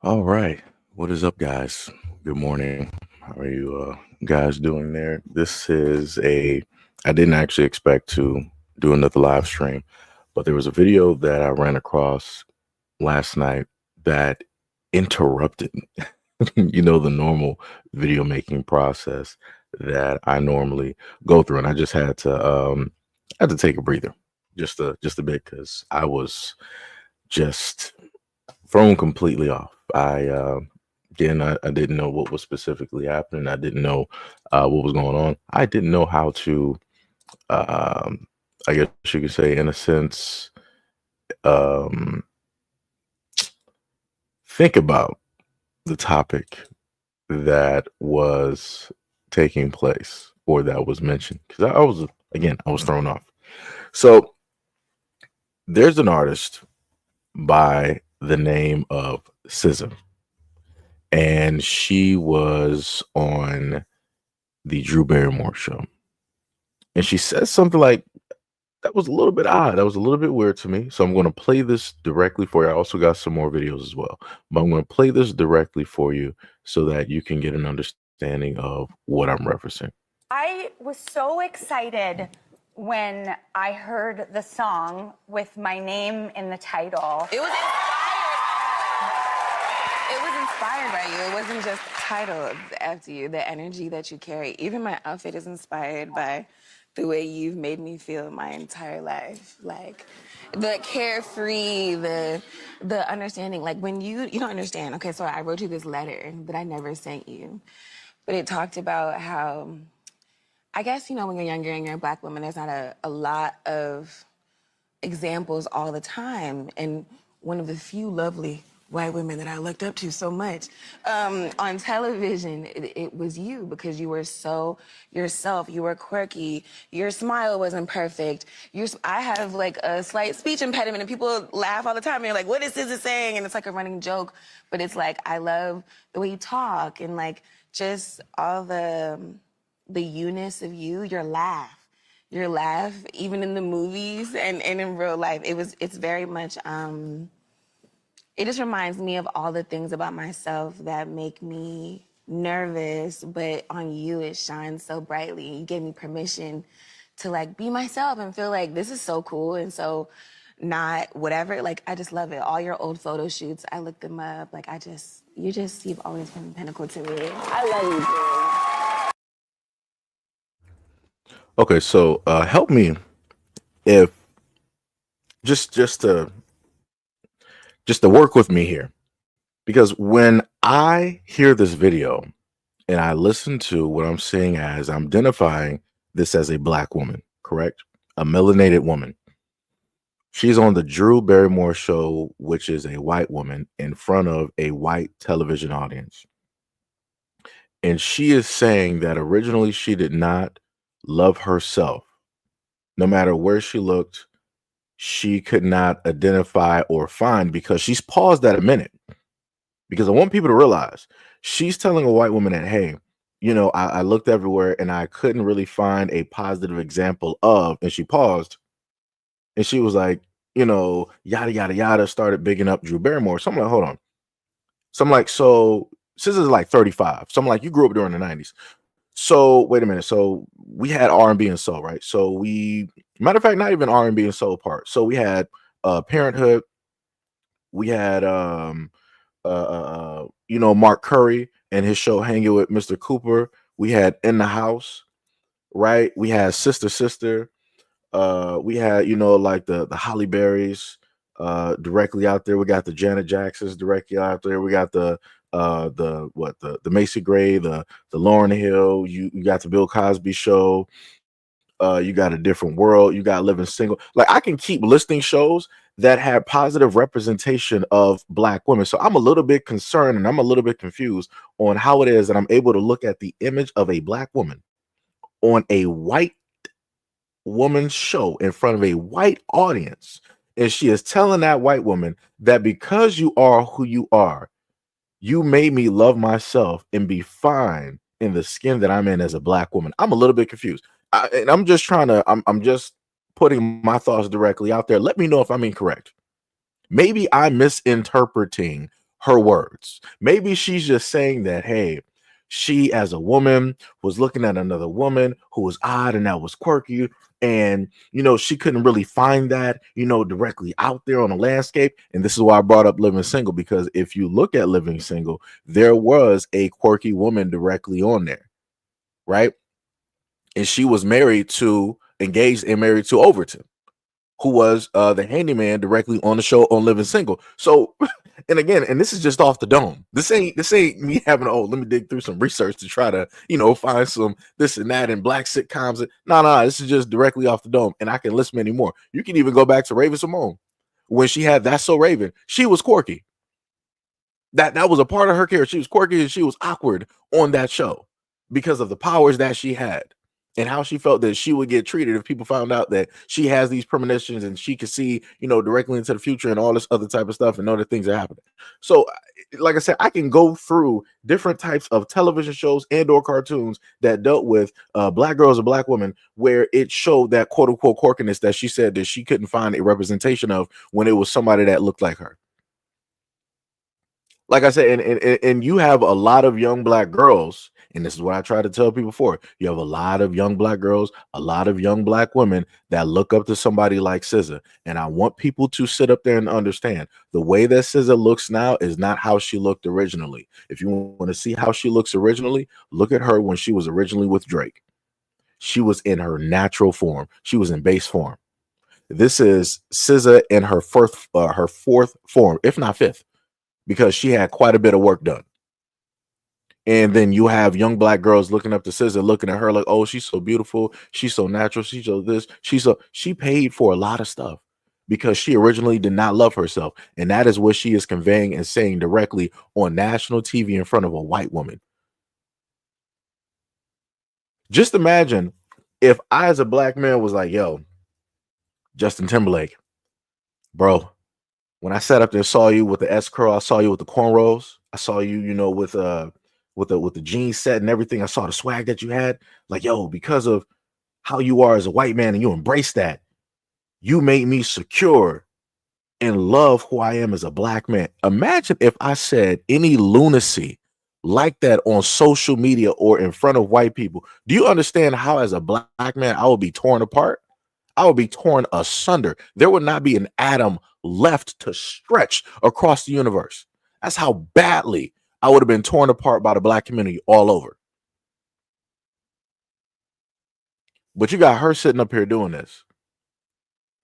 All right. What is up, guys? Good morning. How are you guys doing there? I didn't actually expect to do another live stream, but there was a video that I ran across last night that interrupted, the normal video making process that I normally go through. And I just had to take a breather just a bit because I was just thrown completely off. I didn't know what was specifically happening. I didn't know what was going on. I didn't know how to, um, I guess you could say, in a sense, um, think about the topic that was taking place or that was mentioned because I was thrown off. So there's an artist by the name of SZA, and she was on the Drew Barrymore show. And she says something like, that was a little bit odd. That was a little bit weird to me. So I'm going to play this directly for you. I also got some more videos as well, but I'm going to play this directly for you so that you can get an understanding of what I'm referencing. I was so excited when I heard the song with my name in the title. It was inspired by you. It wasn't just titled after you. The energy that you carry. Even my outfit is inspired by the way you've made me feel my entire life. Like the carefree, the understanding. Like when you don't understand. Okay, so I wrote you this letter that I never sent you, but it talked about how, I guess, when you're younger and you're a Black woman, there's not a lot of examples all the time. And one of the few lovely white women that I looked up to so much on television, it was you, because you were so yourself. You were quirky. Your smile wasn't perfect. I have like a slight speech impediment, and people laugh all the time. And you're like, what is this saying? And it's like a running joke. But it's like, I love the way you talk and like just all the you-ness of you, your laugh, even in the movies and in real life. It's very much, it just reminds me of all the things about myself that make me nervous, but on you, it shines so brightly. You gave me permission to like be myself and feel like this is so cool and so not whatever. Like, I just love it. All your old photo shoots, I looked them up. Like, you've always been a pinnacle to me. I love you, girl. Okay, so help me if just to work with me here, because when I hear this video and I listen to what I'm seeing, as I'm identifying this as a Black woman, correct? A melanated woman. She's on the Drew Barrymore show, which is a white woman in front of a white television audience. And she is saying that originally she did not love herself. No matter where she looked, she could not identify or find, because she's paused at a minute. Because I want people to realize she's telling a white woman that, hey, I looked everywhere and I couldn't really find a positive example of, and she paused and she was like, yada, yada, yada, started bigging up Drew Barrymore. So I'm like, hold on. So I'm like, so SZA's like 35. So I'm like, you grew up during the 90s. So wait a minute. So we had R&B and soul, right? So matter of fact, not even R&B and soul part. So we had Parenthood. We had Mark Curry and his show Hanging with Mr. Cooper. We had In the House, right? We had Sister Sister. We had, like the Holly Berries directly out there. We got the Janet Jacksons directly out there. We got the Macy Gray, the Lauryn Hill. You got the Bill Cosby show. You got A Different World. You got Living Single. Like, I can keep listing shows that have positive representation of Black women. So I'm a little bit concerned and I'm a little bit confused on how it is that I'm able to look at the image of a Black woman on a white woman's show in front of a white audience. And she is telling that white woman that because you are who you are, you made me love myself and be fine in the skin that I'm in as a Black woman. I'm a little bit confused. And I'm just I'm just putting my thoughts directly out there. Let me know if I'm incorrect. Maybe I'm misinterpreting her words. Maybe she's just saying that, hey, she as a woman was looking at another woman who was odd and that was quirky. And, she couldn't really find that, directly out there on the landscape. And this is why I brought up Living Single, because if you look at Living Single, there was a quirky woman directly on there, right? And she was engaged and married to Overton, who was the handyman directly on the show on Living Single. So, and again, and this is just off the dome. This ain't me having let me dig through some research to try to find some this and that in black sitcoms. No, this is just directly off the dome, and I can list many more. You can even go back to Raven Simone when she had That's So Raven. She was quirky. That was a part of her character. She was quirky and she was awkward on that show because of the powers that she had and how she felt that she would get treated if people found out that she has these premonitions and she could see, directly into the future and all this other type of stuff and know that things are happening. So, like I said, I can go through different types of television shows and or cartoons that dealt with black girls and black women where it showed that quote unquote quirkiness that she said that she couldn't find a representation of when it was somebody that looked like her. Like I said, and you have a lot of young black girls, and this is what I try to tell people before. You have a lot of young black girls, a lot of young black women that look up to somebody like SZA. And I want people to sit up there and understand the way that SZA looks now is not how she looked originally. If you want to see how she looks originally, look at her when she was originally with Drake. She was in her natural form. She was in base form. This is SZA in her fourth form, if not fifth, because she had quite a bit of work done. And then you have young black girls looking up to SZA, looking at her like, oh, she's so beautiful. She's so natural. She's so this. She paid for a lot of stuff because she originally did not love herself. And that is what she is conveying and saying directly on national TV in front of a white woman. Just imagine if I, as a black man, was like, yo, Justin Timberlake, bro, when I sat up there, saw you with the S curl, I saw you with the cornrows, I saw you, with the jeans set and everything. I saw the swag that you had. Like, yo, because of how you are as a white man and you embrace that, you made me secure and love who I am as a black man. Imagine if I said any lunacy like that on social media or in front of white people. Do you understand how, as a black man, I would be torn apart? I would be torn asunder. There would not be an atom left to stretch across the universe. That's how badly I would have been torn apart by the black community all over. But you got her sitting up here doing this.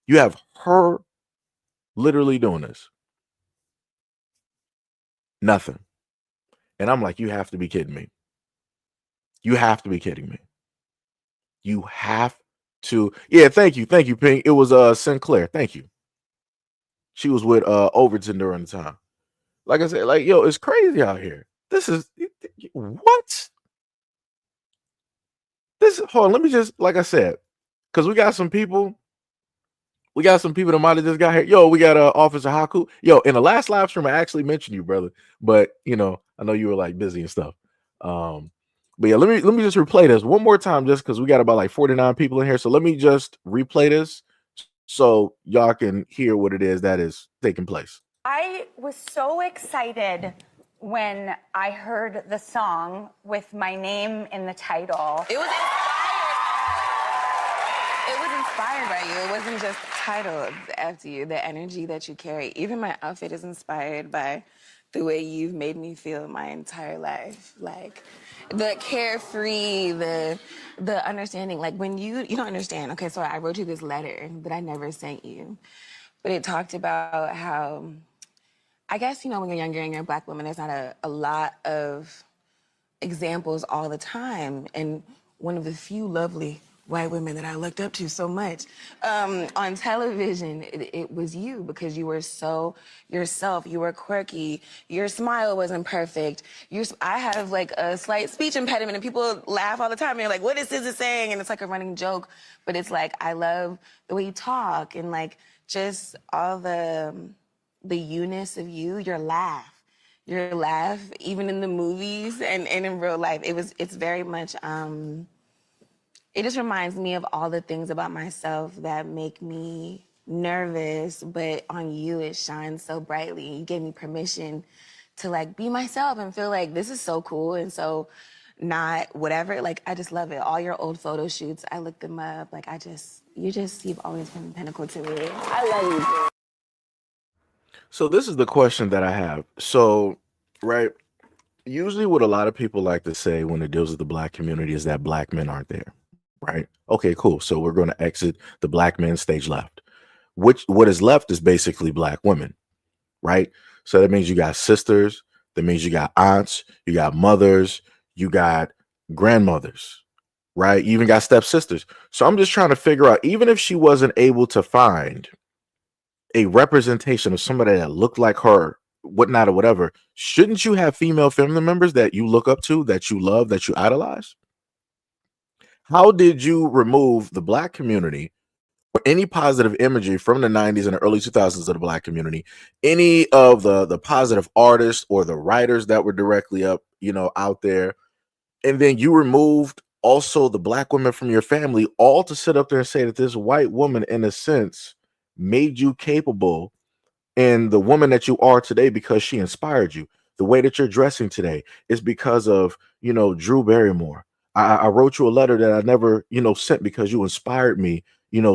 You have her literally doing this. Nothing. And I'm like, you have to be kidding me. You have to be kidding me. You have to. Yeah, thank you. Thank you, Pink. It was Sinclair. Thank you. She was with Overton during the time. Like I said, like, yo, it's crazy out here. This is what? Hold on, let me just, like I said, because we got some people that might have just got here. Yo, we got Officer Haku. Yo, in the last live stream, I actually mentioned you, brother. But I know you were like busy and stuff. But yeah, let me just replay this one more time, just because we got about like 49 people in here. So let me just replay this so y'all can hear what it is that is taking place. I was so excited when I heard the song with my name in the title. It was inspired by you. It wasn't just titled after you. The energy that you carry. Even my outfit is inspired by the way you've made me feel my entire life. Like the carefree, the understanding. Like when you don't understand. Okay, so I wrote you this letter that I never sent you. But it talked about how, I guess, when you're younger and you're a black woman, there's not a lot of examples all the time. And one of the few lovely white women that I looked up to so much on television, it was you, because you were so yourself. You were quirky. Your smile wasn't perfect. I have like a slight speech impediment and people laugh all the time. And you're like, what is SZA saying? And it's like a running joke. But it's like, I love the way you talk and like just all the you-ness of you, your laugh, even in the movies and in real life. It's very much, it just reminds me of all the things about myself that make me nervous, but on you, it shines so brightly. You gave me permission to like be myself and feel like this is so cool and so not whatever. Like, I just love it. All your old photo shoots, I looked them up. Like, you've always been the pinnacle to me. I love you, Drew. So this is the question that I have. So, right, usually what a lot of people like to say when it deals with the black community is that black men aren't there, right? Okay, cool. So we're going to exit the black men stage left. What is left is basically black women, right? So that means you got sisters, that means you got aunts, you got mothers, you got grandmothers, right? You even got stepsisters. So I'm just trying to figure out, even if she wasn't able to find a representation of somebody that looked like her, whatnot, or whatever, shouldn't you have female family members that you look up to, that you love, that you idolize? How did you remove the black community or any positive imagery from the 90s and the early 2000s of the black community, any of the positive artists or the writers that were directly up, out there, and then you removed also the black women from your family, all to sit up there and say that this white woman, in a sense, made you capable and the woman that you are today because she inspired you. The way that you're dressing today is because of, Drew Barrymore. I wrote you a letter that I never, sent because you inspired me,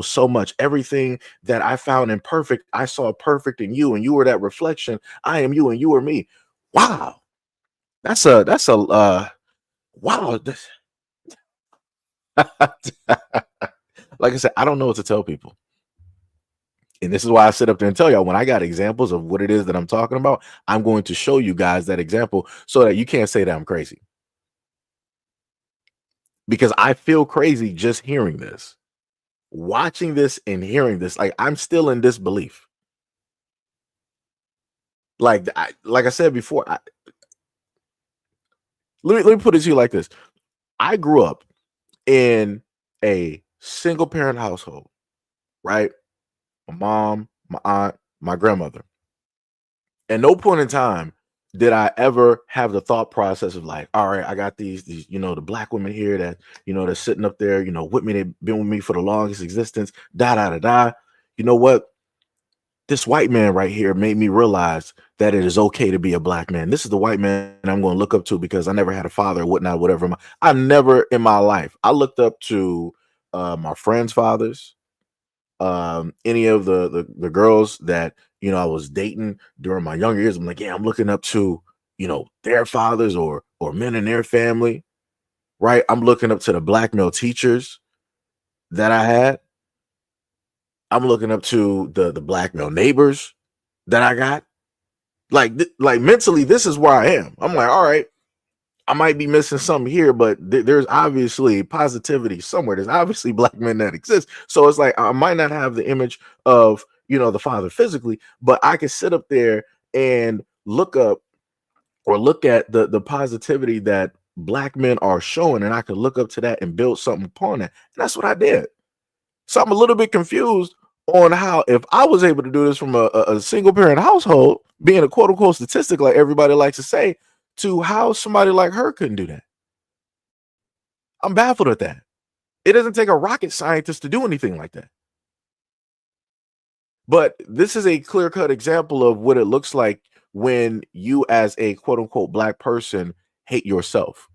so much. Everything that I found imperfect, I saw perfect in you, and you were that reflection. I am you and you are me. Wow. That's a wow. Like I said, I don't know what to tell people. And this is why I sit up there and tell y'all, when I got examples of what it is that I'm talking about, I'm going to show you guys that example so that you can't say that I'm crazy. Because I feel crazy just hearing this, watching this and hearing this. Like, I'm still in disbelief. Like I said before, let me put it to you like this. I grew up in a single parent household, right? My mom, my aunt, my grandmother. At no point in time did I ever have the thought process of like, all right, I got these, the black women here that, they're sitting up there, with me. They've been with me for the longest existence, da, da, da, da. You know what? This white man right here made me realize that it is okay to be a black man. This is the white man I'm going to look up to because I never had a father or whatnot, whatever. I never in my life, I looked up to my friends' fathers, any of the girls that I was dating during my younger years. I'm like, yeah, I'm looking up to their fathers or men in their family, right? I'm looking up to the black male teachers that I had. I'm looking up to the black male neighbors that I got. Like mentally, this is where I am. I'm like, all right, I might be missing something here, but there's obviously positivity somewhere. There's obviously black men that exist. So it's like I might not have the image of the father physically, but I can sit up there and look up or look at the positivity that black men are showing, and I can look up to that and build something upon that. And that's what I did. So I'm a little bit confused on how, if I was able to do this from a single parent household, being a quote unquote statistic like everybody likes to say, to how somebody like her couldn't do that. I'm baffled at that. It doesn't take a rocket scientist to do anything like that. But this is a clear cut example of what it looks like when you, as a quote unquote black person, hate yourself.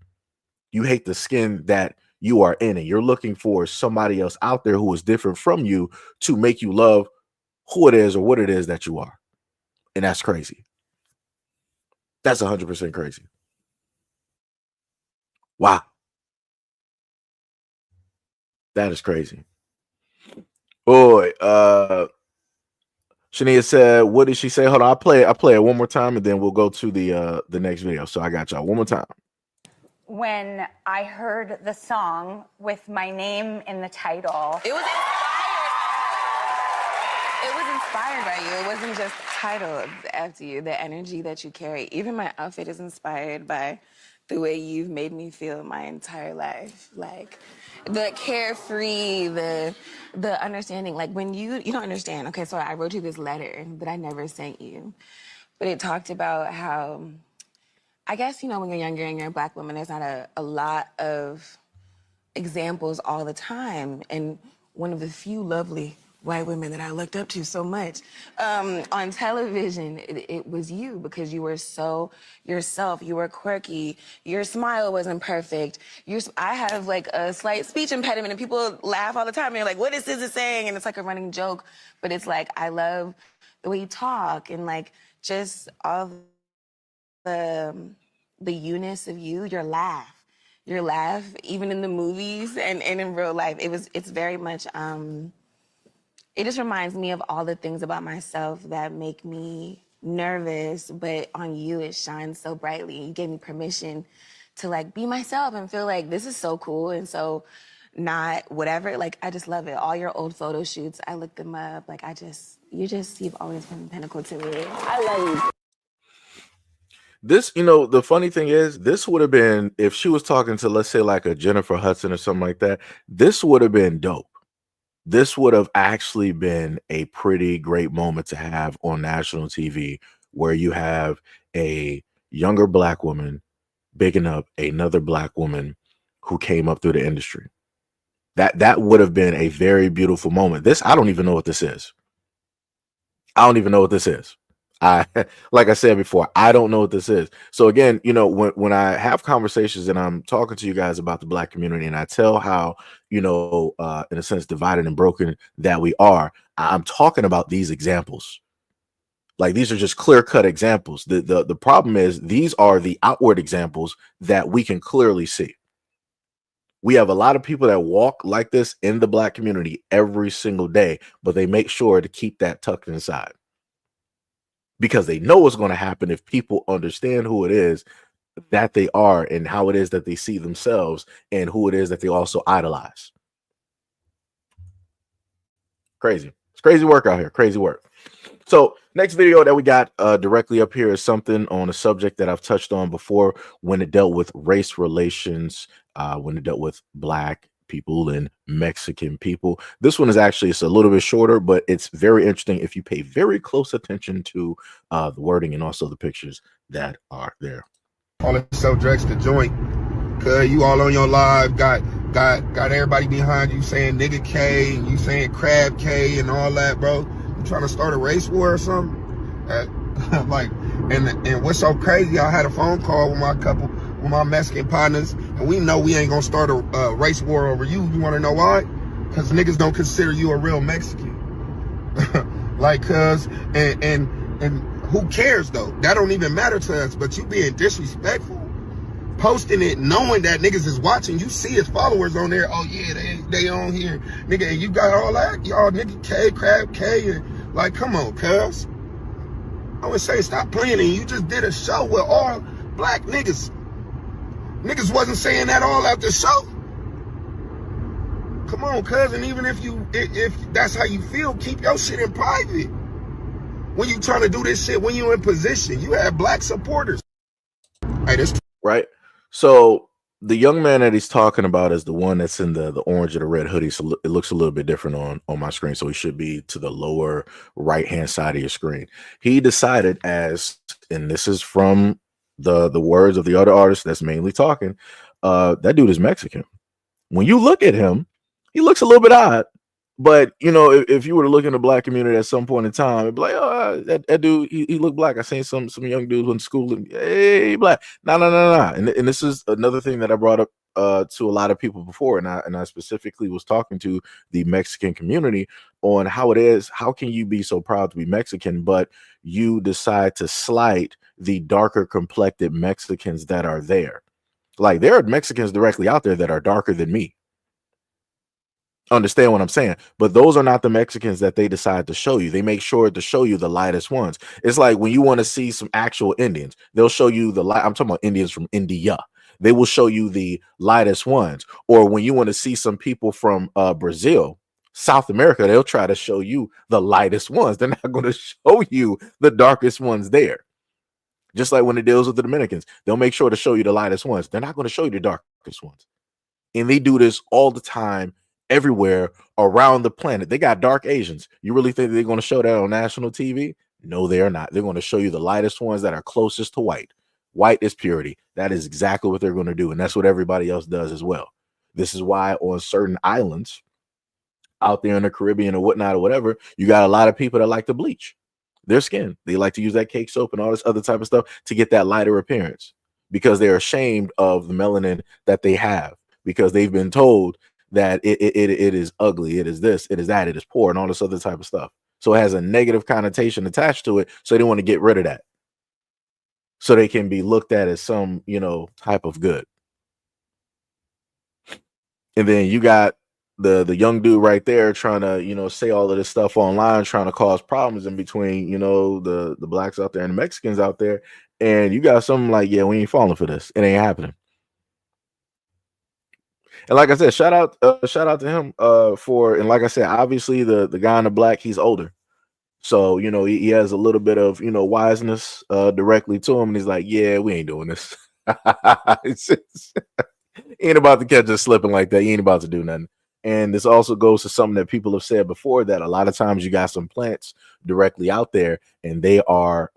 You hate the skin that you are in, and you're looking for somebody else out there who is different from you to make you love who it is or what it is that you are. And that's crazy. That's 100% crazy. Wow. That is crazy. Boy, Shania said, what did she say? Hold on, I'll play it one more time and then we'll go to the next video. So I got y'all one more time. When I heard the song with my name in the title, It was inspired by you. It wasn't just titled after you. The energy that you carry. Even my outfit is inspired by the way you've made me feel my entire life. Like the carefree, the understanding. Like when you don't understand. Okay, so I wrote you this letter that I never sent you, but it talked about how, I guess, when you're younger and you're a black woman, there's not a lot of examples all the time. And one of the few lovely white women that I looked up to so much. On television, it was you because you were so yourself. You were quirky. Your smile wasn't perfect. I have like a slight speech impediment and people laugh all the time. And you're like, what is this saying? And it's like a running joke. But it's like, I love the way you talk and like just all the you-ness of you, your laugh, even in the movies and in real life. It's very much, it just reminds me of all the things about myself that make me nervous, but on you, it shines so brightly. You gave me permission to like be myself and feel like this is so cool and so not whatever. Like, I just love it. All your old photo shoots, I looked them up. Like, you've always been the pinnacle to me. I love you. This, the funny thing is, this would have been, if she was talking to, let's say, like a Jennifer Hudson or something like that, this would have been dope. This would have actually been a pretty great moment to have on national TV, where you have a younger black woman bigging up another black woman who came up through the industry. That would have been a very beautiful moment. I don't even know what this is. I don't even know what this is. Like I said before, I don't know what this is. So again, when I have conversations and I'm talking to you guys about the black community and I tell how, in a sense, divided and broken that we are, I'm talking about these examples. Like, these are just clear-cut examples. The problem is, these are the outward examples that we can clearly see. We have a lot of people that walk like this in the black community every single day, but they make sure to keep that tucked inside, because they know what's going to happen if people understand who it is that they are and how it is that they see themselves and who it is that they also idolize. Crazy. It's crazy work out here. Crazy work. So next video that we got directly up here is something on a subject that I've touched on before when it dealt with race relations, when it dealt with black people and Mexican people. This one is actually, it's a little bit shorter, but it's very interesting if you pay very close attention to the wording and also the pictures that are there. All it self-directs the joint. Cause you all on your live got everybody behind you saying nigga K and you saying crab K and all that, bro. You trying to start a race war or something? Like, and what's so crazy, I had a phone call with my Mexican partners, and we know we ain't gonna start a race war over you. You wanna know why? Cause niggas don't consider you a real Mexican. Like, cause, and who cares though? That don't even matter to us, but you being disrespectful, posting it knowing that niggas is watching. You see his followers on there. Oh yeah, they on here, nigga, and you got all that, y'all nigga K, crab K, and like, come on, cuz. I would say stop playing, and you just did a show with all black niggas. Niggas wasn't saying that all at the show. Come on, cuz, and even if that's how you feel, keep your shit in private. When you trying to do this shit, when you in position, you have black supporters. Hey, this right. So the young man that he's talking about is the one that's in the orange or the red hoodie. So it looks a little bit different on my screen. So he should be to the lower right-hand side of your screen. He decided and this is from the words of the other artist that's mainly talking, that dude is Mexican. When you look at him, he looks a little bit odd. But, if you were to look in the black community at some point in time, it'd be like, oh, that dude, he looked black. I seen some young dudes in school, and hey, black. No. And this is another thing that I brought up to a lot of people before, and I specifically was talking to the Mexican community on how it is. How can you be so proud to be Mexican, but you decide to slight the darker complected Mexicans that are there? Like, there are Mexicans directly out there that are darker than me. Understand what I'm saying? But those are not the Mexicans that they decide to show you. They make sure to show you the lightest ones. It's like when you want to see some actual Indians, they'll show you the light. I'm talking about Indians from India. They will show you the lightest ones. Or when you want to see some people from Brazil, South America, they'll try to show you the lightest ones. They're not going to show you the darkest ones there. Just like when it deals with the Dominicans, they'll make sure to show you the lightest ones. They're not going to show you the darkest ones. And they do this all the time, everywhere around the planet. They got dark Asians. You really think they're going to show that on national TV? No, they are not. They're going to show you the lightest ones that are closest to white. White is purity. That is exactly what they're going to do. And that's what everybody else does as well. This is why on certain islands, out there in the Caribbean or whatnot or whatever, you got a lot of people that like to bleach their skin. They like to use that cake soap and all this other type of stuff to get that lighter appearance because they're ashamed of the melanin that they have because they've been told that it is ugly, it is this, it is that, it is poor, and all this other type of stuff. So it has a negative connotation attached to it. So they want to get rid of that so they can be looked at as some, type of good. And then you got the young dude right there trying to, say all of this stuff online, trying to cause problems in between, the blacks out there and the Mexicans out there. And you got something like, yeah, we ain't falling for this. It ain't happening. And like I said, shout out to him and like I said, obviously the guy in the black, he's older. So, he has a little bit of, wiseness directly to him. And he's like, yeah, we ain't doing this. He ain't about to catch us slipping like that. He ain't about to do nothing. And this also goes to something that people have said before, that a lot of times you got some plants directly out there and they are,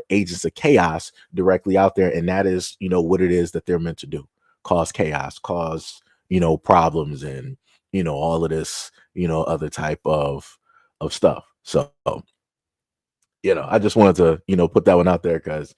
agents of chaos directly out there. And that is, what it is that they're meant to do. Cause chaos, cause, problems and, all of this, other type of stuff. So, I just wanted to, put that one out there because,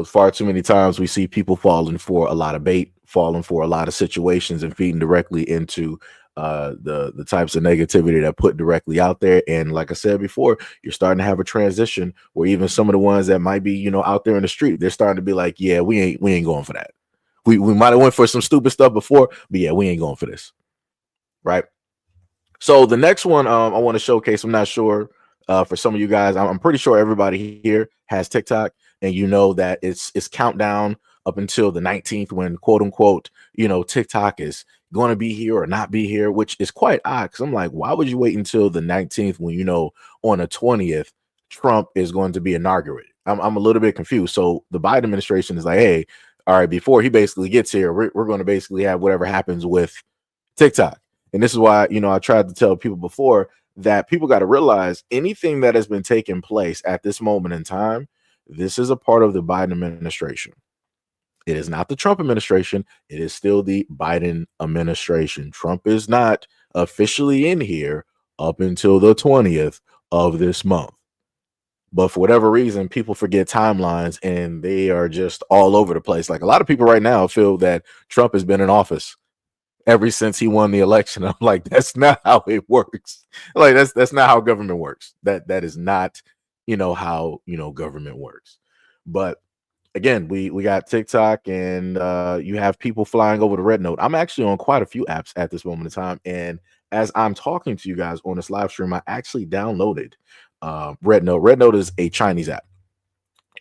far too many times we see people falling for a lot of bait, falling for a lot of situations and feeding directly into the types of negativity that put directly out there. And like I said before, you're starting to have a transition where even some of the ones that might be, out there in the street, they're starting to be like, yeah, we ain't going for that. We might have went for some stupid stuff before, but yeah, we ain't going for this. Right. So the next one I want to showcase, I'm not sure for some of you guys, I'm pretty sure everybody here has TikTok, and that it's countdown up until the 19th when quote unquote, TikTok is going to be here or not be here, which is quite odd because I'm like, why would you wait until the 19th when on the 20th Trump is going to be inaugurated? I'm a little bit confused. So the Biden administration is like, hey, all right, before he basically gets here, we're going to basically have whatever happens with TikTok. And this is why, I tried to tell people before that people got to realize anything that has been taking place at this moment in time, this is a part of the Biden administration. It is not the Trump administration. It is still the Biden administration. Trump is not officially in here up until the 20th of this month. But for whatever reason, people forget timelines and they are just all over the place. Like a lot of people right now feel that Trump has been in office ever since he won the election. I'm like, that's not how it works. Like that's not how government works. That is not, how, government works. But again, we got TikTok and you have people flying over the Red Note. I'm actually on quite a few apps at this moment in time. And as I'm talking to you guys on this live stream, I actually downloaded Red Note. Red Note is a Chinese app.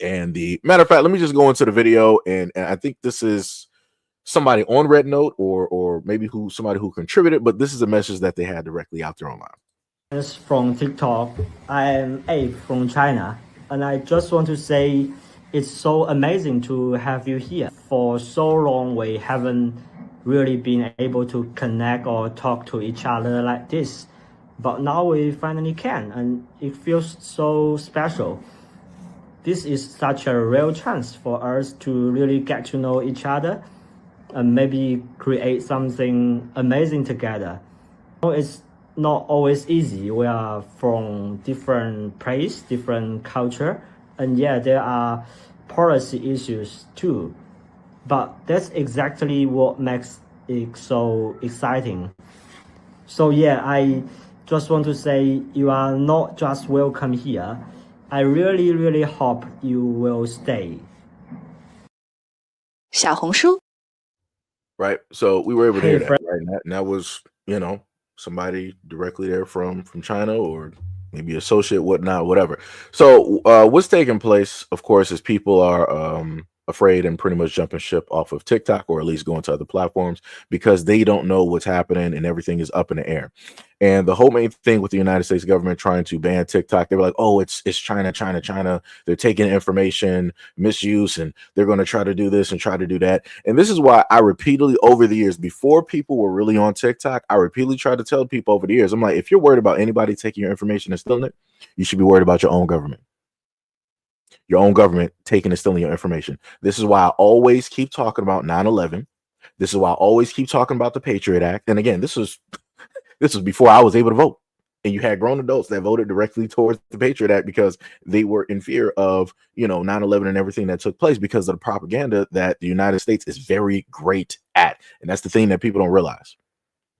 And the matter of fact, let me just go into the video. And I think this is somebody on Red Note or maybe somebody who contributed, but this is a message that they had directly out there online. From TikTok, I am Abe from China, and I just want to say it's so amazing to have you here. For so long, we haven't really been able to connect or talk to each other like this, but now we finally can, and it feels so special. This is such a real chance for us to really get to know each other and maybe create something amazing together. It's not always easy. We are from different place, different culture, and yeah, there are policy issues too. But that's exactly what makes it so exciting. So yeah, I just want to say you are not just welcome here. I really, really hope you will stay. 小红书 Right. So we were able to hear Hey, that, right? And that was, somebody directly there from China or maybe associate, whatnot, whatever. So what's taking place, of course, is people are afraid and pretty much jumping ship off of TikTok or at least going to other platforms because they don't know what's happening and everything is up in the air. And the whole main thing with the United States government trying to ban TikTok, they were like, oh, it's China. They're taking information, misuse, and they're going to try to do this and try to do that. And this is why I repeatedly over the years, before people were really on TikTok, I repeatedly tried to tell people over the years, I'm like, if you're worried about anybody taking your information and stealing it, you should be worried about your own government. Your own government taking and stealing your information. This is why I always keep talking about 9/11. This is why I always keep talking about the Patriot Act. And again, this is This was before I was able to vote. And you had grown adults that voted directly towards the Patriot Act because they were in fear of, 9/11 and everything that took place because of the propaganda that the United States is very great at. And that's the thing that people don't realize.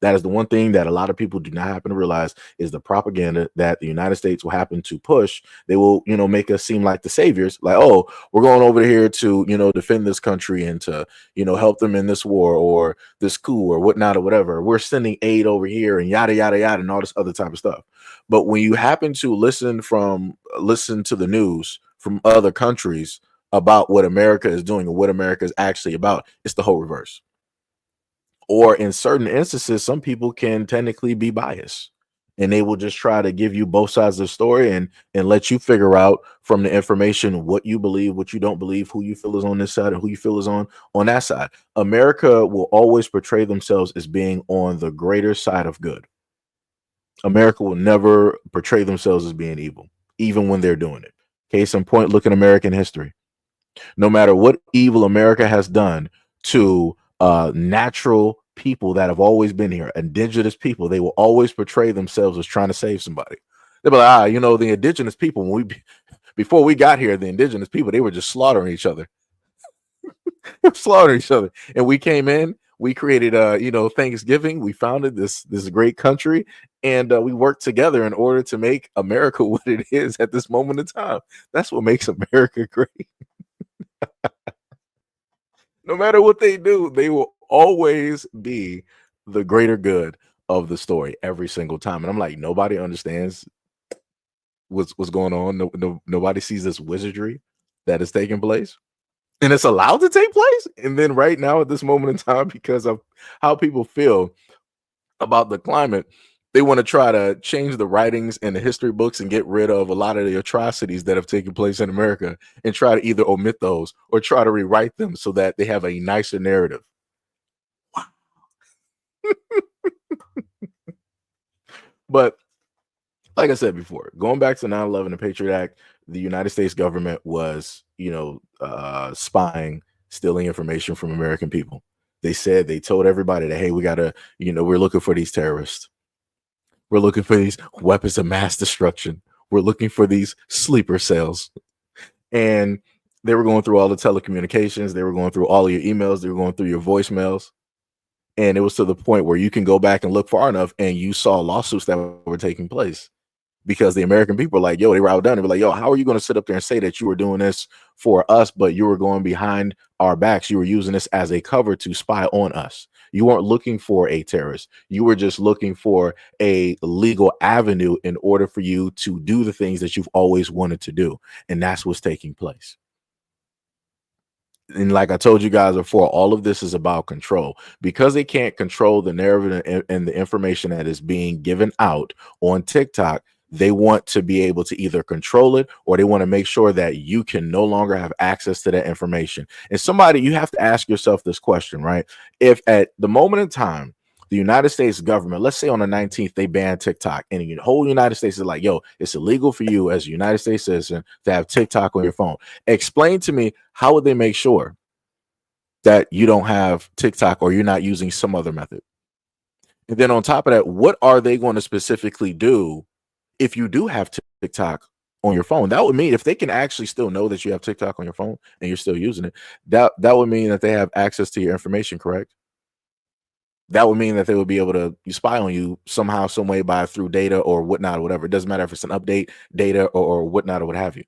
That is the one thing that a lot of people do not happen to realize is the propaganda that the United States will happen to push. They will, make us seem like the saviors, like, oh, we're going over here to, defend this country and to, help them in this war or this coup or whatnot or whatever. We're sending aid over here and yada, yada, yada, and all this other type of stuff. But when you happen to listen to the news from other countries about what America is doing or what America is actually about, it's the whole reverse. Or in certain instances, some people can technically be biased and they will just try to give you both sides of the story and let you figure out from the information what you believe, what you don't believe, who you feel is on this side and who you feel is on that side. America will always portray themselves as being on the greater side of good. America will never portray themselves as being evil, even when they're doing it. Case in point, look at American history. No matter what evil America has done to natural people that have always been here, indigenous people, they will always portray themselves as trying to save somebody. They'll be like, the indigenous people, before we got here, the indigenous people, they were just slaughtering each other. Slaughtering each other. And we came in, we created Thanksgiving, we founded this great country, and we worked together in order to make America what it is at this moment in time. That's what makes America great. No matter what they do, they will always be the greater good of the story every single time. And I'm like, nobody understands what's going on. Nobody sees this wizardry that is taking place. And it's allowed to take place. And then right now at this moment in time, because of how people feel about the climate, they want to try to change the writings and the history books and get rid of a lot of the atrocities that have taken place in America and try to either omit those or try to rewrite them so that they have a nicer narrative. Wow. But like I said before, going back to 9/11 and Patriot Act, the United States government was, spying, stealing information from American people. They told everybody that, hey, we got to, we're looking for these terrorists. We're looking for these weapons of mass destruction. We're looking for these sleeper cells. And they were going through all the telecommunications. They were going through all of your emails. They were going through your voicemails. And it was to the point where you can go back and look far enough and you saw lawsuits that were taking place because the American people were like, yo, they were outdone. They were like, yo, how are you going to sit up there and say that you were doing this for us, but you were going behind our backs? You were using this as a cover to spy on us. You weren't looking for a terrorist. You were just looking for a legal avenue in order for you to do the things that you've always wanted to do. And that's what's taking place. And like I told you guys before, all of this is about control because they can't control the narrative and the information that is being given out on TikTok. They want to be able to either control it or they want to make sure that you can no longer have access to that information. And you have to ask yourself this question, right? If at the moment in time, the United States government, let's say on the 19th, they ban TikTok and the whole United States is like, yo, it's illegal for you as a United States citizen to have TikTok on your phone. Explain to me, how would they make sure that you don't have TikTok or you're not using some other method? And then on top of that, what are they going to specifically do if you do have TikTok on your phone? That would mean if they can actually still know that you have TikTok on your phone and you're still using it, that would mean that they have access to your information, correct? That would mean that they would be able to spy on you somehow, some way, through data or whatnot, or whatever. It doesn't matter if it's an update, data, or whatnot, or what have you.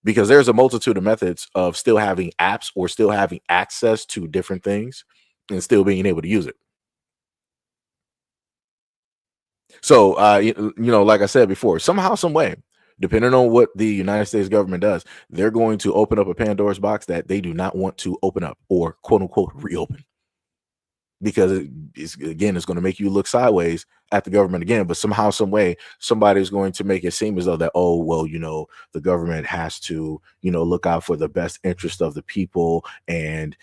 Because there's a multitude of methods of still having apps or still having access to different things and still being able to use it. So, like I said before, somehow, some way, depending on what the United States government does, they're going to open up a Pandora's box that they do not want to open up or quote unquote reopen. Because it's going to make you look sideways at the government again. But somehow, some way, somebody's going to make it seem as though that, oh, well, the government has to, look out for the best interest of the people. And,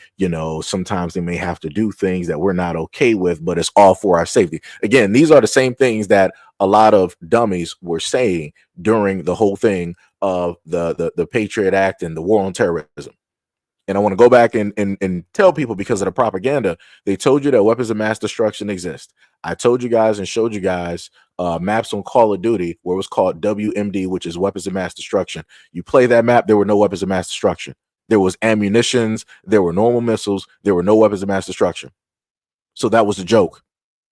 sometimes they may have to do things that we're not okay with, but it's all for our safety. Again, these are the same things that a lot of dummies were saying during the whole thing of the Patriot Act and the war on terrorism. And I want to go back and tell people, because of the propaganda, they told you that weapons of mass destruction exist. I told you guys and showed you guys maps on Call of Duty where it was called WMD, which is weapons of mass destruction. You play that map, there were no weapons of mass destruction. There was ammunitions, there were normal missiles, there were no weapons of mass destruction. So that was a joke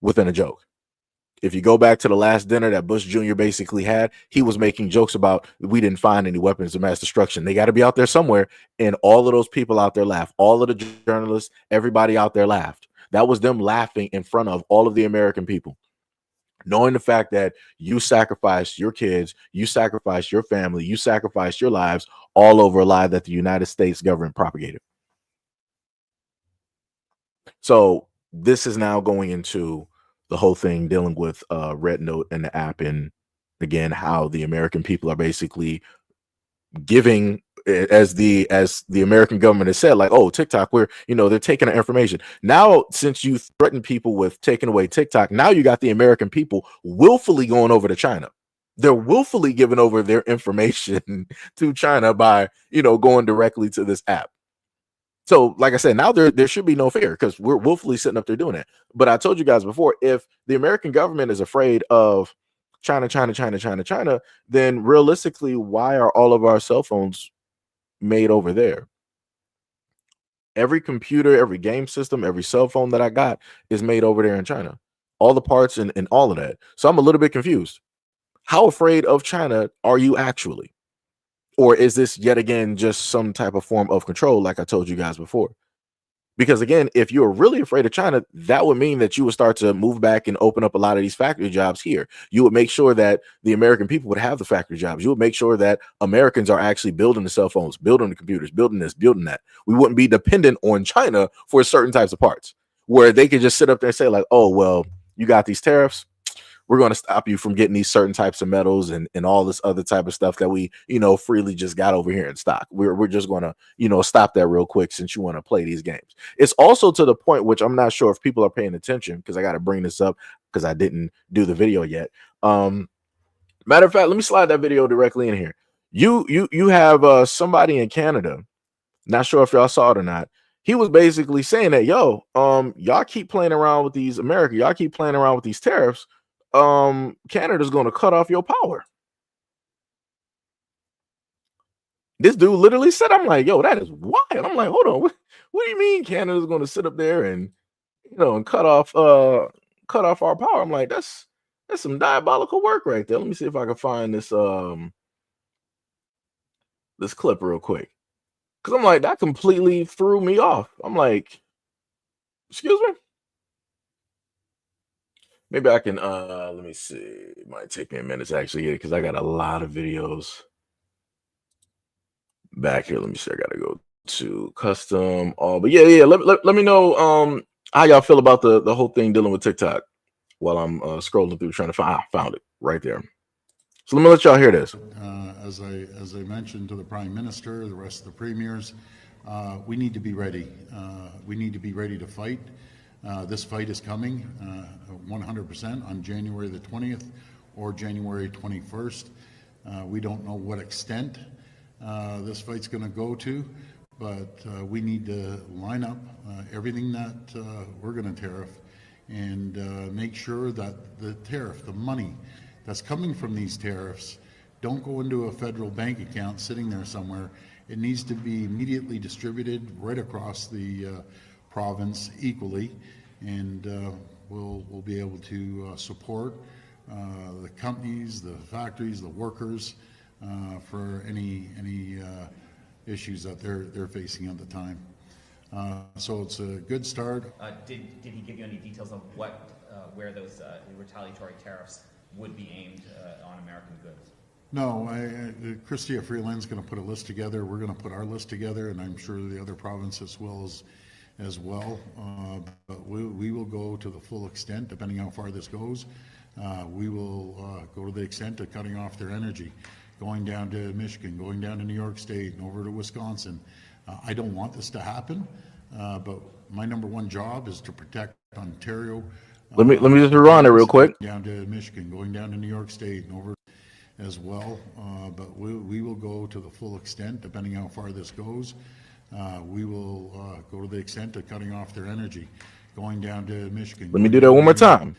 within a joke. If you go back to the last dinner that Bush Jr. basically had, he was making jokes about we didn't find any weapons of mass destruction. They got to be out there somewhere. And all of those people out there laughed. All of the journalists, everybody out there laughed. That was them laughing in front of all of the American people, knowing the fact that you sacrificed your kids, you sacrificed your family, you sacrificed your lives all over a lie that the United States government propagated. So this is now going into the whole thing dealing with Red Note and the app, and again how the American people are basically giving, as the American government has said, like, oh, TikTok, we're, they're taking our information. Now, since you threaten people with taking away TikTok, now you got the American people willfully going over to China. They're willfully giving over their information to China by, going directly to this app. So, like I said, now there should be no fear because we're willfully sitting up there doing it. But I told you guys before, if the American government is afraid of China, then realistically, why are all of our cell phones made over there? Every computer, every game system, every cell phone that I got is made over there in China. All the parts and all of that. So I'm a little bit confused. How afraid of China are you actually? Or is this yet again just some type of form of control, like I told you guys before? Because again, if you're really afraid of China, that would mean that you would start to move back and open up a lot of these factory jobs here. You would make sure that the American people would have the factory jobs. You would make sure that Americans are actually building the cell phones, building the computers, building this, building that. We wouldn't be dependent on China for certain types of parts, where they could just sit up there and say like, oh, well, you got these tariffs. We're going to stop you from getting these certain types of metals and all this other type of stuff that we, freely just got over here in stock. We're just going to, stop that real quick since you want to play these games. It's also to the point, which I'm not sure if people are paying attention, because I got to bring this up because I didn't do the video yet. Matter of fact, let me slide that video directly in here. You have somebody in Canada, not sure if y'all saw it or not. He was basically saying that, yo, y'all keep playing around with these y'all keep playing around with these tariffs. Canada's going to cut off your power. This dude literally said, I'm like, yo, that is wild. I'm like, hold on, what do you mean Canada's going to sit up there and and cut off our power? I'm like, that's some diabolical work right there. Let me see if I can find this this clip real quick, because I'm like, that completely threw me off. I'm like, excuse me. Maybe I can, let me see. It might take me a minute to actually get it because I got a lot of videos back here. Let me see. I got to go to custom. But yeah. Let me know how y'all feel about the whole thing dealing with TikTok while I'm scrolling through trying to find. I found it right there. So let me let y'all hear this. As I mentioned to the Prime Minister, the rest of the premiers, we need to be ready. We need to be ready to fight. This fight is coming 100% on January the 20th or January 21st. We don't know what extent this fight's going to go to, but we need to line up everything that we're going to tariff and make sure that the tariff, the money that's coming from these tariffs, don't go into a federal bank account sitting there somewhere. It needs to be immediately distributed right across the province equally, and we'll be able to support the companies, the factories, the workers for any issues that they're facing at the time. So it's a good start. Did he give you any details of where those retaliatory tariffs would be aimed on American goods? No, Chrystia Freeland's going to put a list together. We're going to put our list together, and I'm sure the other provinces will as well. But we will go to the full extent, depending on how far this goes. We will go to the extent of cutting off their energy, going down to Michigan, going down to New York State, and over to Wisconsin. I don't want this to happen, but my number one job is to protect Ontario. Let me just rewind it real quick. Down to Michigan, going down to New York State, and over as well. But we will go to the full extent, depending on how far this goes. We will go to the extent of cutting off their energy, going down to Michigan. Let me going do that down one to more New York time.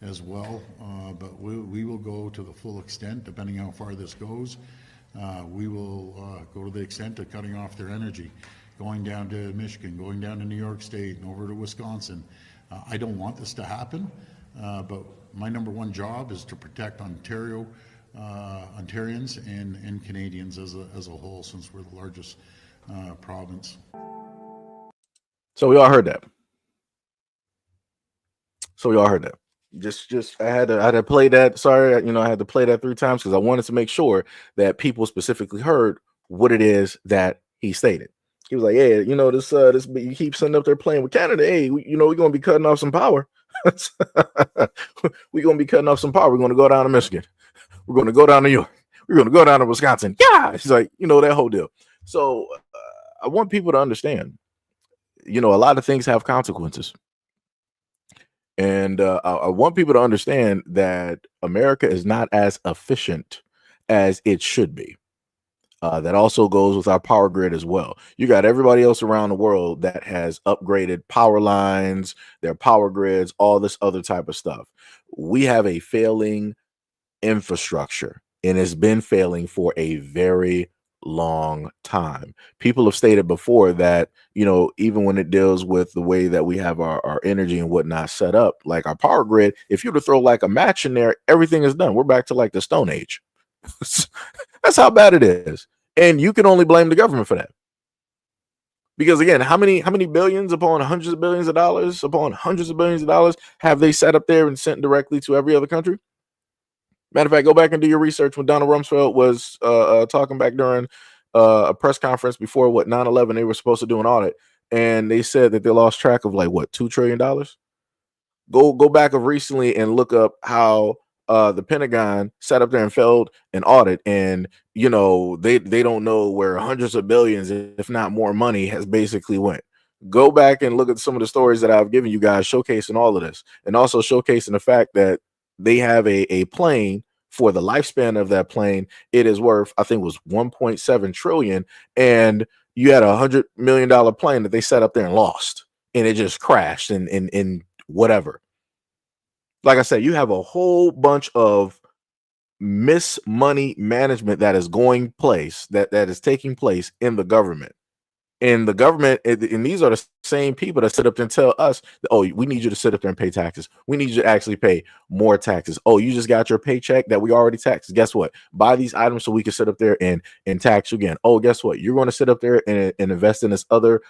as well, but we will go to the full extent, depending how far this goes. We will go to the extent of cutting off their energy, going down to Michigan, going down to New York State, and over to Wisconsin. I don't want this to happen, but my number one job is to protect Ontario, Ontarians and Canadians as a whole, since we're the largest province. So we all heard that. Just I had to play that. Sorry, I had to play that 3 times because I wanted to make sure that people specifically heard what it is that he stated. He was like, "Yeah, this you keep sitting up there playing with Canada. Hey, we're gonna be cutting off some power. We're gonna be cutting off some power. We're gonna go down to Michigan. We're gonna go down to New York. We're gonna go down to Wisconsin. Yeah." He's like, that whole deal. So I want people to understand. A lot of things have consequences. And I want people to understand that America is not as efficient as it should be. That also goes with our power grid as well. You got everybody else around the world that has upgraded power lines, their power grids, all this other type of stuff. We have a failing infrastructure, and it's been failing for a very long time. People have stated before that, even when it deals with the way that we have our energy and whatnot set up, like our power grid, if you were to throw like a match in there, everything is done. We're back to like the Stone Age. That's how bad it is. And you can only blame the government for that. Because again, how many billions upon hundreds of billions of dollars upon hundreds of billions of dollars have they set up there and sent directly to every other country? Matter of fact, go back and do your research when Donald Rumsfeld was talking back during a press conference before 9/11. They were supposed to do an audit, and they said that they lost track of $2 trillion. Go back of recently and look up how the Pentagon sat up there and failed an audit, and they don't know where hundreds of billions, if not more, money has basically went. Go back and look at some of the stories that I've given you guys, showcasing all of this, and also showcasing the fact that they have a plane. For the lifespan of that plane, it is worth, I think, was 1.7 trillion, and you had $100 million plane that they set up there and lost, and it just crashed and whatever. Like I said, you have a whole bunch of money management that is that is taking place in the government. And the government, and these are the same people that sit up there and tell us, "Oh, we need you to sit up there and pay taxes. We need you to actually pay more taxes. Oh, you just got your paycheck that we already taxed. Guess what? Buy these items so we can sit up there and tax you again. Oh, guess what? You're going to sit up there and invest in this other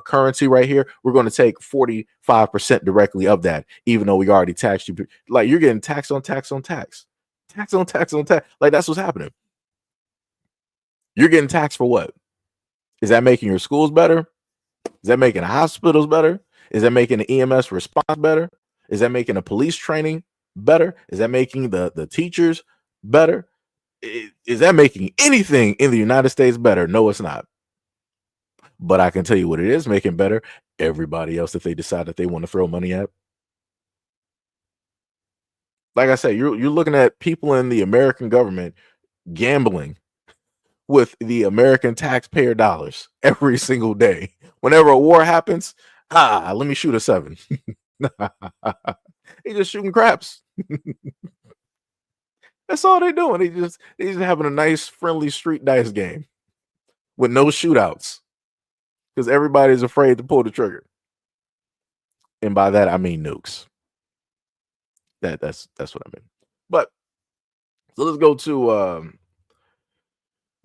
currency right here. We're going to take 45% directly of that, even though we already taxed you. Like, you're getting tax on tax on tax. Tax on tax on tax. Like, that's what's happening. You're getting taxed for what? Is that making your schools better? Is that making the hospitals better? Is that making the EMS response better? Is that making the police training better? Is that making the teachers better? Is that making anything in the United States better? No, it's not. But I can tell you what it is making better. Everybody else that they decide that they want to throw money at. Like I said, you're looking at people in the American government gambling with the American taxpayer dollars every single day. Whenever a war happens, let me shoot a 7. They just shooting craps. That's all they're doing. They just having a nice, friendly street dice game with no shootouts because everybody's afraid to pull the trigger. And by that I mean nukes. That's what I mean. But so let's go to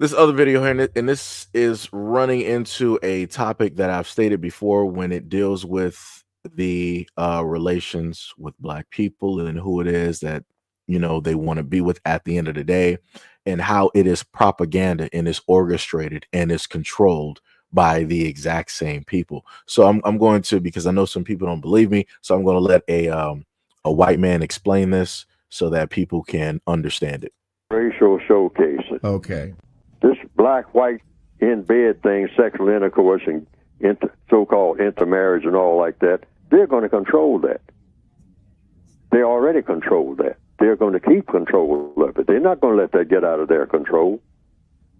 this other video here, and this is running into a topic that I've stated before when it deals with the relations with Black people and who it is that they want to be with at the end of the day, and how it is propaganda and is orchestrated and is controlled by the exact same people. So I'm going to, because I know some people don't believe me, so I'm going to let a white man explain this so that people can understand it. Racial showcasing. Okay. This black-white in-bed thing, sexual intercourse and so-called intermarriage and all like that, they're going to control that. They already control that. They're going to keep control of it. They're not going to let that get out of their control.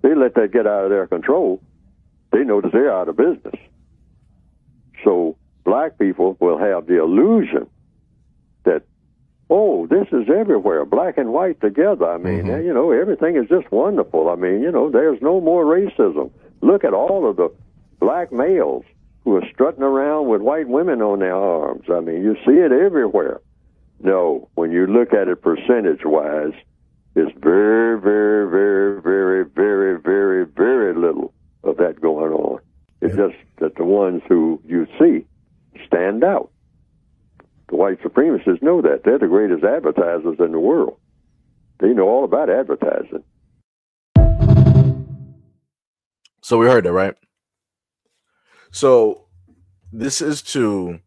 They let that get out of their control, They know that they're out of business. So black people will have the illusion that, oh, this is everywhere, black and white together. I mean, you know, everything is just wonderful. I mean, you know, there's no more racism. Look at all of the black males who are strutting around with white women on their arms. I mean, you see it everywhere. No, when you look at it percentage-wise, it's very, very, very, very, very, very, very little of that going on. It's just that the ones who you see stand out. The white supremacists know that. They're the greatest advertisers in the world. They know all about advertising. So we heard that, right? So this is to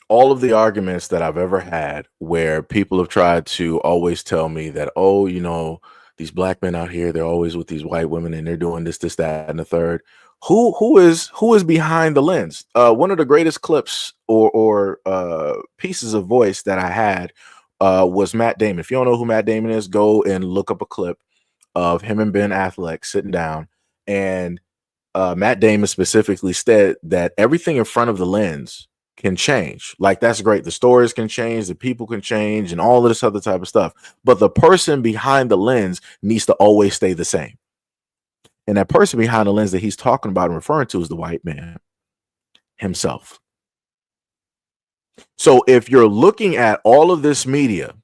all of the arguments that I've ever had where people have tried to always tell me that, oh, you know, these black men out here, they're always with these white women and they're doing this, that, and the third. Who is behind the lens? One of the greatest clips or pieces of voice that I had was Matt Damon. If you don't know who Matt Damon is, go and look up a clip of him and Ben Affleck sitting down, and Matt Damon specifically said that everything in front of the lens can change. Like, that's great. The stories can change, the people can change, and all of this other type of stuff. But the person behind the lens needs to always stay the same. And that person behind the lens that he's talking about and referring to is the white man himself. So if you're looking at all of this media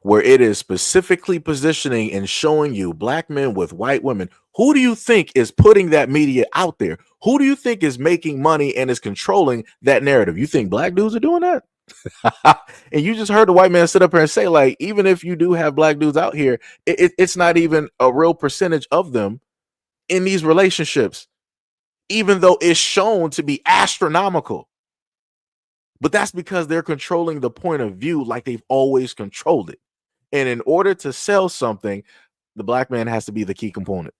where it is specifically positioning and showing you black men with white women, who do you think is putting that media out there? Who do you think is making money and is controlling that narrative? You think black dudes are doing that? And you just heard the white man sit up here and say, like, even if you do have black dudes out here, it's not even a real percentage of them in these relationships, even though it's shown to be astronomical. But that's because they're controlling the point of view like they've always controlled it. And in order to sell something, the black man has to be the key component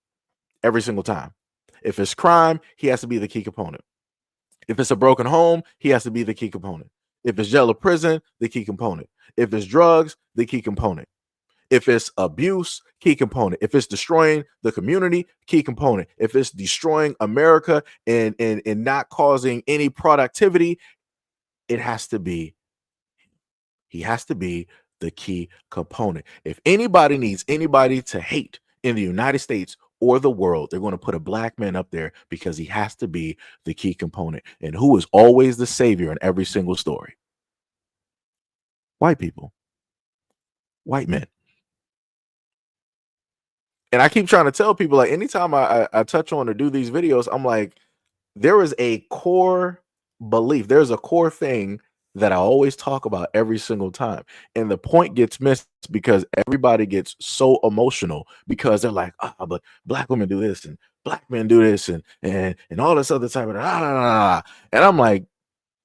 every single time. If it's crime, he has to be the key component. If it's a broken home, he has to be the key component. If it's jail or prison, the key component. If it's drugs, the key component. If it's abuse, key component. If it's destroying the community, key component. If it's destroying America and not causing any productivity, it has to be, he has to be the key component. If anybody needs anybody to hate in the United States or the world, they're going to put a black man up there because he has to be the key component. And who is always the savior in every single story? White people. White men. And I keep trying to tell people, like, anytime I touch on or do these videos, I'm like, there is a core belief. There's a core thing that I always talk about every single time. And the point gets missed because everybody gets so emotional because they're like, oh, but black women do this and black men do this and all this other type of and I'm like,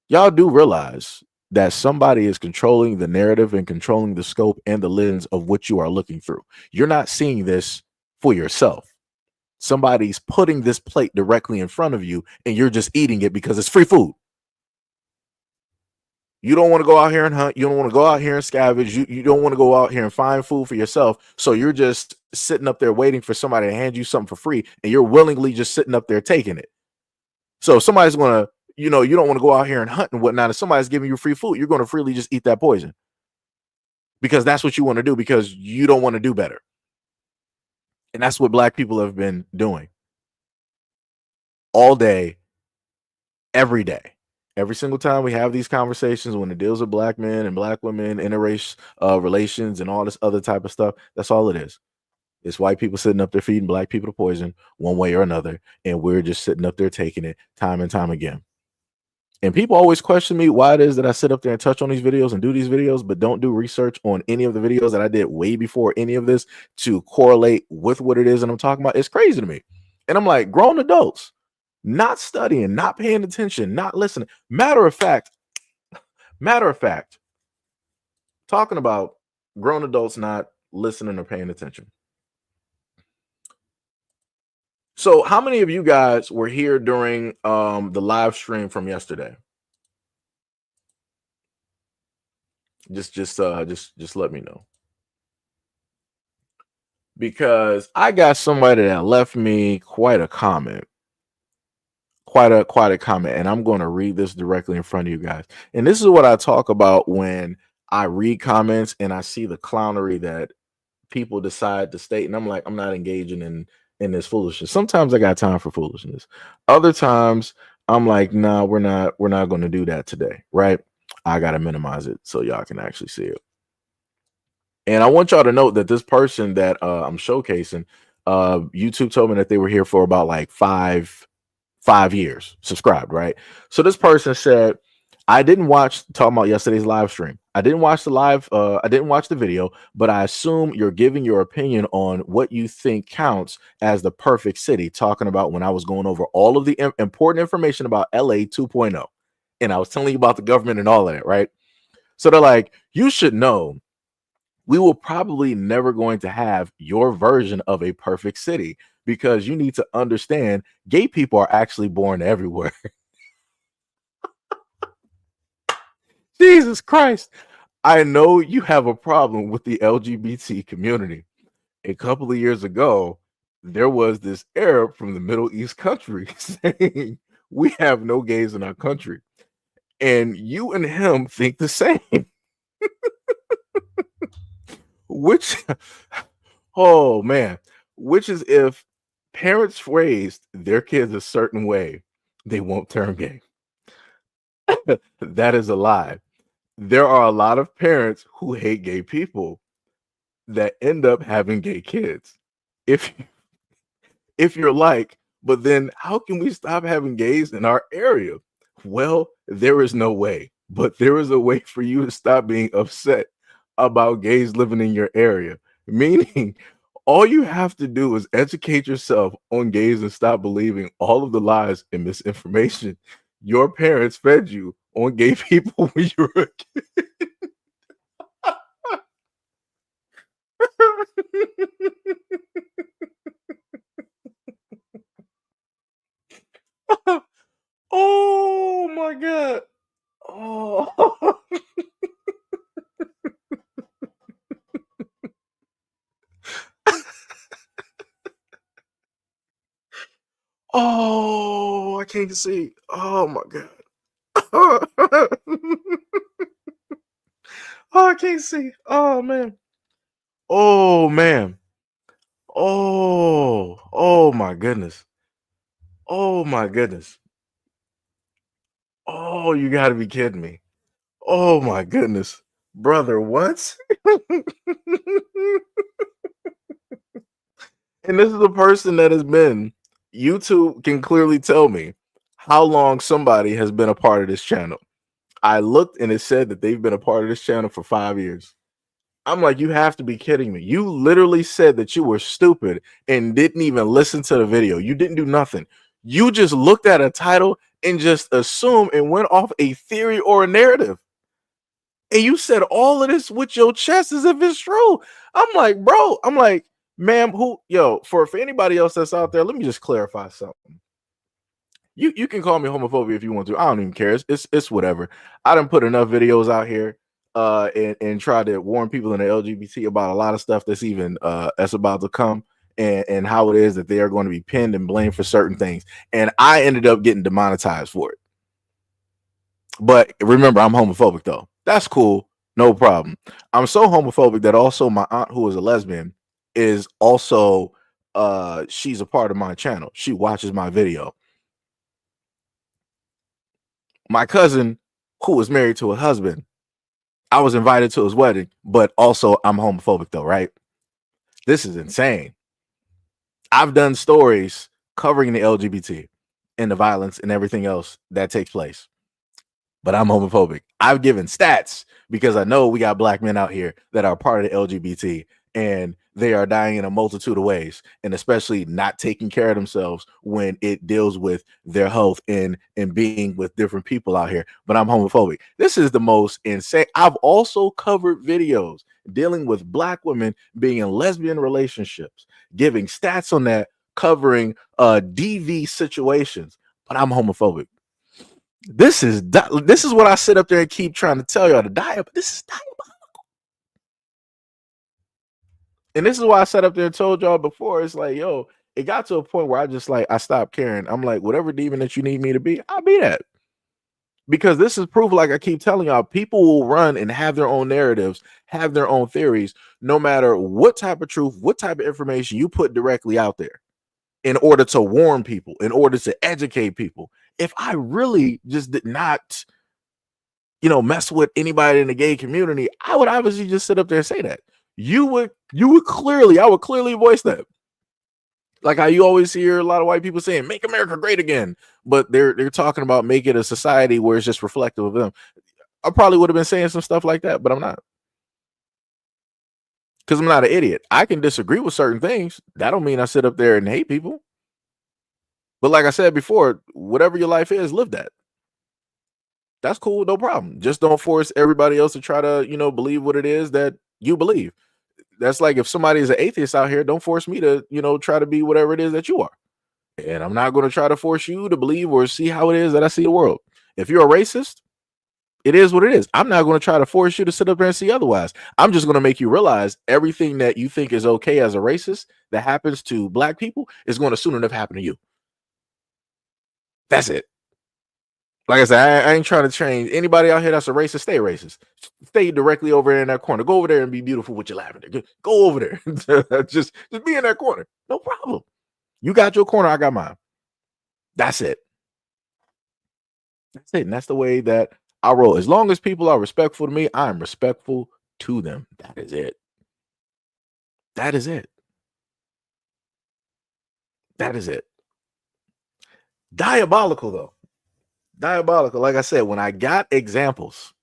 y'all do realize that somebody is controlling the narrative and controlling the scope and the lens of what you are looking through. You're not seeing this for yourself. Somebody's putting this plate directly in front of you and you're just eating it because it's free food. You don't want to go out here and hunt. You don't want to go out here and scavenge. You don't want to go out here and find food for yourself. So you're just sitting up there waiting for somebody to hand you something for free, and you're willingly just sitting up there taking it. So if somebody's going to, you don't want to go out here and hunt and whatnot. If somebody's giving you free food, you're going to freely just eat that poison because that's what you want to do because you don't want to do better. And that's what black people have been doing all day, every day. Every single time we have these conversations, when it deals with black men and black women, interracial relations and all this other type of stuff, that's all it is. It's white people sitting up there feeding black people the poison one way or another, and we're just sitting up there taking it time and time again. And people always question me why it is that I sit up there and touch on these videos and do these videos, but don't do research on any of the videos that I did way before any of this to correlate with what it is that I'm talking about. It's crazy to me. And I'm like, grown adults, not studying, not paying attention, not listening. Matter of fact, talking about grown adults not listening or paying attention. So how many of you guys were here during the live stream from yesterday? Just let me know. Because I got somebody that left me quite a comment. quite a comment, and I'm going to read this directly in front of you guys. And this is what I talk about when I read comments and I see the clownery that people decide to state, and I'm like, I'm not engaging in this foolishness. Sometimes I got time for foolishness. Other times I'm like, nah, we're not going to do that today, right? I got to minimize it so y'all can actually see it. And I want y'all to note that this person that I'm showcasing, YouTube told me that they were here for about like five years subscribed, right? So this person said, I didn't watch, talking about yesterday's live stream, I didn't watch the video, but I assume you're giving your opinion on what you think counts as the perfect city, talking about when I was going over all of the important information about LA 2.0, and I was telling you about the government and all of that, right? So they're like, you should know we will probably never going to have your version of a perfect city, because you need to understand gay people are actually born everywhere. Jesus Christ. I know you have a problem with the LGBT community. A couple of years ago, there was this Arab from the Middle East country saying we have no gays in our country. And you and him think the same. Which, oh man, which is if parents raised their kids a certain way, they won't turn gay. That is a lie. There are a lot of parents who hate gay people that end up having gay kids. If you're like, but then how can we stop having gays in our area? Well, there is no way, but there is a way for you to stop being upset about gays living in your area. Meaning, all you have to do is educate yourself on gays and stop believing all of the lies and misinformation your parents fed you on gay people when you were a kid. Oh my god. Oh. Oh, I can't see. Oh my god. Oh, I can't see. Oh man. Oh man. Oh my goodness. Oh my goodness. Oh, you got to be kidding me. Oh my goodness. Brother, what? And this is a person that has been, YouTube can clearly tell me how long somebody has been a part of this channel. I looked and it said that they've been a part of this channel for 5 years. I'm like, you have to be kidding me. You literally said that you were stupid and didn't even listen to the video. You didn't do nothing. You just looked at a title and just assumed and went off a theory or a narrative. And you said all of this with your chest as if it's true. I'm like, bro, I'm like, ma'am, for anybody else that's out there, let me just clarify something. You can call me homophobic if you want to. I don't even care. It's whatever. I done put enough videos out here and try to warn people in the LGBT about a lot of stuff that's even that's about to come, and how it is that they are going to be pinned and blamed for certain things. And I ended up getting demonetized for it. But remember, I'm homophobic though. That's cool. No problem. I'm so homophobic that also my aunt, who is a lesbian, is also she's a part of my channel. She watches my video. My cousin, who was married to a husband, I was invited to his wedding, but also I'm homophobic though, right? This is insane. I've done stories covering the LGBT and the violence and everything else that takes place, but I'm homophobic. I've given stats because I know we got black men out here that are part of the LGBT and they are dying in a multitude of ways, and especially not taking care of themselves when it deals with their health and being with different people out here. But I'm homophobic. This is the most insane. I've also covered videos dealing with black women being in lesbian relationships, giving stats on that, covering DV situations, but I'm homophobic. This is what I sit up there and keep trying to tell y'all to die up. This is diabolical. And this is why I sat up there and told y'all before. It's like, yo, it got to a point where I stopped caring. I'm like, whatever demon that you need me to be, I'll be that. Because this is proof, like I keep telling y'all, people will run and have their own narratives, have their own theories, no matter what type of truth, what type of information you put directly out there in order to warn people, in order to educate people. If I really just did not, mess with anybody in the gay community, I would obviously just sit up there and say that. I would clearly voice that. Like how you always hear a lot of white people saying, make America great again. But they're talking about making a society where it's just reflective of them. I probably would have been saying some stuff like that, but I'm not. Because I'm not an idiot. I can disagree with certain things. That don't mean I sit up there and hate people. But like I said before, whatever your life is, live that. That's cool, no problem. Just don't force everybody else to try to, believe what it is that you believe. That's like if somebody is an atheist out here, don't force me to, try to be whatever it is that you are. And I'm not going to try to force you to believe or see how it is that I see the world. If you're a racist, it is what it is. I'm not going to try to force you to sit up there and see otherwise. I'm just going to make you realize everything that you think is okay as a racist that happens to black people is going to soon enough happen to you. That's it. Like I said, I ain't trying to change anybody out here that's a racist. Stay racist. Stay directly over there in that corner. Go over there and be beautiful with your lavender. Go over there. just be in that corner. No problem. You got your corner. I got mine. That's it. That's it. And that's the way that I roll. As long as people are respectful to me, I'm respectful to them. That is it. That is it. That is it. Diabolical, though. Diabolical. Like I said, when I got examples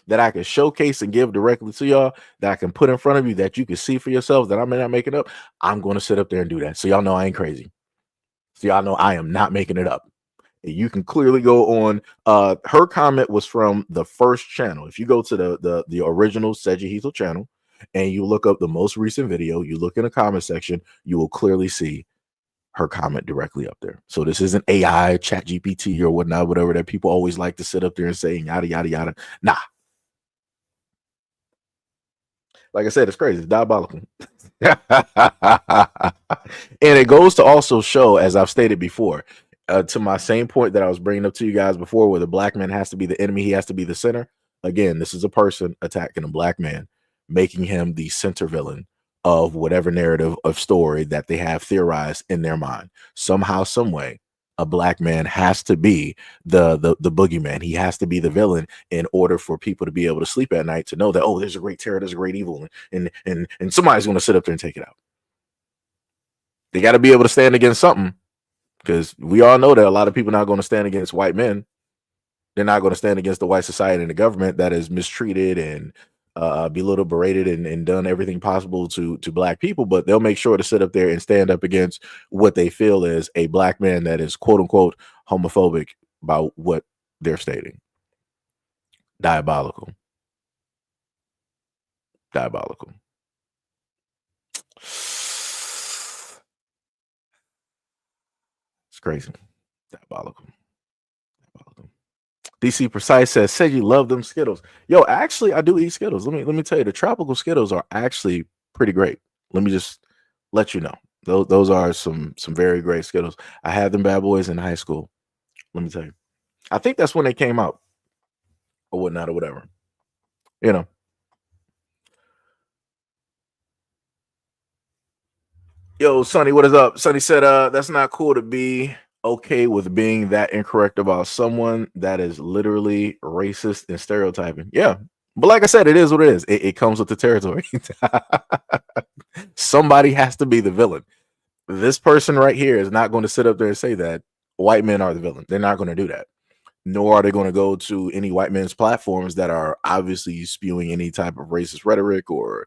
that I can showcase and give directly to y'all, that I can put in front of you, that you can see for yourselves, that I'm not making up, I'm going to sit up there and do that. So y'all know I ain't crazy. So y'all know I am not making it up. You can clearly go on. Her comment was from the first channel. If you go to the original SEIJIHITO channel and you look up the most recent video, you look in the comment section, you will clearly see her comment directly up there. So this isn't AI, chat GPT or whatnot, whatever that people always like to sit up there and say yada, yada, yada. Nah. Like I said, it's crazy. It's diabolical. And it goes to also show, as I've stated before, to my same point that I was bringing up to you guys before, where the black man has to be the enemy, he has to be the center. Again, this is a person attacking a black man, making him the center villain of whatever narrative of story that they have theorized in their mind. Somehow, some way, a black man has to be the boogeyman. He has to be the villain in order for people to be able to sleep at night, to know that, oh, there's a great terror, there's a great evil, and somebody's going to sit up there and take it out. They got to be able to stand against something, because we all know that a lot of people are not going to stand against white men. They're not going to stand against the white society and the government that is mistreated and belittled, berated, and done everything possible to black people. But they'll make sure to sit up there and stand up against what they feel is a black man that is quote unquote homophobic about what they're stating. Diabolical. Diabolical. It's crazy. Diabolical. Diabolical. DC Precise says, said you love them Skittles. Yo, actually, I do eat Skittles. Let me tell you, the tropical Skittles are actually pretty great. Let me just let you know. Those are some very great Skittles. I had them bad boys in high school. Let me tell you. I think that's when they came out or whatnot or whatever. You know. Yo, Sonny, what is up? Sonny said, that's not cool to be okay with being that incorrect about someone that is literally racist and stereotyping. Yeah. But like I said, it is what it is. It comes with the territory. Somebody has to be the villain. This person right here is not going to sit up there and say that white men are the villain. They're not going to do that. Nor are they going to go to any white men's platforms that are obviously spewing any type of racist rhetoric or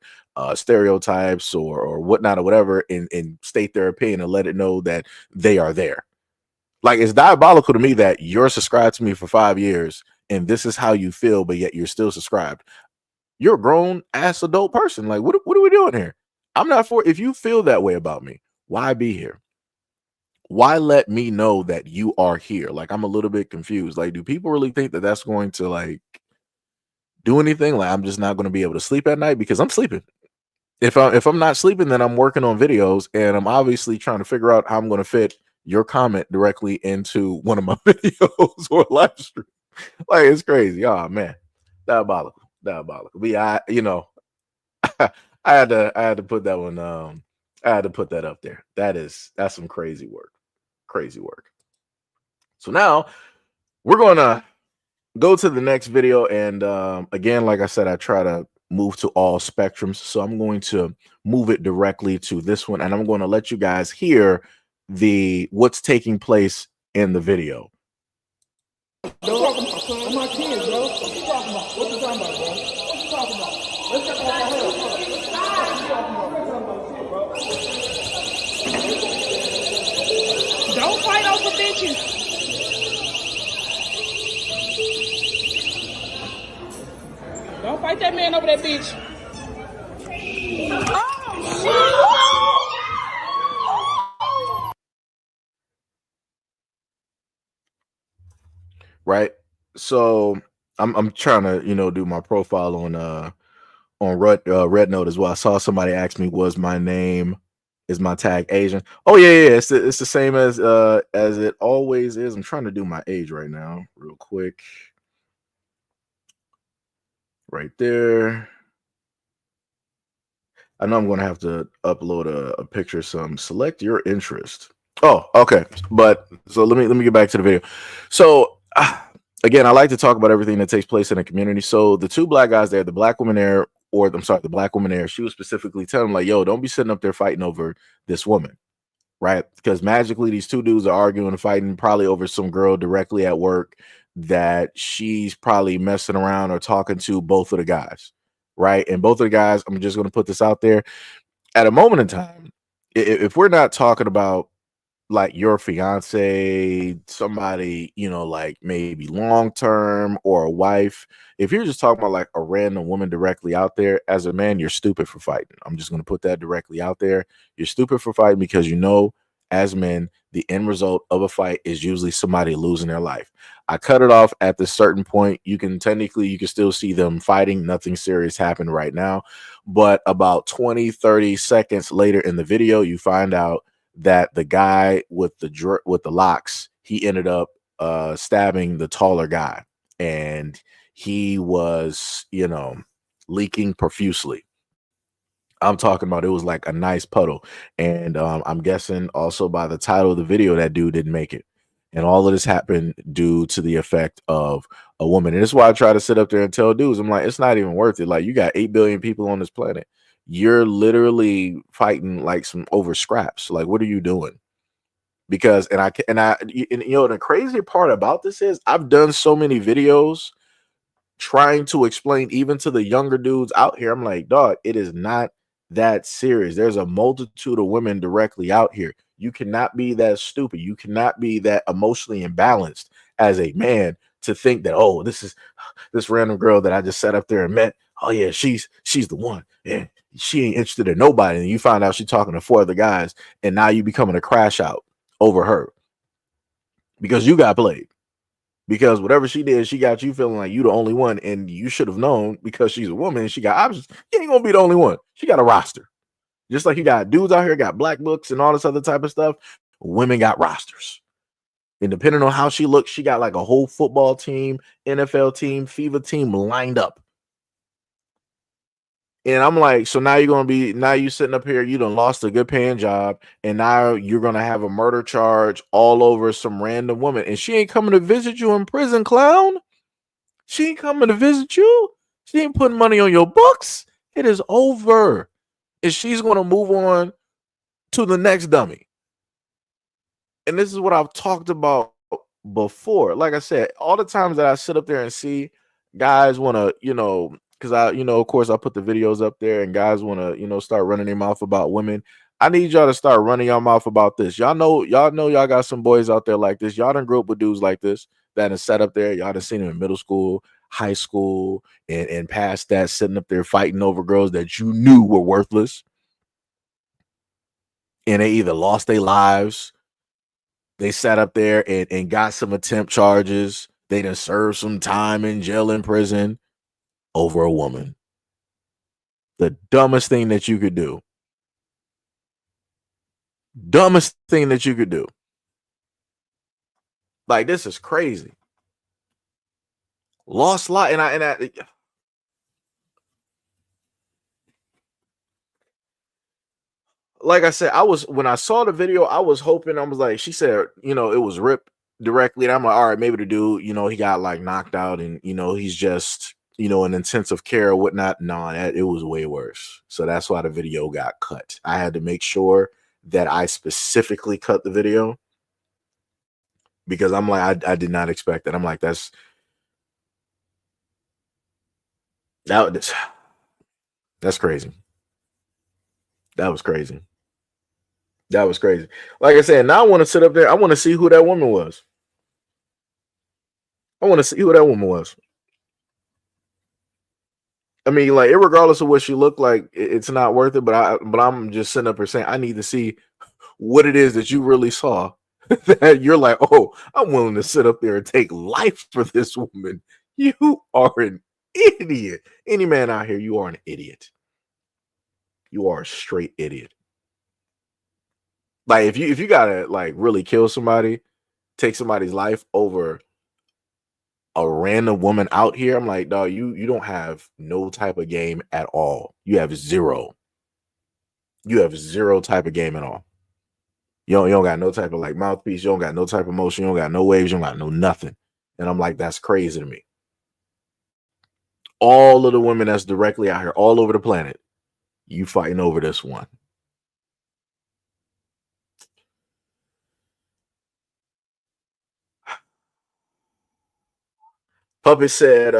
stereotypes or whatnot or whatever, and state their opinion and let it know that they are there. Like, it's diabolical to me that you're subscribed to me for 5 years and this is how you feel, but yet you're still subscribed. You're a grown ass adult person. Like, what are we doing here? I'm not for, if you feel that way about me, why be here? Why let me know that you are here? Like, I'm a little bit confused. Like, do people really think that that's going to like do anything? Like, I'm just not going to be able to sleep at night because I'm sleeping. if I'm not sleeping, then I'm working on videos, and I'm obviously trying to figure out how I'm going to fit your comment directly into one of my videos or live stream. Like, it's crazy. Oh man, diabolical. But yeah, I had to put that one. I had to put that up there. That's some crazy work. Crazy work. So now we're gonna go to the next video, and again, like I said, I try to move to all spectrums. So I'm going to move it directly to this one, and I'm going to let you guys hear what's taking place in the video. I'm my kids, bro. What you talking about? What you talking about, bro? What you talking about? Let's get off my head. Don't fight over bitches. Don't fight that man over that bitch. Right. So I'm trying to do my profile on Red Note as well. I saw somebody ask me, was my name, is my tag Asian? Oh yeah. It's the same as it always is. I'm trying to do my age right now, real quick. Right there. I know I'm going to have to upload a picture. Some select your interest. Oh, okay. But so let me get back to the video. So again, I like to talk about everything that takes place in a community. So the two black guys there, the black woman there, the black woman there, she was specifically telling them, like, yo, don't be sitting up there fighting over this woman, right? Because magically these two dudes are arguing and fighting probably over some girl directly at work that she's probably messing around or talking to both of the guys, right? And both of the guys, I'm just going to put this out there, at a moment in time, if we're not talking about like your fiance, somebody, like maybe long term, or a wife, if you're just talking about like a random woman directly out there, as a man, you're stupid for fighting. I'm just going to put that directly out there. You're stupid for fighting because as men, the end result of a fight is usually somebody losing their life. I cut it off at this certain point. You can still see them fighting. Nothing serious happened right now. But about 20-30 seconds later in the video, you find out that the guy with the locks, he ended up stabbing the taller guy, and he was leaking profusely. I'm talking about, it was like a nice puddle. And I'm guessing also by the title of the video, that dude didn't make it. And all of this happened due to the effect of a woman. And this is why I try to sit up there and tell dudes, I'm like, it's not even worth it. Like, you got 8 billion people on this planet. You're literally fighting like some over scraps. Like, what are you doing? Because the crazy part about this is I've done so many videos trying to explain even to the younger dudes out here. I'm like, dog, it is not that serious. There's a multitude of women directly out here. You cannot be that stupid. You cannot be that emotionally imbalanced as a man to think that, oh, this is this random girl that I just sat up there and met. Oh yeah, she's the one. Yeah, she ain't interested in nobody. And you find out she's talking to 4 other guys, and now you becoming a crash out over her because you got played. Because whatever she did, she got you feeling like you the only one, and you should have known because she's a woman and she got options. You ain't gonna be the only one. She got a roster. Just like you got dudes out here got black books and all this other type of stuff, women got rosters. And depending on how she looks, she got like a whole football team, NFL team, FIFA team lined up. And I'm like, so now you sitting up here, you done lost a good paying job, and now you're gonna have a murder charge all over some random woman, and she ain't coming to visit you in prison, clown. She ain't coming to visit you. She ain't putting money on your books. It is over. And she's gonna move on to the next dummy. And this is what I've talked about before. Like I said, all the times that I sit up there and see guys want to, because of course, I put the videos up there, and guys want to, start running their mouth about women. I need y'all to start running your mouth about this. Y'all know y'all got some boys out there like this. Y'all done grew up with dudes like this that is set up there. Y'all done seen them in middle school, high school, and past that, sitting up there fighting over girls that you knew were worthless. And they either lost their lives, they sat up there and got some attempt charges, they done served some time in jail, in prison, over a woman. The dumbest thing that you could do. Dumbest thing that you could do. Like, this is crazy. Lost life, and I like I said, when I saw the video, I was hoping, I was like, she said, it was ripped directly, and I'm like, all right, maybe the dude, he got like knocked out, and he's just in intensive care or whatnot. No, it was way worse. So that's why the video got cut. I had to make sure that I specifically cut the video, because I'm like, I did not expect that. I'm like, that's crazy. That was crazy. That was crazy. Like I said, now I want to sit up there. I want to see who that woman was. I want to see who that woman was. I mean, like, regardless of what she looked like, it's not worth it. But I'm just sitting up here saying, I need to see what it is that you really saw. That you're like, oh, I'm willing to sit up there and take life for this woman. You are an idiot. Any man out here, you are an idiot. You are a straight idiot. Like, if you gotta like really kill somebody, take somebody's life over a random woman out here, I'm like, dog, you don't have no type of game at all. You have zero. You have zero type of game at all. You don't got no type of like mouthpiece. You don't got no type of motion. You don't got no waves. You don't got no nothing. And I'm like, that's crazy to me. All of the women that's directly out here, all over the planet, you fighting over this one. Puppet said,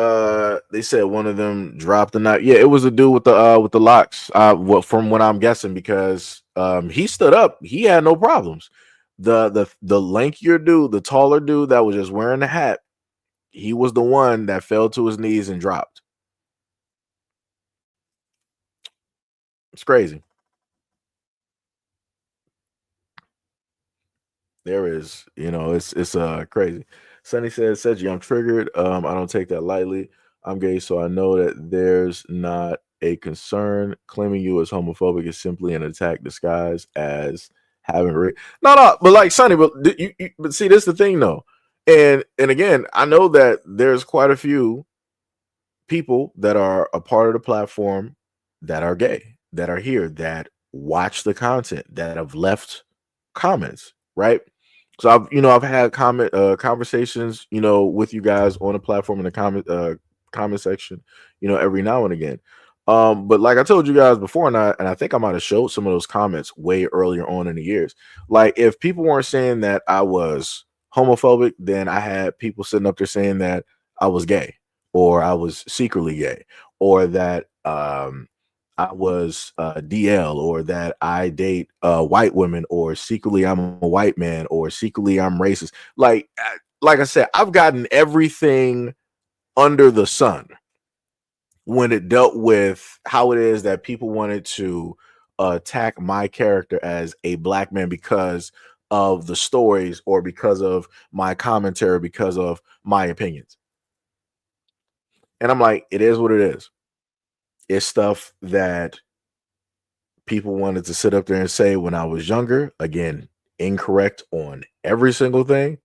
they said one of them dropped the knife. Yeah, it was a dude with the locks. From what I'm guessing, because he stood up, he had no problems. The lankier dude, the taller dude that was just wearing the hat, he was the one that fell to his knees and dropped. It's crazy. There is, it's crazy. Sunny says, Seji, I'm triggered. I don't take that lightly. I'm gay, so I know that there's not a concern. Claiming you as homophobic is simply an attack disguised as having no, but like Sunny, but but see, this is the thing though. And again, I know that there's quite a few people that are a part of the platform that are gay, that are here, that watch the content, that have left comments, right? So I've had conversations, with you guys on the platform in the comment section, every now and again. But like I told you guys before, and I think I might have showed some of those comments way earlier on in the years. Like, if people weren't saying that I was homophobic, then I had people sitting up there saying that I was gay, or I was secretly gay, or that I was DL, or that I date white women, or secretly I'm a white man, or secretly I'm racist. Like I said, I've gotten everything under the sun when it dealt with how it is that people wanted to attack my character as a black man because of the stories, or because of my commentary, because of my opinions. And I'm like, it is what it is. It's stuff that people wanted to sit up there and say when I was younger. Again, incorrect on every single thing.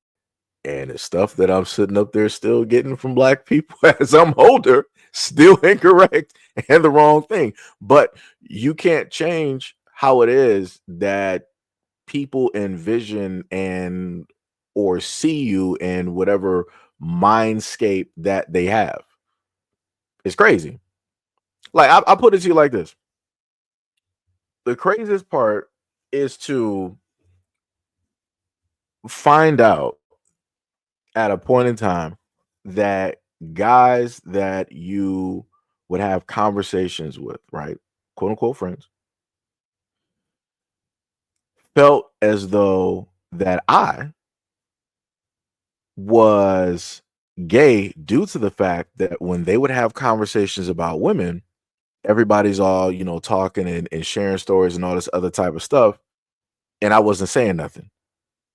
And it's stuff that I'm sitting up there still getting from black people as I'm older, still incorrect and the wrong thing. But you can't change how it is that people envision and or see you in whatever mindscape that they have. It's crazy. Like, I put it to you like this. The craziest part is to find out at a point in time that guys that you would have conversations with, right, quote unquote friends, felt as though that I was gay due to the fact that when they would have conversations about women, everybody's all, talking and sharing stories and all this other type of stuff, and I wasn't saying nothing,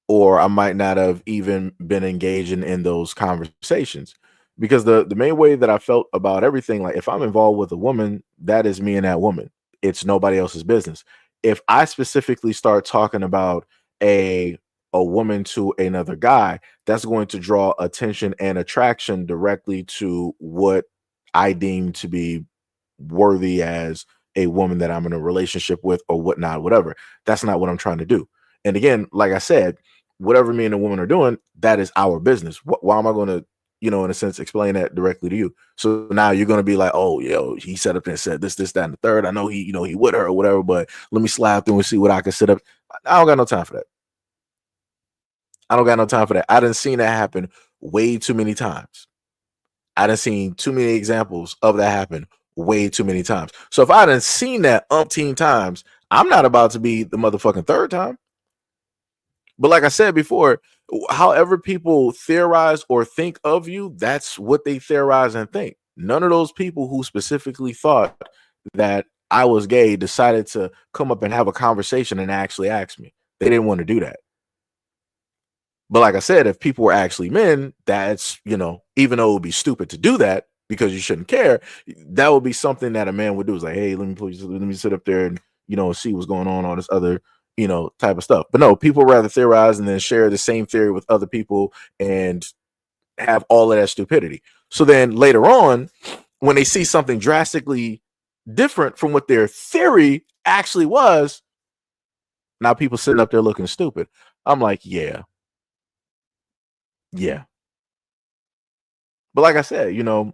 or I might not have even been engaging in those conversations, because the main way that I felt about everything, like if I'm involved with a woman, that is me and that woman. It's nobody else's business. If I specifically start talking about a woman to another guy, that's going to draw attention and attraction directly to what I deem to be worthy as a woman that I'm in a relationship with or whatnot, whatever. That's not what I'm trying to do. And again, like I said, whatever me and a woman are doing, that is our business. Why am I going to, in a sense, explain that directly to you? So now you're going to be like, oh, he set up and said this, that, and the third. I know he with her or whatever, but let me slide through and see what I can set up. I don't got no time for that. I don't got no time for that. I done seen that happen way too many times. I done seen too many examples of that happen way too many times. So if I done seen that umpteen times, I'm not about to be the motherfucking third time. But like I said before, however people theorize or think of you, that's what they theorize and think. None of those people who specifically thought that I was gay decided to come up and have a conversation and actually ask me. They didn't want to do that. But like I said, if people were actually men, that's, even though it would be stupid to do that because you shouldn't care, that would be something that a man would do. Is like, hey, let me sit up there and, see what's going on, all this other, type of stuff. But no, people rather theorize and then share the same theory with other people and have all of that stupidity. So then later on, when they see something drastically different from what their theory actually was, now people sitting up there looking stupid. I'm like, yeah. But like I said, and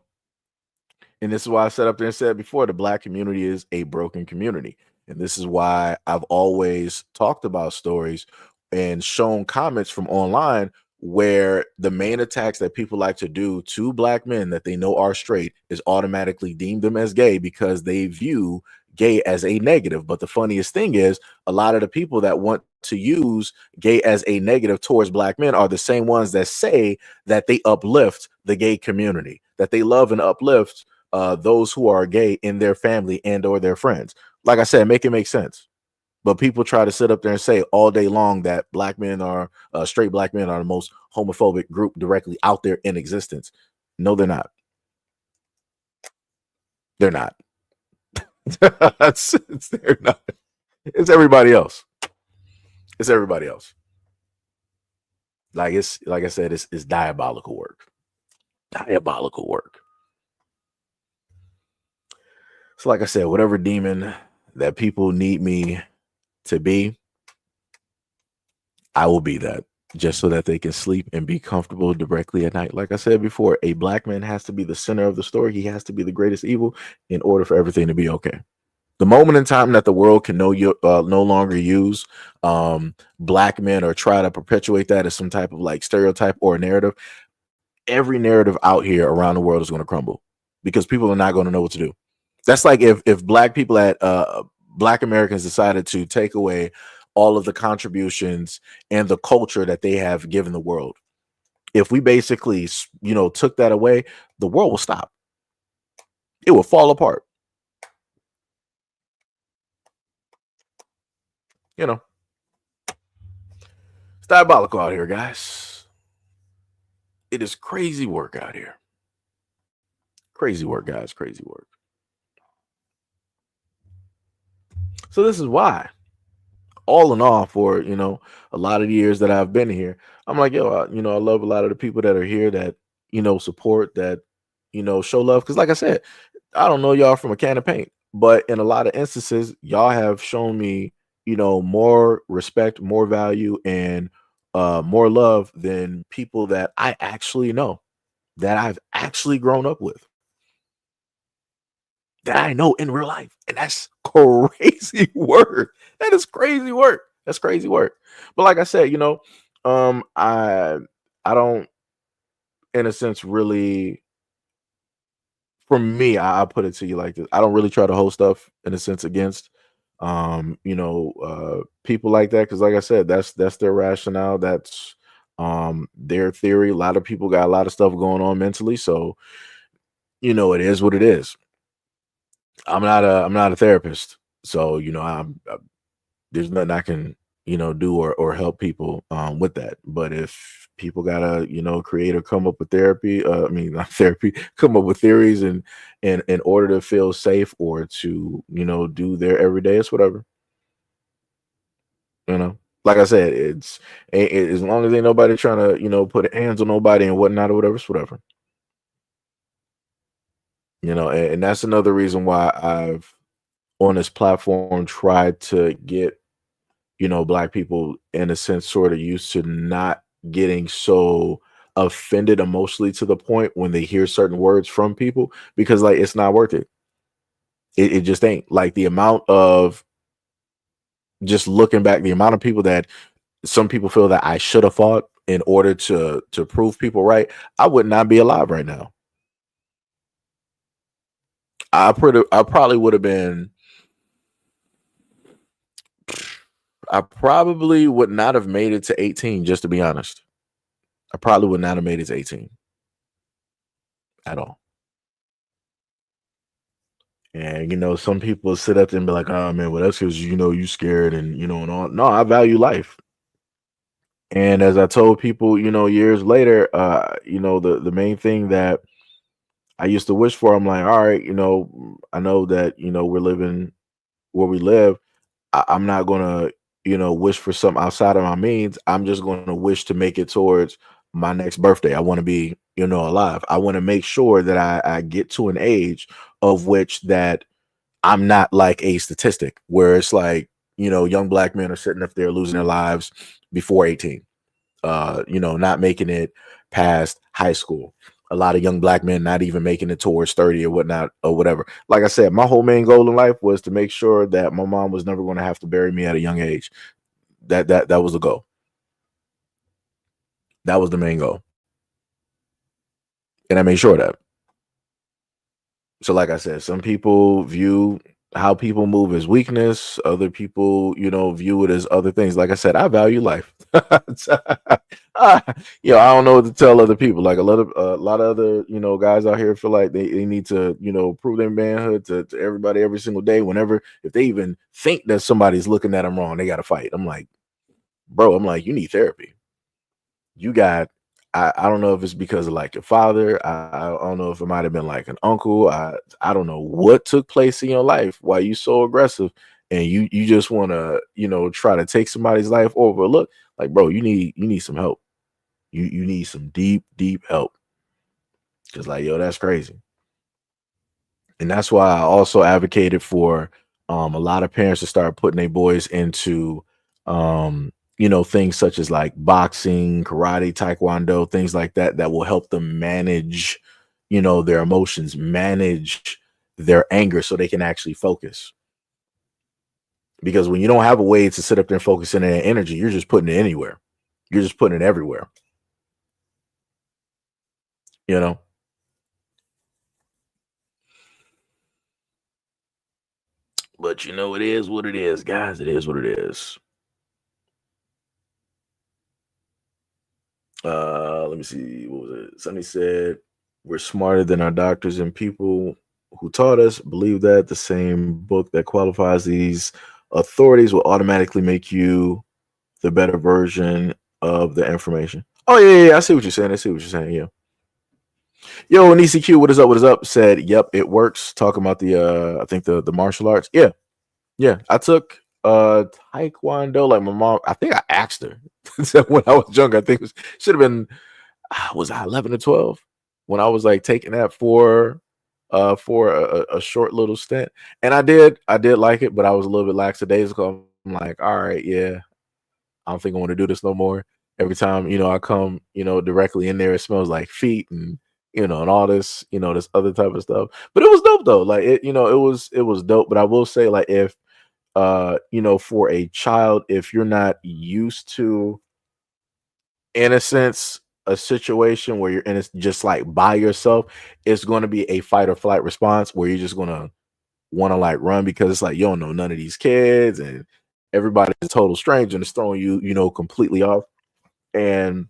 this is why I sat up there and said before, the Black community is a broken community. And this is why I've always talked about stories and shown comments from online where the main attacks that people like to do to Black men that they know are straight is automatically deem them as gay because they view gay as a negative. But the funniest thing is a lot of the people that want to use gay as a negative towards Black men are the same ones that say that they uplift the gay community, that they love and uplift those who are gay in their family and or their friends. Like I said, make it make sense. But people try to sit up there and say all day long that Black men are straight Black men are the most homophobic group directly out there in existence. No, they're not. They're not. They're not. It's everybody else. It's everybody else. Like I said, it's diabolical work. Diabolical work. So like I said, whatever demon that people need me to be, I will be that, just so that they can sleep and be comfortable directly at night. Like I said before, a Black man has to be the center of the story. He has to be the greatest evil in order for everything to be okay. The moment in time that the world can no longer use Black men or try to perpetuate that as some type of like stereotype or narrative, every narrative out here around the world is going to crumble because people are not going to know what to do. That's like if Black people at Black Americans decided to take away all of the contributions and the culture that they have given the world. If we basically, took that away, the world will stop. It will fall apart. It's diabolical out here, guys. It is crazy work out here. Crazy work, guys. Crazy work. So this is why, all in all, for a lot of the years that I've been here, I'm like, yo, I love a lot of the people that are here that support, that show love. Because like I said, I don't know y'all from a can of paint, but in a lot of instances, y'all have shown me more respect, more value, and more love than people that I actually know, that I've actually grown up with, that I know in real life. And that's crazy work. That is crazy work. That's crazy work. But like I said, I don't, in a sense, really, for me, I put it to you like this. I don't really try to hold stuff in a sense against people like that, because like I said, that's their rationale, that's their theory. A lot of people got a lot of stuff going on mentally, so it is what it is. I'm not a therapist, so there's nothing I can do or help people with that. But if people gotta, create or come up with therapy, I mean not therapy, come up with theories and in order to feel safe or to, do their everyday, it's whatever. Like I said, as long as ain't nobody trying to, put hands on nobody and whatnot or whatever, it's whatever. And that's another reason why I've on this platform tried to get black people in a sense sort of used to not getting so offended emotionally to the point when they hear certain words from people, because like it's not worth it. It just ain't. Like the amount of, just looking back, the amount of people that some people feel that I should have fought in order to prove people right, I would not be alive right now. I probably would have been, I probably would not have made it to 18, just to be honest. I probably would not have made it to 18 at all. And some people sit up there and be like, "Oh man, well that's because you scared and and all." No, I value life. And as I told people, years later, the main thing that I used to wish for, I'm like, all right, I know that we're living where we live. I'm not gonna, wish for something outside of my means. I'm just gonna wish to make it towards my next birthday. I want to be, alive. I want to make sure that I get to an age of which that I'm not like a statistic where it's like, young black men are sitting up there losing their lives before 18, not making it past high school. A lot of young black men not even making it towards 30 or whatnot or whatever. Like I said, my whole main goal in life was to make sure that my mom was never going to have to bury me at a young age. That was the goal. That was the main goal. And I made sure of that. So like I said, some people view how people move as weakness. Other people, view it as other things. Like I said, I value life. I don't know what to tell other people. Like a lot of other, guys out here feel like they need to, prove their manhood to everybody every single day. Whenever, if they even think that somebody's looking at them wrong, they got to fight. I'm like, bro, you need therapy. You got, I don't know if it's because of like your father. I don't know if it might have been like an uncle. I don't know what took place in your life why you so aggressive and you just want to, try to take somebody's life over. Look, like, bro, you need some help. You need some deep help. Cause like, yo, that's crazy. And that's why I also advocated for a lot of parents to start putting their boys into things such as like boxing, karate, taekwondo, things like that that will help them manage, their emotions, manage their anger so they can actually focus. Because when you don't have a way to sit up there and focus in that energy, you're just putting it anywhere. You're just putting it everywhere. You know. But it is what it is, guys. It is what it is. Let me see. What was it? Somebody said we're smarter than our doctors, and people who taught us believe that the same book that qualifies these authorities will automatically make you the better version of the information. Oh yeah. I see what you're saying. I see what you're saying. Yeah. Yo, and ECQ, what is up? What is up? Said, yep, it works. Talking about the I think the martial arts. Yeah. Yeah. I took taekwondo, like my mom. I think I asked her when I was younger. I think it should have been, was I 11 or 12 when I was like taking that for a short little stint. And I did like it, but I was a little bit lackadaisical. I'm like, all right, yeah, I don't think I want to do this no more. Every time, I come, directly in there, it smells like feet and and all this, this other type of stuff. But it was dope though. Like it was dope. But I will say, like, if for a child, if you're not used to, in a sense, a situation where you're in it just like by yourself, it's going to be a fight or flight response where you're just going to want to like run because it's like you don't know none of these kids and everybody's a total stranger and it's throwing you, completely off. And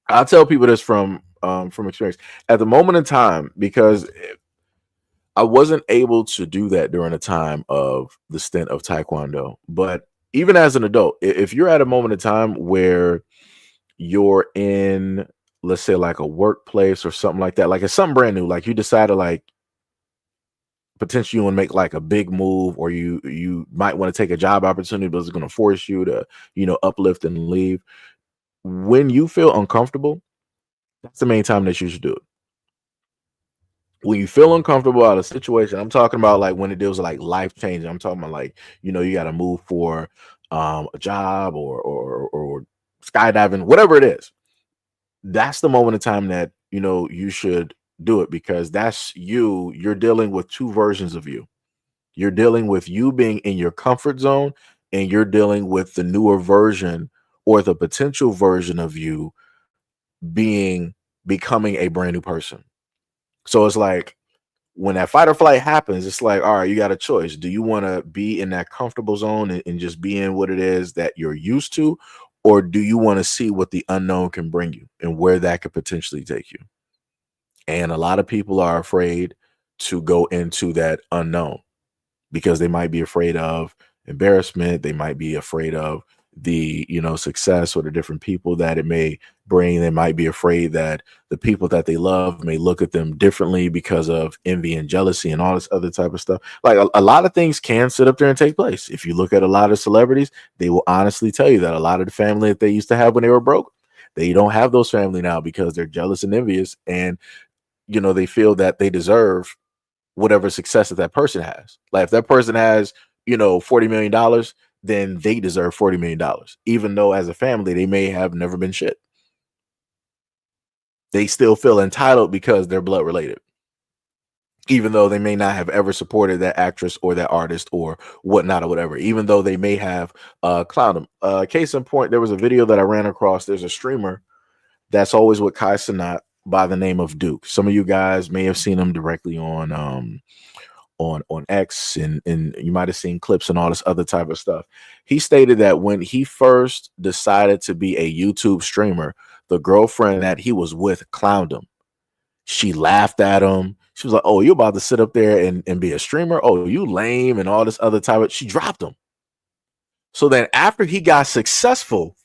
I tell people this from experience. At the moment in time, because I wasn't able to do that during the time of the stint of taekwondo, but even as an adult, if you're at a moment in time where you're in, let's say, like a workplace or something like that, like it's something brand new, like you decided like potentially you want to make like a big move, or you might want to take a job opportunity, but it's going to force you to, uplift and leave. When you feel uncomfortable, that's the main time that you should do it. When you feel uncomfortable out of a situation, I'm talking about like when it deals with like life changing. I'm talking about like, you got to move for a job or skydiving, whatever it is. That's the moment in time that you should do it, because that's you're dealing with two versions of you. You're dealing with you being in your comfort zone, and you're dealing with the newer version or the potential version of you becoming a brand new person. So it's like when that fight or flight happens, it's like, all right, you got a choice. Do you want to be in that comfortable zone and just be in what it is that you're used to? Or do you want to see what the unknown can bring you and where that could potentially take you? And a lot of people are afraid to go into that unknown because they might be afraid of embarrassment. They might be afraid of the, success or the different people that it may bring. They might be afraid that the people that they love may look at them differently because of envy and jealousy and all this other type of stuff. Like a lot of things can sit up there and take place. If you look at a lot of celebrities, they will honestly tell you that a lot of the family that they used to have when they were broke, they don't have those family now because they're jealous and envious, and they feel that they deserve whatever success that that person has. Like if that person has, $40 million, then they deserve $40 million, even though as a family, they may have never been shit. They still feel entitled because they're blood related, even though they may not have ever supported that actress or that artist or whatnot or whatever, even though they may have clowned them. Case in point, there was a video that I ran across. There's a streamer that's always with Kai Cenat by the name of Duke. Some of you guys may have seen him directly on X, and you might have seen clips and all this other type of stuff. He stated that when he first decided to be a YouTube streamer, the girlfriend that he was with clowned him. She laughed at him. She was like, "Oh, you about to sit up there and be a streamer? Oh, you lame," and all this other type of. She dropped him. So then after he got successful,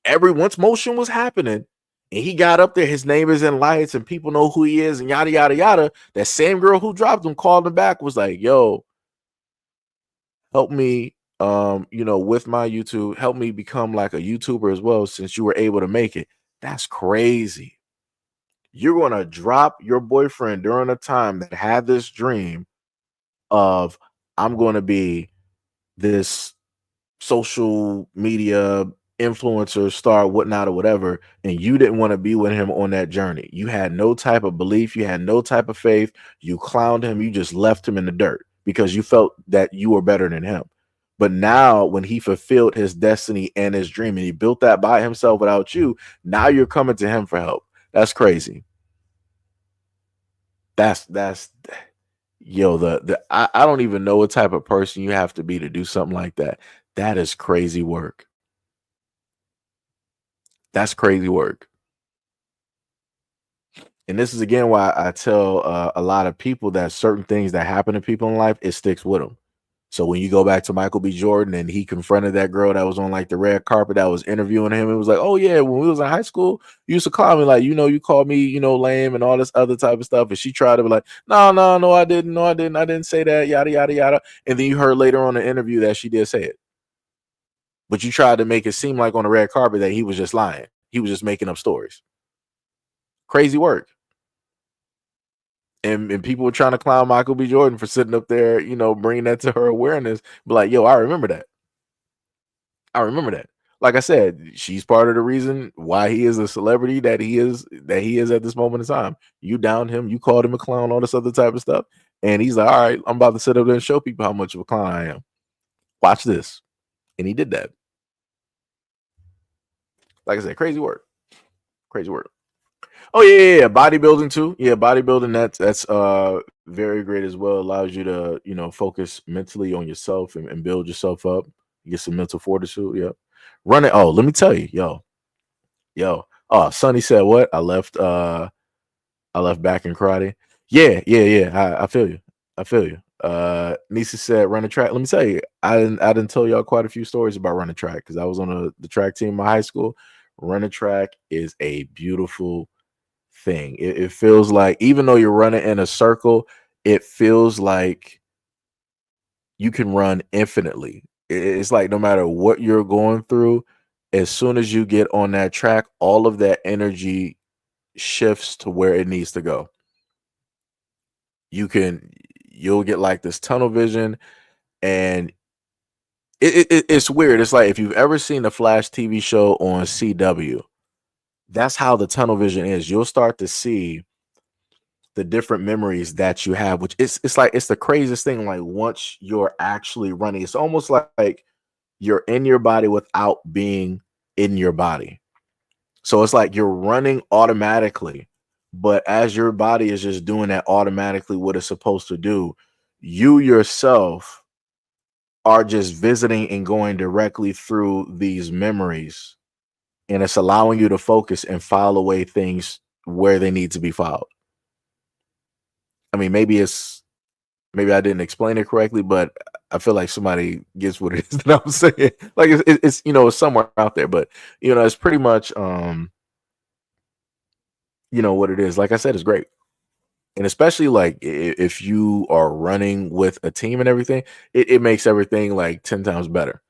once motion was happening, and he got up there, his name is in lights and people know who he is and yada, yada, yada. That same girl who dropped him called him back, was like, "Yo, help me, with my YouTube, help me become like a YouTuber as well, since you were able to make it." That's crazy. You're going to drop your boyfriend during a time that had this dream of, I'm going to be this social media influencer, star, whatnot, or whatever, and you didn't want to be with him on that journey. You had no type of belief, you had no type of faith, you clowned him, you just left him in the dirt because you felt that you were better than him. But now when he fulfilled his destiny and his dream, and he built that by himself without you, now you're coming to him for help. That's crazy. That's yo, I don't even know what type of person you have to be to do something like that. That is crazy work. That's crazy work. And this is again why I tell a lot of people that certain things that happen to people in life, it sticks with them. So when you go back to Michael B. Jordan and he confronted that girl that was on like the red carpet that was interviewing him, it was like, "Oh yeah, when we was in high school, you used to call me like, you called me, lame and all this other type of stuff." And she tried to be like, "No, no, no, I didn't. No, I didn't say that, yada, yada, yada." And then you heard later on in the interview that she did say it. But you tried to make it seem like on the red carpet that he was just lying. He was just making up stories. Crazy work. And people were trying to clown Michael B. Jordan for sitting up there, bringing that to her awareness. But like, yo, I remember that. I remember that. Like I said, she's part of the reason why he is a celebrity that he is at this moment in time. You downed him, you called him a clown, all this other type of stuff. And he's like, "All right, I'm about to sit up there and show people how much of a clown I am. Watch this." And he did that. Like I said, crazy work. Crazy work. Oh yeah. Bodybuilding too. Yeah, bodybuilding, that's very great as well. Allows you to, focus mentally on yourself and build yourself up. You get some mental fortitude. Yeah. Running. Oh, let me tell you, yo. Oh, Sonny said what? I left back in karate. Yeah. I feel you. Nisa said run a track. Let me tell you, I didn't tell y'all quite a few stories about running track because I was on the track team in my high school. Running track is a beautiful thing. It feels like, even though you're running in a circle, it feels like you can run infinitely. It's like no matter what you're going through, as soon as you get on that track, all of that energy shifts to where it needs to go. You'll get like this tunnel vision, and it's weird. It's like if you've ever seen the Flash TV show on CW, that's how the tunnel vision is. You'll start to see the different memories that you have, which it's like it's the craziest thing. Like once you're actually running, it's almost like you're in your body without being in your body. So it's like you're running automatically, but as your body is just doing that automatically what it's supposed to do, you yourself are just visiting and going directly through these memories, and it's allowing you to focus and file away things where they need to be filed. I mean, maybe I didn't explain it correctly, but I feel like somebody gets what it is that I'm saying. Like it's it's somewhere out there, but it's pretty much what it is. Like I said, it's great. And especially like if you are running with a team and everything, it makes everything like 10 times better.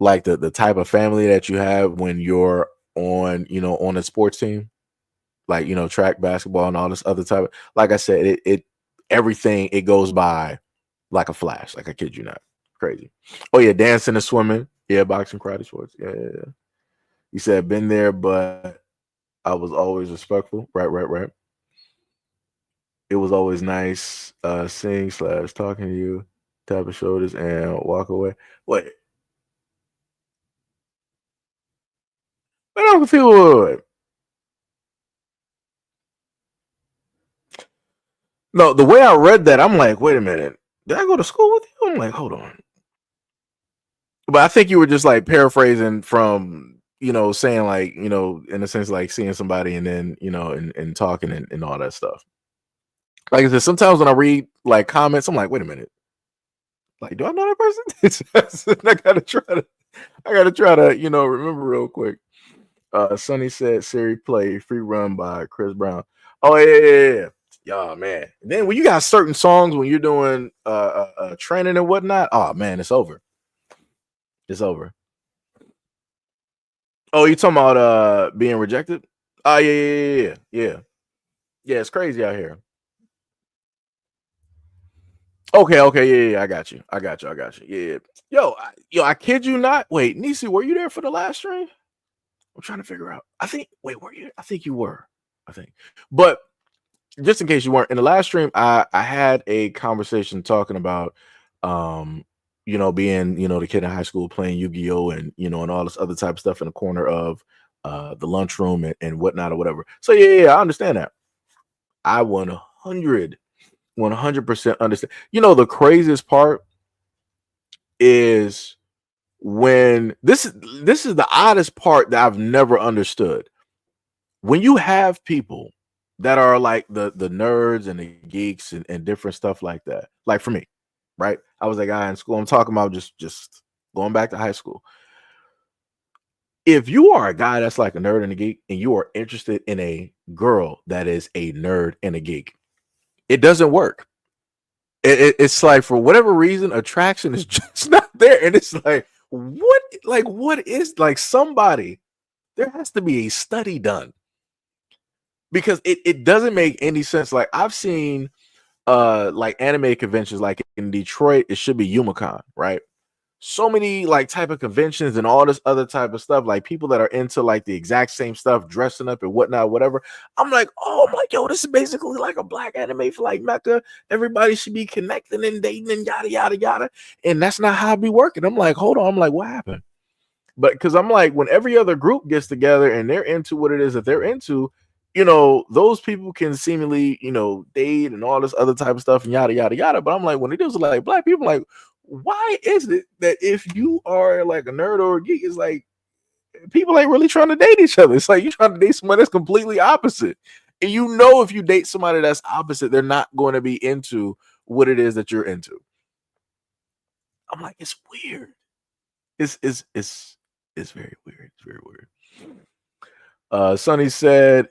Like the type of family that you have when you're on a sports team, like track, basketball, and all this other type of, like I said, it everything, it goes by like a flash. Like I kid you not. Crazy. Oh yeah, dancing and swimming. Yeah, boxing, karate, sports. Yeah. You said been there, but I was always respectful. Right. It was always nice seeing / talking to you, tap of shoulders and walk away. Wait. But I don't feel No, the way I read that, I'm like, wait a minute. Did I go to school with you? I'm like, hold on. But I think you were just like paraphrasing from, saying like, in a sense, like seeing somebody and then, and talking and all that stuff. Like I said, sometimes when I read like comments, I'm like, wait a minute. Like, do I know that person? I gotta try to, remember real quick. Sonny said Siri play Free Run by Chris Brown. Oh yeah. Yeah, man. And then when you got certain songs when you're doing training and whatnot, oh man, it's over. It's over. Oh, you talking about being rejected? Oh yeah. Yeah, it's crazy out here. Okay, yeah, I got you. Yeah. Yo, I kid you not. Wait, Nisi, were you there for the last stream? I'm trying to figure out. Were you? I think you were. I think. But just in case you weren't, in the last stream, I had a conversation talking about being, the kid in high school playing Yu-Gi-Oh! And and all this other type of stuff in the corner of the lunchroom and whatnot or whatever. So yeah, I understand that. I 100% understand. The craziest part is when this is the oddest part that I've never understood. When you have people that are like the nerds and the geeks and different stuff like that. Like for me, right? I was a guy in school. I'm talking about just going back to high school. If you are a guy that's like a nerd and a geek and you are interested in a girl that is a nerd and a geek, it doesn't work. It's like for whatever reason, attraction is just not there. And it's like, what is like somebody, there has to be a study done. Because it doesn't make any sense. Like I've seen like anime conventions, like in Detroit, it should be Yumicon, right? So many like type of conventions and all this other type of stuff, like people that are into like the exact same stuff, dressing up and whatnot, whatever. I'm like, yo, this is basically like a black anime for like Mecca. Everybody should be connecting and dating and yada yada yada. And that's not how I be working. I'm like, hold on, I'm like, what happened? But because I'm like, when every other group gets together and they're into what it is that they're into, those people can seemingly, date and all this other type of stuff and yada, yada, yada. But I'm like, when it deals with like black people, like, why is it that if you are like a nerd or a geek, it's like people ain't really trying to date each other? It's like you're trying to date somebody that's completely opposite. And if you date somebody that's opposite, they're not going to be into what it is that you're into. I'm like, it's weird. It's very weird. It's very weird. Sonny said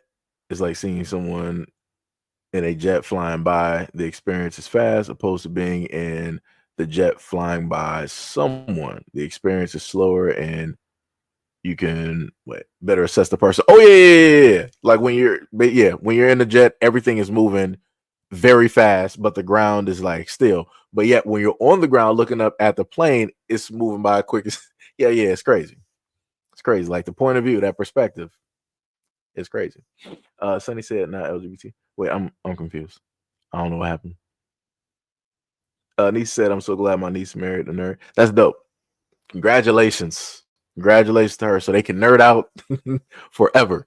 it's like seeing someone in a jet flying by. The experience is fast, opposed to being in the jet flying by someone. The experience is slower, and you can better assess the person. Oh yeah. Like when you're in the jet, everything is moving very fast, but the ground is like still. But yet when you're on the ground looking up at the plane, it's moving by quick as yeah, it's crazy. It's crazy. Like the point of view, that perspective is crazy. Sonny said not LGBT. Wait, I'm confused. I don't know what happened. Niece said, I'm so glad my niece married a nerd. That's dope. Congratulations. Congratulations to her. So they can nerd out forever.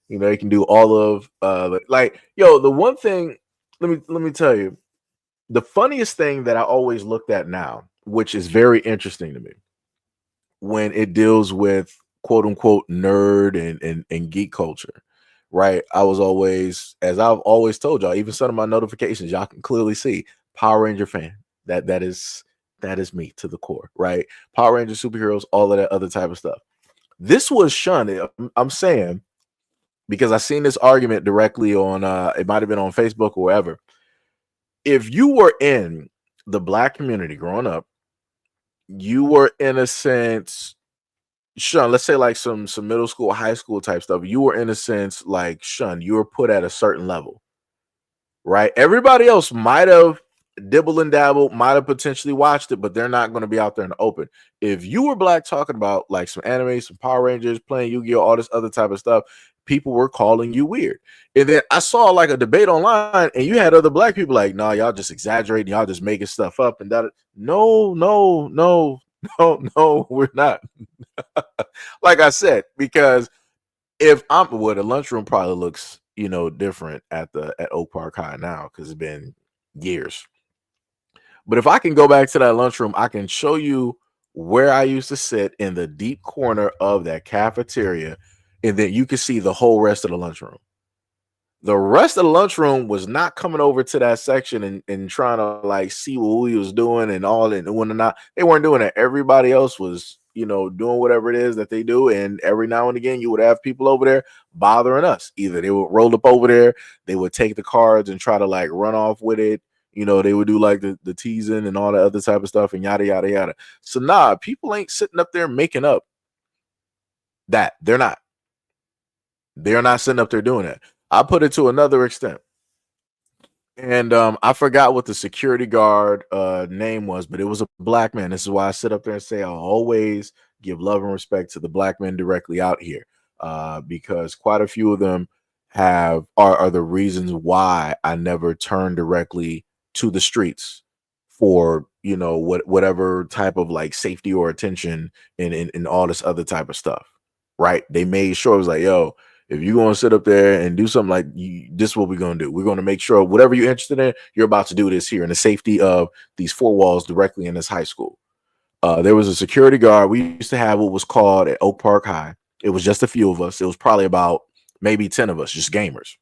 You know, they can do all of the one thing, let me tell you, the funniest thing that I always looked at now, which is very interesting to me, when it deals with quote unquote nerd and geek culture, right? I was always, as I've always told y'all, even some of my notifications, y'all can clearly see Power Ranger fan. That is me to the core, right? Power Ranger superheroes, all of that other type of stuff. This was shunned. I'm saying, because I seen this argument directly on it might have been on Facebook or wherever. If you were in the black community growing up, you were in a sense shunned. Let's say like some middle school, high school type stuff. You were in a sense like shunned. You were put at a certain level, right? Everybody else might have dibble and dabble, might have potentially watched it, but they're not going to be out there in the open. If you were black talking about like some anime, some Power Rangers, playing Yu-Gi-Oh, all this other type of stuff, people were calling you weird. And then I saw like a debate online, and you had other black people like, "Nah, y'all just exaggerating, y'all just making stuff up." And that, no, we're not. Like I said, because if I'm the lunchroom probably looks, different at Oak Park High now because it's been years. But if I can go back to that lunchroom, I can show you where I used to sit in the deep corner of that cafeteria, and then you can see the whole rest of the lunchroom. The rest of the lunchroom was not coming over to that section and trying to like see what we was doing and all, and when or not they weren't doing it. Everybody else was, doing whatever it is that they do. And every now and again, you would have people over there bothering us. Either they would roll up over there, they would take the cards and try to like run off with it. They would do like the teasing and all the other type of stuff and yada, yada, yada. So nah, people ain't sitting up there making up that. They're not sitting up there doing that. I put it to another extent. And I forgot what the security guard name was, but it was a black man. This is why I sit up there and say I'll always give love and respect to the black men directly out here, because quite a few of them are the reasons why I never turn directly to the streets for whatever type of like safety or attention and all this other type of stuff. Right? They made sure it was like, yo, if you're going to sit up there and do something like this is what we're going to do. We're going to make sure whatever you're interested in, you're about to do this here in the safety of these four walls directly in this high school. There was a security guard. We used to have what was called at Oak Park High. It was just a few of us. It was probably about maybe 10 of us, just gamers.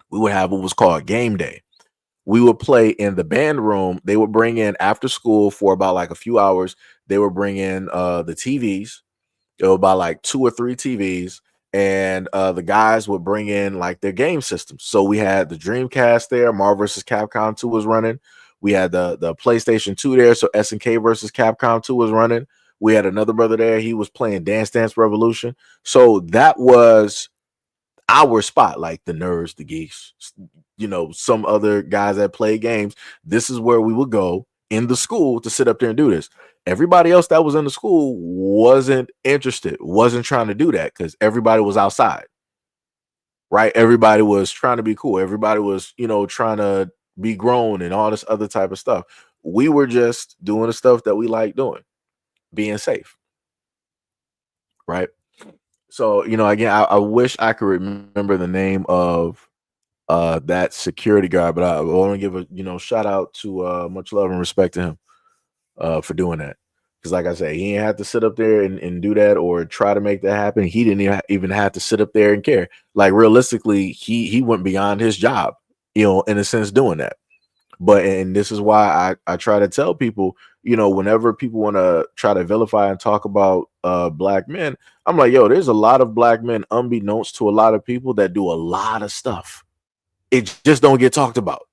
We would have what was called game day. We would play in the band room. They would bring in after school for about like a few hours. They would bring in the TVs. It was about like 2 or 3 TVs. And the guys would bring in like their game systems. So we had the Dreamcast there. Marvel vs. Capcom 2 was running. We had the PlayStation 2 there. So SNK versus Capcom 2 was running. We had another brother there. He was playing Dance Dance Revolution. So that was our spot, like the nerds, the geeks, some other guys that play games. This is where we would go in the school to sit up there and do this. Everybody else that was in the school wasn't interested, wasn't trying to do that because everybody was outside, right? Everybody was trying to be cool. Everybody was, trying to be grown and all this other type of stuff. We were just doing the stuff that we like doing, being safe, right? So, again, I wish I could remember the name of that security guard, but I want to give a shout out to much love and respect to him for doing that. Because like I said, he ain't had to sit up there and do that or try to make that happen. He didn't even have to sit up there and care. Like realistically, he went beyond his job, in a sense doing that. But and this is why I try to tell people, whenever people want to try to vilify and talk about black men, I'm like, yo, there's a lot of black men, unbeknownst to a lot of people, that do a lot of stuff. It just don't get talked about.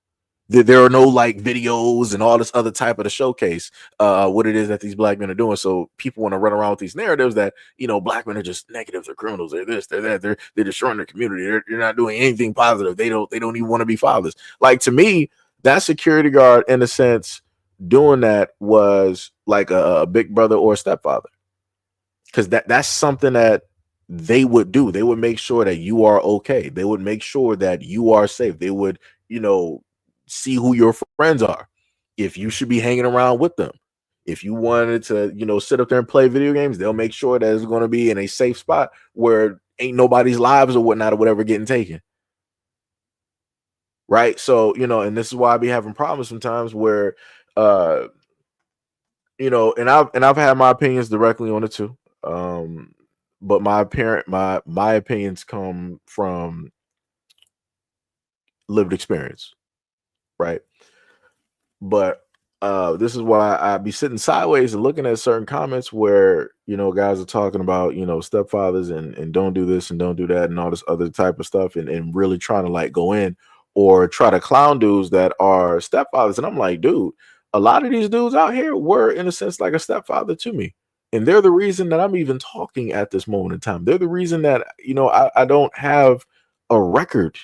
There are no like videos and all this other type of the showcase what it is that these black men are doing. So people want to run around with these narratives that black men are just negatives, they're criminals, they're this, they're that, they're destroying their community, they're not doing anything positive, they don't even want to be fathers. Like, to me, that security guard, in a sense, doing that was like a big brother or a stepfather, because that's something that they would do. They would make sure that you are okay. They would make sure that you are safe. They would, see who your friends are, if you should be hanging around with them. If you wanted to, sit up there and play video games, they'll make sure that it's going to be in a safe spot where ain't nobody's lives or whatnot or whatever getting taken. Right. So, and this is why I be having problems sometimes where, and I've had my opinions directly on it too. But my opinions come from lived experience, right? But this is why I be sitting sideways and looking at certain comments where guys are talking about stepfathers and don't do this and don't do that and all this other type of stuff, and really trying to like go in or try to clown dudes that are stepfathers. And I'm like, dude, a lot of these dudes out here were, in a sense, like a stepfather to me. And they're the reason that I'm even talking at this moment in time. They're the reason that, I don't have a record.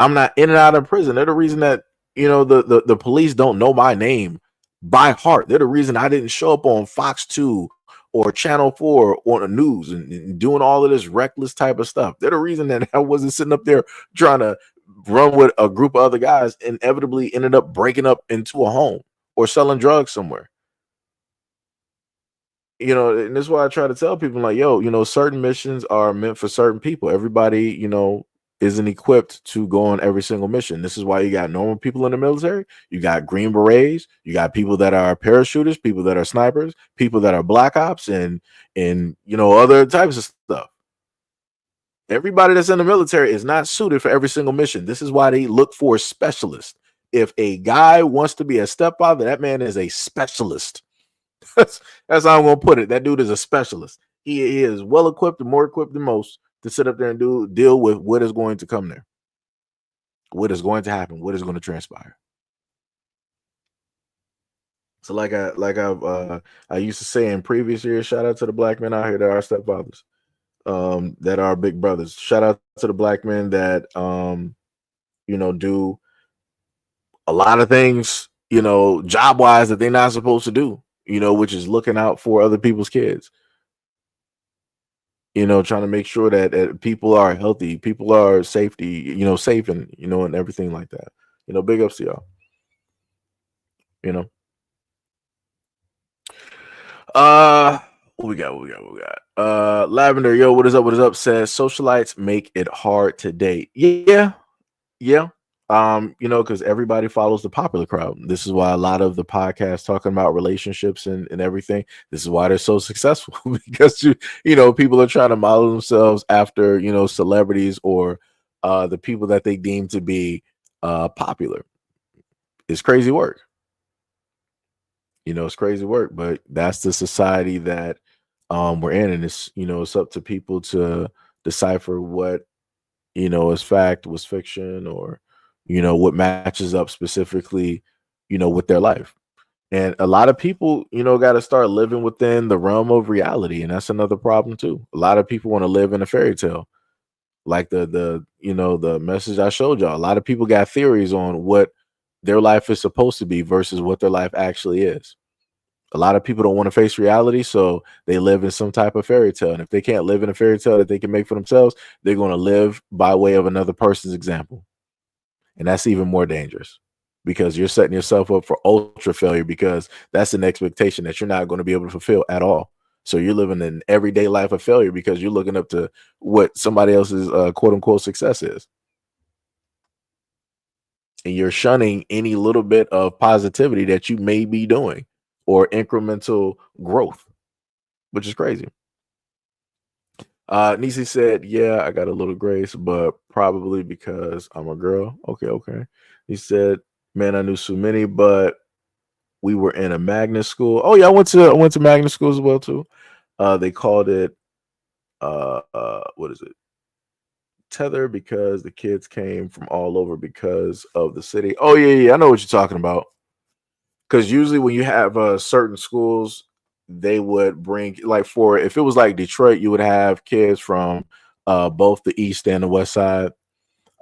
I'm not in and out of prison. They're the reason that, the police don't know my name by heart. They're the reason I didn't show up on Fox 2 or Channel 4 on the news and doing all of this reckless type of stuff. They're the reason that I wasn't sitting up there trying to run with a group of other guys, inevitably ended up breaking up into a home or selling drugs somewhere. And this is why I try to tell people, like, yo, certain missions are meant for certain people. Everybody, isn't equipped to go on every single mission. This is why you got normal people in the military. You got Green Berets. You got people that are parachuters, people that are snipers, people that are black ops, and other types of stuff. Everybody that's in the military is not suited for every single mission. This is why they look for specialists. If a guy wants to be a stepfather, that man is a specialist. That's how I'm gonna put it. That dude is a specialist. He is well equipped and more equipped than most to sit up there and deal with what is going to come there, what is going to happen, what is going to transpire. So I used to say in previous years, shout out to the black men out here that are stepfathers, that are big brothers. Shout out to the black men that do a lot of things, job wise that they're not supposed to do, which is looking out for other people's kids. Trying to make sure that people are healthy, people are safe and, and everything like that. Big ups to y'all. What we got? Lavender, yo, what is up? Says socialites make it hard to date. Yeah. Because everybody follows the popular crowd. This is why a lot of the podcasts talking about relationships and everything, this is why they're so successful, because people are trying to model themselves after celebrities or the people that they deem to be popular. It's crazy work. It's crazy work, but that's the society that we're in, and it's up to people to decipher what is fact, what's fiction, or what matches up specifically with their life. And a lot of people got to start living within the realm of reality, and that's another problem too. A lot of people want to live in a fairy tale, like the message I showed y'all. A lot of people got theories on what their life is supposed to be versus what their life actually is. A lot of people don't want to face reality, so they live in some type of fairy tale. And if they can't live in a fairy tale that they can make for themselves, they're going to live by way of another person's example. And that's even more dangerous, because you're setting yourself up for ultra failure, because that's an expectation that you're not going to be able to fulfill at all. So you're living an everyday life of failure because you're looking up to what somebody else's quote unquote success is. And you're shunning any little bit of positivity that you may be doing, or incremental growth, which is crazy. Nisi said, yeah, I got a little grace, but probably because I'm a girl. Okay. He said, Man, I knew so many, but we were in a magnet school. Oh yeah, I went to magnet school as well too. They called it what is it? Tether, because the kids came from all over because of the city. Oh yeah, I know what you're talking about. Because usually when you have certain schools, they would bring, like, for if it was like Detroit, you would have kids from both the east and the west side.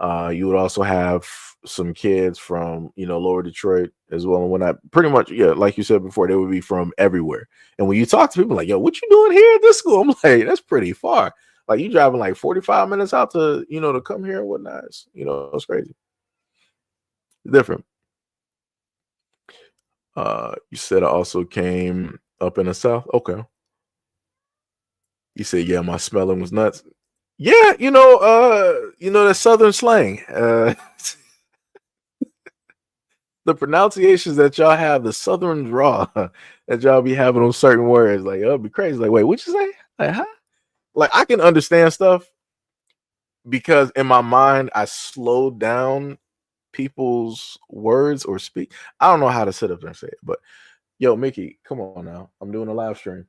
You would also have some kids from, lower Detroit as well. And when I pretty much, yeah, like you said before, they would be from everywhere. And when you talk to people like, yo, what you doing here at this school? I'm like, that's pretty far. Like, you driving like 45 minutes out to, to come here and whatnot. It's crazy. Different. You said I also came up in the South. Okay. You said, yeah, my smelling was nuts. Yeah, that Southern slang. The pronunciations that y'all have, the Southern draw that y'all be having on certain words, like, it'd be crazy. Like, wait, what you say? Like, huh? Like, I can understand stuff because in my mind, I slowed down people's words or speak. I don't know how to sit up there and say it, but yo, Mickey, come on now. I'm doing a live stream.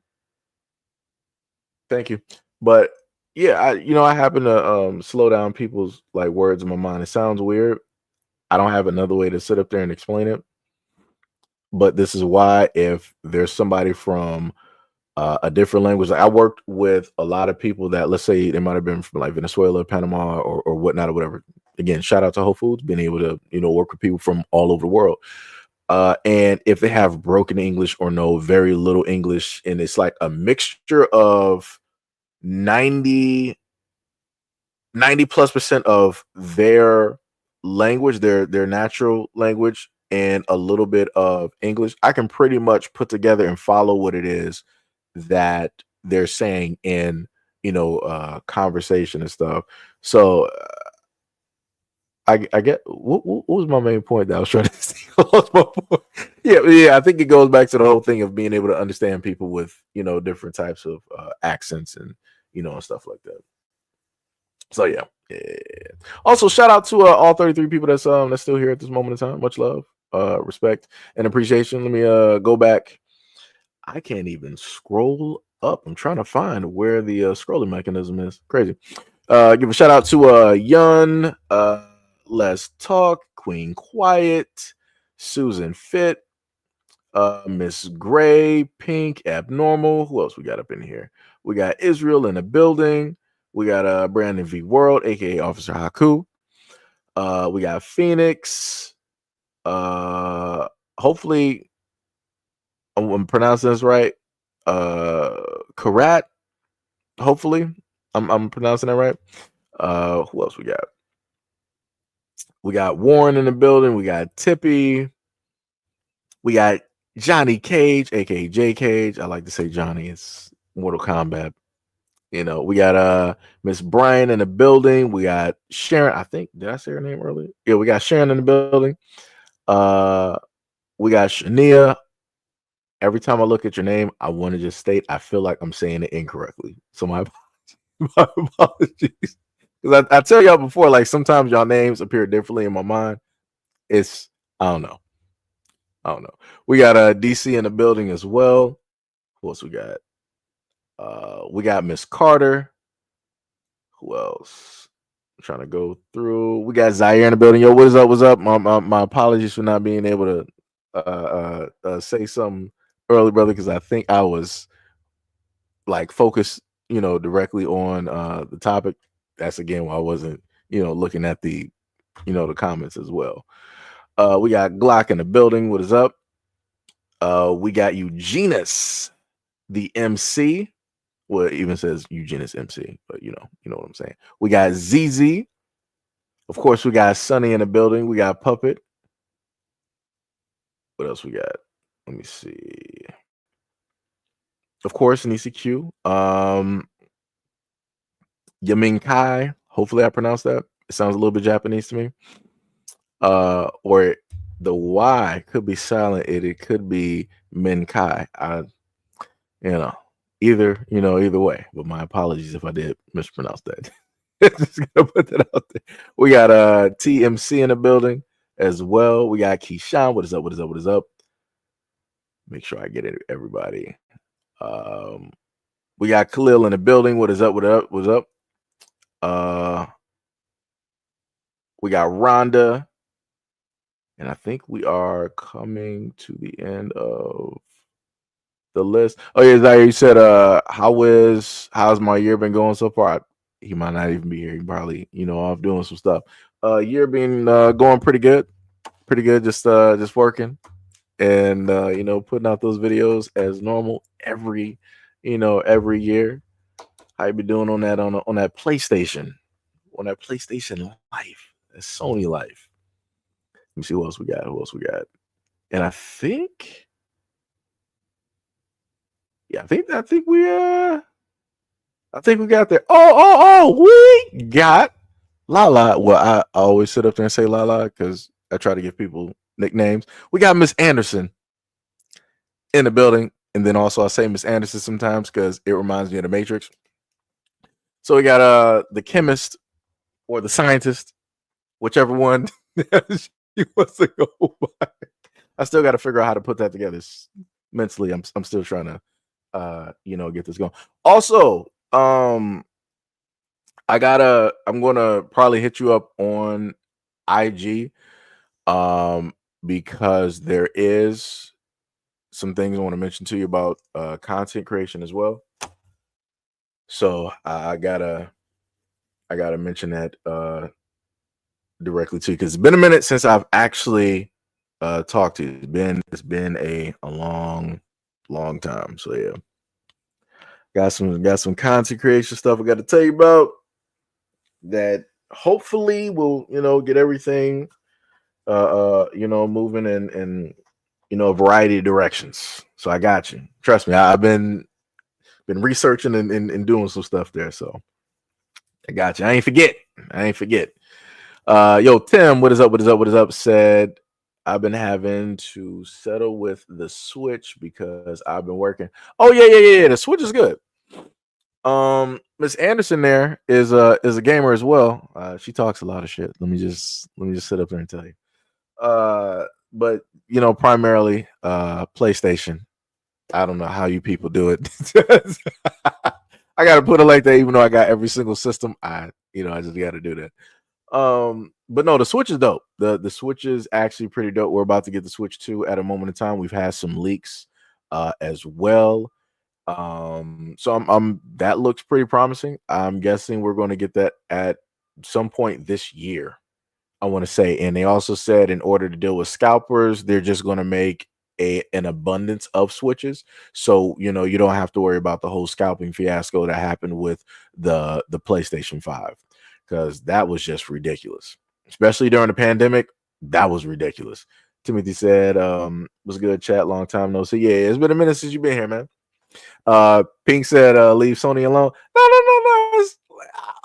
Thank you. But yeah, I happen to slow down people's like words in my mind. It sounds weird. I don't have another way to sit up there and explain it. But this is why, if there's somebody from a different language, like, I worked with a lot of people that, let's say, they might have been from like Venezuela, Panama, or whatnot, or whatever. Again, shout out to Whole Foods, being able to work with people from all over the world. And if they have broken English or know very little English, and it's like a mixture of 90+ percent of their language, their natural language, and a little bit of English, I can pretty much put together and follow what it is that they're saying in conversation and stuff. So I get what was my main point that I was trying to say? Lost my point. Yeah. I think it goes back to the whole thing of being able to understand people with different types of accents and and stuff like that. So yeah. Also, shout out to all 33 people that's still here at this moment in time. Much love, respect, and appreciation. Let me go back. I can't even scroll up. I'm trying to find where the scrolling mechanism is. Crazy. Give a shout out to Yun, Let's Talk, Queen Quiet, Susan Fit, Miss Gray, Pink, Abnormal. Who else we got up in here? We got Israel in the building. We got Brandon V World, aka Officer Haku. We got Phoenix. Hopefully I'm pronouncing this right. Karat. Hopefully I'm pronouncing that right. Who else we got? We got Warren in the building. We got Tippy. We got Johnny Cage, aka J Cage. I like to say Johnny. It's Mortal Kombat. We got Miss Brian in the building. We got Sharon. I think, did I say her name earlier? Yeah, we got Sharon in the building. We got Shania. Every time I look at your name, I want to just state I feel like I'm saying it incorrectly. So my apologies. Because I tell y'all before, like, sometimes y'all names appear differently in my mind. It's I don't know. We got DC in the building as well. Who else we got? We got Miss Carter. Who else? I'm trying to go through. We got Zaire in the building. Yo, what is up? What's up? My apologies for not being able to say something early, brother, because I think I was like focused, directly on the topic. That's again why I wasn't, looking at the, the comments as well. We got Glock in the building. What is up? We got Eugenius, the MC. Well, it even says Eugenius MC, but you know what I'm saying. We got ZZ. Of course, we got Sunny in the building. We got Puppet. What else we got? Let me see. Of course, Nisi Q. Yamin Kai. Hopefully I pronounced that. It sounds a little bit Japanese to me. Or the Y could be silent. It could be Minkai. Either way. But my apologies if I did mispronounce that. Just gonna put that out there. We got TMC in the building. as well. We got Keyshawn. What is up? What is up? What is up? Make sure I get it, everybody. We got Khalil in the building. What is up? What up? What's up? We got Rhonda. And I think we are coming to the end of the list. Oh yeah, Zaire, you said how's my year been going so far? He might not even be here. He probably, off doing some stuff. Year been going pretty good. Pretty good, just working and putting out those videos as normal every year. How you been doing on that PlayStation? On that PlayStation life. That Sony life. Let me see who else we got. And I think we got there. We got Lala. Well, I always sit up there and say Lala because I try to give people nicknames. We got Miss Anderson in the building, and then also I say Miss Anderson sometimes because it reminds me of the Matrix. So we got the chemist or the scientist, whichever one he wants to go by. I still got to figure out how to put that together mentally. I'm still trying to get this going. Also, I'm gonna probably hit you up on IG because there is some things I want to mention to you about content creation as well. So I gotta mention that directly to you because it's been a minute since I've actually talked to you. It's been a long time. So yeah. Got some content creation stuff I got to tell you about that hopefully will, get everything moving in a variety of directions. So I got you. Trust me, I've been researching and doing some stuff there. So I got you. I ain't forget. Yo, Tim, what is up? Said I've been having to settle with the Switch because I've been working. Oh yeah. The Switch is good. Miss Anderson there is a gamer as well. She talks a lot of shit. Let me just sit up there and tell you. But primarily PlayStation. I don't know how you people do it. I gotta put it like that, even though I got every single system. I just gotta do that. But no, the Switch is dope. The Switch is actually pretty dope. We're about to get the Switch 2 at a moment in time. We've had some leaks as well. So I'm that looks pretty promising. I'm guessing we're going to get that at some point this year, I want to say. And they also said in order to deal with scalpers, they're just going to make an abundance of Switches. So, you don't have to worry about the whole scalping fiasco that happened with the PlayStation 5, because that was just ridiculous, especially during the pandemic. That was ridiculous. Timothy said, was good chat, long time no see. Yeah, it's been a minute since you've been here, man. Pink said, leave Sony alone. No.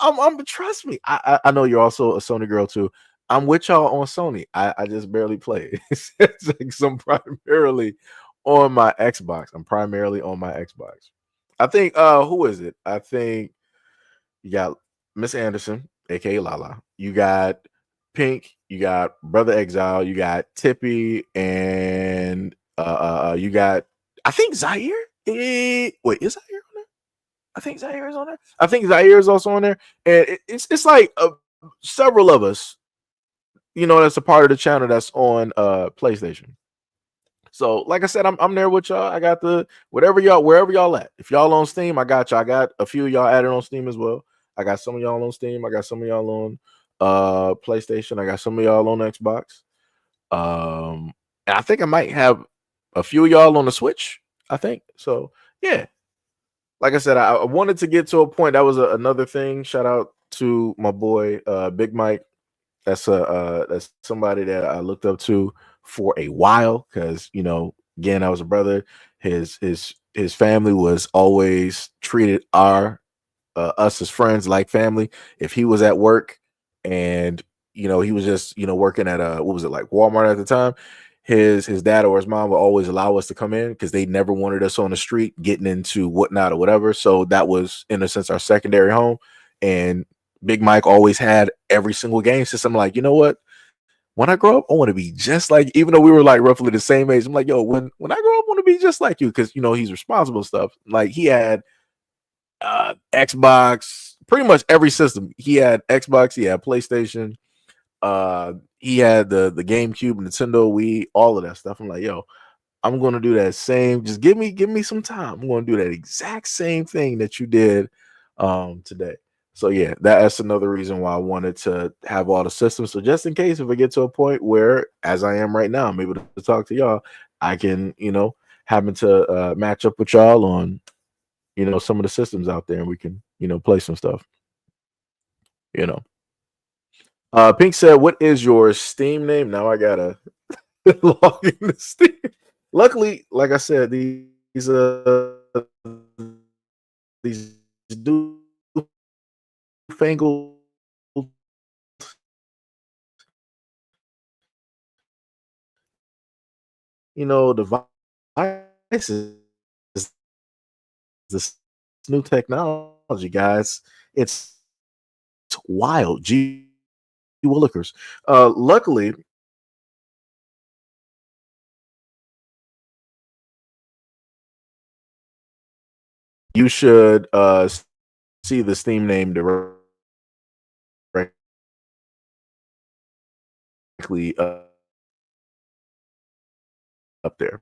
I'm trust me. I know you're also a Sony girl too. I'm with y'all on Sony. I just barely play. It's like some primarily on my Xbox. I'm primarily on my Xbox. I think who is it? I think you got Miss Anderson, aka Lala. You got Pink, you got Brother Exile, you got Tippy, and you got, I think, Zaire. Wait, is Zaire on there? I think Zaire is on there. I think Zaire is also on there, and it's like several of us, that's a part of the channel that's on PlayStation. So, like I said, I'm there with y'all. I got wherever y'all at. If y'all on Steam, I got y'all. I got a few of y'all added on Steam as well. I got some of y'all on Steam. I got some of y'all on PlayStation. I got some of y'all on Xbox. And I think I might have a few of y'all on the Switch, I think. So, yeah. Like I said, I wanted to get to a point. That was another thing. Shout out to my boy, Big Mike. That's somebody that I looked up to for a while because, again, I was a brother. His family was always treated us as friends like family. If he was at work and he was just working at what was it, like Walmart at the time, his dad or his mom would always allow us to come in because they never wanted us on the street getting into whatnot or whatever. So that was, in a sense, our secondary home. And Big Mike always had every single game system. Like, you know what? when I grow up, I want to be just like, even though we were like roughly the same age. I'm like, yo, when I grow up, I want to be just like you, because he's responsible and stuff. Like he had Xbox, pretty much every system. He had Xbox, he had PlayStation, he had the GameCube, Nintendo, Wii, all of that stuff. I'm like, yo, I'm gonna do that same. Just give me some time. I'm gonna do that exact same thing that you did today. So yeah, that's another reason why I wanted to have all the systems. So just in case if I get to a point where, as I am right now, I'm able to talk to y'all, I can, happen to match up with y'all on, some of the systems out there, and we can, play some stuff. Pink said, "What is your Steam name?" Now I gotta log into Steam. Luckily, like I said, these newfangled devices, this new technology, guys. It's wild. Gee willikers. Luckily, you should see the Steam name directly up there.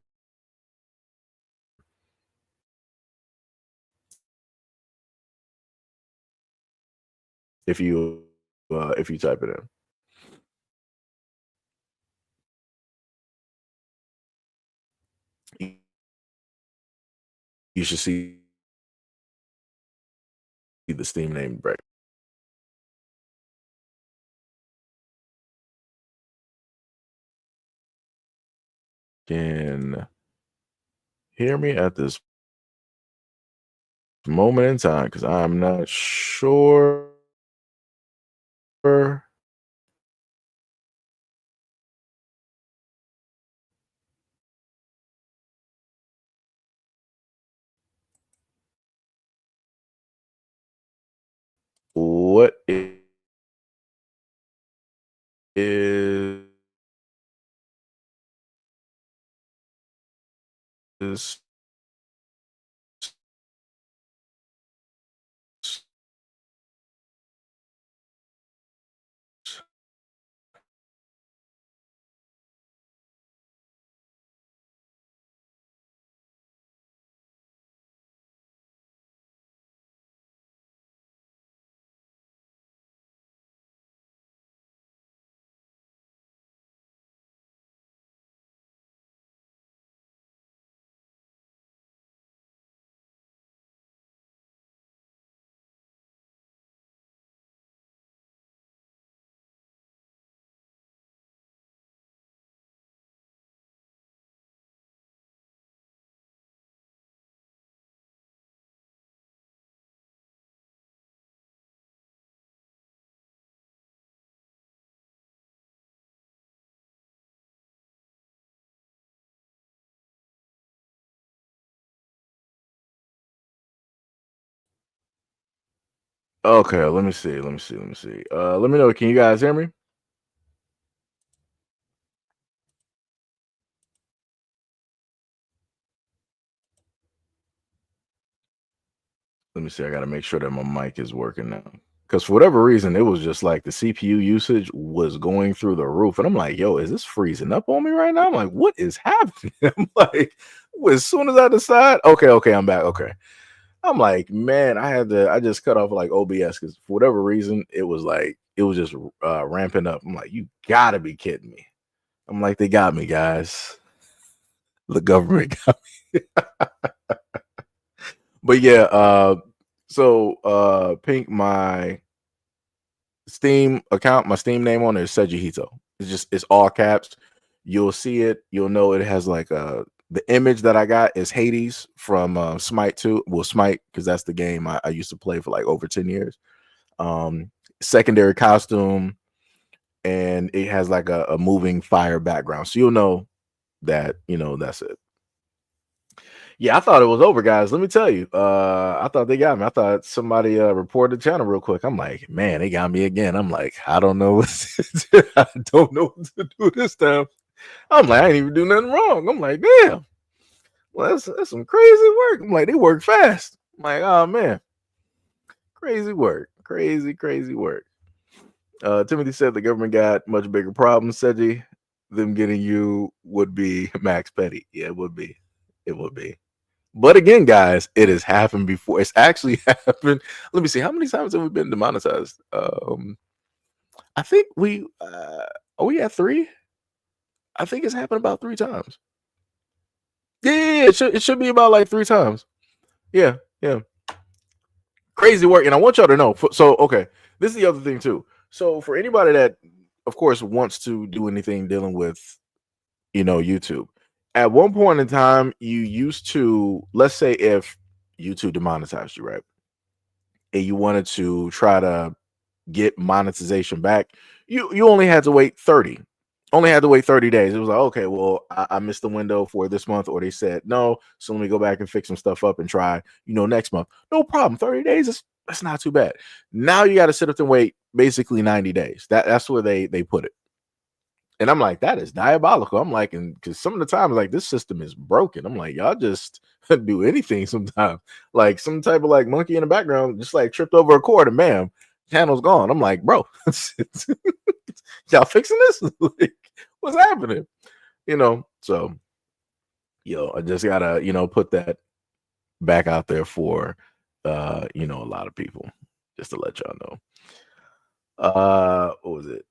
If you type it in, you should see the Steam name right. Can hear me at this moment in time, because I'm not sure what it is okay. Let me see. Let me know. Can you guys hear me? Let me see. I got to make sure that my mic is working now. Because for whatever reason, it was just like the CPU usage was going through the roof. And I'm like, yo, is this freezing up on me right now? I'm like, what is happening? I'm like, as soon as I decide, okay, I'm back. Okay. I'm like, man, I just cut off like OBS because for whatever reason, it was just ramping up. I'm like, you gotta be kidding me. I'm like, they got me, guys. The government got me. But yeah, so Pink, my Steam account, my Steam name on it is SEIJIHITO. It's all caps. You'll see it. You'll know it has like the image that I got is Hades from Smite 2. Well, Smite, because that's the game I used to play for like over 10 years. Secondary costume, and it has like a moving fire background. So you'll know that, that's it. Yeah, I thought it was over, guys. Let me tell you. I thought they got me. I thought somebody reported the channel real quick. I'm like, man, they got me again. I'm like, I don't know what I don't know what to do this time. I'm like, I ain't even do nothing wrong. I'm like, damn. Well, that's some crazy work. I'm like, they work fast. I'm like, oh man, crazy work, crazy work. Timothy said the government got much bigger problems. Seji, them getting you would be Max Petty. Yeah, it would be. It would be. But again, guys, it has happened before. It's actually happened. Let me see. How many times have we been demonetized? I think we are we at 3? I think it's happened about 3 times. Yeah, it should be about like 3 times. Yeah. Crazy work. And I want y'all to know. So, okay, this is the other thing too. So for anybody that, of course, wants to do anything dealing with, YouTube, at one point in time, you used to, let's say if YouTube demonetized you, right? And you wanted to try to get monetization back, you only had to wait 30. Only had to wait 30 days. It was like, okay, well, I missed the window for this month, or they said no, so let me go back and fix some stuff up and try, next month. No problem. 30 days that's not too bad. Now you got to sit up and wait basically 90 days. That's where they put it. And I'm like, that is diabolical. I'm like, and because some of the times, like, this system is broken. I'm like, y'all just do anything sometimes. Like some type of like monkey in the background just like tripped over a cord and bam, channel's gone. I'm like, bro, y'all fixing this? Like, what's happening? So I just gotta, put that back out there for a lot of people, just to let y'all know. What was it?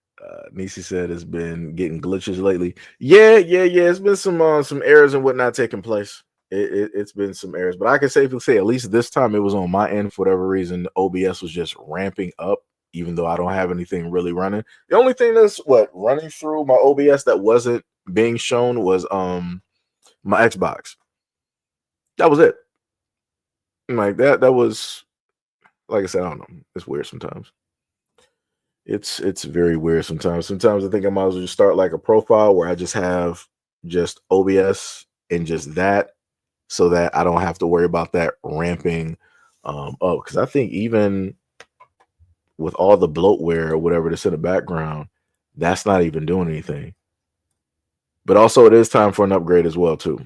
Nisi said it's been getting glitches lately. Yeah. It's been some errors and whatnot taking place. It's been some errors, but I can safely say at least this time it was on my end. For whatever reason, OBS was just ramping up, even though I don't have anything really running. The only thing that's running through my OBS that wasn't being shown was my Xbox. That was it. Like that was, like I said, I don't know. It's weird sometimes. It's very weird sometimes. Sometimes I think I might as well just start like a profile where I just have just OBS and just that, so that I don't have to worry about that ramping up. Because I think even with all the bloatware or whatever that's in the background, that's not even doing anything. But also, it is time for an upgrade as well too.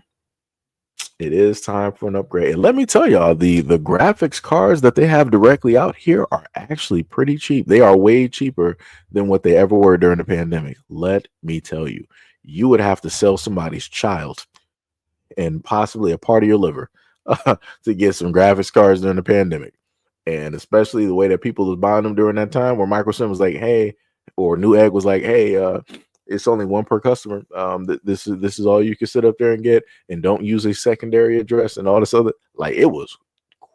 It is time for an upgrade. And let me tell y'all, the graphics cards that they have directly out here are actually pretty cheap. They are way cheaper than what they ever were during the pandemic. Let me tell you, you would have to sell somebody's child and possibly a part of your liver to get some graphics cards during the pandemic. And especially the way that people was buying them during that time, where Microsoft was like, hey, or Newegg was like, hey, it's only one per customer. This is all you can sit up there and get, and don't use a secondary address and all this other. Like, it was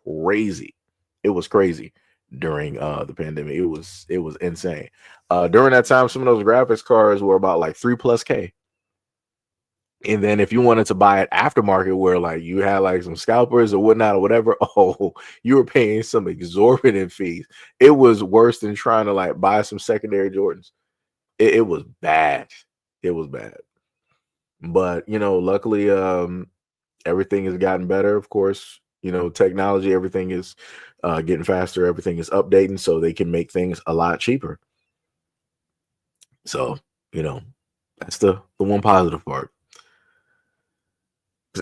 crazy. It was crazy during the pandemic. It was insane. During that time, some of those graphics cards were about like $3,000+. And then if you wanted to buy it aftermarket, where like you had like some scalpers or whatnot or whatever, oh, you were paying some exorbitant fees. It was worse than trying to like buy some secondary Jordans. It was bad. It was bad. But luckily, everything has gotten better. Of course, technology, everything is getting faster. Everything is updating, so they can make things a lot cheaper. So that's the one positive part.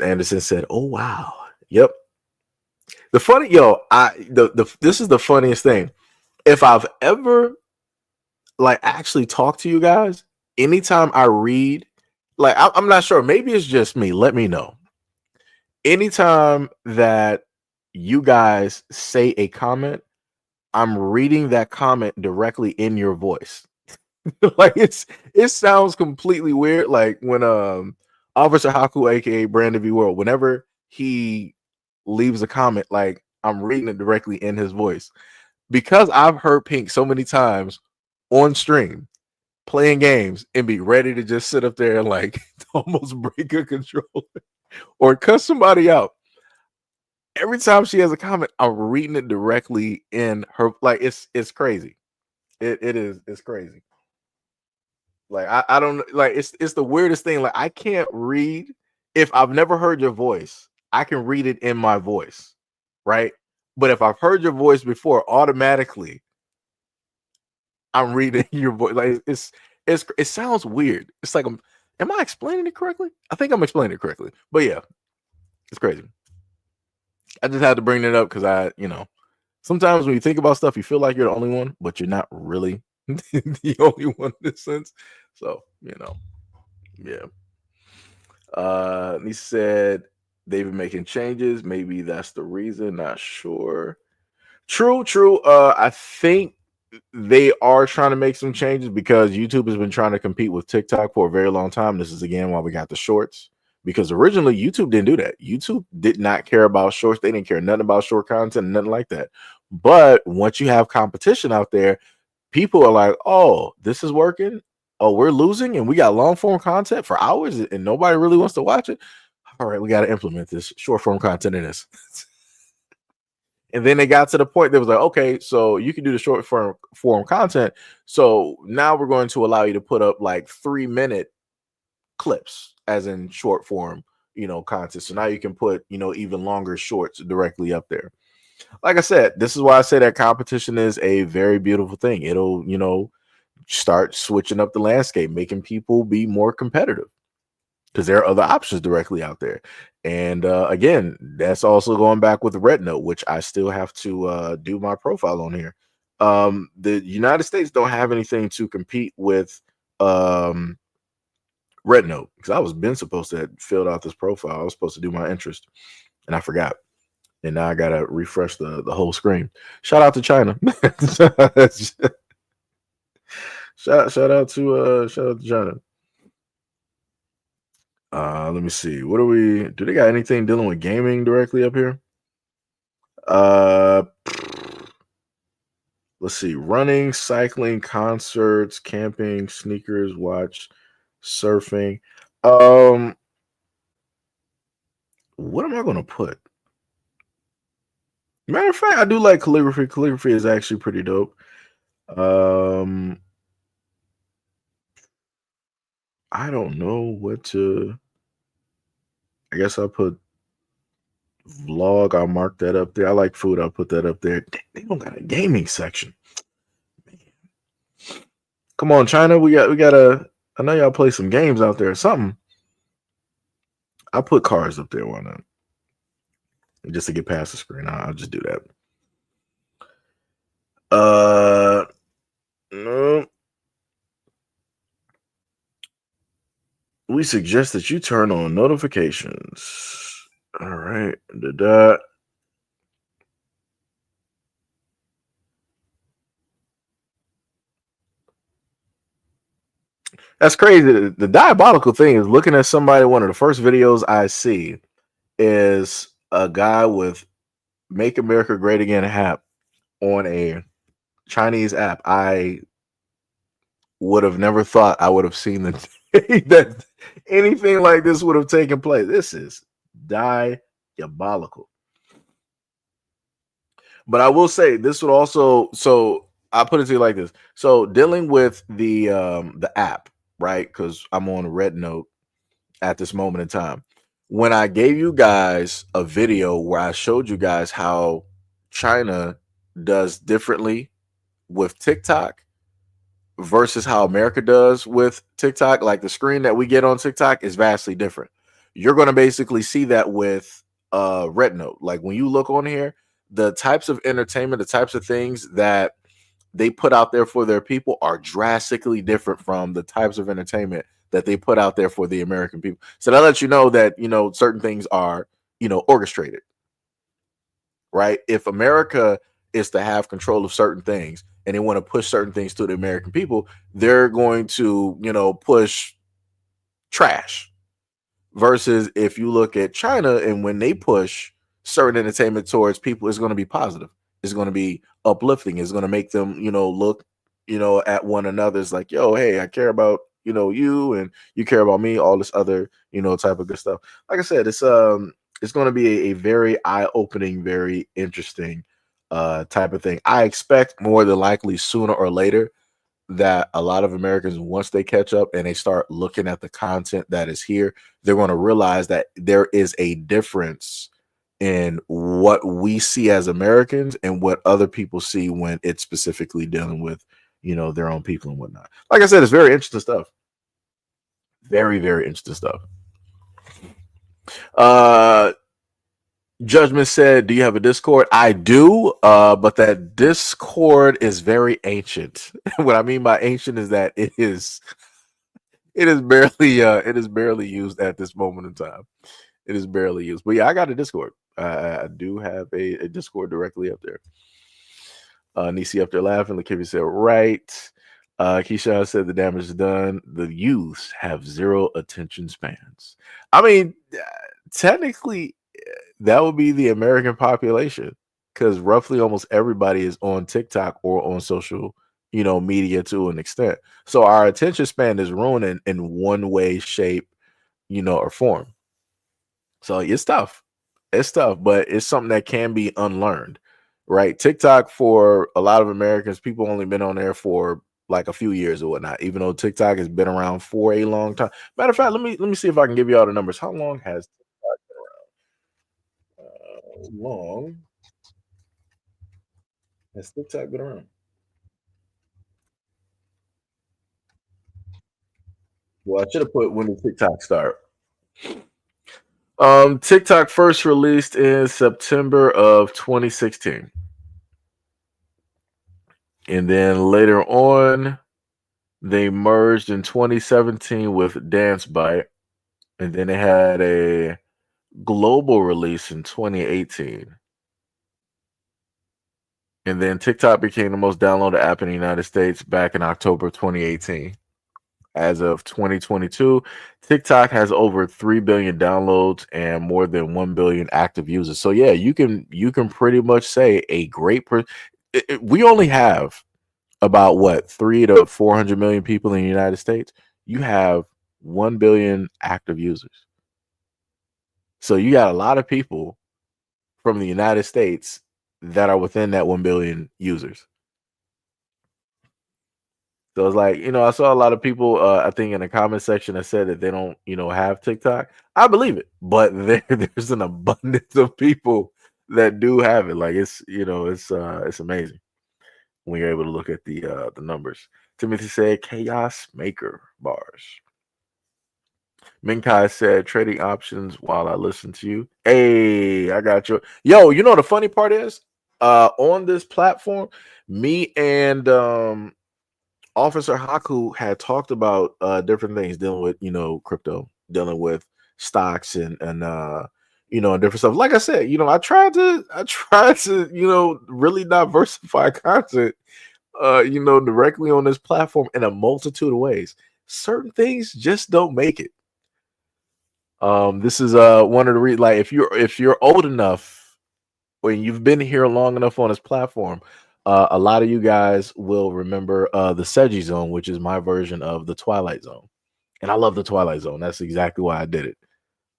Anderson said, "Oh wow, yep." The funny, this is the funniest thing. If I've ever like actually talked to you guys, anytime I read, like I'm not sure, maybe it's just me. Let me know. Anytime that you guys say a comment, I'm reading that comment directly in your voice. Like it sounds completely weird. Like when Officer Haku, aka Brandon V World, whenever he leaves a comment, like I'm reading it directly in his voice, because I've heard Pink so many times on stream playing games and be ready to just sit up there and like almost break a controller or cuss somebody out. Every time she has a comment, I'm reading it directly in her. Like it's crazy. It's crazy. Like I don't like, it's the weirdest thing. Like I can't read if I've never heard your voice. I can read it in my voice, right? But if I've heard your voice before, automatically I'm reading your voice. Like it sounds weird. It's like am I explaining it correctly? I think I'm explaining it correctly. But yeah, it's crazy. I just had to bring it up because sometimes when you think about stuff, you feel like you're the only one, but you're not really the only one in this sense. So, yeah. He said they've been making changes. Maybe that's the reason. Not sure. True. I think they are trying to make some changes because YouTube has been trying to compete with TikTok for a very long time. This is again why we got the shorts. Because originally YouTube didn't do that. YouTube did not care about shorts. They didn't care nothing about short content, nothing like that. But once you have competition out there, people are like, oh, this is working. Oh, we're losing and we got long form content for hours and nobody really wants to watch it. All right, we got to implement this short form content in this. And then they got to the point that was like, okay, so you can do the short form content. So now we're going to allow you to put up like 3-minute clips as in short form, content. So now you can put, even longer shorts directly up there. Like I said, this is why I say that competition is a very beautiful thing. It'll, start switching up the landscape, making people be more competitive because there are other options directly out there. And again, that's also going back with the Red Note, which I still have to do my profile on here. The United States don't have anything to compete with Red Note because I was been supposed to have filled out this profile. I was supposed to do my interest and I forgot. And now I gotta refresh the whole screen. Shout out to China. shout out to China. Let me see. Do they got anything dealing with gaming directly up here? Let's see. Running, cycling, concerts, camping, sneakers, watch, surfing. What am I gonna put? Matter of fact, I do like calligraphy. Calligraphy is actually pretty dope. I don't know what to. I guess I'll put vlog. I'll mark that up there. I like food. I'll put that up there. They don't got a gaming section. Man. Come on, China. We gotta. I know y'all play some games out there or something. I'll put cars up there. Why not? Just to get past the screen. I'll just do that. No. We suggest that you turn on notifications. All right. That's crazy. The diabolical thing is looking at somebody. One of the first videos I see is a guy with "Make America Great Again" hat on a Chinese app. I would have never thought I would have seen the day that anything like this would have taken place. This is diabolical. But I will say this would also. So I'll put it to you like this. So dealing with the app, right? Because I'm on Red Note at this moment in time. When I gave you guys a video where I showed you guys how China does differently with TikTok versus how America does with TikTok, like the screen that we get on TikTok is vastly different. You're going to basically see that with Red Note. Like when you look on here, the types of entertainment, the types of things that they put out there for their people are drastically different from the types of entertainment that they put out there for the American people. So that lets you know that, certain things are, orchestrated, right? If America is to have control of certain things and they want to push certain things to the American people, they're going to, push trash. Versus if you look at China and when they push certain entertainment towards people, it's going to be positive. It's going to be uplifting. It's going to make them, look, at one another. It's like, yo, hey, I care about, you and you care about me, all this other, type of good stuff. Like I said, it's going to be a very eye-opening, very interesting type of thing. I expect more than likely sooner or later that a lot of Americans, once they catch up and they start looking at the content that is here, they're going to realize that there is a difference in what we see as Americans and what other people see when it's specifically dealing with, their own people and whatnot. Like I said, it's very interesting stuff. Very, very interesting stuff. Judgment said, do you have a Discord? I do, but that Discord is very ancient. What I mean by ancient is that it is barely used at this moment in time. It is barely used. But yeah, I got a Discord. I do have a Discord directly up there. Nisi up there laughing. Lakivia said, right. Keyshawn said the damage is done. The youths have zero attention spans. I mean, technically, that would be the American population, because roughly almost everybody is on TikTok or on social, media to an extent. So our attention span is ruined in one way, shape, or form. So it's tough. It's tough, but it's something that can be unlearned, right? TikTok, for a lot of Americans, people only been on there for like a few years or whatnot, even though TikTok has been around for a long time. Matter of fact, let me see if I can give you all the numbers. How long has TikTok been around? Long has TikTok been around? Well, I should have put when did TikTok start. TikTok first released in September of 2016. And then later on, they merged in 2017 with Dance Bite. And then they had a global release in 2018. And then TikTok became the most downloaded app in the United States back in October 2018. As of 2022, TikTok has over 3 billion downloads and more than 1 billion active users. So yeah, you can pretty much say a great we only have about what 3 to 400 million people in the United States. You have 1 billion active users. So you got a lot of people from the United States that are within that 1 billion users. So it's like, I saw a lot of people, I think in the comment section that said that they don't, have TikTok. I believe it, but there's an abundance of people that do have it. Like it's amazing when you're able to look at the numbers. Timothy said, chaos maker bars. Minkai said, trading options while I listen to you. Hey, I got you. Yo, the funny part is, on this platform, me and Officer Haku had talked about different things dealing with, crypto, dealing with stocks and different stuff. Like I said, I tried to, really diversify content, directly on this platform in a multitude of ways. Certain things just don't make it. This is one of the reasons, like if you're old enough, when you've been here long enough on this platform, a lot of you guys will remember the Seiji Zone, which is my version of the Twilight Zone, and I love the Twilight Zone. That's exactly why I did it.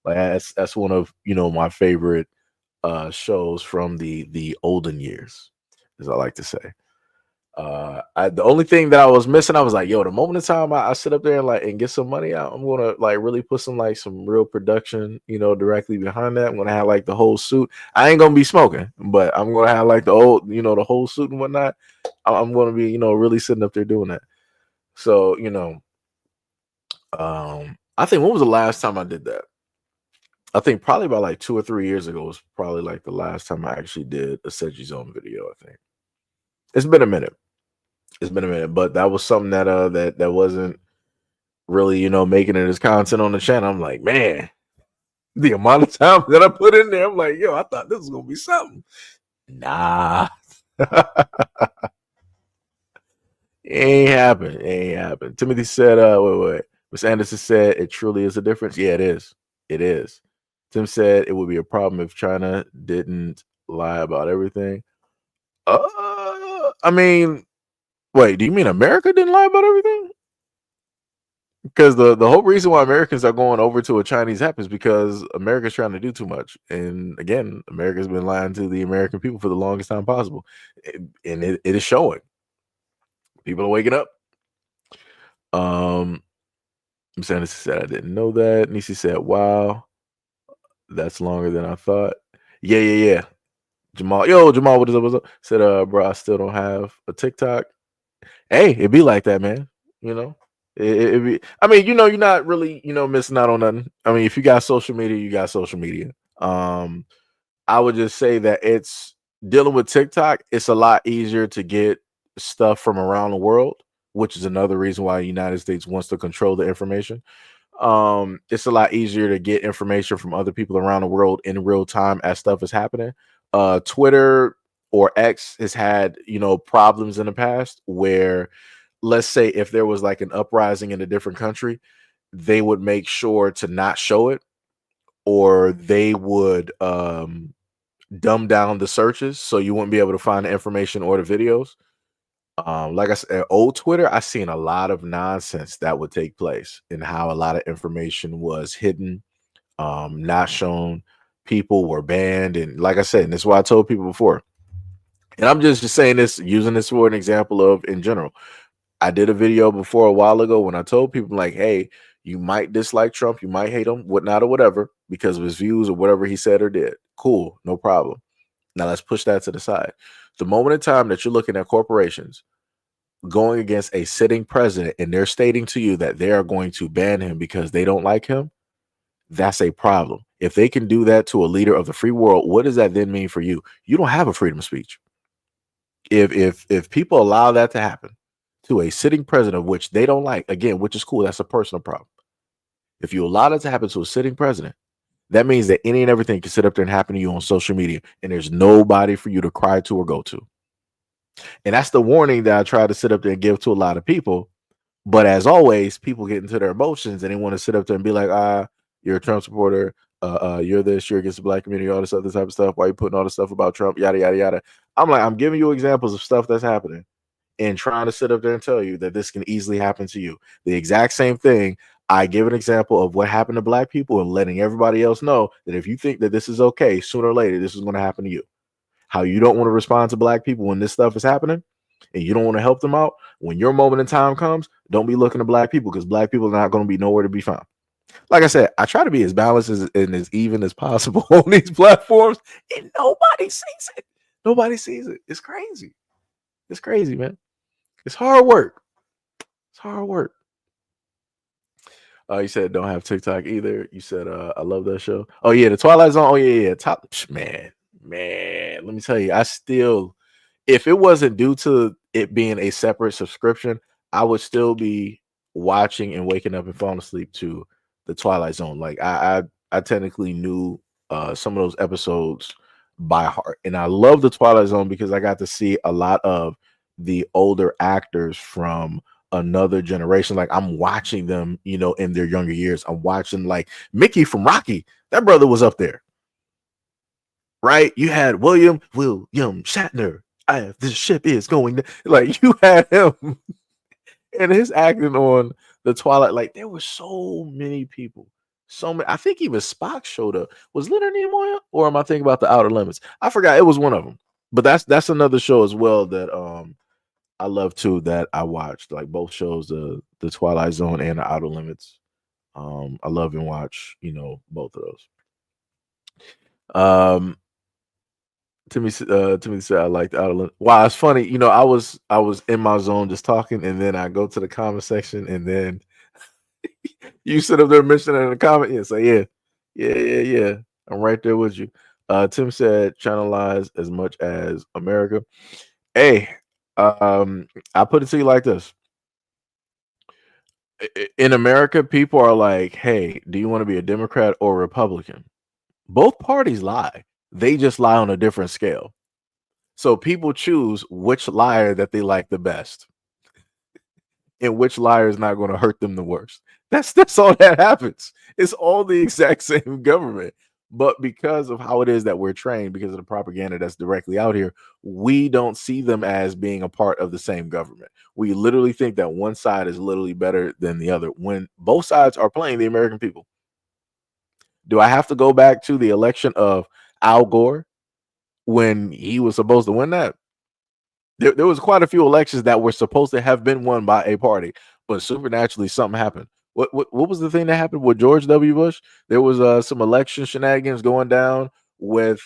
Like that's one of my favorite shows from the olden years, as I like to say. The only thing that I was missing, I was like, yo, the moment in time I sit up there and get some money out, I'm gonna really put some real production, directly behind that. I'm gonna have the whole suit. I ain't gonna be smoking, but I'm gonna have the old, the whole suit and whatnot. I'm gonna be, really sitting up there doing that. So, I think when was the last time I did that? I think probably about 2 or 3 years ago was probably the last time I actually did a Seiji Zone video. I think it's been a minute. But that was something that wasn't really, making it as content on the channel. I'm like, man, the amount of time that I put in there, I'm like, yo, I thought this was gonna be something. Nah. Ain't happened. Timothy said, wait. Miss Anderson said it truly is a difference. Yeah, it is. It is. Tim said it would be a problem if China didn't lie about everything. I mean, wait, do you mean America didn't lie about everything? Because the whole reason why Americans are going over to a Chinese app is because America's trying to do too much. And again, America's been lying to the American people for the longest time possible. And it is showing. People are waking up. Sandy said I didn't know that. Nisi said, "Wow, that's longer than I thought." Yeah. Jamal, Jamal, what is up? What's up? Said, bro, I still don't have a TikTok. Hey, it be like that, man. You know, it be. I mean, you're not really, missing out on nothing. I mean, if you got social media, you got social media. I would just say that it's dealing with TikTok. It's a lot easier to get stuff from around the world, which is another reason why the United States wants to control the information. It's a lot easier to get information from other people around the world in real time as stuff is happening. Twitter or X has had, problems in the past where, let's say, if there was like an uprising in a different country, they would make sure to not show it, or they would dumb down the searches so you wouldn't be able to find the information or the videos. Like I said, old Twitter, I seen a lot of nonsense that would take place and how a lot of information was hidden, not shown. People were banned, and like I said, and this is why I told people before. And I'm just saying this, using this for an example of in general. I did a video before a while ago when I told people like, hey, you might dislike Trump, you might hate him, whatnot or whatever, because of his views or whatever he said or did. Cool, no problem. Now let's push that to the side. The moment in time that you're looking at corporations going against a sitting president and they're stating to you that they are going to ban him because they don't like him, that's a problem. If they can do that to a leader of the free world, what does that then mean for you? You don't have a freedom of speech. If people allow that to happen to a sitting president, which they don't like, again, which is cool, that's a personal problem. If you allow that to happen to a sitting president, that means that any and everything can sit up there and happen to you on social media, and there's nobody for you to cry to or go to. And that's the warning that I try to sit up there and give to a lot of people. But as always, people get into their emotions and they want to sit up there and be like, you're a Trump supporter, you're this, you're against the black community, all this other type of stuff. Why are you putting all this stuff about Trump? Yada, yada, yada. I'm like, I'm giving you examples of stuff that's happening and trying to sit up there and tell you that this can easily happen to you. The exact same thing. I give an example of what happened to black people and letting everybody else know that if you think that this is okay, sooner or later, this is going to happen to you. How you don't want to respond to black people when this stuff is happening and you don't want to help them out. When your moment in time comes, don't be looking to black people because black people are not going to be nowhere to be found. Like I said, I try to be as balanced and as even as possible on these platforms, and nobody sees it. Nobody sees it. It's crazy. It's crazy, man. It's hard work. It's hard work. You said don't have TikTok either. You said I love that show. Oh yeah, the Twilight Zone. Oh yeah. Top man. Let me tell you, I still, if it wasn't due to it being a separate subscription, I would still be watching and waking up and falling asleep to the Twilight Zone. Like I technically knew some of those episodes by heart, and I love the Twilight Zone because I got to see a lot of the older actors from another generation. Like I'm watching them, in their younger years. I'm watching like Mickey from Rocky. That brother was up there, right? You had William Shatner. This ship is going to, like you had him and his acting on the Twilight. Like there were so many people. So many. I think even Spock showed up. Was Leonard Nimoy, or am I thinking about the Outer Limits? I forgot. It was one of them. But that's another show as well that I love too, that I watched. Like both shows, the Twilight Zone and the Outer Limits. I love and watch, both of those. Timmy said I like the Outer Limits. Wow, it's funny. I was in my zone just talking, and then I go to the comment section, and then you sit up there mentioning in the comment. Yeah, so yeah. I'm right there with you. Tim said channelize as much as America. Hey, I put it to you like this. In America, people are like, hey, do you want to be a Democrat or Republican? Both parties lie. They just lie on a different scale. So people choose which liar that they like the best and which liar is not going to hurt them the worst. That's all that happens. It's all the exact same government. But because of how it is that we're trained, because of the propaganda that's directly out here, we don't see them as being a part of the same government. We literally think that one side is literally better than the other when both sides are playing the American people. Do I have to go back to the election of Al Gore when he was supposed to win that? There was quite a few elections that were supposed to have been won by a party, but supernaturally something happened. What was the thing that happened with George W. Bush? There was some election shenanigans going down with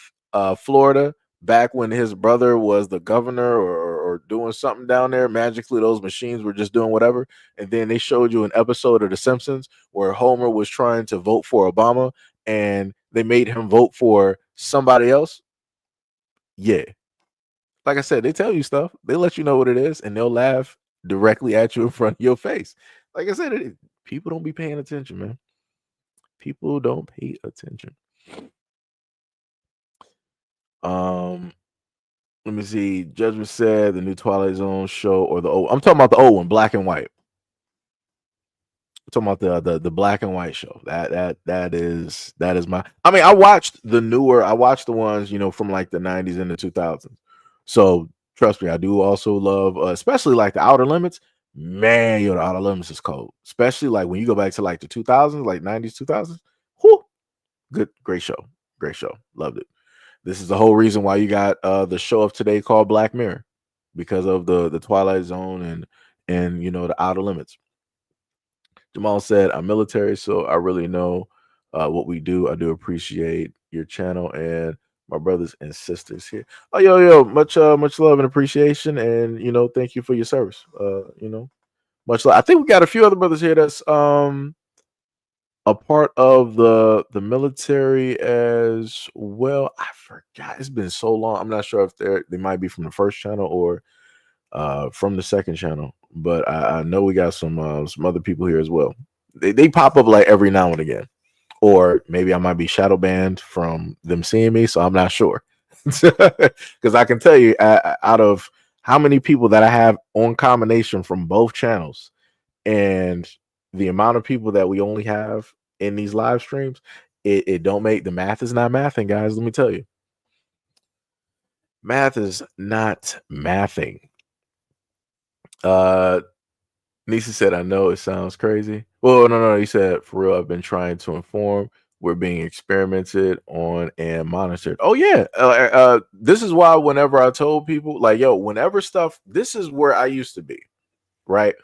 Florida back when his brother was the governor or doing something down there. Magically, those machines were just doing whatever. And then they showed you an episode of The Simpsons where Homer was trying to vote for Obama and they made him vote for somebody else. Yeah. Like I said, they tell you stuff. They let you know what it is, and they'll laugh directly at you in front of your face. Like I said, people don't be paying attention, man. People don't pay attention. Let me see. Judgment said the new Twilight Zone show or the old. I'm talking about the old one, black and white. I'm talking about the black and white show. That is my. I mean, I watched the newer. I watched the ones from like the 90s and the 2000s. So trust me, I do also love, especially like the Outer Limits. Man, the Outer Limits is cold. Especially like when you go back to like the 2000s, like 90s, 2000s. Whoo, great show, loved it. This is the whole reason why you got the show of today called Black Mirror, because of the Twilight Zone and the Outer Limits. Jamal said, "I'm military, so I really know what we do. I do appreciate your channel and my brothers and sisters here. Oh, yo, much love and appreciation, and thank you for your service. Much love. I think we got a few other brothers here that's a part of the military as well. I forgot. It's been so long. I'm not sure if they might be from the first channel or from the second channel, but I know we got some other people here as well. They pop up like every now and again, or maybe I might be shadow banned from them seeing me, so I'm not sure. Because I can tell you, out of how many people that I have on combination from both channels, and the amount of people that we only have in these live streams, it don't make the math is not mathing, guys. Let me tell you, math is not mathing. Nisa said, "I know it sounds crazy." Well, no. He said, "For real, I've been trying to inform. We're being experimented on and monitored." Oh yeah. This is why whenever I told people, like, yo, whenever stuff, this is where I used to be, right?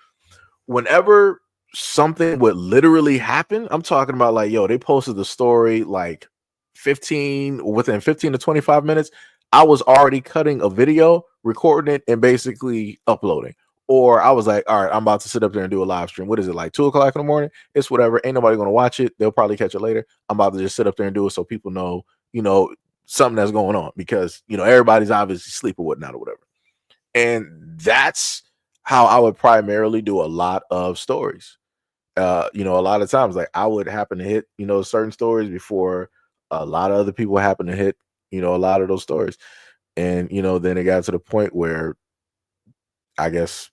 Whenever something would literally happen, I'm talking about like, yo, they posted the story like within 15 to 25 minutes. I was already cutting a video, recording it, and basically uploading. Or I was like, all right, I'm about to sit up there and do a live stream. What is it, like 2:00 in the morning? It's whatever. Ain't nobody gonna watch it. They'll probably catch it later. I'm about to just sit up there and do it so people know, something that's going on, because everybody's obviously asleep or whatnot or whatever. And that's how I would primarily do a lot of stories. A lot of times, like, I would happen to hit, certain stories before a lot of other people happen to hit, a lot of those stories. And, then it got to the point where I guess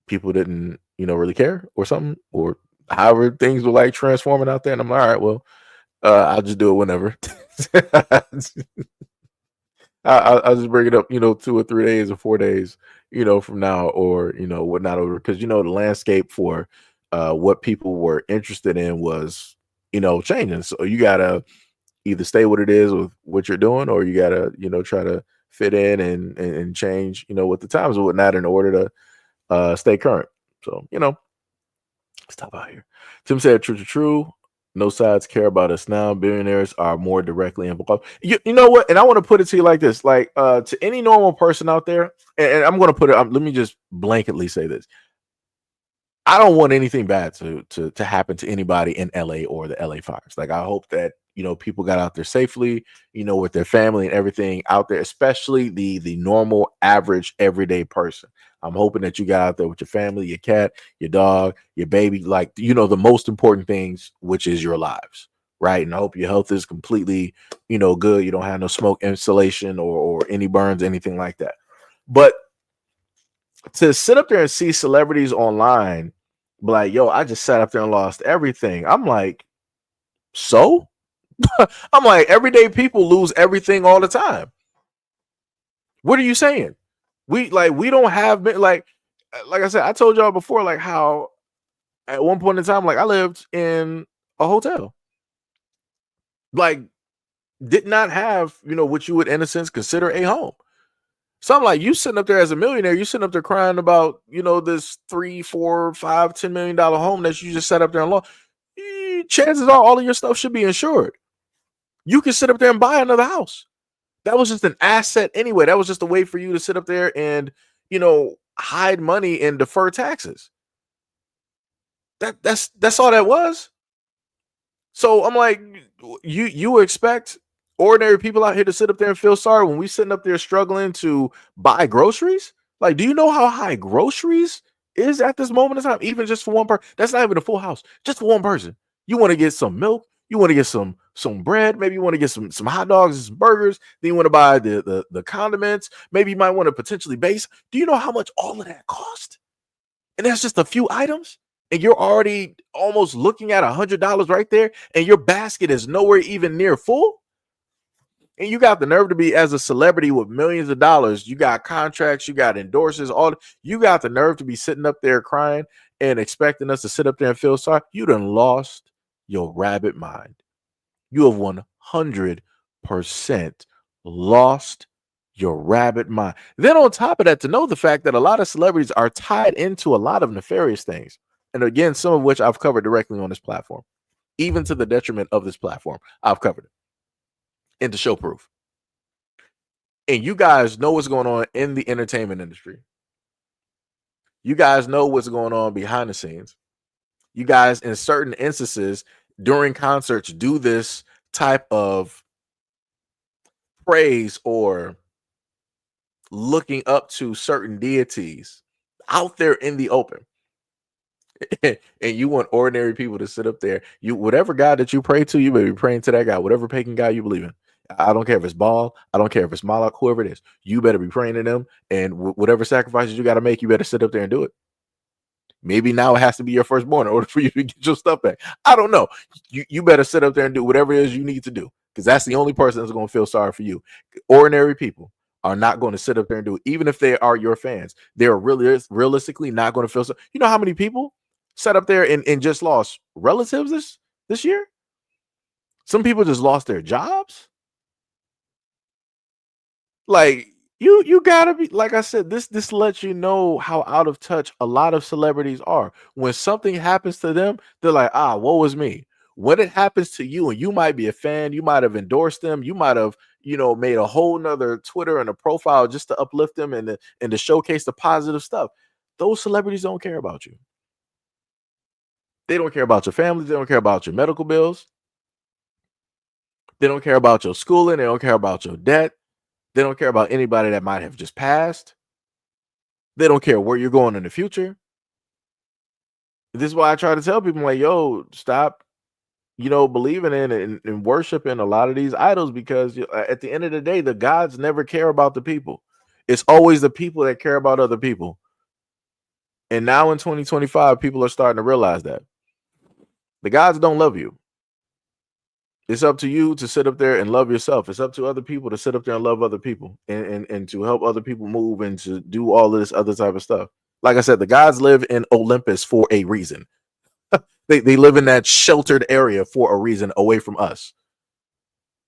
people didn't, really care or something, or however things were like transforming out there. And I'm like, all right, well, I'll just do it whenever. I'll just bring it up, 2 or 3 days or 4 days, from now, or whatnot, over, because the landscape for what people were interested in was changing. So you gotta either stay what it is with what you're doing, or you gotta try to fit in and change with the times or whatnot in order to stay current. So stop out here. Tim said, "True. No sides care about us now. Billionaires are more directly involved." You know what? And I want to put it to you like this: like to any normal person out there, and I'm going to put it. Let me just blanketly say this: I don't want anything bad to happen to anybody in LA or the LA fires. Like, I hope that people got out there safely, with their family and everything out there, especially the normal, average, everyday person. I'm hoping that you got out there with your family, your cat, your dog, your baby, like, the most important things, which is your lives, right? And I hope your health is completely, good. You don't have no smoke insulation or any burns, anything like that. But to sit up there and see celebrities online, be like, yo, I just sat up there and lost everything. I'm like, so? I'm like, everyday people lose everything all the time. What are you saying? We don't have, like I said, I told y'all before, like, how at one point in time, like, I lived in a hotel, like, did not have, what you would in a sense consider a home. So I'm like, you sitting up there as a millionaire, you sitting up there crying about, this $3, $4, $5, $10 million home that you just set up there and lost. Chances are all of your stuff should be insured. You can sit up there and buy another house. That was just an asset anyway. That was just a way for you to sit up there and, hide money and defer taxes. That's all that was. So I'm like, you expect ordinary people out here to sit up there and feel sorry when we sitting up there struggling to buy groceries? Like, do you know how high groceries is at this moment in time? Even just for one person, that's not even a full house. Just for one person, you want to get some milk, you want to get some bread, maybe you want to get some hot dogs and some burgers. Then you want to buy the condiments. Maybe you might want to potentially base. Do you know how much all of that cost? And that's just a few items. And you're already almost looking at $100 right there, and your basket is nowhere even near full. And you got the nerve to be, as a celebrity with millions of dollars, you got contracts, you got endorses, you got the nerve to be sitting up there crying and expecting us to sit up there and feel sorry. You done lost your rabbit mind. You have 100% lost your rabbit mind. Then on top of that, to know the fact that a lot of celebrities are tied into a lot of nefarious things. And again, some of which I've covered directly on this platform, even to the detriment of this platform. I've covered it into show proof. And you guys know what's going on in the entertainment industry. You guys know what's going on behind the scenes. You guys, in certain instances during concerts, do this type of praise or looking up to certain deities out there in the open. And you want ordinary people to sit up there. Whatever God that you pray to, you better be praying to that God, whatever pagan God you believe in. I don't care if it's Baal, I don't care if it's Moloch, whoever it is. You better be praying to them, and whatever sacrifices you got to make, you better sit up there and do it. Maybe now it has to be your firstborn in order for you to get your stuff back. I don't know. You better sit up there and do whatever it is you need to do, because that's the only person that's going to feel sorry for you. Ordinary people are not going to sit up there and do it, even if they are your fans. They're really realistically not going to feel so. You know how many people sat up there and just lost relatives this year? Some people just lost their jobs. Like, you gotta be, like I said, this lets you know how out of touch a lot of celebrities are. When something happens to them, they're like, woe is me. When it happens to you, and you might be a fan, you might have endorsed them, you might have, made a whole nother Twitter and a profile just to uplift them and to showcase the positive stuff. Those celebrities don't care about you. They don't care about your family. They don't care about your medical bills. They don't care about your schooling. They don't care about your debt. They don't care about anybody that might have just passed. They don't care where you're going in the future. This is why I try to tell people, like, yo, stop, believing in and worshiping a lot of these idols, because at the end of the day, the gods never care about the people. It's always the people that care about other people. And now in 2025, people are starting to realize that the gods don't love you. It's up to you to sit up there and love yourself. It's up to other people to sit up there and love other people and to help other people move and to do all of this other type of stuff. Like I said, the gods live in Olympus for a reason. They live in that sheltered area for a reason, away from us.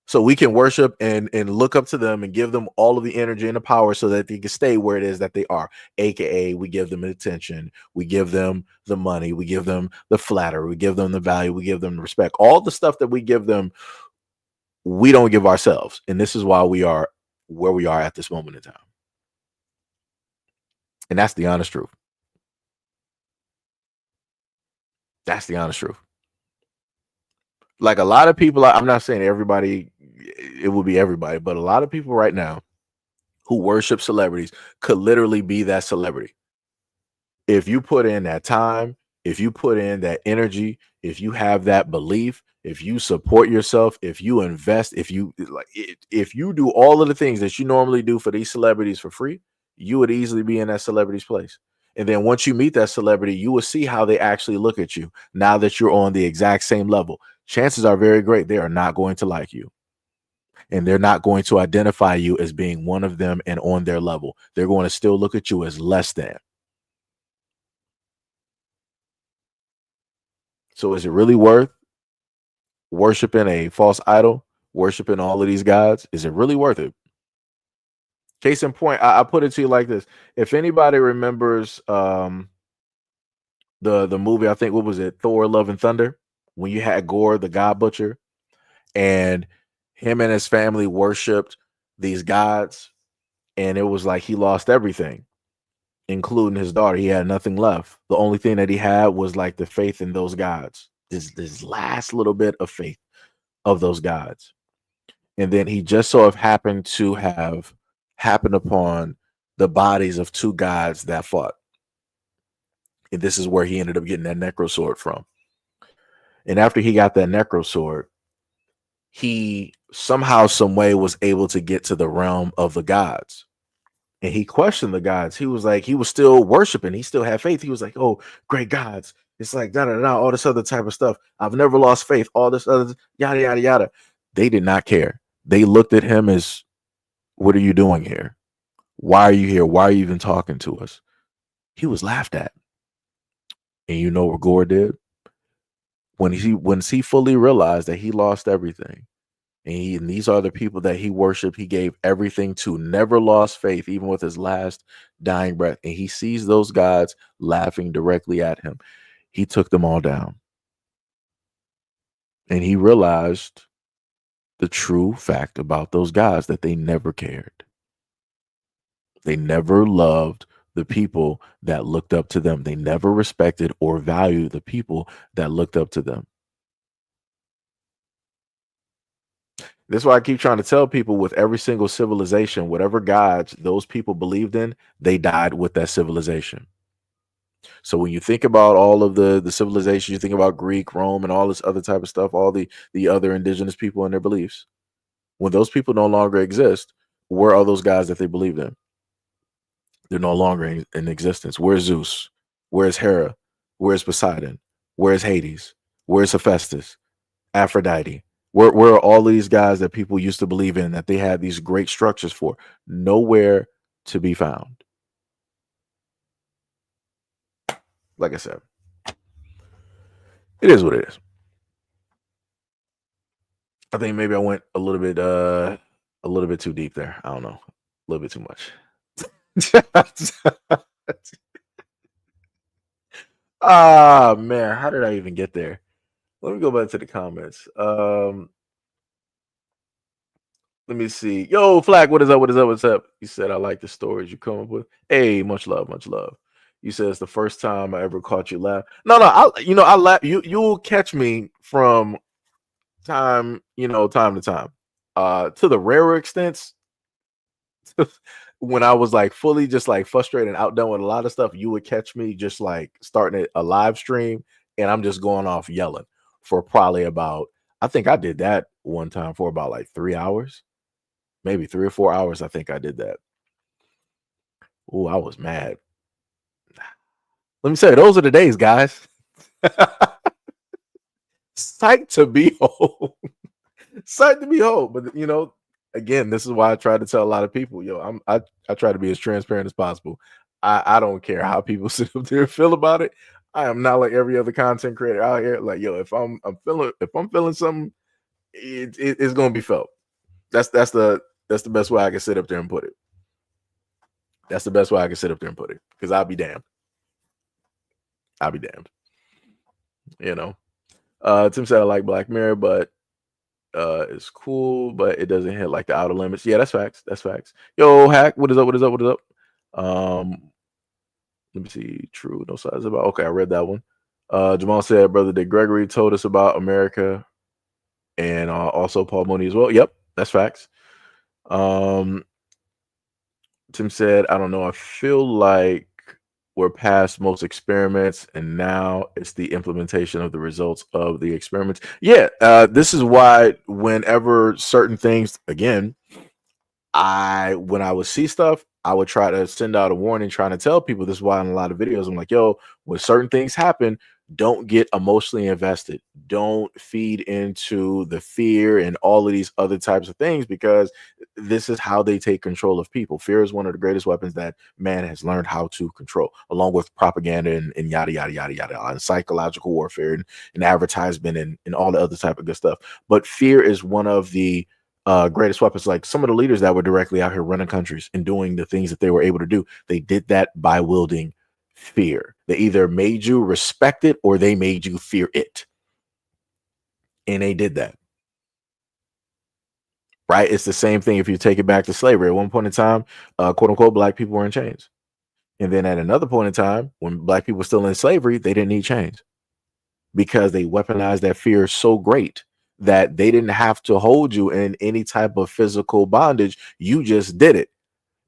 So we can worship and look up to them and give them all of the energy and the power so that they can stay where it is that they are. AKA, we give them attention, we give them the money, we give them the flattery, we give them the value, we give them the respect. All the stuff that we give them, we don't give ourselves. And this is why we are where we are at this moment in time. And that's the honest truth. That's the honest truth. Like, a lot of people, I'm not saying everybody, it will be everybody, but a lot of people right now who worship celebrities could literally be that celebrity. If you put in that time, if you put in that energy, if you have that belief, if you support yourself, if you invest, if you do all of the things that you normally do for these celebrities for free, you would easily be in that celebrity's place. And then once you meet that celebrity, you will see how they actually look at you now that you're on the exact same level. Chances are very great they are not going to like you. And they're not going to identify you as being one of them and on their level. They're going to still look at you as less than. So is it really worth worshiping a false idol, worshiping all of these gods? Is it really worth it? Case in point, I put it to you like this: if anybody remembers the movie, I think what was it, Thor: Love and Thunder, when you had Gore, the God Butcher, and him and his family worshipped these gods, and it was like he lost everything, including his daughter. He had nothing left. The only thing that he had was like the faith in those gods. This last little bit of faith of those gods. And then he just so happened to have happened upon the bodies of two gods that fought. And this is where he ended up getting that necro sword from. And after he got that necro sword, he somehow, some way was able to get to the realm of the gods. And he questioned the gods. He was like, he was still worshiping. He still had faith. He was like, oh, great gods. It's like da da da, all this other type of stuff. I've never lost faith. All this other yada yada yada. They did not care. They looked at him as, what are you doing here? Why are you here? Why are you even talking to us? He was laughed at. And you know what Gore did? Once he fully realized that he lost everything, and these are the people that he worshiped, he gave everything to, never lost faith, even with his last dying breath. And he sees those gods laughing directly at him. He took them all down. And he realized the true fact about those gods, that they never cared. They never loved the people that looked up to them. They never respected or valued the people that looked up to them. That's why I keep trying to tell people, with every single civilization, whatever gods those people believed in, they died with that civilization. So when you think about all of the civilizations, you think about Greek, Rome, and all this other type of stuff, all the other indigenous people and their beliefs. When those people no longer exist, where are those gods that they believed in? They're no longer in existence. Where's Zeus? Where's Hera? Where's Poseidon? Where's Hades? Where's Hephaestus? Aphrodite? Where are all these guys that people used to believe in, that they had these great structures for? Nowhere to be found. Like I said, it is what it is. I think maybe I went a little bit too deep there. I don't know, a little bit too much. Ah, man, how did I even get there? Let me go back to the comments. Let me see. Yo, Flack, what is up? What is up? What's up? You said, I like the stories you come up with. Hey, much love, much love. You said it's the first time I ever caught you laugh. No, I laugh. You'll catch me from time to time. To the rarer extents, when I was like fully just like frustrated and outdone with a lot of stuff, you would catch me just like starting a live stream and I'm just going off yelling for probably about, I think I did that one time for about like 3 hours, maybe 3 or 4 hours. I think I did that. Oh, I was mad. Let me say, those are the days, guys. Sight to behold. Sight to behold. But again, this is why I try to tell a lot of people, I try to be as transparent as possible. I don't care how people sit up there and feel about it. I am not like every other content creator out here. Like, if I'm feeling something, it's gonna be felt. That's the best way I can sit up there and put it. That's the best way I can sit up there and put it. Because I'll be damned. I'll be damned. Tim said I like Black Mirror, but it's cool, but it doesn't hit like the outer limits. Yeah, that's facts. That's facts. Yo, Hack, what is up? What is up? What is up? Let me see. True, no size about. Okay, I read that one. Jamal said, brother, that Gregory told us about America, and also Paul Mooney as well. Yep, that's facts. Tim said, I don't know. I feel like we're past most experiments, and now it's the implementation of the results of the experiments. Yeah, this is why whenever certain things, again, when I would see stuff, I would try to send out a warning, trying to tell people. This is why in a lot of videos I'm like, yo, when certain things happen, don't get emotionally invested. Don't feed into the fear and all of these other types of things, because this is how they take control of people. Fear is one of the greatest weapons that man has learned how to control, along with propaganda and yada, yada, yada, yada, and psychological warfare and advertisement and all the other type of good stuff. But fear is one of the greatest weapons. Like some of the leaders that were directly out here running countries and doing the things that they were able to do, they did that by wielding fear. They either made you respect it or they made you fear it. And they did that. Right? It's the same thing if you take it back to slavery. At one point in time, quote unquote, black people were in chains. And then at another point in time, when black people were still in slavery, they didn't need chains because they weaponized that fear so great that they didn't have to hold you in any type of physical bondage. You just did it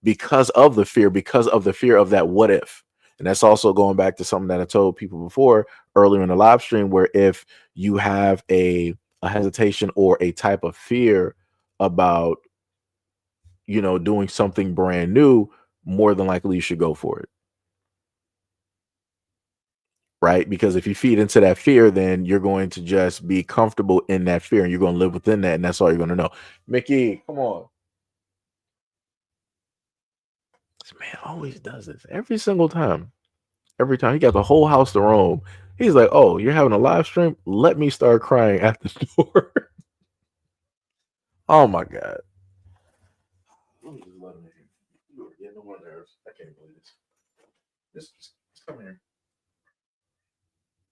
because of the fear of that what if. And that's also going back to something that I told people before earlier in the live stream, where if you have a hesitation or a type of fear about, doing something brand new, more than likely you should go for it. Right? Because if you feed into that fear, then you're going to just be comfortable in that fear and you're going to live within that. And that's all you're going to know. Mickey, come on. This man always does this every single time. Every time he got the whole house to roam. He's like, oh, you're having a live stream? Let me start crying at the door. Oh my God. Let me just let him in. You are getting on my nerves. I can't believe this. Just come here.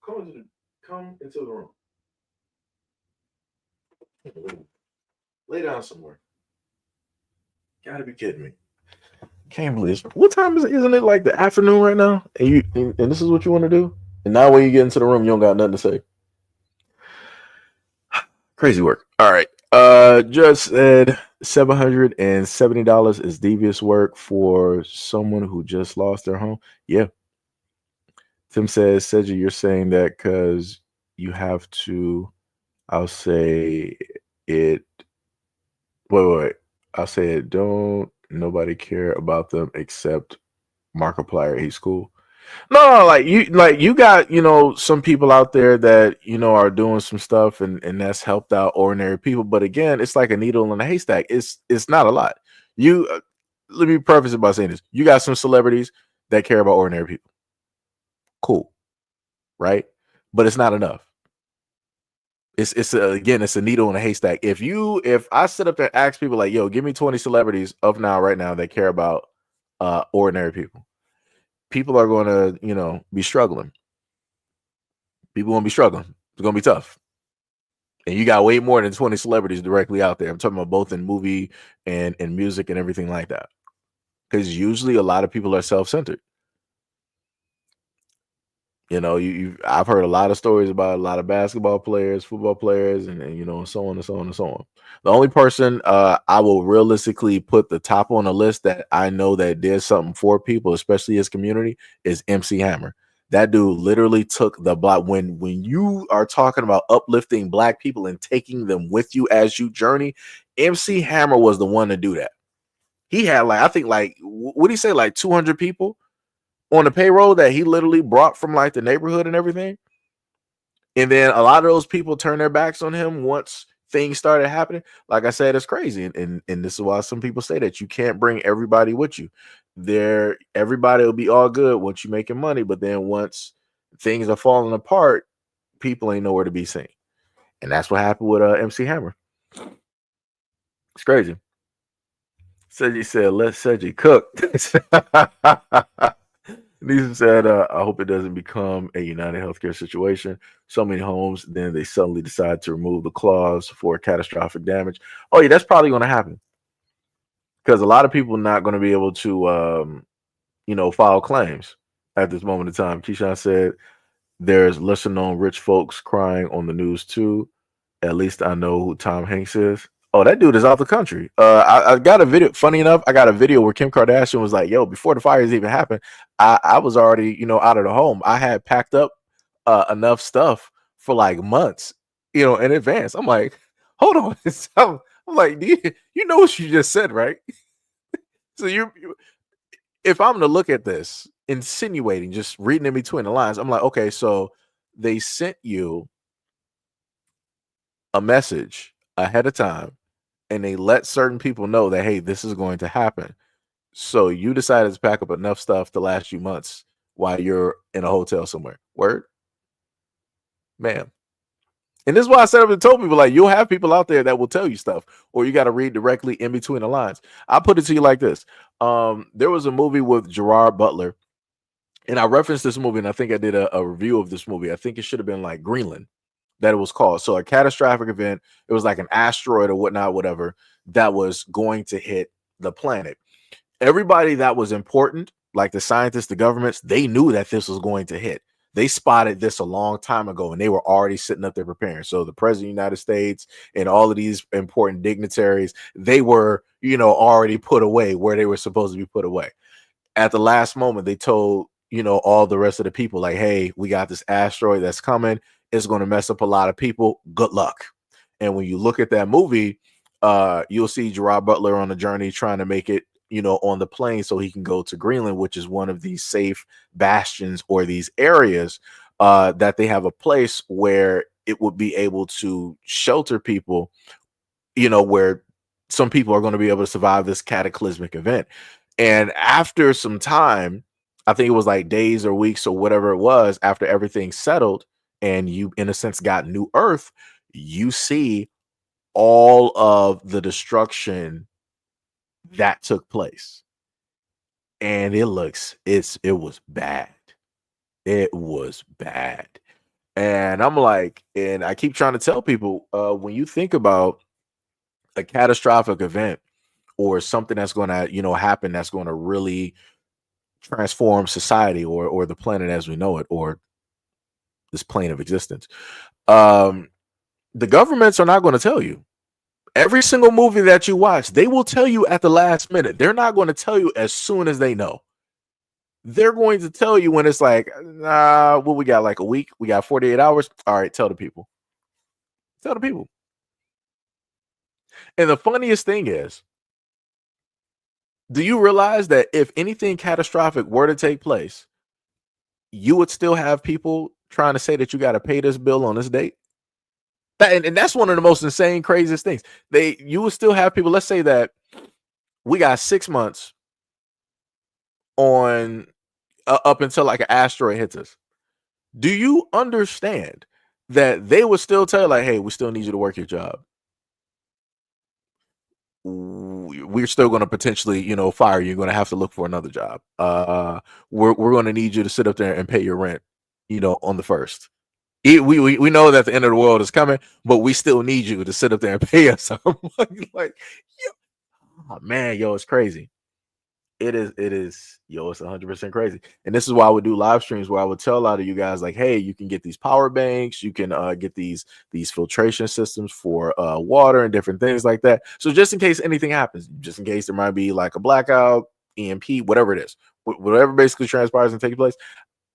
Come into the room. Lay down somewhere. Gotta be kidding me. Can't believe this. What time is it? Isn't it like the afternoon right now? And this is what you want to do? And now when you get into the room, you don't got nothing to say. Crazy work. All right. Just said $770 is devious work for someone who just lost their home. Yeah. Tim says, Seji, you're saying that because you have to, I'll say it. Wait. I'll say it. Don't nobody care about them except Markiplier. He's cool. No, like you got, some people out there that, are doing some stuff and that's helped out ordinary people. But again, it's like a needle in a haystack. It's not a lot. Let me preface it by saying this. You got some celebrities that care about ordinary people. Cool. Right? But it's not enough. It's a needle in a haystack. If I sit up there and ask people like, yo, give me 20 celebrities of now right now that care about ordinary people are going to, be struggling. People going to be struggling. It's going to be tough. And you got way more than 20 celebrities directly out there. I'm talking about both in movie and in music and everything like that. Because usually a lot of people are self-centered. I've heard a lot of stories about a lot of basketball players, football players, and so on and so on and so on. The only person I will realistically put the top on the list that I know that did something for people, especially his community, is MC Hammer. That dude literally took the block. When you are talking about uplifting black people and taking them with you as you journey, MC Hammer was the one to do that. He had what do you say, like 200 people on the payroll that he literally brought from like the neighborhood and everything. And then a lot of those people turned their backs on him once things started happening. Like I said, it's crazy. And this is why some people say that you can't bring everybody with you. Everybody will be all good once you're making money. But then once things are falling apart, people ain't nowhere to be seen. And that's what happened with MC Hammer. It's crazy. Seji said, let Seji cook. Lisa said, I hope it doesn't become a United Healthcare situation. So many homes, then they suddenly decide to remove the clause for catastrophic damage. Oh, yeah, that's probably going to happen. Because a lot of people are not going to be able to, file claims at this moment in time. Keyshawn said, there's lesser known rich folks crying on the news too. At least I know who Tom Hanks is. Oh, that dude is out the country. I got a video. Funny enough, I got a video where Kim Kardashian was like, yo, before the fires even happened, I was already, out of the home. I had packed up enough stuff for like months, in advance. I'm like, hold on. I'm like, you know what you just said, right? So if I'm to look at this, insinuating, just reading in between the lines, I'm like, okay, so they sent you a message ahead of time and they let certain people know that, hey, this is going to happen. So you decided to pack up enough stuff to last you months while you're in a hotel somewhere. Word? Ma'am. And this is why I set up and told people, like, you'll have people out there that will tell you stuff, or you got to read directly in between the lines. I put it to you like this. There was a movie with Gerard Butler, and I referenced this movie, and I think I did a review of this movie. I think it should have been like Greenland, that it was called. So a catastrophic event, it was like an asteroid or whatnot, whatever, that was going to hit the planet. Everybody that was important, like the scientists, the governments, they knew that this was going to hit. They spotted this a long time ago, and they were already sitting up there preparing. So the president of the United States and all of these important dignitaries, they were, already put away where they were supposed to be put away. At the last moment, they told, all the rest of the people, like, hey, we got this asteroid that's coming. It's going to mess up a lot of people. Good luck. And when you look at that movie, you'll see Gerard Butler on a journey trying to make it, on the plane so he can go to Greenland, which is one of these safe bastions or these areas that they have a place where it would be able to shelter people, where some people are going to be able to survive this cataclysmic event. And after some time, I think it was like days or weeks or whatever it was, after everything settled and you, in a sense, got new Earth, you see all of the destruction that took place. And it was bad. It was bad. And I'm like, and I keep trying to tell people, when you think about a catastrophic event or something that's going to, happen, that's going to really transform society or the planet as we know it, or this plane of existence, the governments are not going to tell you. Every single movie that you watch, they will tell you at the last minute. They're not going to tell you as soon as they know. They're going to tell you when it's like, well, we got like a week, we got 48 hours. All right, tell the people. Tell the people. And the funniest thing is, do you realize that if anything catastrophic were to take place, you would still have people trying to say that you got to pay this bill on this date? And that's one of the most insane, craziest things. You will still have people. Let's say that we got 6 months on up until like an asteroid hits us. Do you understand that they would still tell you, like, hey, we still need you to work your job. We're still going to potentially, fire you. You're going to have to look for another job. We're going to need you to sit up there and pay your rent, on the first. We know that the end of the world is coming, but we still need you to sit up there and pay us. Like, oh, man, it's crazy. It is, it's 100% crazy. And this is why I would do live streams where I would tell a lot of you guys, like, hey, you can get these power banks, you can get these filtration systems for water and different things like that. So just in case anything happens, just in case there might be like a blackout, EMP, whatever it is, whatever basically transpires and takes place,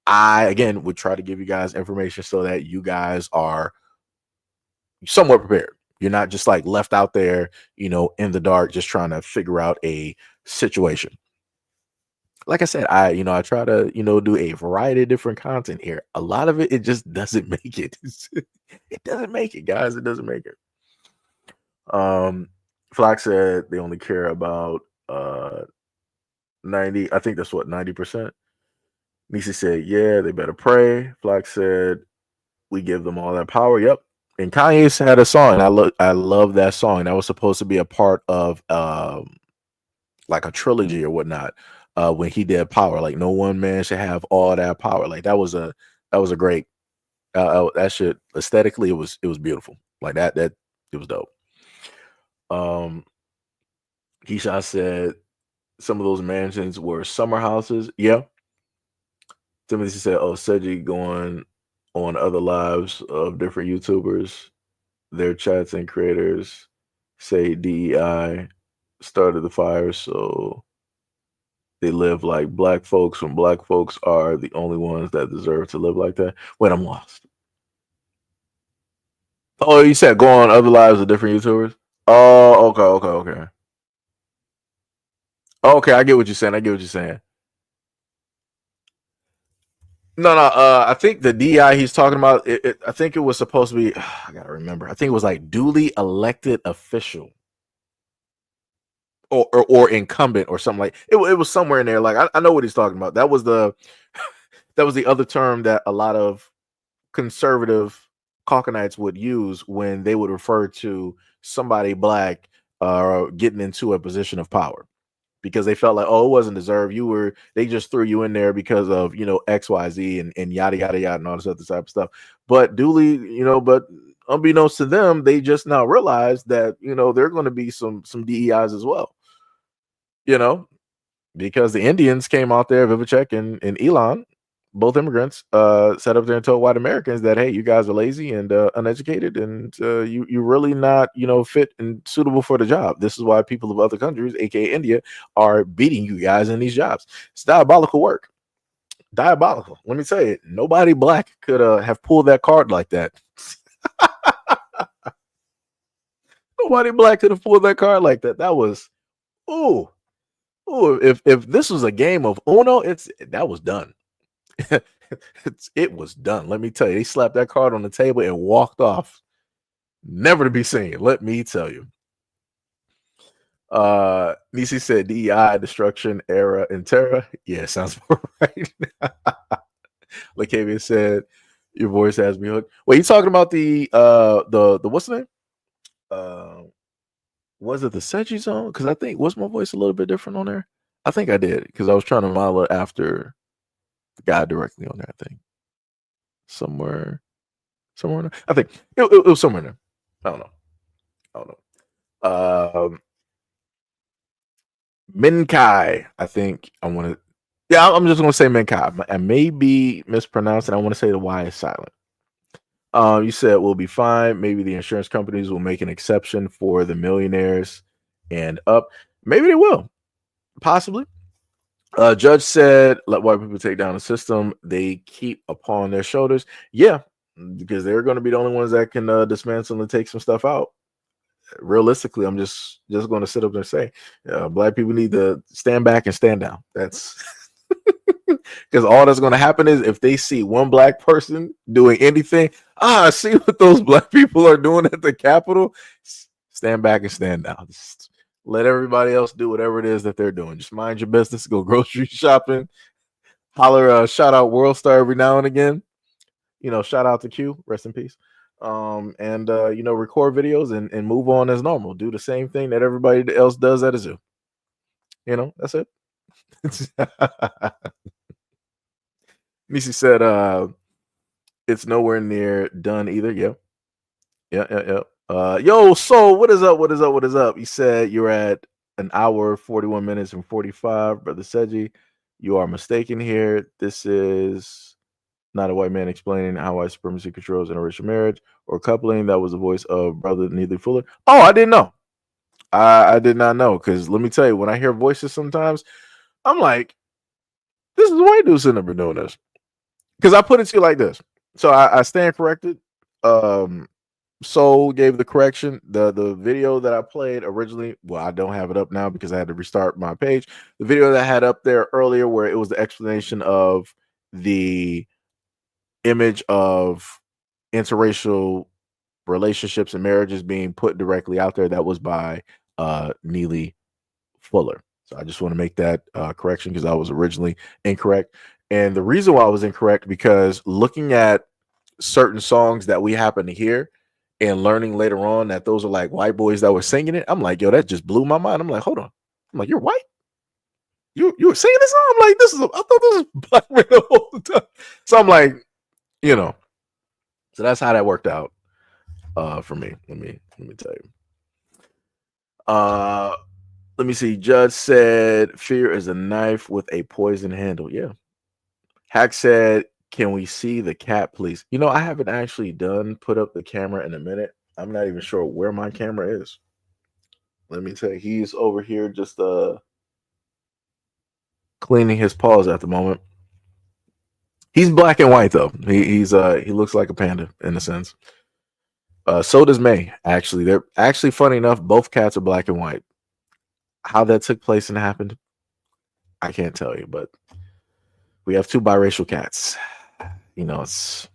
I, again, would try to give you guys information so that you guys are somewhat prepared. You're not just like left out there, in the dark, just trying to figure out a situation. Like I said, I try to, do a variety of different content here. A lot of it just doesn't make it. It doesn't make it, guys. It doesn't make it. Flock said they only care about 90. I think that's what, 90%. Nisi said, yeah, they better pray. Flock said, we give them all that power. Yep. And Kanye's had a song. I love that song. That was supposed to be a part of like a trilogy or whatnot. When he did Power, like, no one man should have all that power. Like, that was a great that shit. Aesthetically, it was beautiful. Like that it was dope. Keisha said some of those mansions were summer houses. Yeah. Timothy said, oh, Seiji going on other lives of different YouTubers, their chats and creators say DEI started the fire, so they live like black folks when black folks are the only ones that deserve to live like that. Wait, I'm lost. Oh, you said go on other lives of different YouTubers? Oh, okay. Okay, I get what you're saying. No. I think the DI he's talking about, I think it was supposed to be, I gotta remember. I think it was like duly elected official. Or incumbent or something like it was somewhere in there. Like I know what he's talking about. That was the other term that a lot of conservative Caucanites would use when they would refer to somebody black getting into a position of power, because they felt like, oh, it wasn't deserved. They just threw you in there because of, XYZ and yada yada yada and all this other type of stuff. But but unbeknownst to them, they just now realized that there are going to be some DEIs as well. Because the Indians came out there, Vivek and Elon, both immigrants, sat up there and told white Americans that, hey, you guys are lazy and uneducated, and you're really not, fit and suitable for the job. This is why people of other countries, aka India, are beating you guys in these jobs. It's diabolical work. Diabolical. Let me tell you, nobody black could have pulled that card like that. Nobody black could have pulled that card like that. That was, ooh. If this was a game of Uno, that was done. It was done. Let me tell you, they slapped that card on the table and walked off, never to be seen. Let me tell you. Nisi said DEI, destruction, era, and terror. Yeah, sounds right. Lacavia said, your voice has me hooked. Wait, you talking about the what's the name? Was it the Seiji Zone? Because I think, was my voice a little bit different on there? I think I did, because I was trying to model it after the guy directly on there. I think somewhere in there. I think it was somewhere in there. I don't know. Minkai. I think I want to. Yeah, I'm just going to say Minkai. I may be mispronouncing. I want to say the Y is silent. You said we'll be fine. Maybe the insurance companies will make an exception for the millionaires and up. Maybe they will. Possibly. Judge said, let white people take down the system they keep upon their shoulders. Yeah, because they're going to be the only ones that can dismantle and take some stuff out. Realistically, I'm just going to sit up there and say, black people need to stand back and stand down. That's because all that's going to happen is if they see one black person doing anything, see what those black people are doing at the Capitol. Stand back and stand down. Just let everybody else do whatever it is that they're doing. Just mind your business. Go grocery shopping. Holler, shout out World Star every now and again. Shout out to Q. Rest in peace. And record videos and move on as normal. Do the same thing that everybody else does at a zoo. That's it. Nisi said, it's nowhere near done either. Yeah. Yo, so what is up? You said you're at an hour, 41 minutes and 45. Brother Seji, you are mistaken here. This is not a white man explaining how white supremacy controls interracial marriage or coupling. That was the voice of Brother Neely Fuller. Oh, I didn't know. I did not know, because let me tell you, when I hear voices sometimes, I'm like, this is a white dude sitting up doing this. Because I put it to you like this. So I stand corrected. Soul gave the correction. The video that I played originally, well, I don't have it up now because I had to restart my page. The video that I had up there earlier, where it was the explanation of the image of interracial relationships and marriages being put directly out there, that was by Neely Fuller. So I just want to make that correction, because I was originally incorrect. And the reason why I was incorrect, because looking at certain songs that we happen to hear and learning later on that those are like white boys that were singing it, I'm like, yo, that just blew my mind. I'm like, hold on. I'm like, you're white? You were singing this song? I'm like, I thought this was black man the whole time. So I'm like, so that's how that worked out for me. Let me tell you. Let me see. Judge said fear is a knife with a poison handle. Yeah. Hack said, can we see the cat, please? I haven't actually put up the camera in a minute. I'm not even sure where my camera is. Let me tell you, he's over here just cleaning his paws at the moment. He's black and white though. He looks like a panda in a sense. So does May. Actually, they're actually, funny enough, both cats are black and white. How that took place and happened, I can't tell you, but we have two biracial cats. It's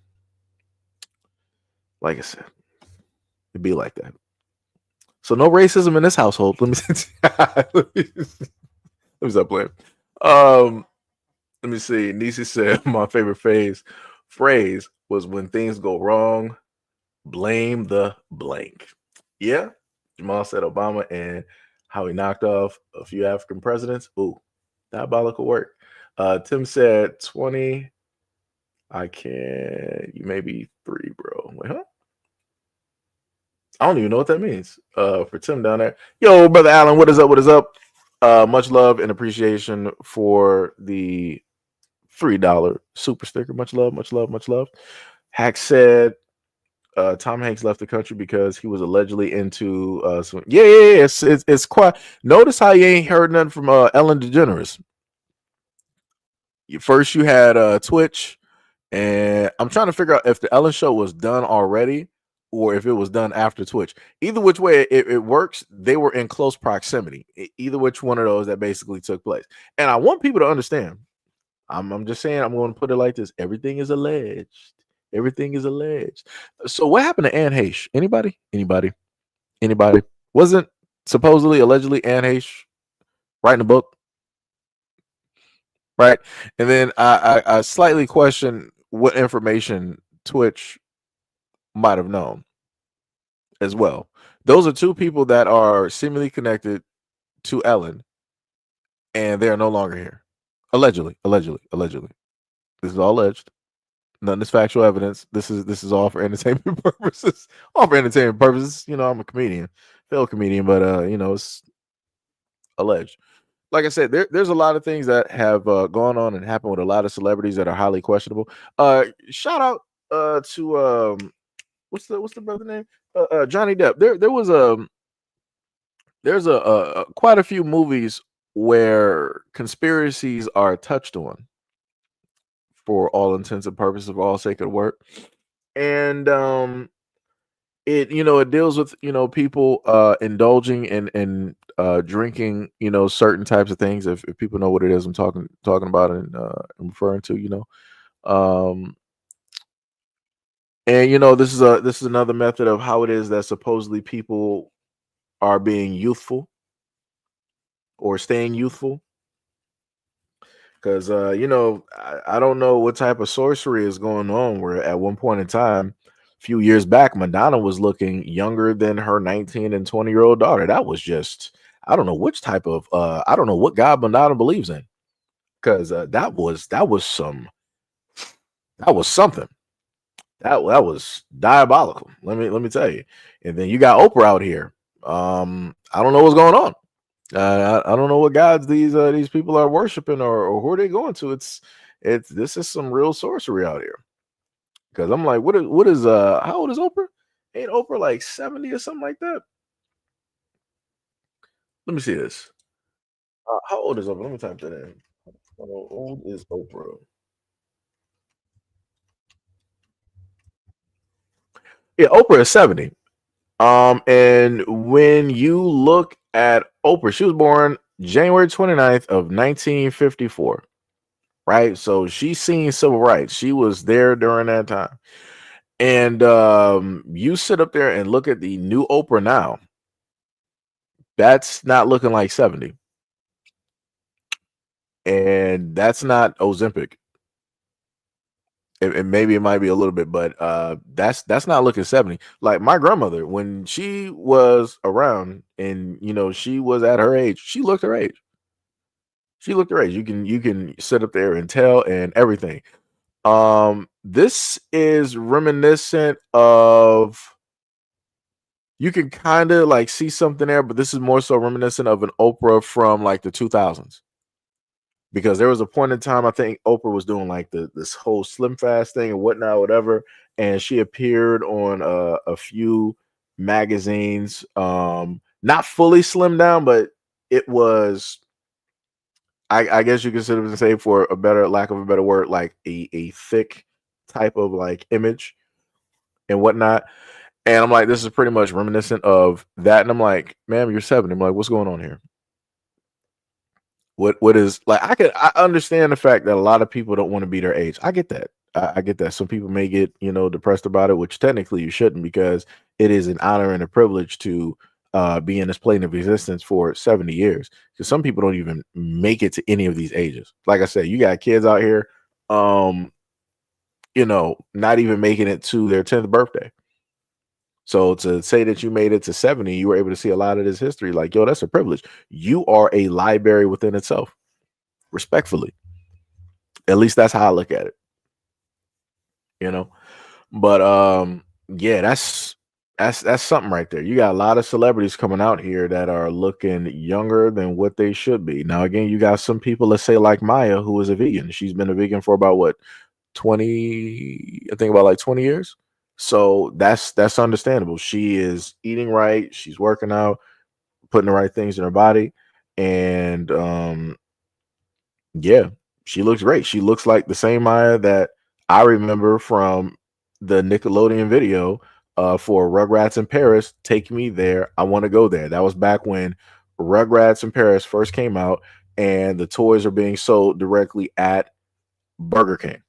like I said, it'd be like that. So no racism in this household. Let me stop playing. Let me see. Nisi said my favorite phrase was when things go wrong, Blame the blank. Yeah, Jamal said Obama and how he knocked off a few African presidents. Ooh, diabolical work. Tim said 20. I can't. You may be 3, bro. Wait, huh? I don't even know what that means. For Tim down there. Yo, brother Allen, what is up? What is up? Much love and appreciation for the $3 super sticker. Much love, much love, much love. Hack said Tom Hanks left the country because he was allegedly into some. Yeah. It's quite. Notice how you ain't heard nothing from Ellen DeGeneres. First, you had Twitch, and I'm trying to figure out if the Ellen show was done already or if it was done after Twitch. Either which way it works, they were in close proximity. Either which one of those that basically took place. And I want people to understand. I'm just saying. I'm going to put it like this: everything is alleged. Everything is alleged. So what happened to Anne Heche? Anybody? Anybody? Wasn't supposedly, allegedly Anne Heche writing a book? Right. And then I slightly question what information Twitch might have known as well. Those are two people that are seemingly connected to Ellen, and they are no longer here. Allegedly. This is all alleged. None is factual evidence. This is all for entertainment purposes. All for entertainment purposes. You know, I'm a comedian, failed comedian, but you know, it's alleged. Like I said, there's a lot of things that have gone on and happened with a lot of celebrities that are highly questionable. Shout out to what's the brother name? Johnny Depp. There's a quite a few movies where conspiracies are touched on for all intents and purposes, for all sake of the word. And it it deals with people indulging in drinking certain types of things. If people know what it is I'm talking about and I'm referring to, and this is another method of how it is that supposedly people are being youthful or staying youthful. Because I don't know what type of sorcery is going on where at one point in time, a few years back, Madonna was looking younger than her 19 and 20-year-old daughter. That was just, I don't know which type of I don't know what God Madonna believes in. Because that was something. That was diabolical. Let me tell you. And then you got Oprah out here. I don't know what's going on. I don't know what gods these people are worshiping or who are they going to. It's this is some real sorcery out here. Because I'm like, what is how old is Oprah? Ain't Oprah like 70 or something like that? Let me see this. How old is Oprah? Let me type that in. How old is Oprah? Yeah, Oprah is 70. And when you look at Oprah, she was born January 29th of 1954. Right? So she's seen civil rights. She was there during that time. And you sit up there and look at the new Oprah now. That's not looking like 70. And that's not Ozempic. And maybe it might be a little bit, but that's not looking 70. Like my grandmother, when she was around and she was at her age, she looked her age. She looked her age. You can sit up there and tell and everything. This is reminiscent of, you can kind of like see something there, but this is more so reminiscent of an Oprah from like the 2000s. Because there was a point in time, I think Oprah was doing like this whole Slim Fast thing and whatnot, whatever, and she appeared on a few magazines, not fully slimmed down, but it was, I guess you consider it, say, for a better lack of a better word, like a thick type of like image and whatnot. And I'm like, this is pretty much reminiscent of that. And I'm like, ma'am, you're 70. I'm like, what's going on here? What is like? I understand the fact that a lot of people don't want to be their age. I get that. I get that. Some people may get depressed about it, which technically you shouldn't, because it is an honor and a privilege to be in this plane of existence for 70 years. Because some people don't even make it to any of these ages. Like I said, you got kids out here, not even making it to their 10th birthday. So to say that you made it to 70, you were able to see a lot of this history. Like, yo, that's a privilege. You are a library within itself, respectfully. At least that's how I look at it, you know. But yeah, that's something right there. You got a lot of celebrities coming out here that are looking younger than what they should be. Now, again, you got some people, let's say like Maya, who is a vegan. She's been a vegan for about what, 20, I think about like 20 years. So that's understandable. She is eating right, she's working out, putting the right things in her body, and yeah, she looks great. She looks like the same Maya that I remember from the Nickelodeon video for Rugrats in Paris. Take me there. I want to go there. That was back when Rugrats in Paris first came out, and the toys are being sold directly at Burger King.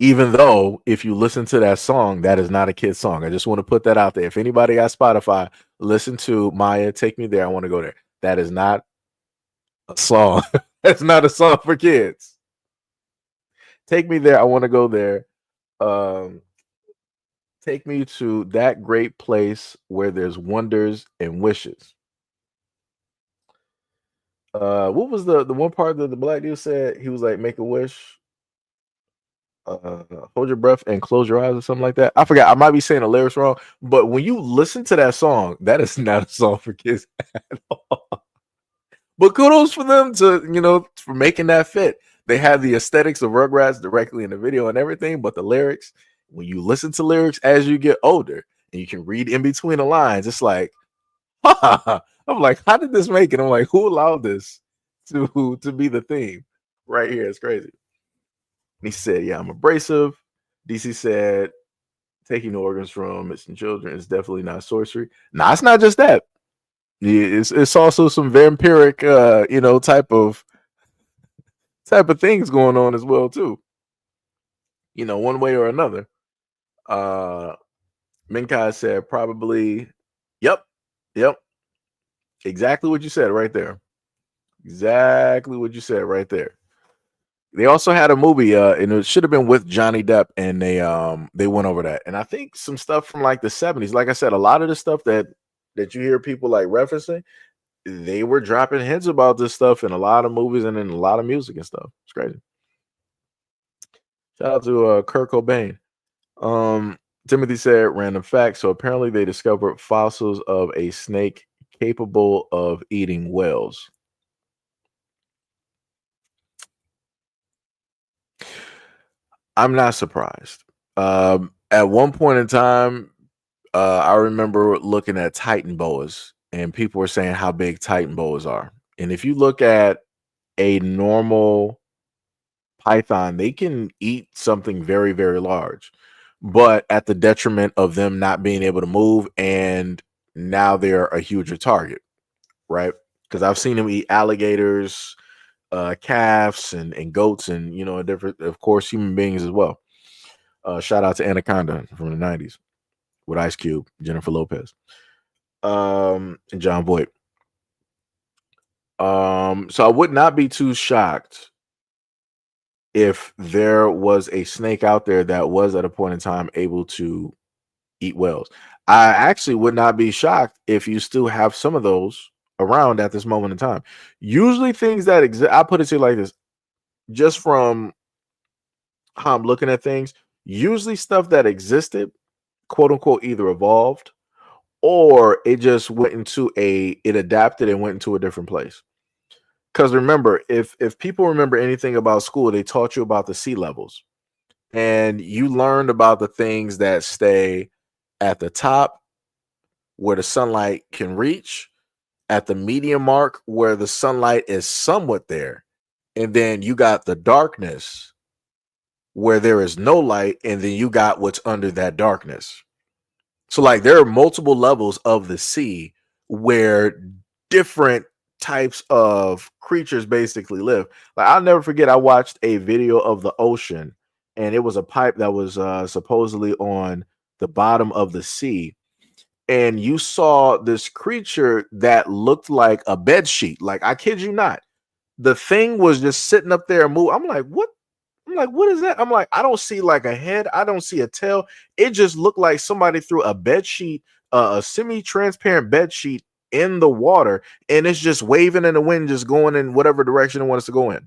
Even though, if you listen to that song, that is not a kid's song. I just want to put that out there. If anybody got Spotify, listen to Maya, Take Me There. I want to go there. That is not a song. That's not a song for kids. Take me there. I want to go there. Take me to that great place where there's wonders and wishes. What was the one part that the black dude said? He was like, make a wish. Hold your breath and close your eyes or something like that. I forgot. I might be saying the lyrics wrong, but when you listen to that song, that is not a song for kids at all. But kudos for them to, for making that fit. They have the aesthetics of Rugrats directly in the video and everything, but the lyrics, when you listen to lyrics as you get older and you can read in between the lines, it's like, I'm like, how did this make it? I'm like, who allowed this to be the theme right here? It's crazy. And he said, yeah, I'm abrasive. DC said, taking organs from missing children is definitely not sorcery. Nah, it's not just that. It's also some vampiric, type of things going on as well too. One way or another. Minkai said probably, yep, exactly what you said right there. Exactly what you said right there. They also had a movie, and it should have been with Johnny Depp, and they went over that. And I think some stuff from like the 70s. Like I said, a lot of the stuff that you hear people like referencing, they were dropping hints about this stuff in a lot of movies and in a lot of music and stuff. It's crazy. Shout out to Kurt Cobain. Timothy said, random fact. So apparently they discovered fossils of a snake capable of eating whales. I'm not surprised. At one point in time, I remember looking at Titan boas, and people were saying how big Titan boas are. And if you look at a normal python, they can eat something very, very large, but at the detriment of them not being able to move. And now they're a huger target, right? Because I've seen them eat alligators, calves, and goats, and different, of course, human beings as well. Shout out to Anaconda from the 90s with Ice Cube, Jennifer Lopez, and John Voight. So I would not be too shocked if there was a snake out there that was at a point in time able to eat whales. I actually would not be shocked if you still have some of those around at this moment in time. Usually things that exist, I put it to you like this, just from how I'm looking at things, usually stuff that existed, quote unquote, either evolved or it just it adapted and went into a different place. Because remember, if people remember anything about school, they taught you about the sea levels, and you learned about the things that stay at the top where the sunlight can reach, at the medium mark where the sunlight is somewhat there, and then you got the darkness where there is no light, and then you got what's under that darkness. So like there are multiple levels of the sea where different types of creatures basically live. Like I'll never forget, I watched a video of the ocean, and it was a pipe that was supposedly on the bottom of the sea, and you saw this creature that looked like a bed sheet. Like I kid you not, the thing was just sitting up there and move. I'm like, what I'm like, what is that? I'm like, I don't see like a head. I don't see a tail. It just looked like somebody threw a bed sheet, a semi-transparent bed sheet in the water, and it's just waving in the wind, just going in whatever direction it wants to go in.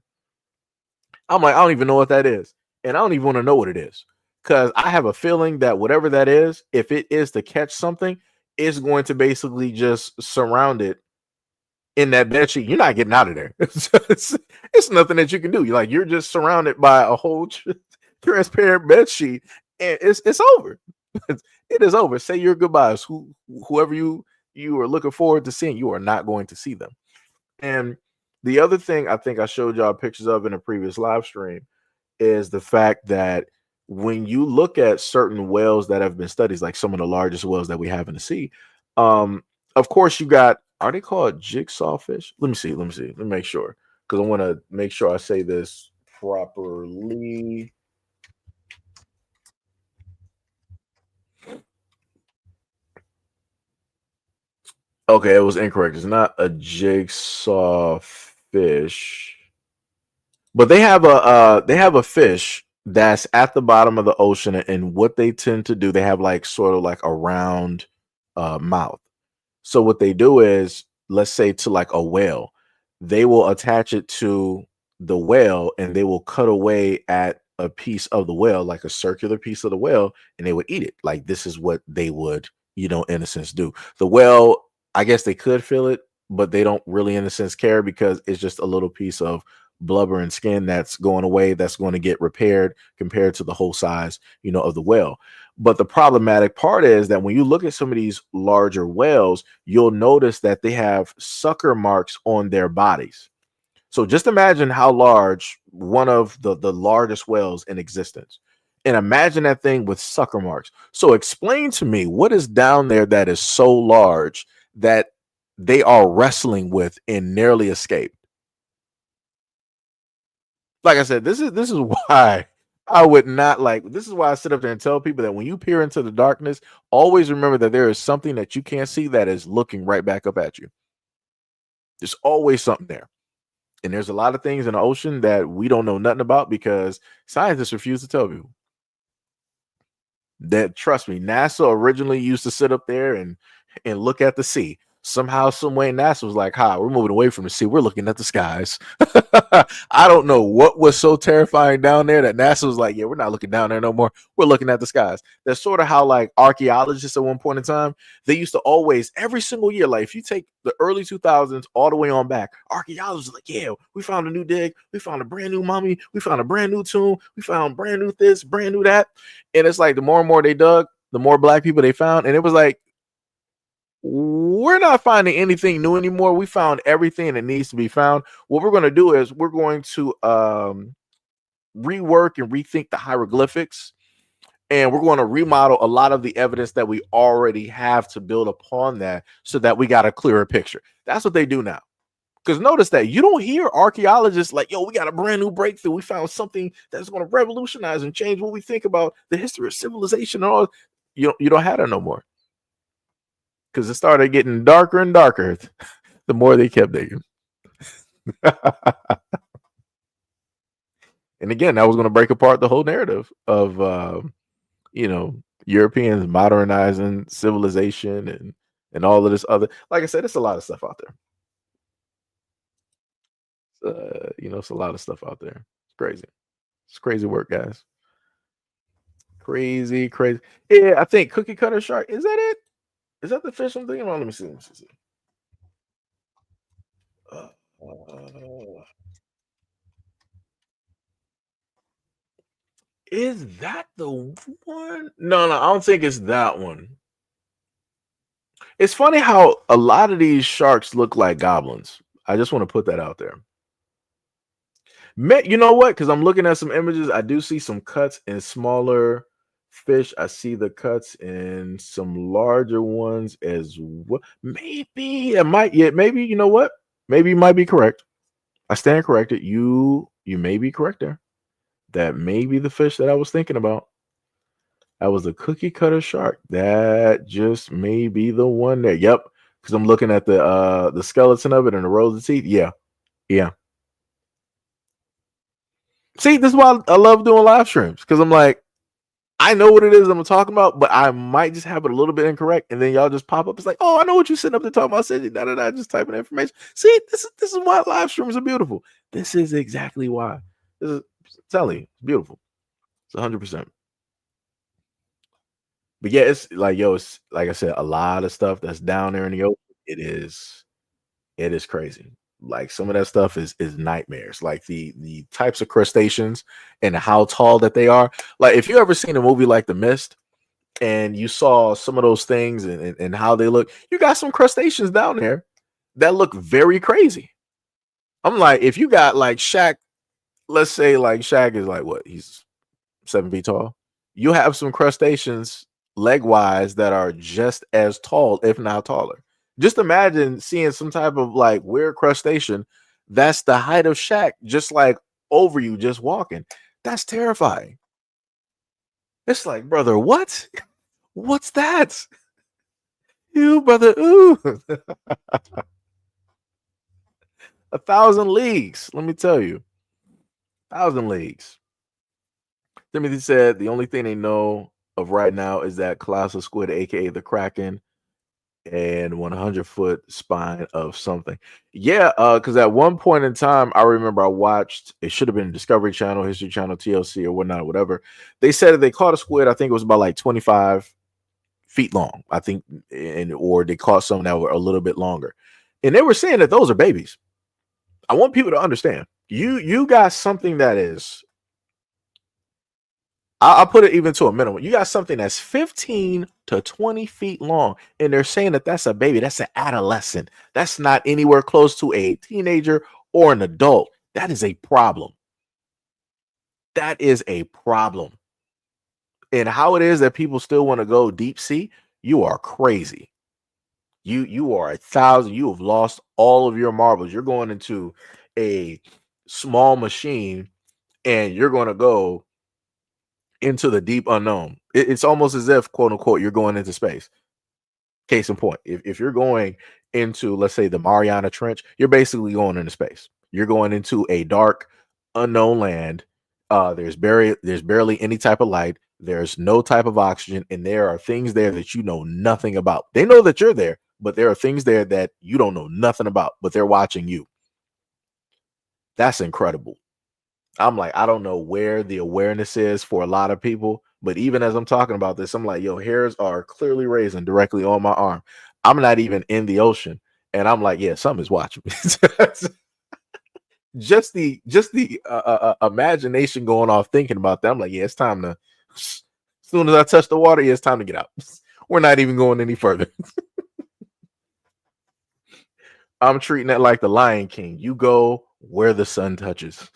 I'm like, I don't even know what that is. And I don't even want to know what it is. Because I have a feeling that whatever that is, if it is to catch something, it's going to basically just surround it in that bed sheet. You're not getting out of there. It's nothing that you can do. You're just surrounded by a whole transparent bed sheet, and it's over. It is over. Say your goodbyes. Whoever you are looking forward to seeing, you are not going to see them. And the other thing I think I showed y'all pictures of in a previous live stream is the fact that when you look at certain whales that have been studied, like some of the largest whales that we have in the sea, of course you got, are they called jigsaw fish? Let me see. Let me make sure, because I want to make sure I say this properly. Okay, it was incorrect. It's not a jigsaw fish, but they have a fish that's at the bottom of the ocean, and what they tend to do, they have like sort of like a round mouth. So what they do is, let's say to like a whale, they will attach it to the whale and they will cut away at a piece of the whale, like a circular piece of the whale, and they would eat it. Like this is what they would, in a sense, do. The whale, I guess they could feel it, but they don't really, in a sense, care, because it's just a little piece of blubber and skin that's going away, that's going to get repaired compared to the whole size, of the whale. But the problematic part is that when you look at some of these larger whales, you'll notice that they have sucker marks on their bodies. So just imagine how large one of the largest whales in existence. And imagine that thing with sucker marks. So explain to me what is down there that is so large that they are wrestling with and nearly escape. Like I said, this is why I would not like. This is why I sit up there and tell people that when you peer into the darkness, always remember that there is something that you can't see that is looking right back up at you. There's always something there. And there's a lot of things in the ocean that we don't know nothing about because scientists refuse to tell people. That, trust me, NASA originally used to sit up there and look at the sea. Somehow, some way, NASA was like, "Hi, we're moving away from the sea. We're looking at the skies." I don't know what was so terrifying down there that NASA was like, "Yeah, we're not looking down there no more. We're looking at the skies." That's sort of how like archaeologists at one point in time, they used to always, every single year, like if you take the early 2000s all the way on back, archaeologists are like, "Yeah, we found a new dig. We found a brand new mummy. We found a brand new tomb. We found brand new this, brand new that." And it's like the more and more they dug, the more black people they found. And it was like, we're not finding anything new anymore. We found everything that needs to be found. What we're going to do is we're going to rework and rethink the hieroglyphics, and we're going to remodel a lot of the evidence that we already have to build upon that so that we got a clearer picture. That's what they do now. Because notice that you don't hear archaeologists like, "Yo, we got a brand new breakthrough. We found something that's going to revolutionize and change what we think about the history of civilization." And all. You don't have that no more. Because it started getting darker and darker the more they kept digging. And again, that was going to break apart the whole narrative of Europeans modernizing civilization and all of this other. Like I said, it's a lot of stuff out there. It's a lot of stuff out there. It's crazy. It's crazy work, guys. Crazy. Yeah, I think cookie cutter shark. Is that it? Is that the fish I'm thinking about? Let me see. Is that the one? No, I don't think it's that one. It's funny how a lot of these sharks look like goblins. I just want to put that out there. You know what? Because I'm looking at some images. I do see some cuts in smaller fish. I see the cuts in some larger ones as well. Maybe it might. Yeah, maybe. You know what? Maybe you might be correct. I stand corrected. You may be correct there. That may be the fish that I was thinking about. That was a cookie cutter shark. That just may be the one there. Yep. Because I'm looking at the skeleton of it and the rows of teeth. Yeah. See, this is why I love doing live streams, because I'm like, I know what it is I'm talking about, but I might just have it a little bit incorrect, and then y'all just pop up. It's like, oh, I know what you're sitting up there talking about. I said, just typing information. See, this is why live streams are beautiful. This is exactly why. This is telling you, it's beautiful. It's 100%. But yeah, it's like, yo, it's like I said, a lot of stuff that's down there in the ocean. It is crazy. Like some of that stuff is nightmares. Like the types of crustaceans and how tall that they are. Like if you ever seen a movie like The Mist and you saw some of those things and how they look, you got some crustaceans down there that look very crazy. I'm like, if you got like Shaq, let's say like Shaq is like what, he's 7 feet tall. You have some crustaceans leg wise that are just as tall, if not taller. Just imagine seeing some type of like weird crustacean that's the height of Shaq, just like over you, just walking. That's terrifying. It's like, brother, what? What's that? You, brother, ooh. 1,000 leagues. Let me tell you. 1,000 leagues. Timothy said the only thing they know of right now is that colossal squid, aka the Kraken, and 100-foot spine of something. Yeah, because at one point in time, I remember I watched, it should have been Discovery Channel, History Channel, TLC, or whatnot, whatever. They said that they caught a squid, I think it was about like 25 feet long, I think, or they caught some that were a little bit longer. And they were saying that those are babies. I want people to understand. You got something that is, I'll put it even to a minimum. You got something that's 15 to 20 feet long, and they're saying that that's a baby. That's an adolescent. That's not anywhere close to a teenager or an adult. That is a problem. That is a problem. And how it is that people still want to go deep sea, you are crazy. You are 1,000. You have lost all of your marbles. You're going into a small machine, and you're going to go into the deep unknown. It's almost as if, quote unquote, you're going into space. Case in point, if you're going into, let's say, the Mariana Trench, you're basically going into space. You're going into a dark, unknown land. There's barely any type of light. There's no type of oxygen, and there are things there that you know nothing about. They know that you're there, but there are things there that you don't know nothing about, but they're watching you. That's incredible. I'm like, I don't know where the awareness is for a lot of people, but even as I'm talking about this, I'm like, yo, hairs are clearly raising directly on my arm. I'm not even in the ocean, and I'm like, yeah, something's watching me. just the imagination going off thinking about that. I'm like, yeah, it's time to. As soon as I touch the water, yeah, it's time to get out. We're not even going any further. I'm treating it like the Lion King. You go where the sun touches.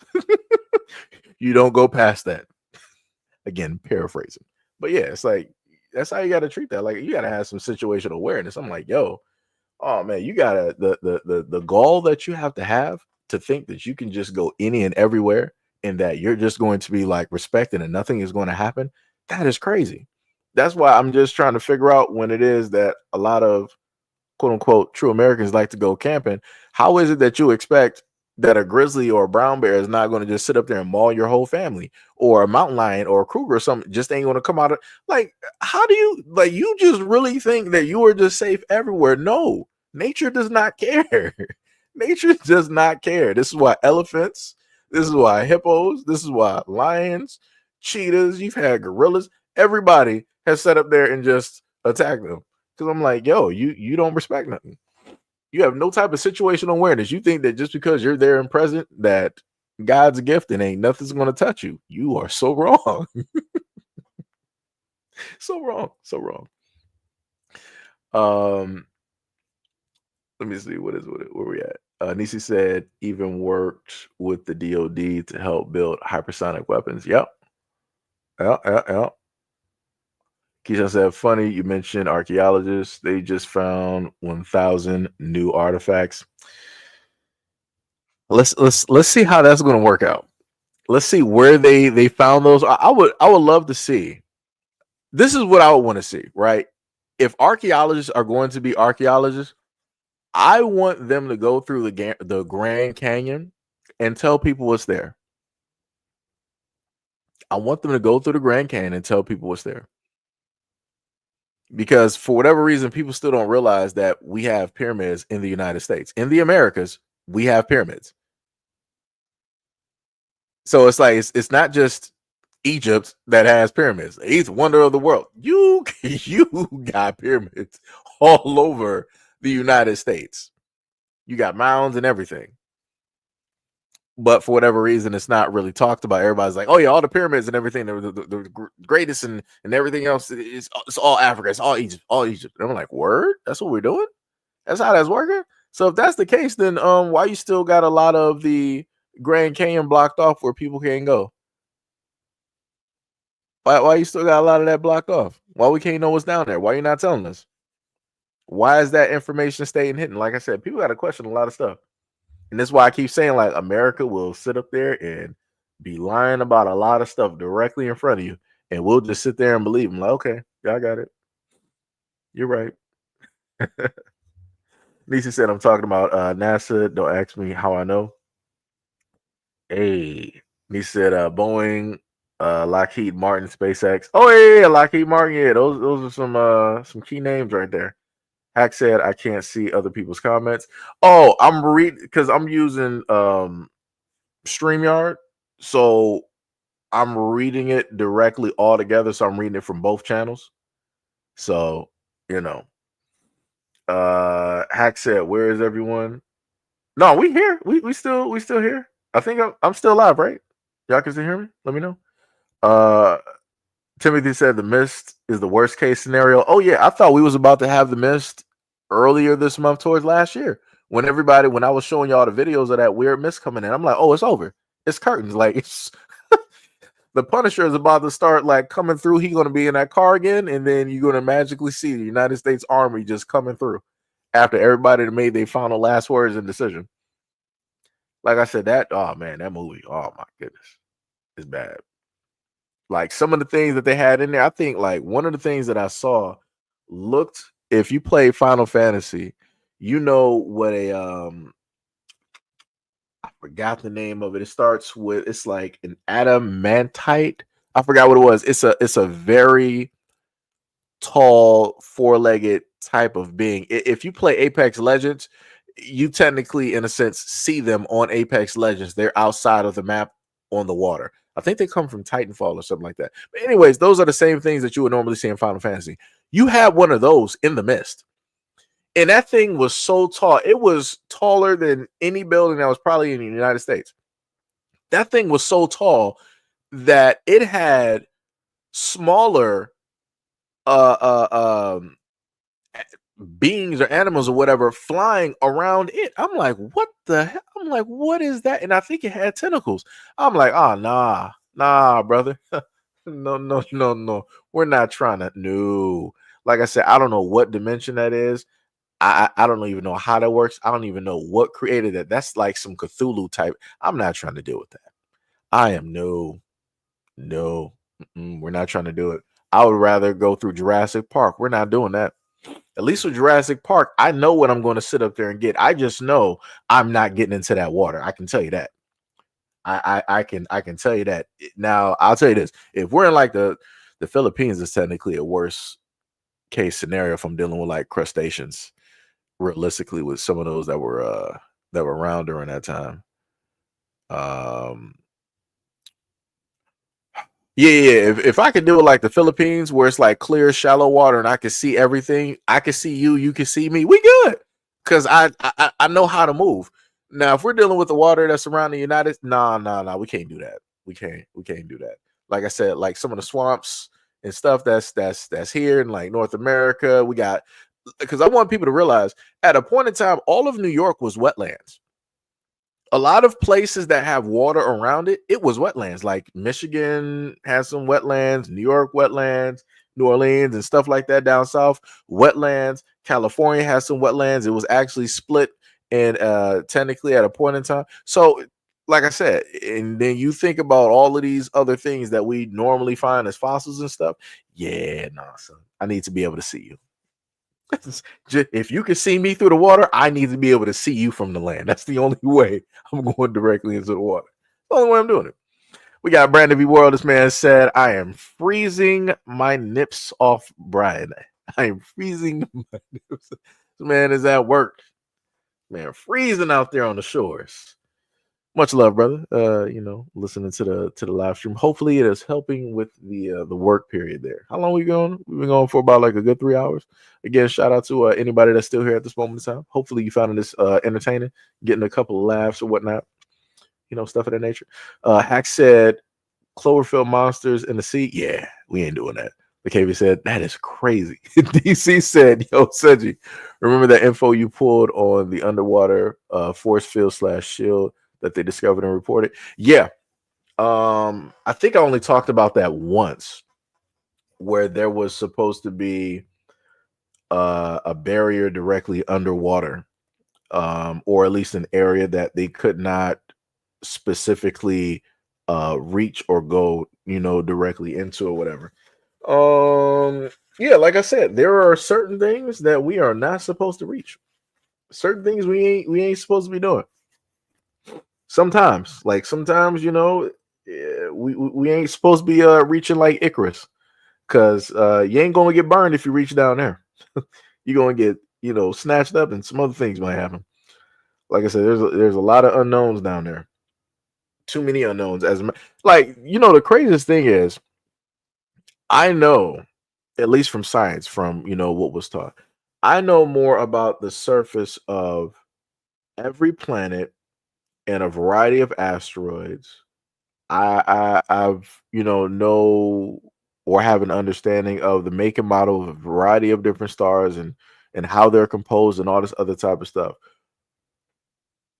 You don't go past that. Again, paraphrasing. But yeah, it's like that's how you got to treat that. Like you got to have some situational awareness. I'm like, yo, oh man, you gotta the gall that you have to think that you can just go any and everywhere and that you're just going to be like respected and nothing is going to happen. That is crazy. That's why I'm just trying to figure out when it is that a lot of quote unquote true Americans like to go camping. How is it that you expect that a grizzly or a brown bear is not going to just sit up there and maul your whole family, or a mountain lion or a cougar or something just ain't going to come out of like, how do you like, you just really think that you are just safe everywhere? No, nature does not care. Nature does not care. This is why elephants, this is why hippos, this is why lions, cheetahs, you've had gorillas, everybody has sat up there and just attacked them. Because I'm like, yo, you don't respect nothing. You have no type of situational awareness. You think that just because you're there and present, that God's gift and ain't nothing's going to touch you. You are so wrong. So wrong. So wrong. Let me see. Where we at? Nisi said even worked with the DOD to help build hypersonic weapons. Yep. Yep. Keisha said, funny you mentioned archaeologists. They just found 1,000 new artifacts. Let's see how that's going to work out. Let's see where they found those. I would love to see. This is what I would want to see, right? If archaeologists are going to be archaeologists, I want them to go through the Grand Canyon and tell people what's there. I want them to go through the Grand Canyon and tell people what's there. Because for whatever reason, people still don't realize that we have pyramids in the United States. In the Americas, we have pyramids. So it's like it's not just Egypt that has pyramids. It's wonder of the world. You got pyramids all over the United States. You got mounds and everything. But for whatever reason, it's not really talked about. Everybody's like, oh yeah, all the pyramids and everything, the greatest and everything else, it's all Africa, it's all Egypt, all Egypt. And I'm like, word? That's what we're doing? That's how that's working? So if that's the case, then why you still got a lot of the Grand Canyon blocked off where people can't go? Why you still got a lot of that blocked off? Why we can't know what's down there? Why you not telling us? Why is that information staying hidden? Like I said, people got to question a lot of stuff. And that's why I keep saying, like, America will sit up there and be lying about a lot of stuff directly in front of you. And we'll just sit there and believe them. Like, okay, yeah, I got it. You're right. Lisa said, I'm talking about NASA. Don't ask me how I know. Hey, Lisa said, Boeing, Lockheed Martin, SpaceX. Oh, yeah, Lockheed Martin. Yeah, those are some key names right there. Hack said, I can't see other people's comments. Oh, I'm reading because I'm using StreamYard. So I'm reading it directly all together. So I'm reading it from both channels. So, Hack said, where is everyone? No, we here. We still here. I think I'm still live, right? Y'all can still hear me? Let me know. Timothy said the mist is the worst case scenario. Oh yeah, I thought we was about to have the mist earlier this month towards last year. When I was showing y'all the videos of that weird mist coming in, I'm like, oh, it's over. It's curtains. Like it's the Punisher is about to start like coming through. He's gonna be in that car again, and then you're gonna magically see the United States Army just coming through after everybody made their final last words and decision. Like I said, that movie, oh my goodness, is bad. Like some of the things that they had in there, I think like one of the things that I saw looked, if you play Final Fantasy, you know what I forgot the name of it. It starts with, it's like an adamantite. I forgot what it was. It's a very tall, four-legged type of being. If you play Apex Legends, you technically, in a sense, see them on Apex Legends. They're outside of the map on the water. I think they come from Titanfall or something like that. But anyways, those are the same things that you would normally see in Final Fantasy. You had one of those in the mist. And that thing was so tall. It was taller than any building that was probably in the United States. That thing was so tall that it had smaller beings or animals or whatever flying around it. I'm like, what the hell? I'm like, what is that? And I think it had tentacles. I'm like, oh, nah, brother. No. We're not trying to. No. Like I said, I don't know what dimension that is. I don't even know how that works. I don't even know what created that. That's like some Cthulhu type. I'm not trying to deal with that. I am no. We're not trying to do it. I would rather go through Jurassic Park. We're not doing that. At least with Jurassic Park, I know what I'm going to sit up there and get. I just know I'm not getting into that water. I can tell you that. I can tell you that. Now, I'll tell you this. If we're in like the Philippines, is technically a worse case scenario if I'm dealing with like crustaceans, realistically, with some of those that were around during that time. Yeah. If I could do it like the Philippines, where it's like clear, shallow water, and I can see everything, I can see you, you can see me. We good, because I know how to move. Now, if we're dealing with the water that's around the United, nah, we can't do that. We can't do that. Like I said, like some of the swamps and stuff that's here in like North America, we got, because I want people to realize at a point in time, all of New York was wetlands. A lot of places that have water around it, it was wetlands. Like Michigan has some wetlands, New York wetlands, New Orleans and stuff like that down south, wetlands. California has some wetlands. It was actually split and technically at a point in time. So, like I said, and then you think about all of these other things that we normally find as fossils and stuff. Yeah, nah, son. I need to be able to see you. If you can see me through the water, I need to be able to see you from the land. That's the only way I'm going directly into the water. That's the only way I'm doing it. We got Brandon V. World. This man said, I am freezing my nips off, Brian. I am freezing my nips. This man is at work. Man, freezing out there on the shores. Much love, brother. Listening to the live stream. Hopefully, it is helping with the work period there. How long we going? We've been going for about like a good 3 hours. Again, shout out to anybody that's still here at this moment in time. Hopefully, you found this entertaining, getting a couple of laughs or whatnot. Stuff of that nature. Hack said, Cloverfield monsters in the sea. Yeah, we ain't doing that. McCavey said, that is crazy. DC said, yo, Seji, remember that info you pulled on the underwater force field / shield that they discovered and reported? Yeah. I think I only talked about that once, where there was supposed to be a barrier directly underwater, or at least an area that they could not specifically reach or go, directly into or whatever. Yeah, like I said, there are certain things that we are not supposed to reach. Certain things we ain't supposed to be doing. Sometimes, we ain't supposed to be reaching like Icarus, because you ain't gonna get burned if you reach down there. You're gonna get snatched up, and some other things might happen. Like I said, there's a lot of unknowns down there. Too many unknowns. The craziest thing is, I know, at least from science, from what was taught, I know more about the surface of every planet and a variety of asteroids. I've know or have an understanding of the make and model of a variety of different stars and how they're composed and all this other type of stuff.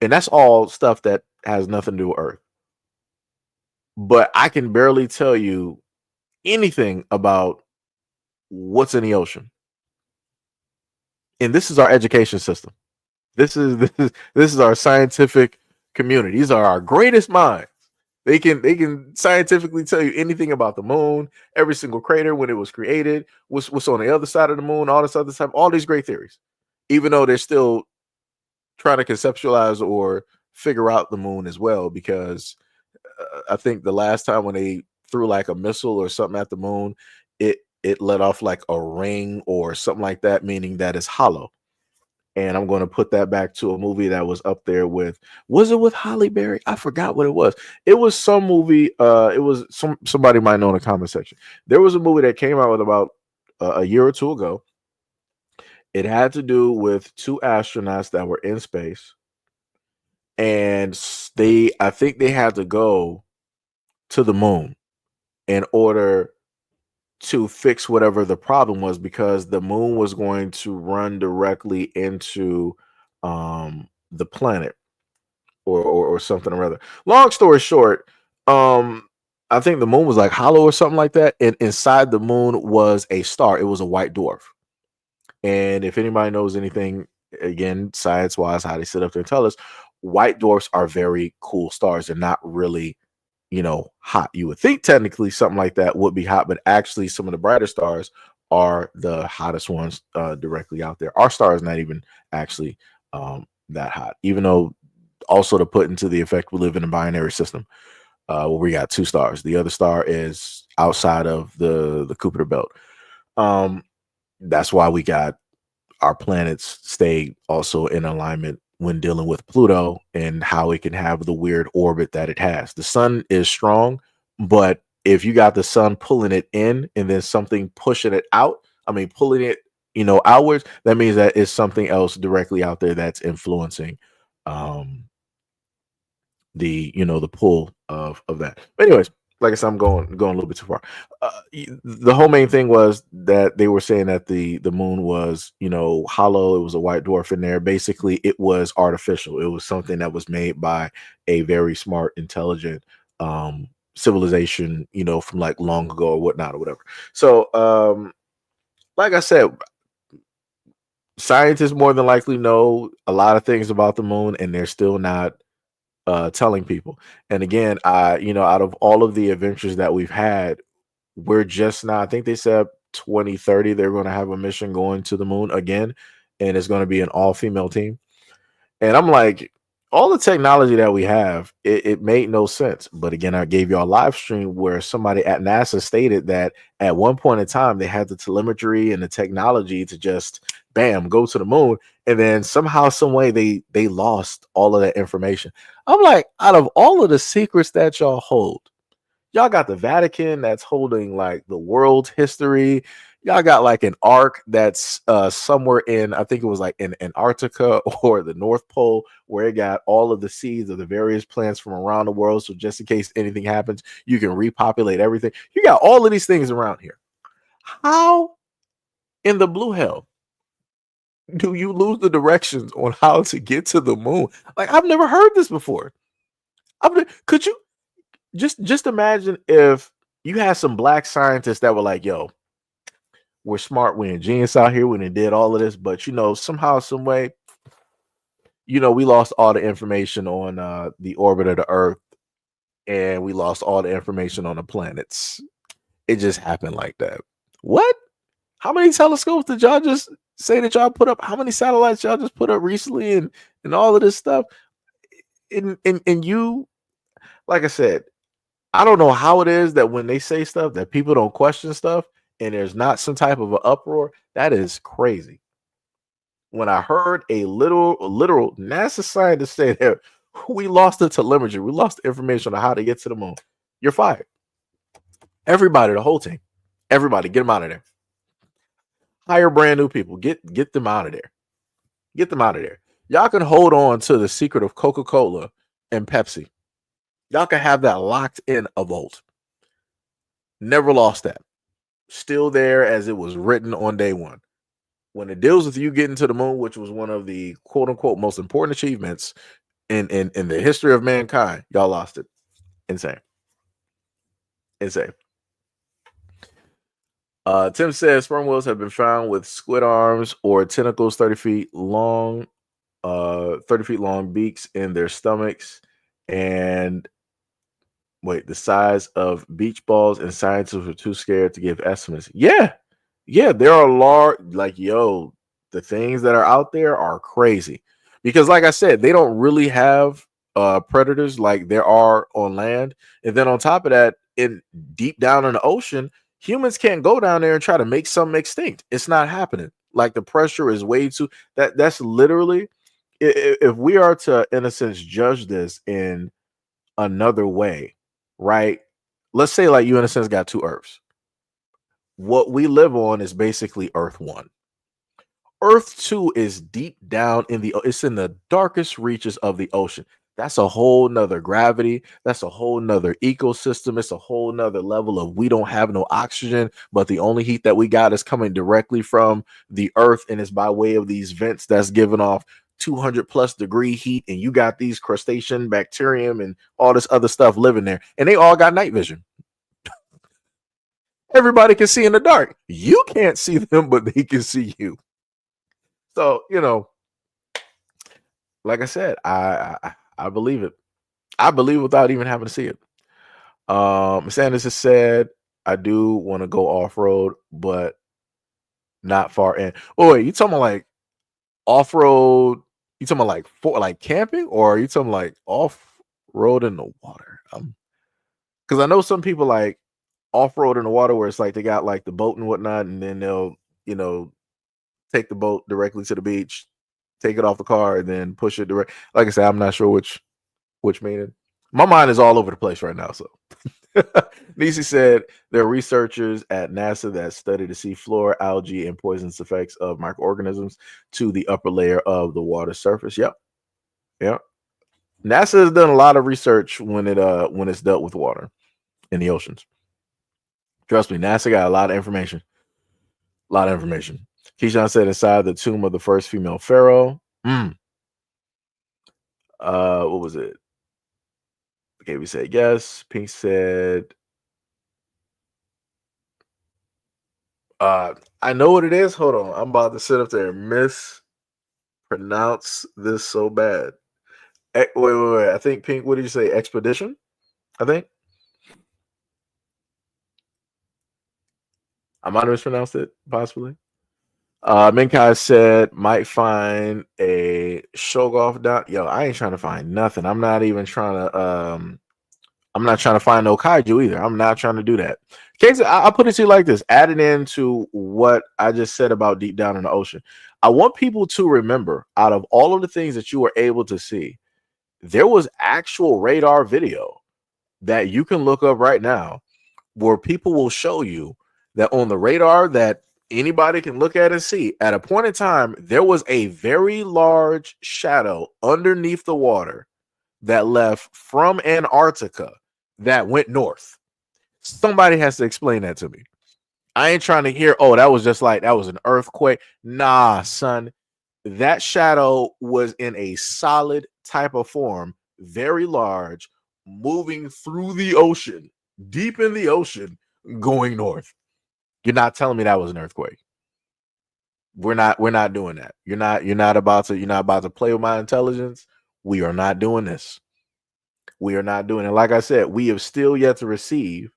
And that's all stuff that has nothing to do with Earth. But I can barely tell you anything about what's in the ocean. And this is our education system. This is our scientific community. These are our greatest minds. They can scientifically tell you anything about the moon, every single crater, when it was created, what's on the other side of the moon, all this other stuff, all these great theories. Even though they're still trying to conceptualize or figure out the moon as well, because I think the last time when they threw like a missile or something at the moon, it let off like a ring or something like that, meaning that it's hollow. And I'm going to put that back to a movie that was up there with, was it with Halle Berry? I forgot what it was. It was some movie. It was somebody might know in the comment section. There was a movie that came out with about a year or two ago. It had to do with two astronauts that were in space, and I think they had to go to the moon in order to fix whatever the problem was, because the moon was going to run directly into the planet or something or other. Long story short, I think the moon was like hollow or something like that, and inside the moon was a star. It was a white dwarf. And if anybody knows anything, again, science wise, how they sit up there and tell us, white dwarfs are very cool stars. They're not really hot. You would think technically something like that would be hot, but actually some of the brighter stars are the hottest ones directly out there. Our star is not even actually that hot, even though also to put into the effect, we live in a binary system where we got two stars. The other star is outside of the Kuiper belt. That's why we got our planets stay also in alignment when dealing with Pluto and how it can have the weird orbit that it has. The sun is strong, but if you got the sun pulling it in and then something pushing it out, pulling it, outwards, that means that it's something else directly out there that's influencing the pull of that. But anyways, like I said, I'm going a little bit too far. The whole main thing was that they were saying that the moon was, hollow. It was a white dwarf in there. Basically, it was artificial. It was something that was made by a very smart, intelligent civilization, from like long ago or whatnot or whatever. So, like I said, scientists more than likely know a lot of things about the moon, and they're still not telling people. And again, out of all of the adventures that we've had, we're just not, I think they said 2030 they're going to have a mission going to the moon again, and it's going to be an all-female team. And I'm like, all the technology that we have, it made no sense. But again, I gave you a live stream where somebody at NASA stated that at one point in time they had the telemetry and the technology to just bam go to the moon, and then somehow, some way they lost all of that information. I'm like, out of all of the secrets that y'all hold, y'all got the Vatican that's holding like the world's history. Y'all got like an ark that's somewhere in, I think it was like in Antarctica or the North Pole, where it got all of the seeds of the various plants from around the world. So just in case anything happens, you can repopulate everything. You got all of these things around here. How in the blue hell do you lose the directions on how to get to the moon? Like, I've never heard this before. Could you just imagine if you had some black scientists that were like, yo, we're smart, we're ingenious out here, we did all of this, but somehow, some way, we lost all the information on the orbit of the Earth, and we lost all the information on the planets. It just happened like that. What? How many telescopes did y'all just say that y'all put up? How many satellites y'all just put up recently, and all of this stuff? And you, like I said, I don't know how it is that when they say stuff that people don't question stuff and there's not some type of an uproar. That is crazy. When I heard a literal NASA scientist say that we lost the telemetry, we lost the information on how to get to the moon, you're fired. Everybody, the whole team, everybody, get them out of there. Hire brand new people. Get them out of there. Get them out of there. Y'all can hold on to the secret of Coca-Cola and Pepsi. Y'all can have that locked in a vault. Never lost that. Still there as it was written on day one. When it deals with you getting to the moon, which was one of the quote unquote most important achievements in the history of mankind, y'all lost it. Insane. Insane. Tim says sperm whales have been found with squid arms or tentacles 30 feet long, 30 feet long beaks in their stomachs, and the size of beach balls, and scientists were too scared to give estimates. Yeah, there are large, like, the things that are out there are crazy, because like I said, they don't really have predators like there are on land. And then on top of that, in deep down in the ocean, humans can't go down there and try to make something extinct. It's not happening. Like, the pressure is way too, that's literally, if we are to, in a sense, judge this in another way, right? Let's say, like, you in a sense got two Earths. What we live on is basically Earth 1. Earth 2 is deep down it's in the darkest reaches of the ocean. That's a whole nother gravity. That's a whole nother ecosystem. It's a whole nother level of, we don't have no oxygen, but the only heat that we got is coming directly from the Earth, and it's by way of these vents that's giving off 200 plus degree heat. And you got these crustacean bacterium and all this other stuff living there, and they all got night vision. Everybody can see in the dark. You can't see them, but they can see you. So, like I said, I believe it. I believe without even having to see it. Sanders has said, I do want to go off-road, but not far in. Oh, wait, you talking about like off-road? You talking about like for like camping, or are you talking like off-road in the water? Because I know some people like off-road in the water where it's like they got like the boat and whatnot, and then they'll, take the boat directly to the beach, take it off the car, and then push it direct. Like I said, I'm not sure which meaning. My mind is all over the place right now. So Nisi said there are researchers at NASA that study the sea floor, algae, and poisonous effects of microorganisms to the upper layer of the water surface. Yep. NASA has done a lot of research when it's dealt with water in the oceans. Trust me, NASA got a lot of information. Keyshawn said inside the tomb of the first female pharaoh. What was it? Okay, we said yes. Pink said, I know what it is. Hold on. I'm about to sit up there and mispronounce this so bad. Wait. I think Pink, what did you say? Expedition? I think. I might have mispronounced it, possibly. Minkai said might find a Shogoff down. Yo, I ain't trying to find nothing. I'm not even trying to I'm not trying to find no kaiju either. I'm not trying to do that. Casey, I'll put it to you like this, adding into what I just said about deep down in the ocean. I want people to remember, out of all of the things that you were able to see, there was actual radar video that you can look up right now where people will show you that on the radar that anybody can look at and see, at a point in time, there was a very large shadow underneath the water that left from Antarctica that went north. Somebody has to explain that to me. I ain't trying to hear, oh, that was just like that was an earthquake. Nah, son. That shadow was in a solid type of form, very large, moving through the ocean, deep in the ocean, going north. You're not telling me that was an earthquake. We're not doing that. You're not about to play with my intelligence. We are not doing this. We are not doing it. Like I said, we have still yet to receive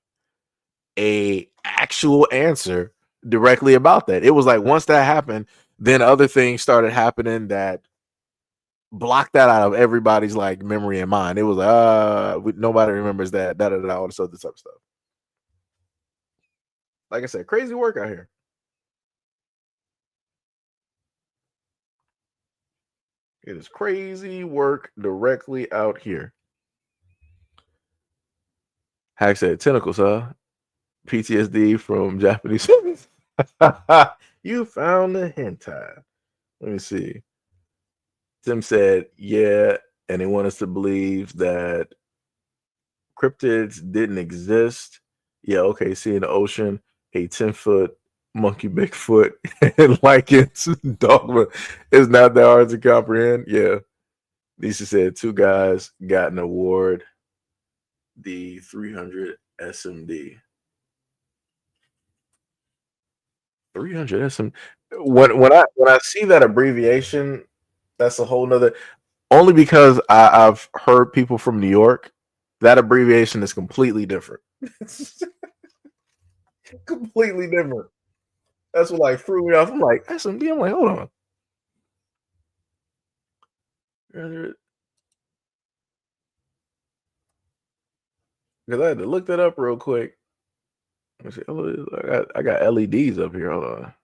a actual answer directly about that. It was like once that happened, then other things started happening that blocked that out of everybody's like memory and mind. It was like, nobody remembers that, all this other type of stuff. Like I said, crazy work out here. It is crazy work directly out here. Hack said tentacles, huh? PTSD from Japanese. You found the hentai. Let me see. Tim said, yeah, and they want us to believe that cryptids didn't exist. Yeah, okay. See in the ocean, a 10-foot monkey Bigfoot and like it's dogma is not that hard to comprehend. Yeah. Lisa said 2 guys got an award, the 300 SMD. 300 SM. When I see that abbreviation, that's a whole nother. Only because I've heard people from New York, that abbreviation is completely different. Completely different. That's what like threw me off. I'm like SMD. I'm like, hold on. Because I had to look that up real quick. Let's see. I got LEDs up here. Hold on.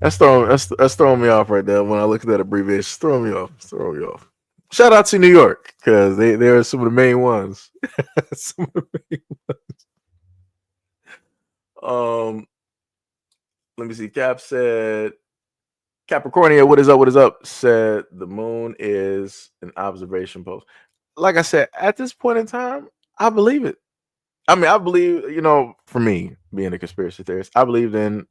That's throwing me off right there. When I look at that abbreviation, it's throwing me off. Shout out to New York because they are some of the main ones. Some of the main ones. Let me see. Cap said, Capricornia, what is up? What is up? Said the moon is an observation post. Like I said, at this point in time, I believe it. I mean, I believe, for me, being a conspiracy theorist, I believe in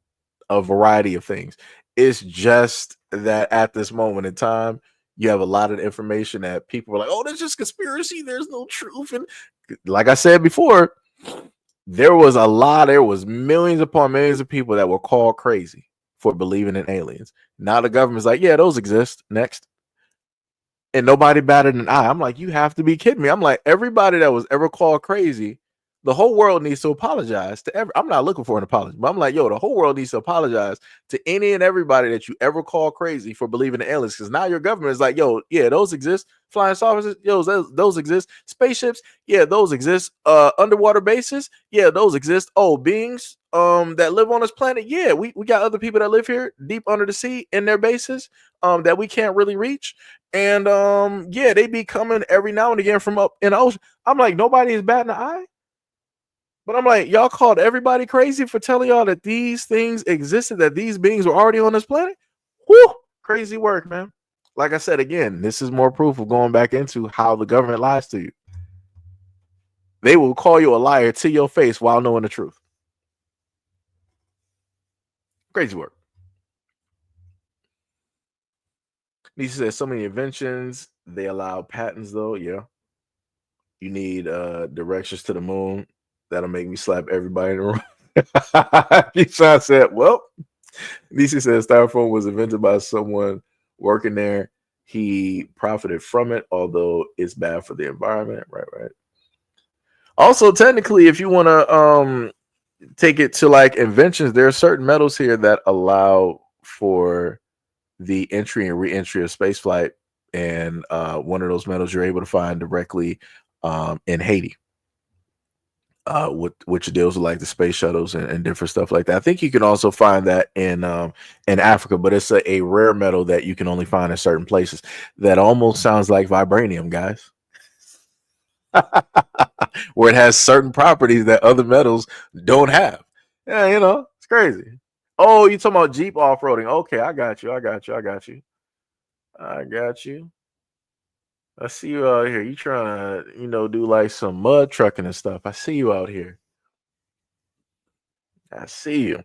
a variety of things. It's just that at this moment in time, you have a lot of information that people are like, oh, that's just conspiracy. There's no truth. And like I said before, there was millions upon millions of people that were called crazy for believing in aliens. Now the government's like, yeah, those exist. Next. And nobody batted an eye. I'm like, you have to be kidding me. I'm like, everybody that was ever called crazy, the whole world needs to apologize to I'm not looking for an apology, but I'm like, yo, the whole world needs to apologize to any and everybody that you ever call crazy for believing in aliens. Because now your government is like, yo, yeah, those exist. Flying saucers, yo, those exist. Spaceships, yeah, those exist. Underwater bases, yeah, those exist. Oh, beings that live on this planet, yeah, we got other people that live here deep under the sea in their bases that we can't really reach. And yeah, they be coming every now and again from up in the ocean. I'm like, nobody is batting an eye. But I'm like, y'all called everybody crazy for telling y'all that these things existed, that these beings were already on this planet. Whew, crazy work, man. Like I said, again, this is more proof of going back into how the government lies to you. They will call you a liar to your face while knowing the truth. Crazy work. Nisha says so many inventions. They allow patents, though. Yeah. You need directions to the moon. That'll make me slap everybody in the room. Keyshawn said, well, Nisha says styrofoam was invented by someone working there. He profited from it, although it's bad for the environment. Right. Also, technically, if you want to take it to like inventions, there are certain metals here that allow for the entry and re-entry of spaceflight, and one of those metals you're able to find directly in Haiti, which deals with like the space shuttles and different stuff like that. I think you can also find that in Africa, but it's a rare metal that you can only find in certain places. That almost sounds like vibranium, guys. Where it has certain properties that other metals don't have. Yeah, it's crazy. Oh, you talking about Jeep off-roading? Okay, I got you. I got you. I got you. I got you. I see you out here. You trying to, do like some mud trucking and stuff. I see you out here. I see you.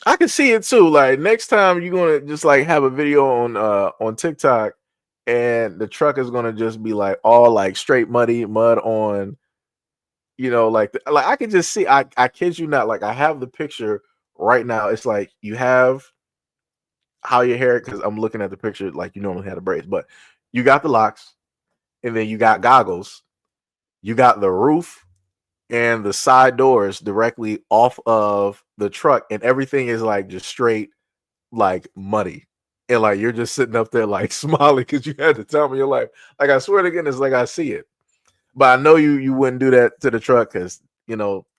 I can see it too. Like next time you're gonna just like have a video on TikTok, and the truck is gonna just be like all like straight mud on, like I can just see. I kid you not. Like I have the picture right now. It's like you have how your hair, because I'm looking at the picture like you normally had the braids, but you got the locks, and then you got goggles, you got the roof and the side doors directly off of the truck, and everything is like just straight like muddy. And like you're just sitting up there like smiling because you had the time of your life. Like I swear to goodness, like I see it. But I know you wouldn't do that to the truck because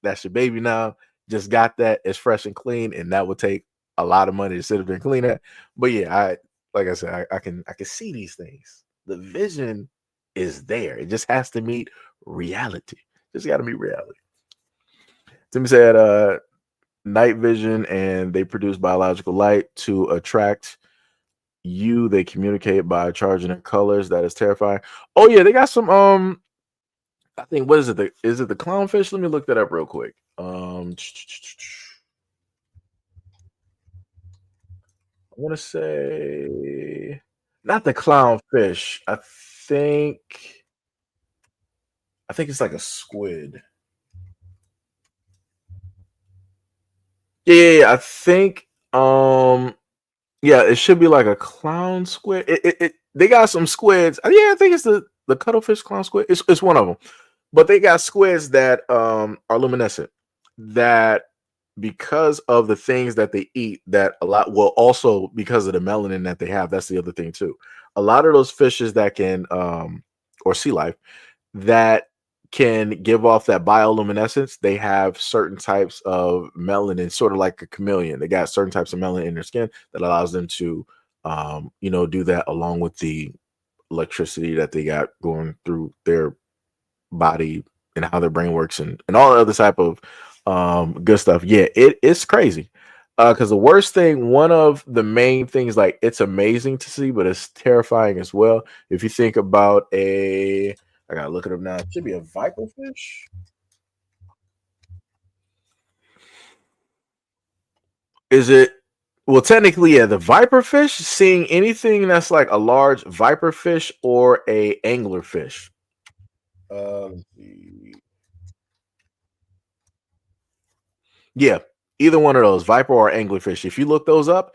that's your baby now. Just got that, it's fresh and clean, and that would take a lot of money to sit up there and clean that. But yeah, like I said, I can see these things. The vision is there. It just has to meet reality. Just got to meet reality. Timmy said, night vision, and they produce biological light to attract you. They communicate by charging in colors. That is terrifying. Oh yeah, they got some. I think what is it? Is it the clownfish? Let me look that up real quick. I want to say not the clownfish. I think it's like a squid. Yeah. I think yeah, it should be like a clown squid. They got some squids. Yeah, I think it's the cuttlefish clown squid. It's one of them. But they got squids that are luminescent, that because of the things that they eat, that a lot, well, also because of the melanin that they have, that's the other thing too. A lot of those fishes that can or sea life that can give off that bioluminescence, they have certain types of melanin, sort of like a chameleon. They got certain types of melanin in their skin that allows them to do that, along with the electricity that they got going through their body and how their brain works, and all the other type of good stuff. Yeah, it's crazy. Because the worst thing, one of the main things, like it's amazing to see, but it's terrifying as well. If you think about I gotta look it up now. It should be a viperfish. Is it? Well, technically, yeah, the viperfish. Seeing anything that's like a large viperfish or a anglerfish. Let's see. Yeah, either one of those, viper or anglerfish. If you look those up,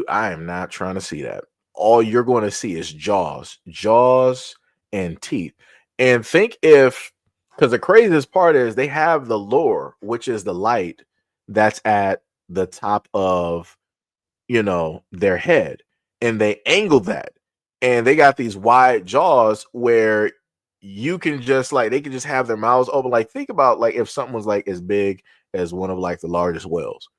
I am not trying to see that. All you're going to see is jaws and teeth. And think if, because the craziest part is they have the lure, which is the light that's at the top of their head, and they angle that, and they got these wide jaws where you can just like they can just have their mouths open. Like think about like if something was like as big as one of like the largest whales,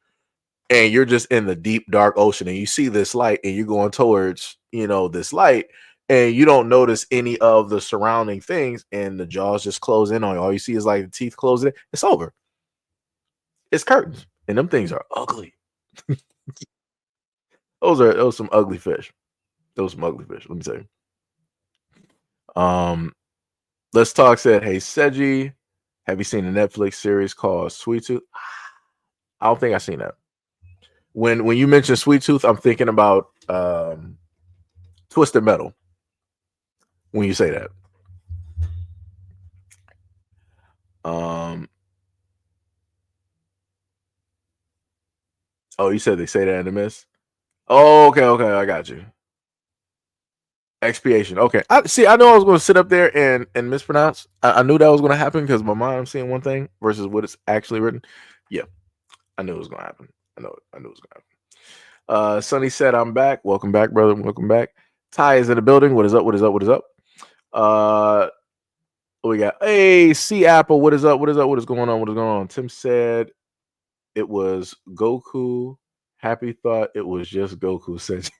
and you're just in the deep dark ocean, and you see this light, and you're going towards this light, and you don't notice any of the surrounding things, and the jaws just close in on you. All you see is like the teeth closing. It's over. It's curtains, and them things are ugly. Those some ugly fish. Those some ugly fish. Let me tell you. Let's Talk said, "Hey Seji, have you seen a Netflix series called Sweet Tooth?" I don't think I've seen that. When you mention Sweet Tooth, I'm thinking about Twisted Metal. When you say that, oh, you said they say that in the mist. Oh, okay, I got you. Expiation. Okay. I see. I know I was going to sit up there and mispronounce. I knew that was going to happen because my mind, I'm seeing one thing versus what it's actually written. Yeah, I knew it was going to happen. I know. I knew it was going to happen. Sonny said, "I'm back. Welcome back, brother. Welcome back." Ty is in the building. What is up? What is up? What is up? We got hey C Apple. What is up? What is up? What is going on? What is going on? Tim said it was Goku. Happy thought it was just Goku. Said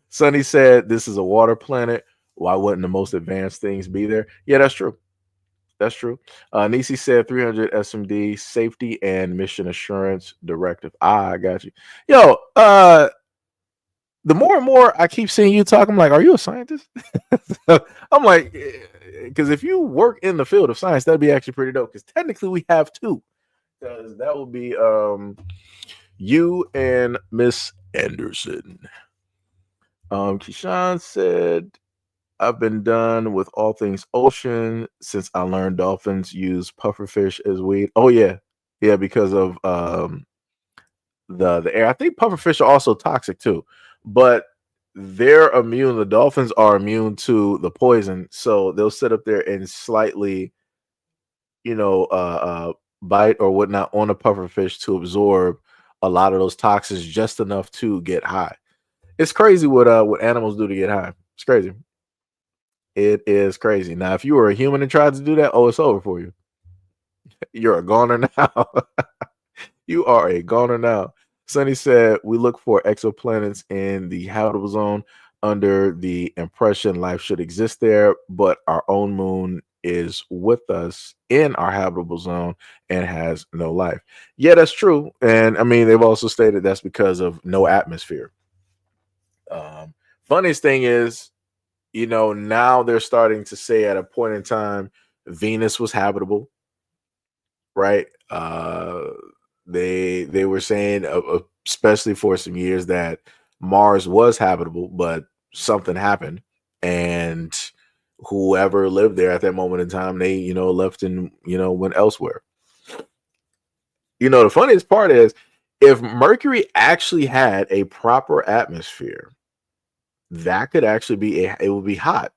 Sonny said this is a water planet. Why wouldn't the most advanced things be there? Yeah, that's true. That's true. Nisi said 300 SMD safety and mission assurance directive. I got you. Yo, the more and more I keep seeing you talk, I'm like, are you a scientist? I'm like, because if you work in the field of science, that'd be actually pretty dope. Because technically we have two. Because that would be you and Miss Anderson. Keyshawn said, I've been done with all things ocean since I learned dolphins use pufferfish as weed. Oh yeah. Yeah, because of the air. I think pufferfish are also toxic too, but they're immune. The dolphins are immune to the poison, so they'll sit up there and slightly, bite or whatnot on a pufferfish to absorb a lot of those toxins just enough to get high. It's crazy what animals do to get high. It's crazy. It is crazy. Now, if you were a human and tried to do that, oh, it's over for you. You're a goner now. You are a goner now. Sonny said, we look for exoplanets in the habitable zone under the impression life should exist there, but our own moon is with us in our habitable zone and has no life. Yeah, that's true. And I mean, they've also stated that's because of no atmosphere. Funniest thing is, now they're starting to say at a point in time, Venus was habitable, right? They were saying, especially for some years, that Mars was habitable, but something happened, and whoever lived there at that moment in time, they left and went elsewhere. The funniest part is if Mercury actually had a proper atmosphere, that could actually be it would be hot,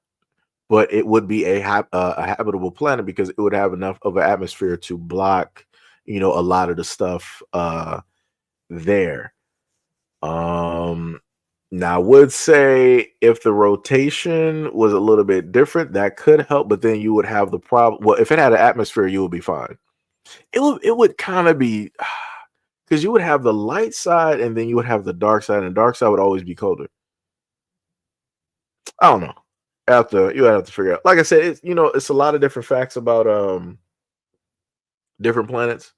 but it would be a habitable planet because it would have enough of an atmosphere to block a lot of the stuff there. Now I would say if the rotation was a little bit different, that could help, but then you would have the problem. Well, if it had an atmosphere, you would be fine. It would kind of be because you would have the light side and then you would have the dark side, and the dark side would always be colder. I don't know. You have to figure out. Like I said, it's a lot of different facts about different planets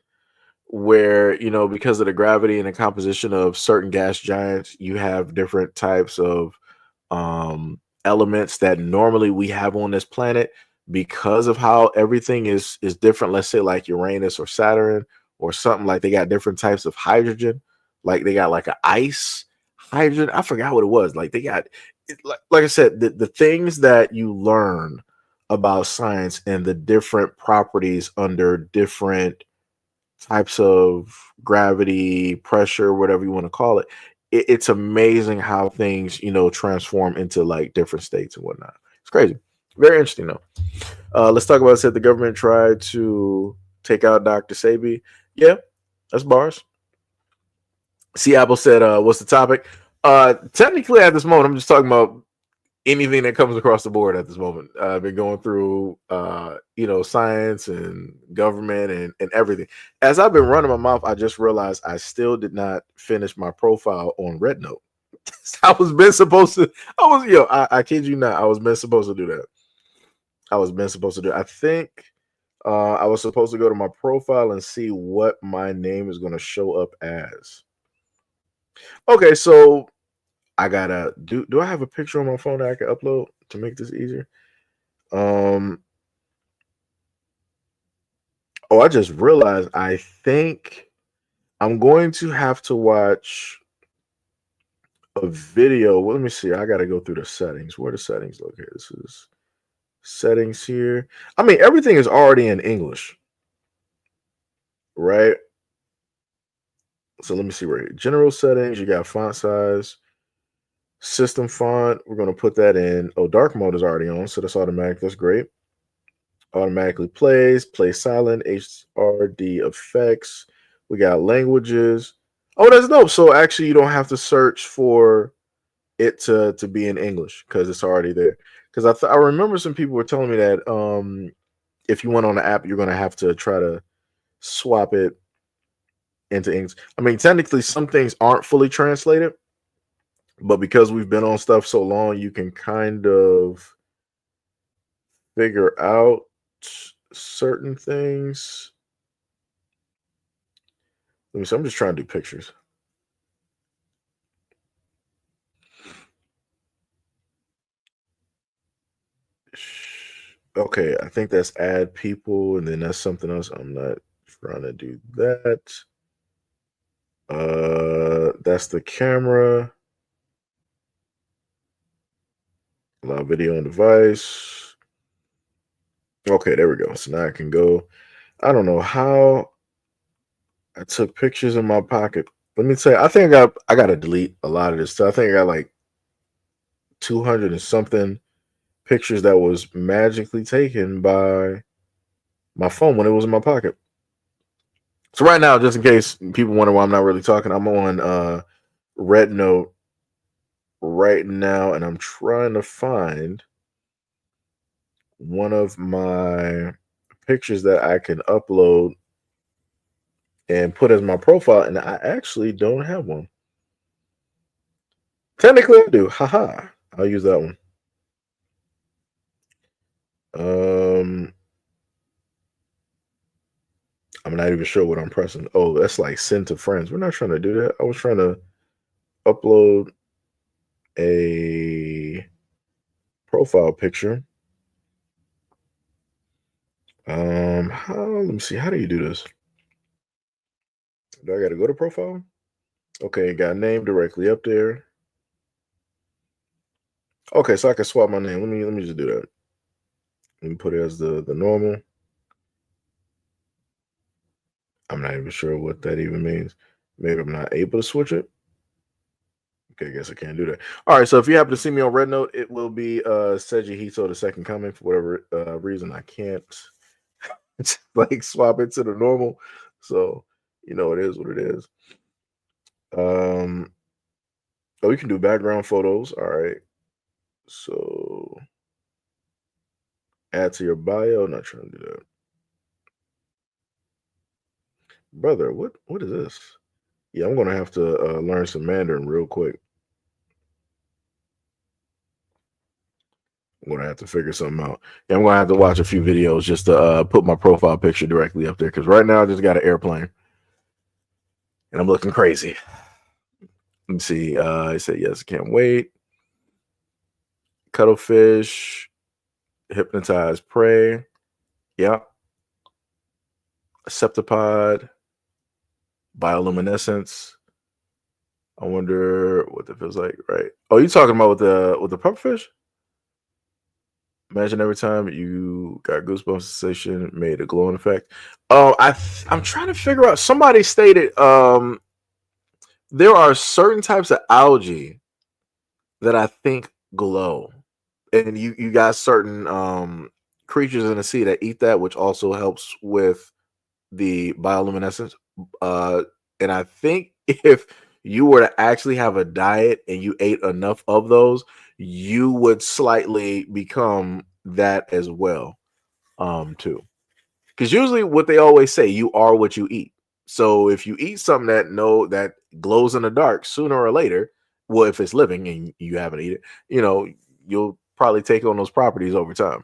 where because of the gravity and the composition of certain gas giants, you have different types of elements that normally we have on this planet because of how everything is different. Let's say like Uranus or Saturn or something, like they got different types of hydrogen, like they got like an ice hydrogen. I forgot what it was. Like they got like I said, the things that you learn about science and the different properties under different types of gravity, pressure, whatever you want to call it. It's amazing how things, transform into like different states and whatnot. It's crazy. Very interesting though. Let's talk about it. Said the government tried to take out Dr. Sabi. Yeah, that's bars. See, Apple said, what's the topic? Technically at this moment, I'm just talking about anything that comes across the board at this moment. I've been going through, science and government and everything. As I've been running my mouth, I just realized I still did not finish my profile on RedNote. I was been supposed to. I kid you not. I was been supposed to do that. I think I was supposed to go to my profile and see what my name is going to show up as. Okay, so I gotta do I have a picture on my phone that I can upload to make this easier? Oh, I just realized I think I'm going to have to watch a video. Well, let me see. I gotta go through the settings. Where are the settings located? This is settings here. I mean, everything is already in English, right? So let me see where general settings, you got font size. System font, we're going to put that in. Oh, dark mode is already on, so that's automatic. That's great. Automatically play silent, HRD effects. We got languages. Oh, that's dope. So actually, you don't have to search for it to be in English because it's already there. Because I remember some people were telling me that if you went on the app, you're going to have to try to swap it into English. I mean, technically, some things aren't fully translated, but because we've been on stuff so long, you can kind of figure out certain things. Let me see. I'm just trying to do pictures. Okay, I think that's add people, and then that's something else. I'm not trying to do that. That's the camera. Allow video on device. Okay, there we go. So now I can go. I don't know how I took pictures in my pocket. Let me tell you, I think I got to delete a lot of this stuff. I think I got like 200 and something pictures that was magically taken by my phone when it was in my pocket. So right now, just in case people wonder why I'm not really talking, I'm on Red Note right now, and I'm trying to find one of my pictures that I can upload and put as my profile, and I actually don't have one. Technically, I do. Haha. I'll use that one. I'm not even sure what I'm pressing. Oh, that's like send to friends. We're not trying to do that. I was trying to upload a profile picture. Let me see. How do you do this? Do I got to go to profile? Okay, got name directly up there. Okay, so I can swap my name. Let me just do that. Let me put it as the normal. I'm not even sure what that even means. Maybe I'm not able to switch it. Okay, I guess I can't do that. All right, so if you happen to see me on Red Note, it will be SEIJIHITO, the second coming. For whatever reason, I can't like swap it to the normal. So it is what it is. Oh, you can do background photos. All right. So add to your bio. Not trying to do that. Brother, what is this? Yeah, I'm gonna have to learn some Mandarin real quick. I'm gonna have to figure something out. Yeah, I'm gonna have to watch a few videos just to put my profile picture directly up there because right now I just got an airplane and I'm looking crazy. Let me see. I said yes, can't wait. Cuttlefish, hypnotize prey. Yeah. Septipod, bioluminescence. I wonder what that feels like, right? Oh, you talking about with the pufferfish? Imagine every time you got goosebumps sensation made a glowing effect. Oh, I'm trying to figure out. Somebody stated there are certain types of algae that I think glow, and you got certain creatures in the sea that eat that, which also helps with the bioluminescence. And I think if you were to actually have a diet and you ate enough of those, you would slightly become that as well, too. Because usually what they always say, you are what you eat. So if you eat something that glows in the dark, sooner or later, well, if it's living and you haven't eaten it, you'll probably take on those properties over time.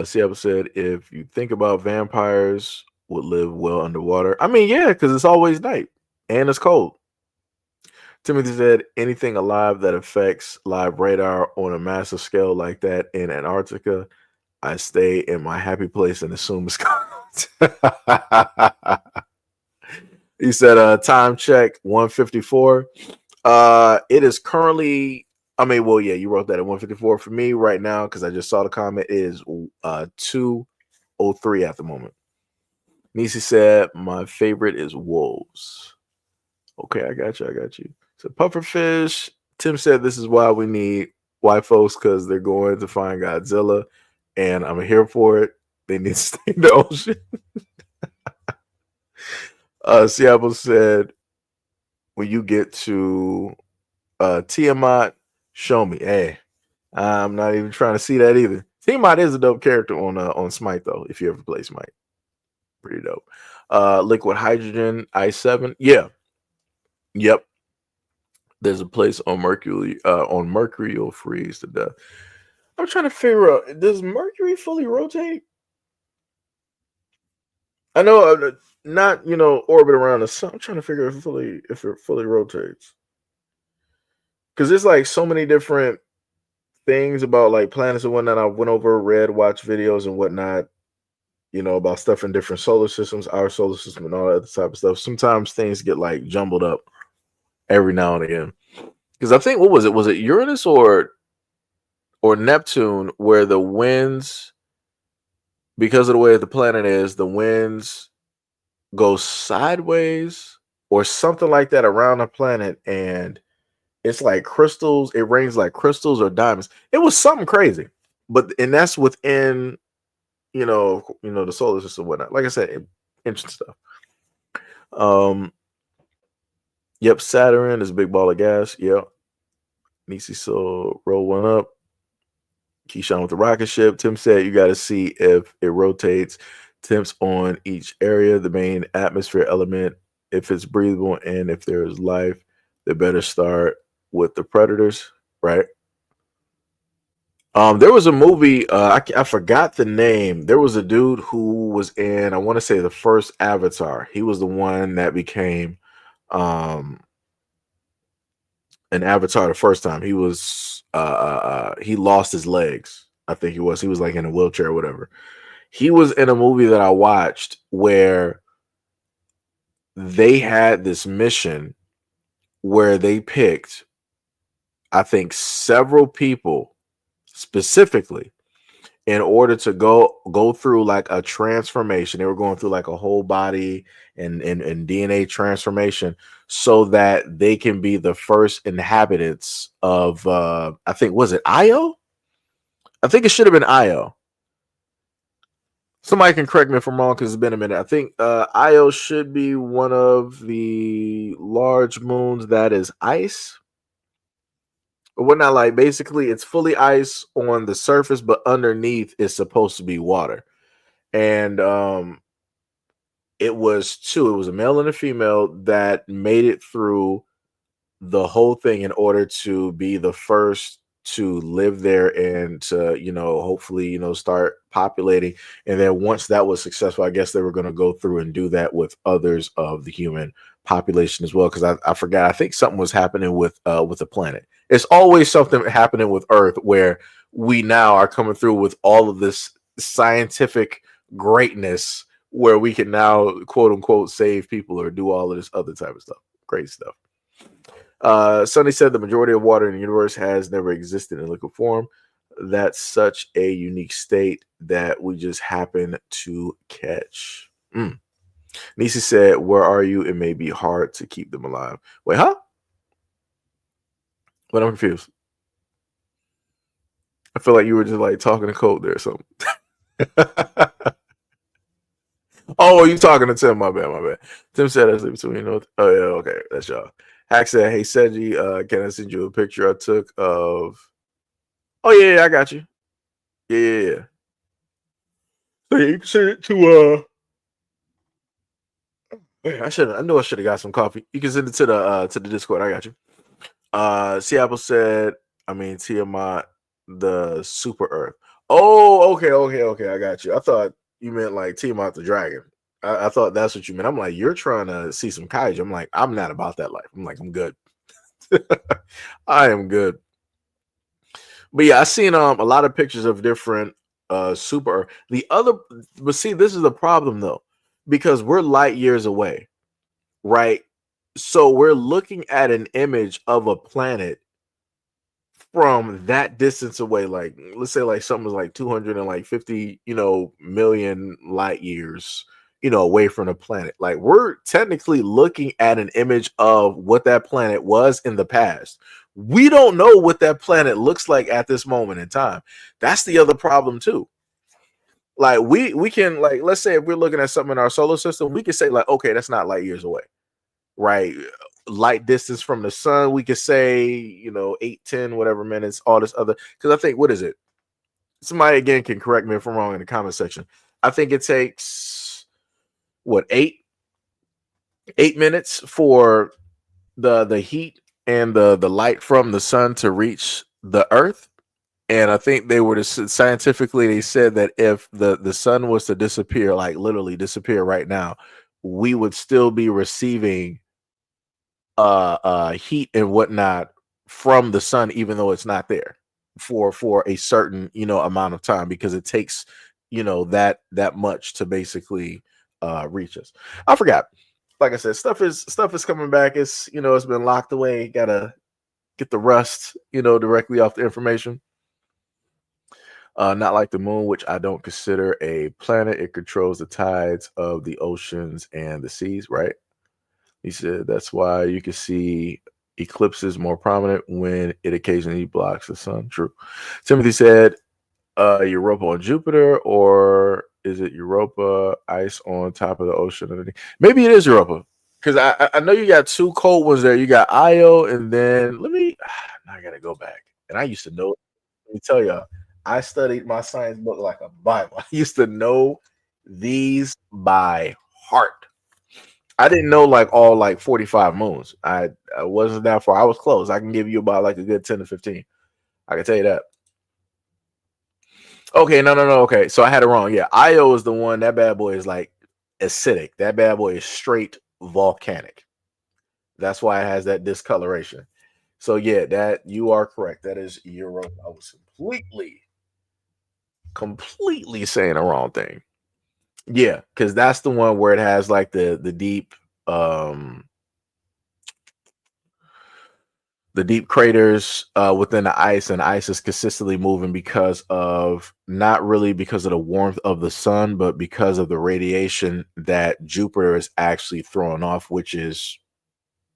Seattle said, if you think about vampires would live well underwater. I mean, yeah, because it's always night and it's cold. Timothy said, anything alive that affects live radar on a massive scale like that in Antarctica, I stay in my happy place and assume it's cold. He said, time check 154. It is currently, I mean, well, yeah, you wrote that at 154 for me right now because I just saw the comment. It is 2:03 at the moment. Nisi said, my favorite is wolves. Okay, I got you. I got you. So pufferfish. Tim said this is why we need white folks because they're going to find Godzilla, and I'm here for it. They need to stay in the ocean. Seattle said when you get to Tiamat, show me. Hey, I'm not even trying to see that either. Tiamat is a dope character on Smite though. If you ever play Smite, pretty dope. Liquid hydrogen, I7. Yeah, yep. There's a place on Mercury. On Mercury, you'll freeze to death. I'm trying to figure out, does Mercury fully rotate? I know, not orbit around the sun. I'm trying to figure if it fully rotates, because there's like so many different things about like planets and whatnot. I went over, read, watched videos and whatnot. About stuff in different solar systems, our solar system, and all that other type of stuff. Sometimes things get like jumbled up every now and again. Because I think, what was it? Was it Uranus or Neptune, where the winds, because of the way the planet is, the winds go sideways or something like that around the planet, and it's like crystals. It rains like crystals or diamonds. It was something crazy, and that's within the solar system, and whatnot. Like I said, interesting stuff. Yep, Saturn is a big ball of gas. Yep. Nisi so roll one up. Keyshawn with the rocket ship. Tim said you got to see if it rotates. Temps on each area, the main atmosphere element, if it's breathable, and if there is life, they better start with the predators, right? There was a movie, I forgot the name. There was a dude who was in, I want to say, the first Avatar. He was the one that became an Avatar the first time. He was he lost his legs. I think he was like in a wheelchair or whatever. He was in a movie that I watched where they had this mission where they picked, I think, several people specifically in order to go through like a transformation. They were going through like a whole body and DNA transformation so that they can be the first inhabitants of I think, was it Io? I think it should have been Io. Somebody can correct me if I'm wrong because it's been a minute. I think Io should be one of the large moons that is ice. But we're not, like, basically it's fully ice on the surface, but underneath is supposed to be water. And it was two. It was a male and a female that made it through the whole thing in order to be the first to live there and to hopefully start populating. And then once that was successful, I guess they were going to go through and do that with others of the human population as well, because I forgot, I think something was happening with the planet. It's always something happening with Earth where we now are coming through with all of this scientific greatness where we can now quote unquote save people or do all of this other type of stuff. Great stuff. Sonny said the majority of water in the universe has never existed in liquid form. That's such a unique state that we just happen to catch. Nisi said, where are you? It may be hard to keep them alive. Wait, huh? But I'm confused. I feel like you were just like talking to code there or something. Oh, you talking to Tim? My bad. Tim said that's between. Oh yeah, okay, that's y'all. Hack said, "Hey Seiji, can I send you a picture I took of?" Oh yeah, I got you. Yeah. So you can send it to I know I should have got some coffee. You can send it to the Discord. I got you. Seattle said, I mean Tiamat, the super Earth. Oh, okay. I got you. I thought you meant like Tiamat the dragon. I thought that's what you meant. I'm like, you're trying to see some kaiju. I'm like, I'm not about that life. I'm like, I'm good. I am good. But yeah, I seen a lot of pictures of different super. But see, this is the problem though, because we're light years away, right? So we're looking at an image of a planet from that distance away, like let's say like something was like 250 million light years, away from the planet. Like, we're technically looking at an image of what that planet was in the past. We don't know what that planet looks like at this moment in time. That's the other problem too. Like, we can, like, let's say if we're looking at something in our solar system, we can say like, okay, that's not light years away, right? Light distance from the sun, we could say, 8, 10, whatever minutes, all this other. Because I think, what is it? Somebody again can correct me if I'm wrong in the comment section. I think it takes what, 8 minutes for the heat and the light from the sun to reach the earth. And I think they were scientifically, they said that if the sun was to disappear, like literally disappear right now, we would still be receiving heat and whatnot from the sun, even though it's not there for a certain amount of time, because it takes that much to basically reach us. I forgot. Like I said, stuff is coming back. It's it's been locked away. Gotta get the rust directly off the information. Not like the moon, which I don't consider a planet. It controls the tides of the oceans and the seas, right? He said that's why you can see eclipses more prominent when it occasionally blocks the sun. True. Timothy said, Europa on Jupiter, or is it Europa ice on top of the ocean? Maybe it is Europa, because I know you got two cold ones there. You got Io, and then I gotta go back. And I used to know. Let me tell y'all, I studied my science book like a Bible. I used to know these by heart. I didn't know like all 45 moons. I wasn't that far. I was close. I can give you about like a good 10 to 15. I can tell you that. Okay, no. Okay, so I had it wrong. Yeah, Io is the one. That bad boy is like acidic. That bad boy is straight volcanic. That's why it has that discoloration. So yeah, that you are correct. That is Europe. I was completely saying the wrong thing. Yeah, because that's the one where it has like the deep craters within the ice, and ice is consistently moving because of, not really because of the warmth of the sun, but because of the radiation that Jupiter is actually throwing off, which is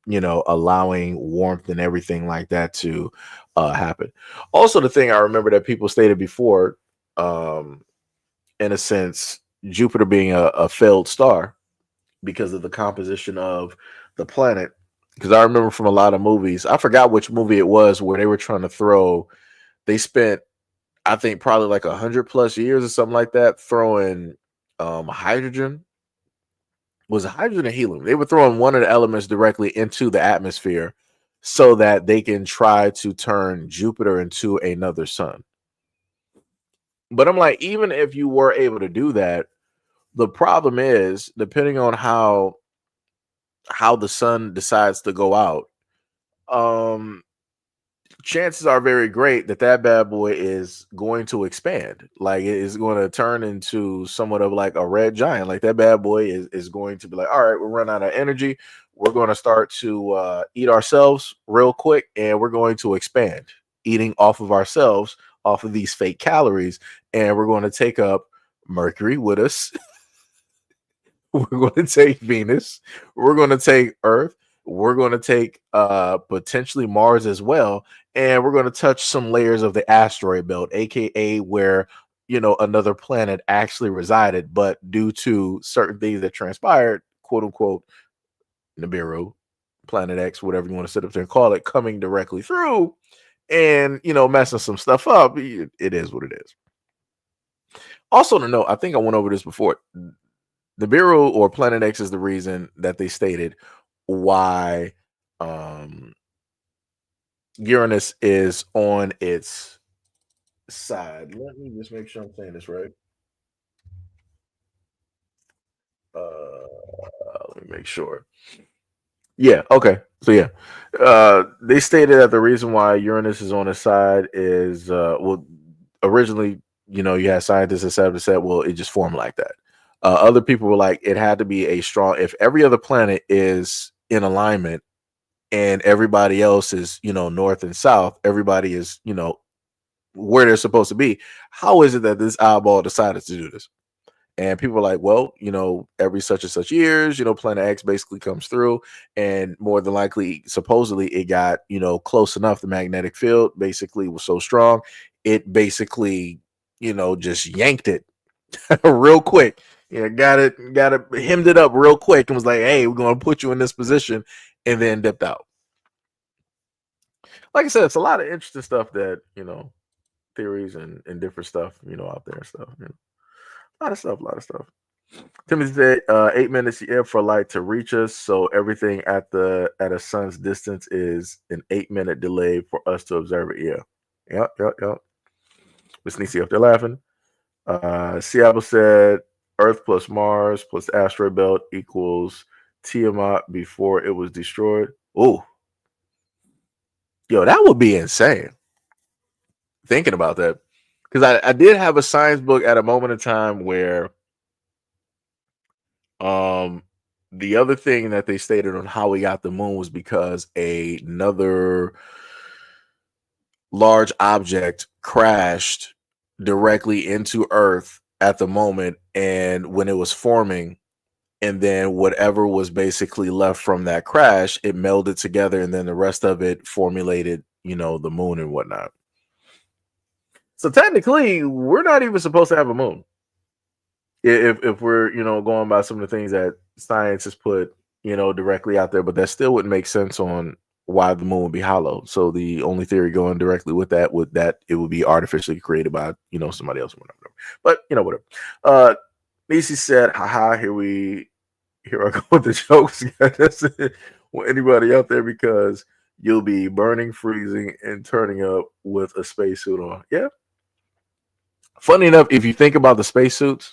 allowing warmth and everything like that to happen. Also, the thing I remember that people stated before, in a sense, Jupiter being a failed star because of the composition of the planet. Because I remember from a lot of movies, I forgot which movie it was, where they were trying to throw, they spent, I think, probably like 100+ years or something like that, throwing hydrogen. Was it hydrogen or helium? They were throwing one of the elements directly into the atmosphere so that they can try to turn Jupiter into another sun. But I'm like, even if you were able to do that, the problem is, depending on how the sun decides to go out, chances are very great that bad boy is going to expand. Like, it is going to turn into somewhat of like a red giant. Like, that bad boy is going to be like, all right, we're running out of energy. We're going to start to eat ourselves real quick, and we're going to expand, eating off of ourselves, off of these fake calories, and we're going to take up Mercury with us. We're going to take Venus. We're going to take Earth. We're going to take potentially Mars as well. And we're going to touch some layers of the asteroid belt, aka where another planet actually resided, but due to certain things that transpired, quote unquote, Nibiru, Planet X, whatever you want to sit up there and call it, coming directly through and messing some stuff up. It is what it is. Also, to note, I think I went over this before. Nibiru or Planet X is the reason that they stated why Uranus is on its side. Let me just make sure I'm saying this right. Let me make sure. Yeah, okay. So yeah. They stated that the reason why Uranus is on its side is originally, you had scientists that said, well, it just formed like that. Other people were like, it had to be a strong, if every other planet is in alignment and everybody else is, north and south, everybody is, where they're supposed to be. How is it that this eyeball decided to do this? And people are like, well, every such and such years, Planet X basically comes through, and more than likely, supposedly, it got, close enough. The magnetic field basically was so strong, it basically, just yanked it real quick. Got it, hemmed it up real quick and was like, hey, we're going to put you in this position, and then dipped out. Like I said, it's a lot of interesting stuff that, theories and different stuff, out there and stuff. A lot of stuff. Timothy said, 8 minutes for light to reach us, so everything at a sun's distance is an 8-minute delay for us to observe it. Yeah. Yep. Miss Nisi up there laughing. Seattle said, Earth plus Mars plus the asteroid belt equals Tiamat before it was destroyed. Ooh. Yo, that would be insane. Thinking about that. Because I did have a science book at a moment in time where the other thing that they stated on how we got the moon was because another large object crashed directly into Earth at the moment, and when it was forming, and then whatever was basically left from that crash, it melded together, and then the rest of it formulated, the moon and whatnot. So technically, we're not even supposed to have a moon. If we're, going by some of the things that science has put, directly out there, but that still wouldn't make sense on why the moon would be hollow. So the only theory going directly with that would that it would be artificially created by, somebody else or whatever. But whatever. Nisi said, haha, here I go with the jokes. That's it. Well, anybody out there, because you'll be burning, freezing, and turning up with a spacesuit on. Yeah. Funny enough, if you think about the spacesuits,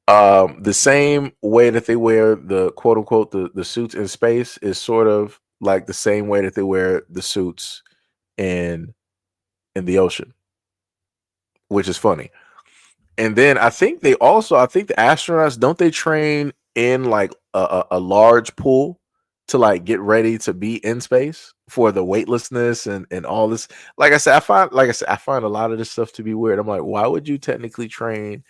the same way that they wear the quote unquote the suits in space is sort of like the same way that they wear the suits in the ocean, which is funny. And then I think the astronauts, don't they train in like a large pool to like get ready to be in space for the weightlessness and all this? Like I said, I find a lot of this stuff to be weird. I'm like, why would you technically train,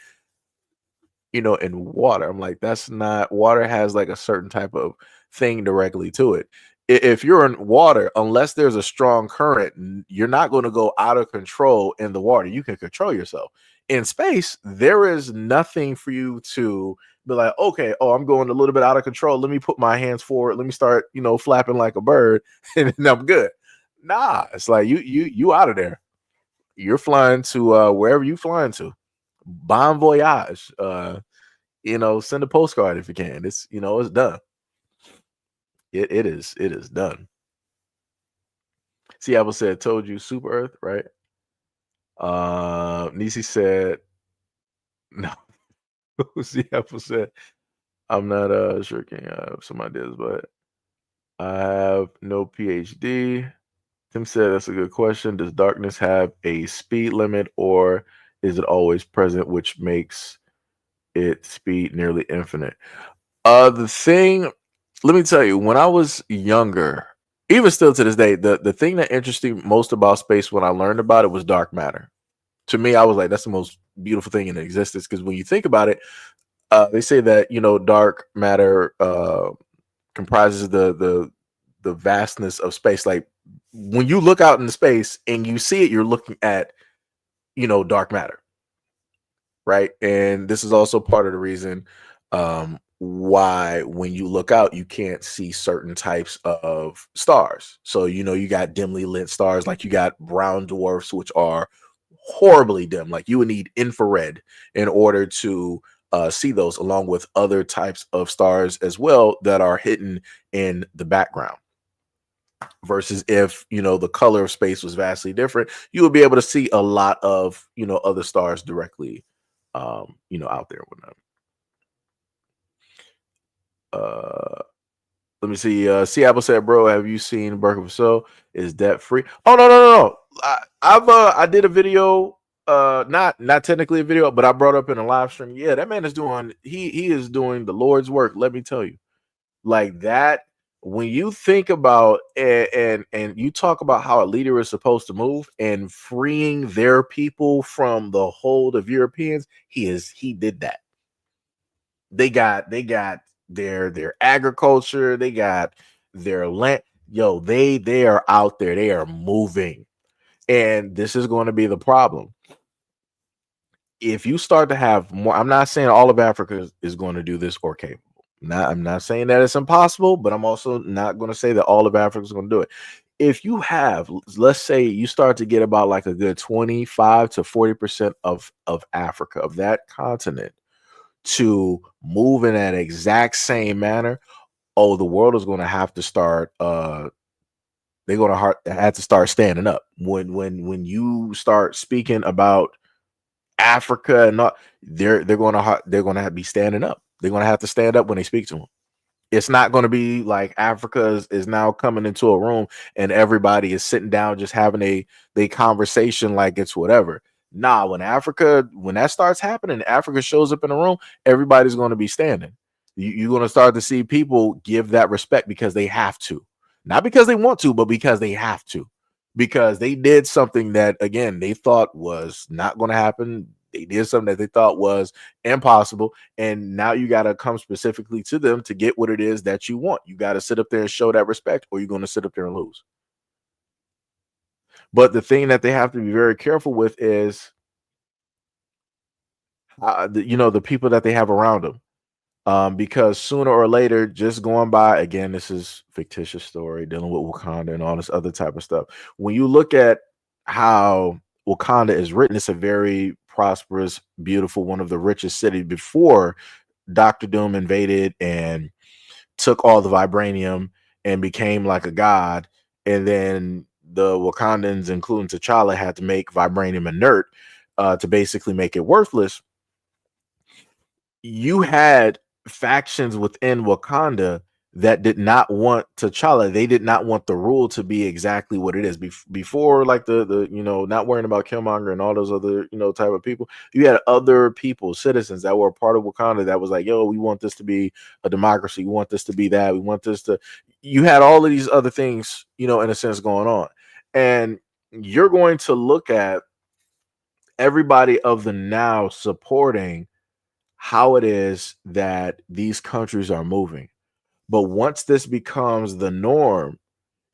in water? I'm like, that's not, water has like a certain type of thing directly to it. If you're in water, unless there's a strong current, you're not going to go out of control in the water. You can control yourself. In space, there is nothing for you to be like, okay, I'm going a little bit out of control. Let me put my hands forward. Let me start, flapping like a bird, and then I'm good. Nah, it's like you out of there. You're flying to wherever you flying to. Bon voyage. Send a postcard if you can. It's it's done. It is done. Seattle said, told you, Super Earth, right? Nisi said, no. Seattle said, I'm not sure, King. I have some ideas, but I have no PhD. Tim said, that's a good question. Does darkness have a speed limit, or is it always present, which makes its speed nearly infinite? The thing, let me tell you, when I was younger, even still to this day, the thing that interested me most about space when I learned about it was dark matter. To me, I was like, that's the most beautiful thing in existence, because when you think about it, they say that dark matter comprises the vastness of space. Like when you look out into space and you see it, you're looking at dark matter, right? And this is also part of the reason why when you look out, you can't see certain types of stars. So you got dimly lit stars, like you got brown dwarfs, which are horribly dim. Like you would need infrared in order to see those, along with other types of stars as well that are hidden in the background. Versus if the color of space was vastly different, you would be able to see a lot of other stars directly out there. Let me see. Seattle said, bro, have you seen Burger So? Is debt free? Oh, no. I did a video, not technically a video, but I brought up in a live stream. Yeah, that man is doing, he is doing the Lord's work. Let me tell you, like that. When you think about and you talk about how a leader is supposed to move and freeing their people from the hold of Europeans, he did that. They got their agriculture, they got their land. Yo, they are out there, they are moving. And this is going to be the problem. If you start to have more, I'm not saying all of Africa is going to do this or capable. I'm not saying that it's impossible, but I'm also not going to say that all of Africa is going to do it. If you have, let's say you start to get about like a good 25 to 40% of Africa, of that continent, to move in that exact same manner, oh, the world is going to have to start they're going to have to start standing up. When you start speaking about Africa and not, they're going to be standing up. They're going to have to stand up when they speak to them. It's not going to be like Africa is now coming into a room and everybody is sitting down just having a conversation like it's whatever. Nah, when that starts happening, Africa shows up in a room, everybody's going to be standing. You're going to start to see people give that respect because they have to, not because they want to, but because they have to, because they did something that, again, they thought was not going to happen. They did something that they thought was impossible. And now you got to come specifically to them to get what it is that you want. You got to sit up there and show that respect, or you're going to sit up there and lose. But the thing that they have to be very careful with is, the people that they have around them. Because sooner or later, just going by, again, this is fictitious story dealing with Wakanda and all this other type of stuff. When you look at how Wakanda is written, it's a very prosperous, beautiful, one of the richest cities before Doctor Doom invaded and took all the vibranium and became like a god. And then the Wakandans, including T'Challa, had to make vibranium inert to basically make it worthless. You had factions within Wakanda that did not want T'Challa. They did not want the rule to be exactly what it is. Before, like the not worrying about Killmonger and all those other type of people, you had other people, citizens that were a part of Wakanda that was like, yo, we want this to be a democracy. We want this to be that. We want this to. You had all of these other things, in a sense, going on, and you're going to look at everybody of the now supporting how it is that these countries are moving. But once this becomes the norm,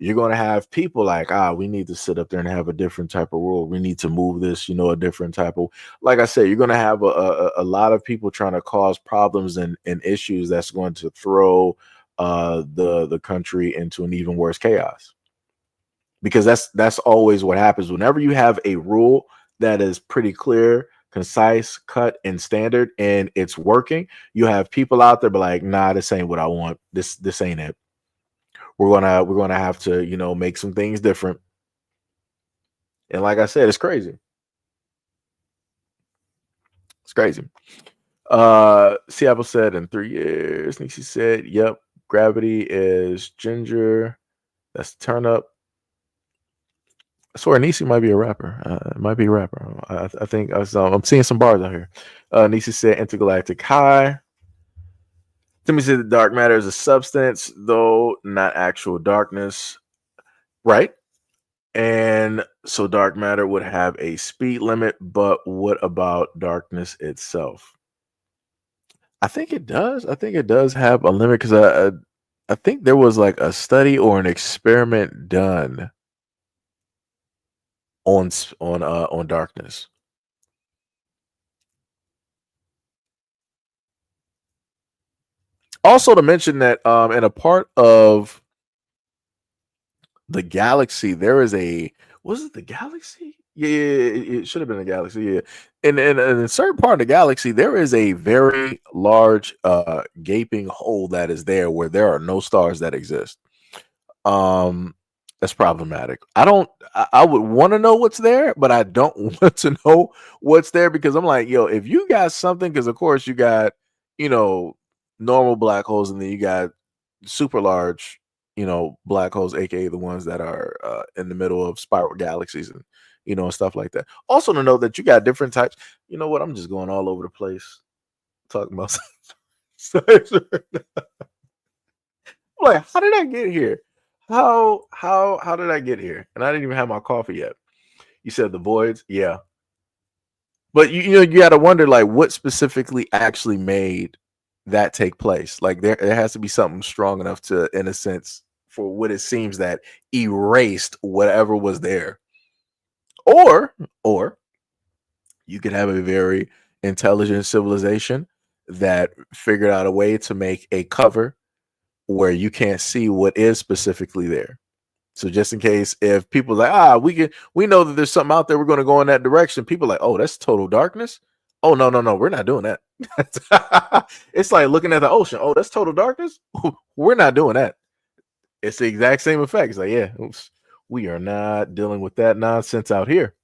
you're going to have people like, we need to sit up there and have a different type of rule. We need to move this, a different type of, like I said, you're going to have a lot of people trying to cause problems and issues that's going to throw the country into an even worse chaos. Because that's always what happens. Whenever you have a rule that is pretty clear, concise, cut, and standard, and it's working, you have people out there be like, nah, this ain't what I want. This ain't it. We're gonna have to, make some things different. And like I said, it's crazy. It's crazy. Seattle said in 3 years. Nixie said, yep, gravity is ginger. That's the turn up. I swear Nisi might be a rapper. Might be a rapper. I think I'm seeing some bars out here. Nisi said intergalactic high. Timmy said the dark matter is a substance, though not actual darkness. Right. And so dark matter would have a speed limit, but what about darkness itself? I think it does. I think it does have a limit because I think there was like a study or an experiment done on darkness. Also to mention that in a part of the galaxy there is was it the galaxy? Yeah, it should have been a galaxy. Yeah, and in a certain part of the galaxy there is a very large gaping hole that is there where there are no stars that exist. That's problematic. I would want to know what's there, but I don't want to know what's there because I'm like, yo, if you got something, because of course you got, normal black holes and then you got super large, black holes, aka the ones that are in the middle of spiral galaxies and and stuff like that. Also to know that you got different types. You know what? I'm just going all over the place talking about science. Like, how did I get here? How did I get here? And I didn't even have my coffee yet. You said the voids, yeah. But you got to wonder like what specifically actually made that take place. Like there has to be something strong enough to, in a sense, for what it seems that erased whatever was there. Or you could have a very intelligent civilization that figured out a way to make a cover where you can't see what is specifically there. So just in case, if people like, we know that there's something out there, we're going to go in that direction. People like, oh, that's total darkness. Oh, no, we're not doing that. It's like looking at the ocean. Oh, that's total darkness. We're not doing that. It's the exact same effect. It's like, yeah, oops, we are not dealing with that nonsense out here.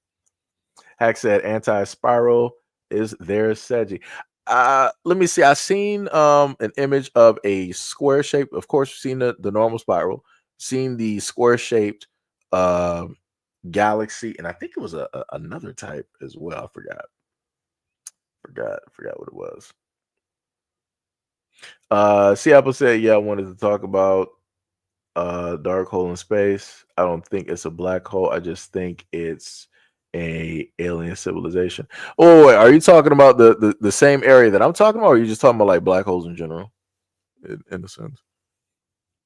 Hack said anti-spiral is their Seiji. Let me see. I seen an image of a square shape. Of course, you've seen the normal spiral, seen the square shaped galaxy, and I think it was another type as well. I forgot what it was. Seattle said, yeah, I wanted to talk about dark hole in space. I don't think it's a black hole. I just think it's a alien civilization. Oh, wait, are you talking about the same area that I'm talking about, or are you just talking about like black holes in general, in a sense?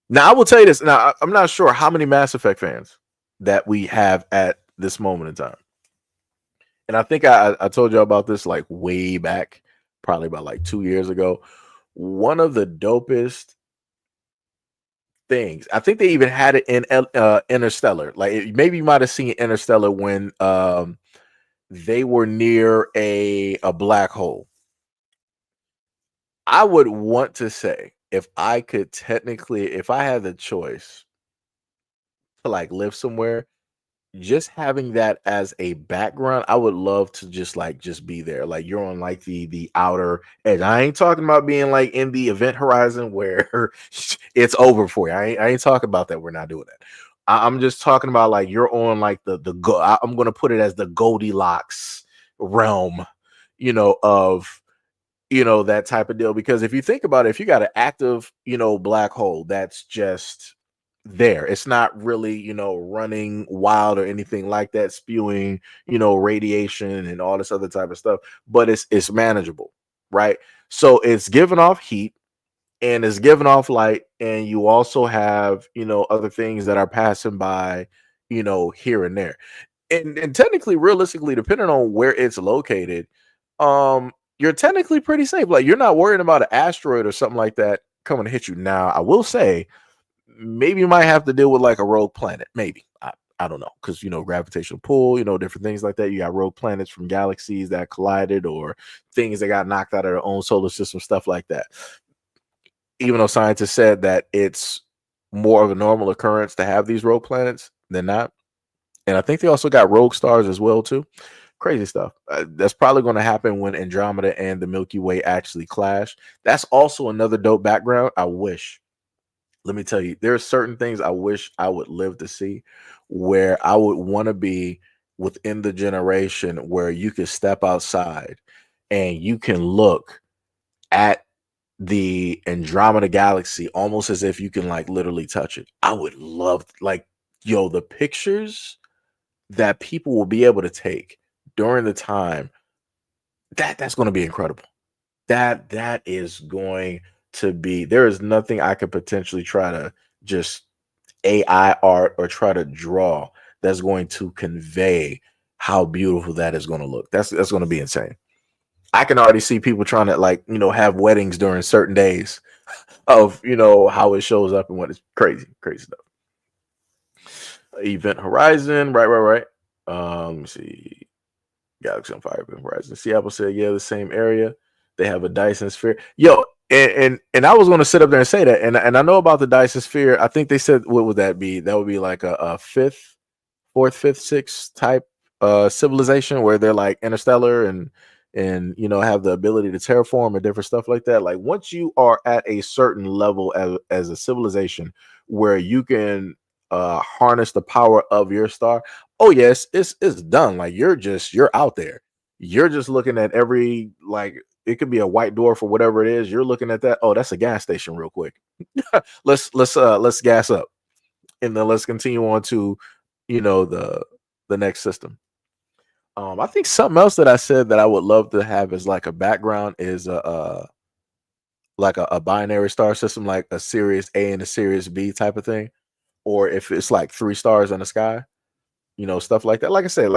Now, I will tell you this. Now, I'm not sure how many Mass Effect fans that we have at this moment in time. And I think I told you about this like way back, probably about like 2 years ago. One of the dopest things, I think they even had it in Interstellar. Like maybe you might have seen Interstellar when they were near a black hole. I would want to say, if I could technically, if I had the choice to like live somewhere, just having that as a background, I would love to just be there. Like you're on like the outer edge. I ain't talking about being like in the event horizon where it's over for you. I ain't talking about that. We're not doing that. I'm just talking about like you're on like I'm gonna put it as the Goldilocks realm, of that type of deal. Because if you think about it, if you got an active, black hole that's just there, it's not really, running wild or anything like that, spewing, radiation and all this other type of stuff, but it's manageable, right? So it's giving off heat and it's giving off light, and you also have, other things that are passing by, here and there. And technically, realistically, depending on where it's located, you're technically pretty safe. Like you're not worrying about an asteroid or something like that coming to hit you. Now, I will say, maybe you might have to deal with like a rogue planet. Maybe. I don't know. Because, gravitational pull, different things like that. You got rogue planets from galaxies that collided, or things that got knocked out of their own solar system, stuff like that. Even though scientists said that it's more of a normal occurrence to have these rogue planets than not. And I think they also got rogue stars as well, too. Crazy stuff. That's probably going to happen when Andromeda and the Milky Way actually clash. That's also another dope background. Let me tell you, there are certain things I wish I would live to see, where I would want to be within the generation where you could step outside and you can look at the Andromeda galaxy almost as if you can like literally touch it. I would love, like, the pictures that people will be able to take during the time, that's going to be incredible. That is going to be, there is nothing I could potentially try to just AI art or try to draw that's going to convey how beautiful that is going to look. That's going to be insane. I can already see people trying to like, have weddings during certain days of, how it shows up and what is crazy stuff. Event Horizon, right. Let me see. Galaxy on Fire, Event Horizon. Seattle said, yeah, the same area. They have a Dyson sphere. Yo, and I was going to sit up there and say that, and I know about the Dyson sphere. I think they said, what would that be? That would be like a fourth, fifth, sixth type civilization where they're like interstellar and have the ability to terraform and different stuff like that. Like once you are at a certain level as a civilization where you can harness the power of your star, oh yes, it's done. Like you're out there. You're just looking at every, like, it could be a white dwarf or whatever it is. You're looking at that. Oh, that's a gas station real quick. let's gas up. And then let's continue on to, the next system. I think something else that I said that I would love to have as like a background is like a binary star system, like a Sirius A and a Sirius B type of thing, or if it's like 3 stars in the sky, stuff like that. Like I said,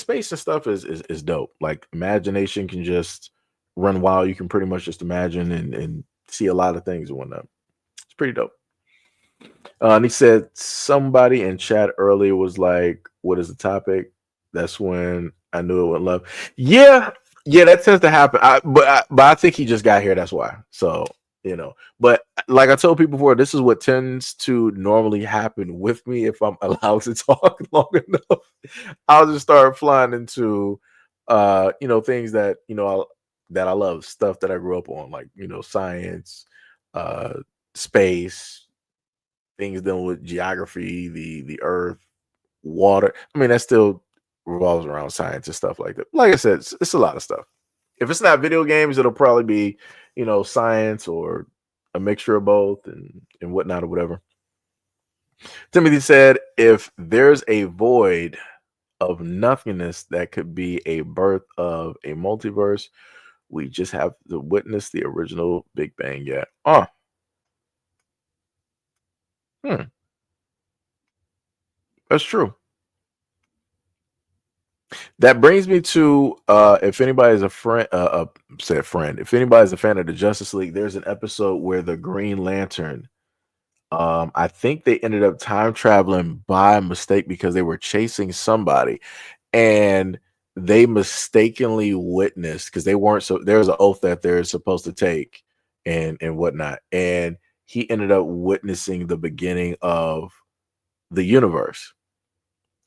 space and stuff is dope. Like imagination can just run wild. You can pretty much just imagine and see a lot of things and whatnot. It's pretty dope. And he said somebody in chat earlier was like, "What is the topic?" That's when I knew it went love. Yeah, yeah, that tends to happen. But I think he just got here. That's why. So but like I told people before, this is what tends to normally happen with me if I'm allowed to talk long enough. I'll just start flying into things that that I love, stuff that I grew up on, like science, uh space, things dealing with geography, the earth, water. I mean, that still revolves around science and stuff like that. Like I said, it's a lot of stuff. If it's not video games, it'll probably be science or a mixture of both and whatnot or whatever. Timothy said, if there's a void of nothingness that could be a birth of a multiverse, we just have to witness the original Big Bang yet. That's true. That brings me to if anybody's a friend, say a friend. If anybody's a fan of the Justice League, there's an episode where the Green Lantern, I think they ended up time traveling by mistake because they were chasing somebody, and they mistakenly witnessed because they weren't so. There's an oath that they're supposed to take and whatnot, and he ended up witnessing the beginning of the universe.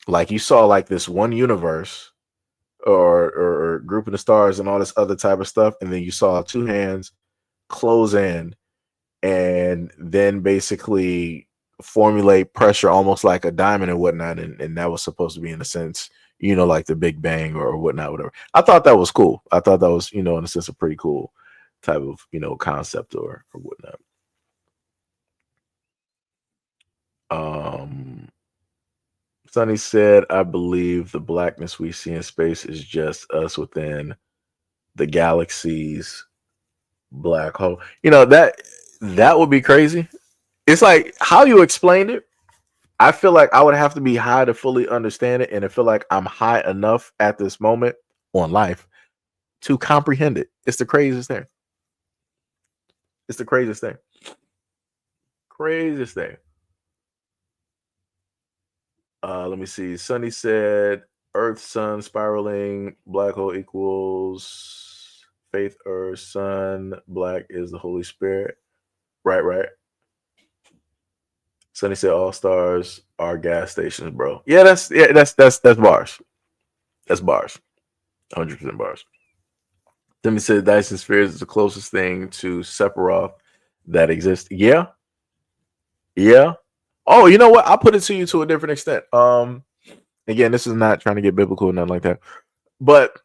Like you saw like this one universe or grouping the stars and all this other type of stuff, and then you saw 2 hands close in and then basically formulate pressure almost like a diamond and whatnot, and that was supposed to be in a sense like the Big Bang or whatnot, whatever. I thought that was cool. I thought that was in a sense a pretty cool type of concept or whatnot. Sonny said, I believe the blackness we see in space is just us within the galaxy's black hole. That would be crazy. It's like how you explained it. I feel like I would have to be high to fully understand it, and I feel like I'm high enough at this moment on life to comprehend it. It's the craziest thing. It's the craziest thing. Craziest thing. Let me see. Sunny said, Earth, Sun, spiraling, black hole equals faith, Earth, Sun, black is the Holy Spirit. Right. Sunny said, all stars are gas stations, bro. Yeah, that's bars. That's bars. 100% bars. Timmy said Dyson spheres is the closest thing to Sephiroth that exists. Yeah. Oh, you know what? I'll put it to you to a different extent. Again, this is not trying to get biblical or nothing like that. But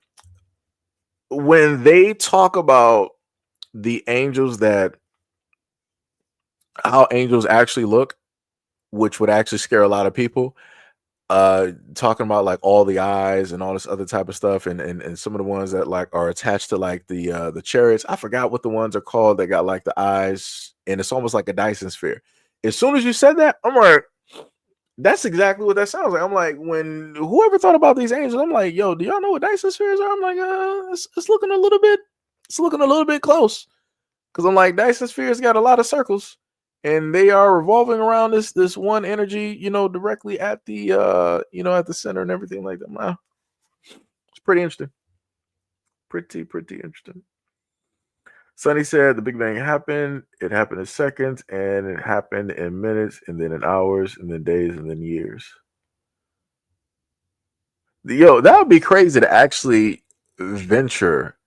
when they talk about the angels, how angels actually look, which would actually scare a lot of people, talking about like all the eyes and all this other type of stuff, and some of the ones that like are attached to like the chariots. I forgot what the ones are called that got like the eyes, and it's almost like a Dyson sphere. As soon as you said that, I'm like, that's exactly what that sounds like. I'm like, when whoever thought about these angels, I'm like, yo, do y'all know what Dyson spheres are? I'm like, it's looking a little bit close. Because I'm like, Dyson spheres got a lot of circles, and they are revolving around this one energy, directly at the at the center and everything like that. Wow. It's pretty interesting. Pretty interesting. Sonny said the Big Bang happened. It happened in seconds, and it happened in minutes, and then in hours, and then days, and then years. Yo, that would be crazy to actually venture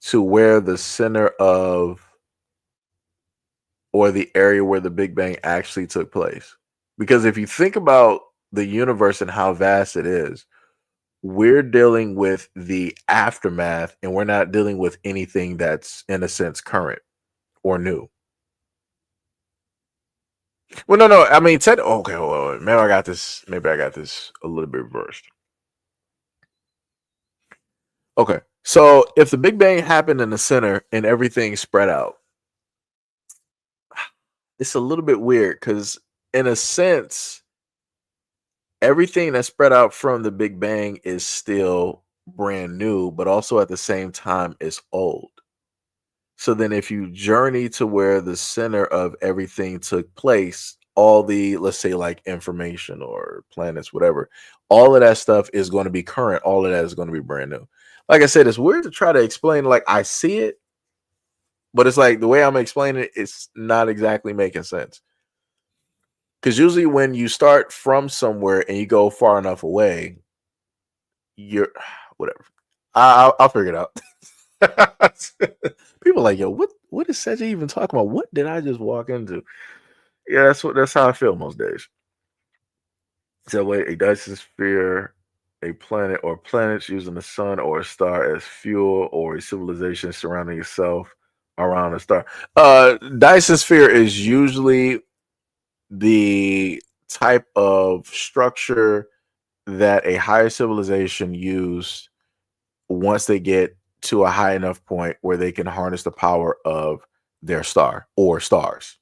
to where the center of or the area where the Big Bang actually took place. Because if you think about the universe and how vast it is, we're dealing with the aftermath, and we're not dealing with anything that's in a sense current or new. Well, no. I mean, okay, well, maybe I got this a little bit reversed. Okay, So if the Big Bang happened in the center and everything spread out, it's a little bit weird because, in a sense, everything that spread out from the Big Bang is still brand new, but also at the same time is old. So then, if you journey to where the center of everything took place, all the, let's say, like information or planets, whatever, all of that stuff is going to be current. All of that is going to be brand new. Like I said, it's weird to try to explain. Like, I see it, but it's like the way I'm explaining it, it's not exactly making sense. Because usually when you start from somewhere and you go far enough away, you're whatever. I'll figure it out. People are like, yo, what is Seji even talking about? What did I just walk into? Yeah, that's how I feel most days. So wait, a Dyson sphere, a planet or planets using the sun or a star as fuel, or a civilization surrounding itself around a star. Dyson sphere is usually the type of structure that a higher civilization used once they get to a high enough point where they can harness the power of their star or stars.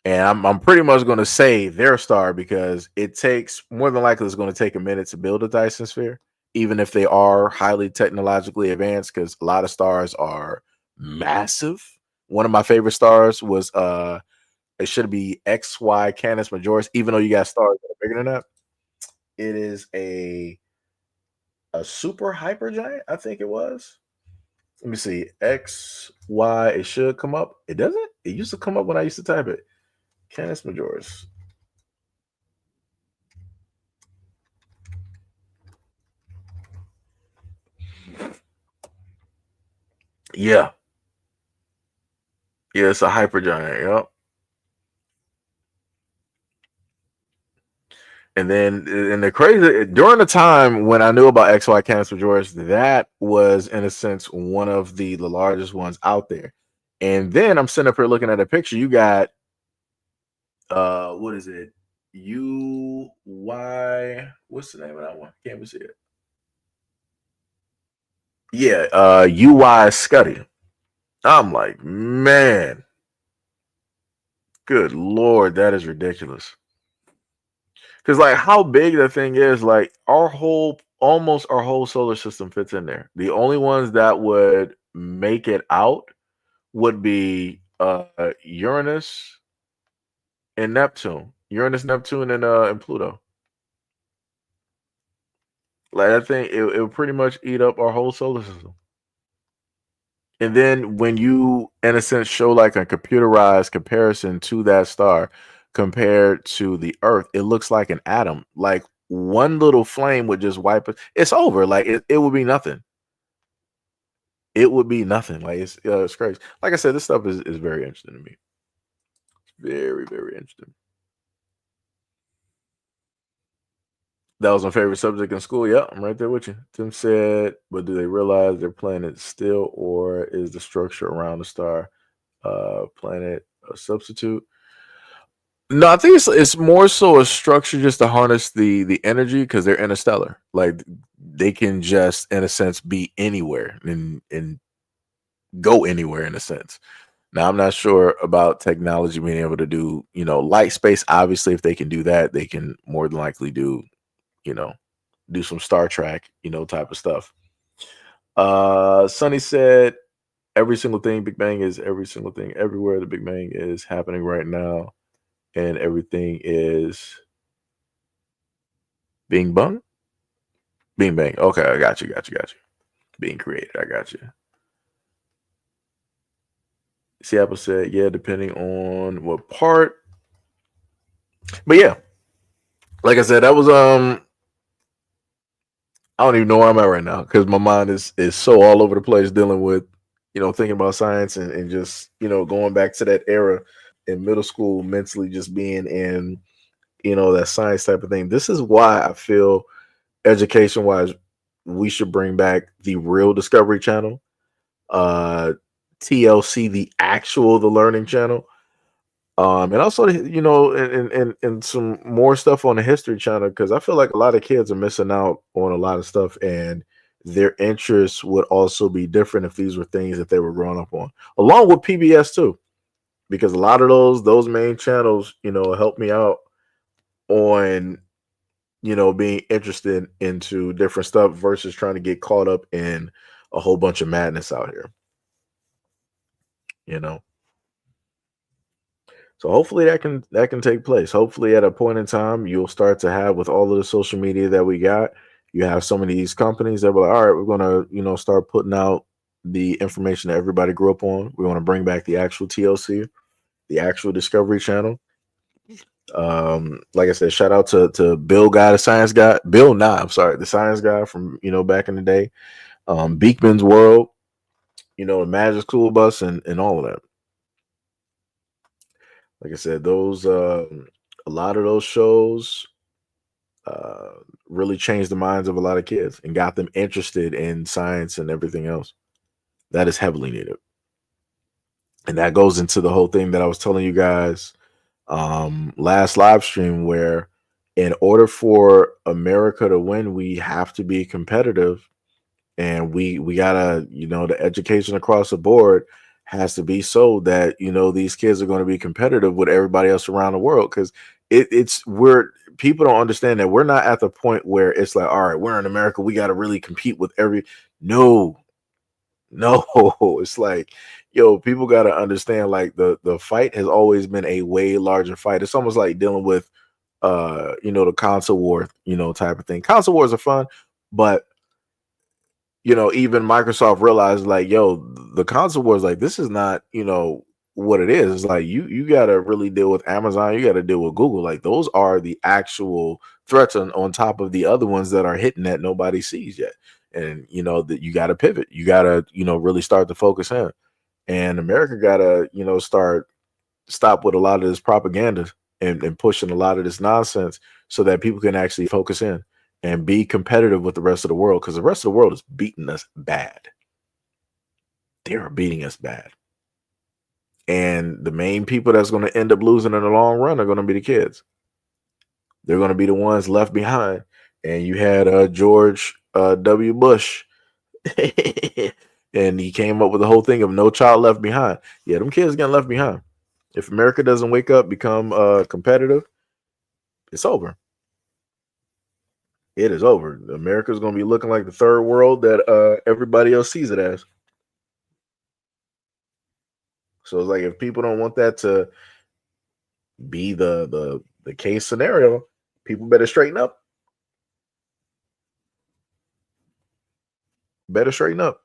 And I'm pretty much going to say their star because it takes, more than likely, it's going to take a minute to build a Dyson sphere, even if they are highly technologically advanced, because a lot of stars are massive. One of my favorite stars was it should be XY Canis Majoris, even though you got stars that are bigger than that. It is a super hyper giant, I think it was. Let me see. XY, it should come up. It doesn't? It used to come up when I used to type it. Canis Majoris. Yeah. Yeah, it's a hyper giant. Yep. And then, and the crazy, during the time when I knew about XY Canis Majoris, that was, in a sense, one of the largest ones out there. And then I'm sitting up here looking at a picture. You got, what is it? What's the name of that one? Can't even see it. Yeah, UY Scuddy. I'm like, man, good lord, that is ridiculous. Because like how big the thing is, like almost our whole solar system fits in there. The only ones that would make it out would be Uranus and Neptune. Uranus, Neptune, and Pluto. Like that thing, it would pretty much eat up our whole solar system. And then when you, in a sense, show like a computerized comparison to that star compared to the Earth, it looks like an atom. Like one little flame would just wipe it. It's over. Like it would be nothing. It would be nothing. Like it's crazy. Like I said, this stuff is very interesting to me. Very, very interesting. That was my favorite subject in school. Yeah, I'm right there with you. Tim said, but do they realize their planet still, or is the structure around the star planet a substitute? No, I think it's more so a structure just to harness the energy because they're interstellar. Like they can just, in a sense, be anywhere and go anywhere in a sense. Now I'm not sure about technology being able to do, light space. Obviously, if they can do that, they can more than likely do, do some Star Trek, type of stuff. Sonny said every single thing Big Bang is every single thing everywhere. The Big Bang is happening right now. And everything is being bung? Being bang. Okay, I got you. Being created. I got you. Seattle said, yeah, depending on what part. But yeah, like I said, that was I don't even know where I'm at right now because my mind is so all over the place dealing with, thinking about science and just, going back to that era in middle school, mentally just being in, that science type of thing. This is why I feel education wise, we should bring back the real Discovery Channel, TLC, the Learning Channel, and also, and some more stuff on the History Channel because I feel like a lot of kids are missing out on a lot of stuff, and their interests would also be different if these were things that they were growing up on, along with PBS too, because a lot of those main channels, help me out on being interested into different stuff versus trying to get caught up in a whole bunch of madness out here. So hopefully that can take place. Hopefully at a point in time you'll start to have, with all of the social media that we got, you have some of these companies that were like, all right, we're gonna start putting out the information that everybody grew up on. We want to bring back the actual TLC, the actual Discovery Channel. Like I said, shout out to Bill Guy, the science guy. Bill Nye, I'm sorry, the science guy from back in the day. Beekman's World, the Magic School Bus, and all of that. Like I said, those a lot of those shows really changed the minds of a lot of kids and got them interested in science and everything else. That is heavily needed. And that goes into the whole thing that I was telling you guys last live stream, where in order for America to win, we have to be competitive, and we gotta, the education across the board has to be so that these kids are going to be competitive with everybody else around the world, because people don't understand that we're not at the point where it's like, all right, we're in America, we got to really compete with no, it's like, people got to understand, like, the fight has always been a way larger fight. It's almost like dealing with the console war type of thing. Console wars are fun, but even Microsoft realized, like, the console wars, like, this is not what it is. It's like you got to really deal with Amazon, you got to deal with Google. Like, those are the actual threats on top of the other ones that are hitting that nobody sees yet. And that you got to pivot, you got to really start to focus in. And America got to stop with a lot of this propaganda and pushing a lot of this nonsense, so that people can actually focus in and be competitive with the rest of the world, because the rest of the world is beating us bad. They are beating us bad. And the main people that's going to end up losing in the long run are going to be the kids. They're going to be the ones left behind. And you had George W. Bush, and he came up with the whole thing of no child left behind. Yeah, them kids getting left behind. If America doesn't wake up, become competitive, it's over. It is over. America's going to be looking like the third world that everybody else sees it as. So it's like, if people don't want that to be the case scenario, people better straighten up. Better straighten up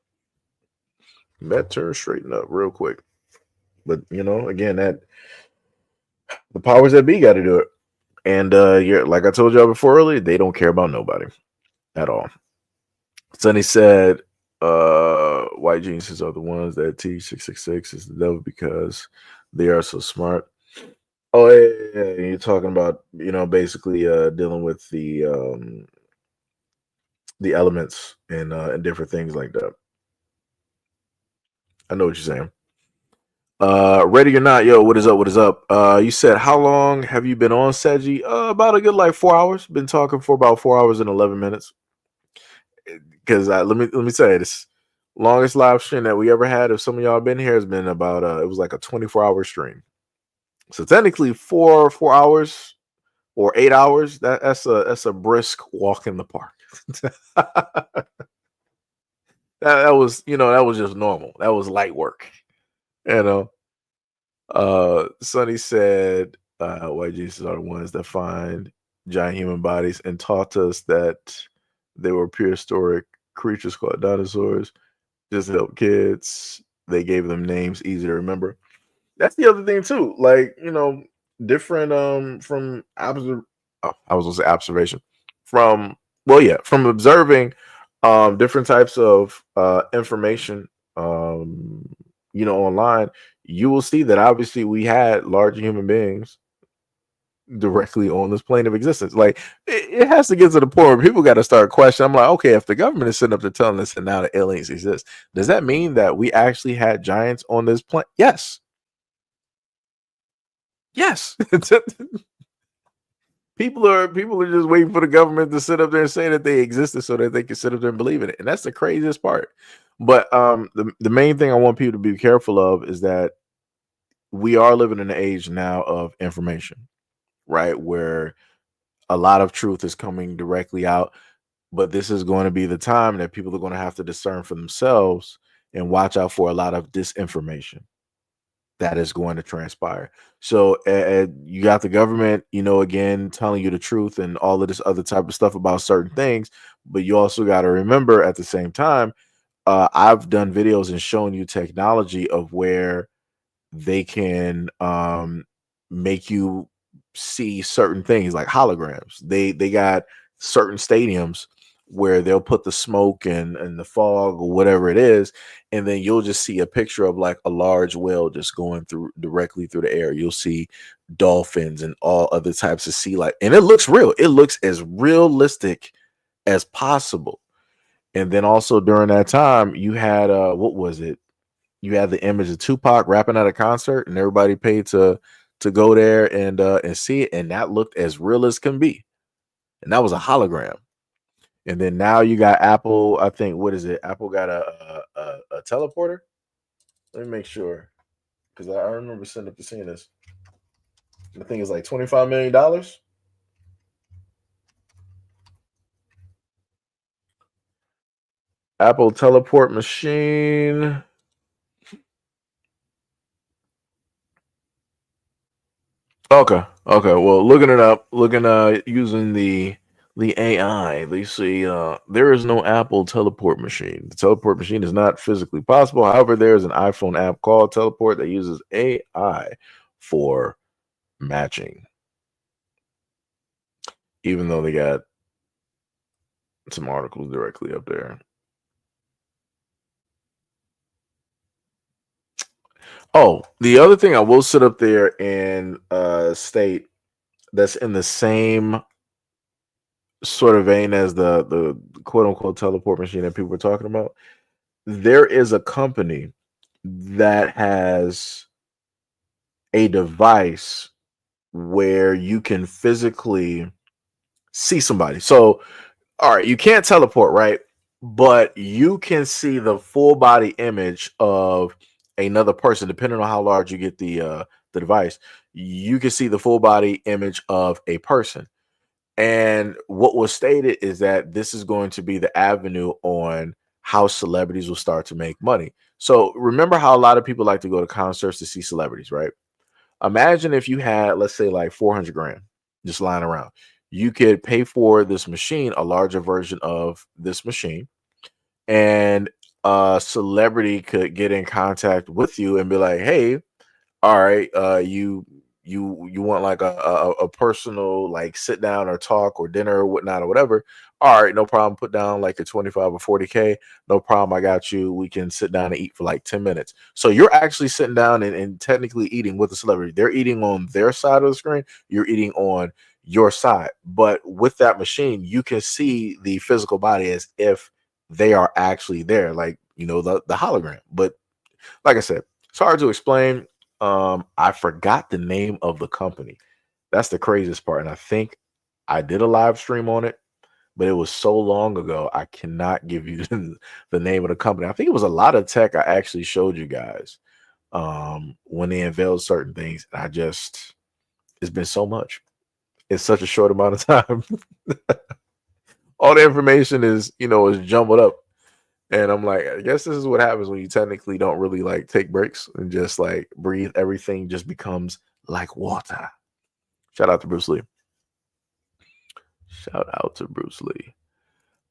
real quick. But again, that the powers that be got to do it. And like I told y'all before earlier, they don't care about nobody at all. Sonny said, white geniuses are the ones that teach 666 is the devil because they are so smart. Oh, yeah. You're talking about, basically dealing with the elements and different things like that. I know what you're saying. Ready or not, yo, what is up? You said, how long have you been on, Seji? About a good 4 hours. Been talking for about 4 hours and 11 minutes. Because let me say, this longest live stream that we ever had, if some of y'all been here, has been about it was like a 24-hour stream. So technically 4 hours or 8 hours, that's a brisk walk in the park. that was just normal. That was light work. Sonny said, white Jesus are the ones that find giant human bodies and taught us that they were prehistoric creatures called dinosaurs. Just to help kids. They gave them names easy to remember. That's the other thing too. Like, different from I was gonna say observation. From observing different types of information online, you will see that obviously we had larger human beings directly on this plane of existence. Like, it has to get to the point where people got to start questioning. I'm like, okay, if the government is sitting up there telling us that now the aliens exist, does that mean that we actually had giants on this plane? Yes. People are just waiting for the government to sit up there and say that they existed so that they can sit up there and believe in it. And that's the craziest part. But the main thing I want people to be careful of is that we are living in an age now of information, right? Where a lot of truth is coming directly out, but this is going to be the time that people are going to have to discern for themselves and watch out for a lot of disinformation that is going to transpire. So you got the government, again, telling you the truth and all of this other type of stuff about certain things, but you also got to remember at the same time, I've done videos and shown you technology of where they can make you see certain things like holograms. They got certain stadiums where they'll put the smoke and the fog or whatever it is, and then you'll just see a picture of like a large whale just going through directly through the air. You'll see dolphins and all other types of sea life, and it looks real. It looks as realistic as possible. And then also during that time, you had what was it? You had the image of Tupac rapping at a concert, and everybody paid to go there and see it, and that looked as real as can be. And that was a hologram. And then now you got Apple. I think what is it? Apple got a teleporter. Let me make sure because I remember sitting up to seeing this. I think it's like $25 million. Apple teleport machine. Okay. Well, looking it up, using the AI, they say there is no Apple teleport machine. The teleport machine is not physically possible. However, there is an iPhone app called Teleport that uses AI for matching. Even though they got some articles directly up there. Oh, the other thing I will sit up there and state that's in the same sort of vein as the quote unquote teleport machine that people were talking about. There is a company that has a device where you can physically see somebody. So, all right, you can't teleport, right? But you can see the full body image of another person, depending on how large you get the device. You can see the full body image of a person. And what was stated is that this is going to be the avenue on how celebrities will start to make money. So remember how a lot of people like to go to concerts to see celebrities, right? Imagine if you had, let's say, like 400 grand just lying around. You could pay for this machine, a larger version of this machine, and a celebrity could get in contact with you and be like, hey, all right, you want like a personal like sit down or talk or dinner or whatnot or whatever. All right, no problem. Put down like a 25 or 40K. No problem. I got you. We can sit down and eat for like 10 minutes. So you're actually sitting down and technically eating with the celebrity. They're eating on their side of the screen. You're eating on your side. But with that machine, you can see the physical body as if they are actually there, like, the hologram. But like I said, it's hard to explain. I forgot the name of the company. That's the craziest part. And I think I did a live stream on it, but it was so long ago, I cannot give you the name of the company. I think it was a lot of tech I actually showed you guys when they unveiled certain things. And it's been so much. It's such a short amount of time. All the information is jumbled up. And I'm like, I guess this is what happens when you technically don't really like take breaks and just like breathe. Everything just becomes like water. Shout out to Bruce Lee.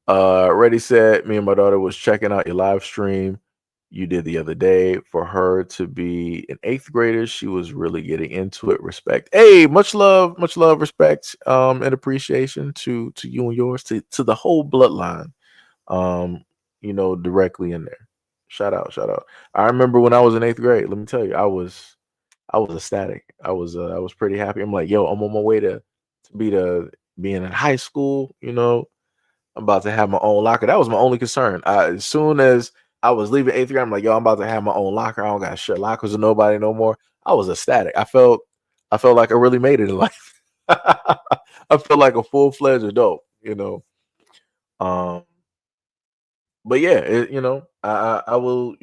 Reddy said, me and my daughter was checking out your live stream you did the other day. For her to be an 8th grader, she was really getting into it. Respect. Hey, much love, respect, and appreciation to you and yours, to the whole bloodline. Directly in there. Shout out. I remember when I was in 8th grade, let me tell you, I was ecstatic. I was pretty happy. I'm like, yo, I'm on my way to being in high school, I'm about to have my own locker. That was my only concern. As soon as I was leaving 8th grade, I'm like, yo, I'm about to have my own locker. I don't got to share lockers with nobody no more. I was ecstatic. I felt like I really made it in life. I feel like a full-fledged adult, Um, but yeah, I will,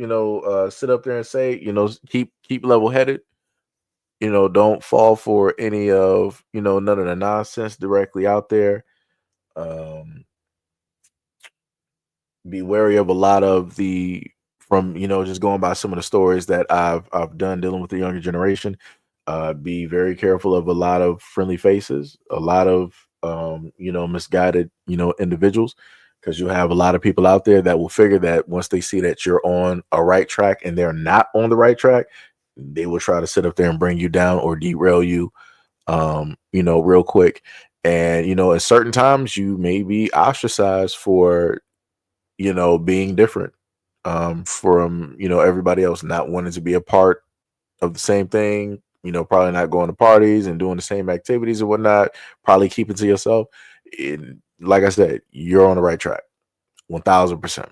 sit up there and say, keep level-headed. Don't fall for any of, none of the nonsense directly out there. Um, be wary of a lot of the from just going by some of the stories that I've done dealing with the younger generation. Be very careful of a lot of friendly faces, a lot of misguided individuals, because you have a lot of people out there that will figure that once they see that you're on a right track and they're not on the right track, they will try to sit up there and bring you down or derail you, real quick. And at certain times you may be ostracized for being different, from everybody else, not wanting to be a part of the same thing, probably not going to parties and doing the same activities and whatnot, probably keeping to yourself. Like I said, you're on the right track. 1000%.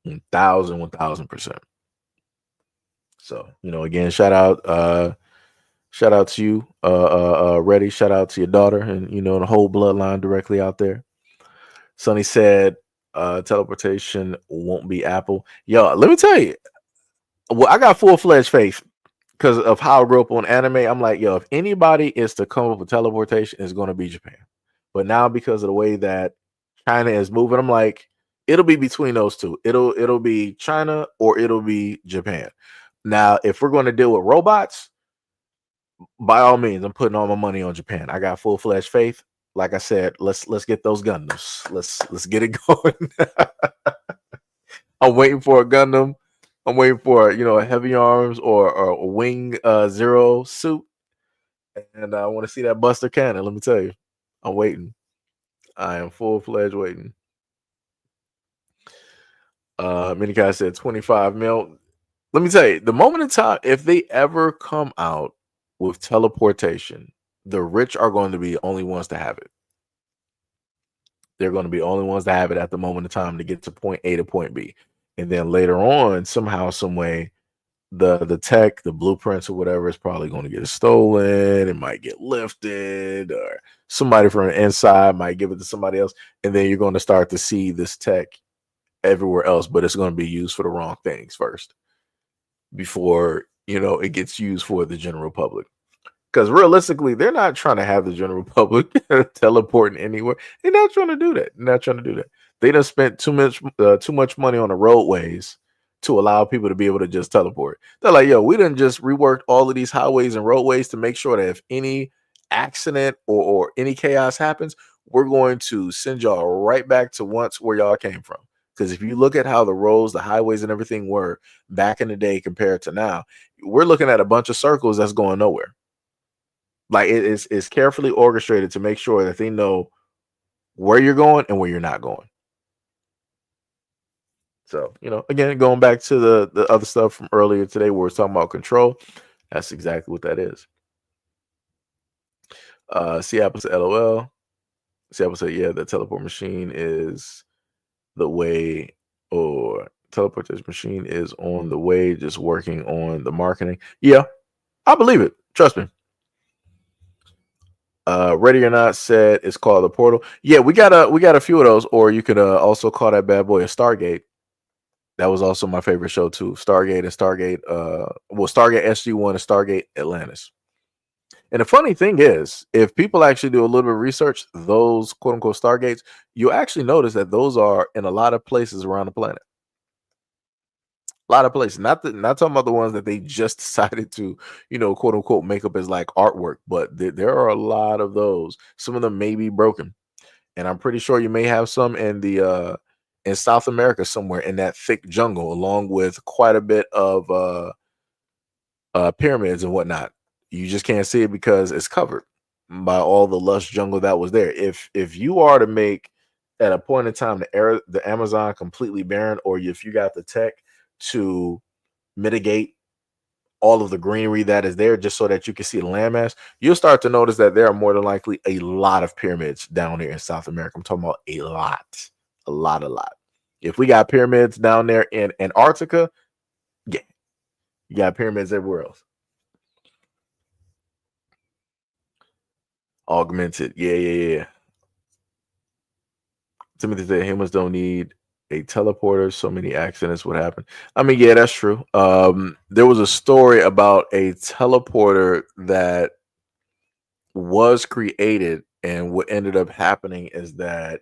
1000%. So, again, shout out to you, Reddy. Shout out to your daughter and the whole bloodline directly out there. Sonny said, teleportation won't be Apple. Yo, let me tell you, well, I got full-fledged faith because of how I grew up on anime. I'm like, yo, if anybody is to come up with teleportation, it's going to be Japan. But now, because of the way that China is moving, I'm like, it'll be between those two. It'll be China or it'll be Japan. Now, if we're going to deal with robots, by all means, I'm putting all my money on Japan. I got full-fledged faith. Like I said, let's get those Gundams. Let's get it going. I'm waiting for a Gundam. I'm waiting for a heavy arms or a wing zero suit, and I want to see that Buster Cannon. Let me tell you, I'm waiting. I am full-fledged waiting. Minikai said 25 mil. Let me tell you, the moment in time, if they ever come out with teleportation, the rich are going to be the only ones to have it. They're going to be the only ones to have it at the moment in time to get to point A to point B. And then later on, somehow, some way, the tech, the blueprints or whatever is probably going to get stolen. It might get lifted, or somebody from the inside might give it to somebody else. And then you're going to start to see this tech everywhere else, but it's going to be used for the wrong things first before, it gets used for the general public. Because realistically, they're not trying to have the general public teleporting anywhere. They're not trying to do that. They're not trying to do that. They done spent too much money on the roadways to allow people to be able to just teleport. They're like, yo, we done just reworked all of these highways and roadways to make sure that if any accident or any chaos happens, we're going to send y'all right back to once where y'all came from. Because if you look at how the roads, the highways, and everything were back in the day compared to now, we're looking at a bunch of circles that's going nowhere. Like it's carefully orchestrated to make sure that they know where you're going and where you're not going. So, again, going back to the other stuff from earlier today where we're talking about control, that's exactly what that is. Seattle said LOL. Seattle said, yeah, the teleport machine is the way, or teleportation machine is on the way, just working on the marketing. Yeah, I believe it. Trust me. Ready or Not said it's called the Portal. Yeah, we got a few of those, or you could also call that bad boy a Stargate. That was also my favorite show too. Stargate and Stargate, Stargate SG-1 and Stargate Atlantis. And the funny thing is, if people actually do a little bit of research, those quote unquote Stargates, you'll actually notice that those are in a lot of places around the planet. A lot of places, not talking about the ones that they just decided to, quote unquote, make up as like artwork, but there are a lot of those. Some of them may be broken, and I'm pretty sure you may have some in the in South America somewhere in that thick jungle, along with quite a bit of pyramids and whatnot. You just can't see it because it's covered by all the lush jungle that was there. If you are to make at a point in time the Amazon completely barren, or if you got the tech to mitigate all of the greenery that is there just so that you can see the landmass, you'll start to notice that there are more than likely a lot of pyramids down there in South America. I'm talking about a lot. If we got pyramids down there in Antarctica, yeah, you got pyramids everywhere else. Augmented. Yeah. Timothy said humans don't need a teleporter. So many accidents would happen. I mean, yeah, that's true. There was a story about a teleporter that was created, and what ended up happening is that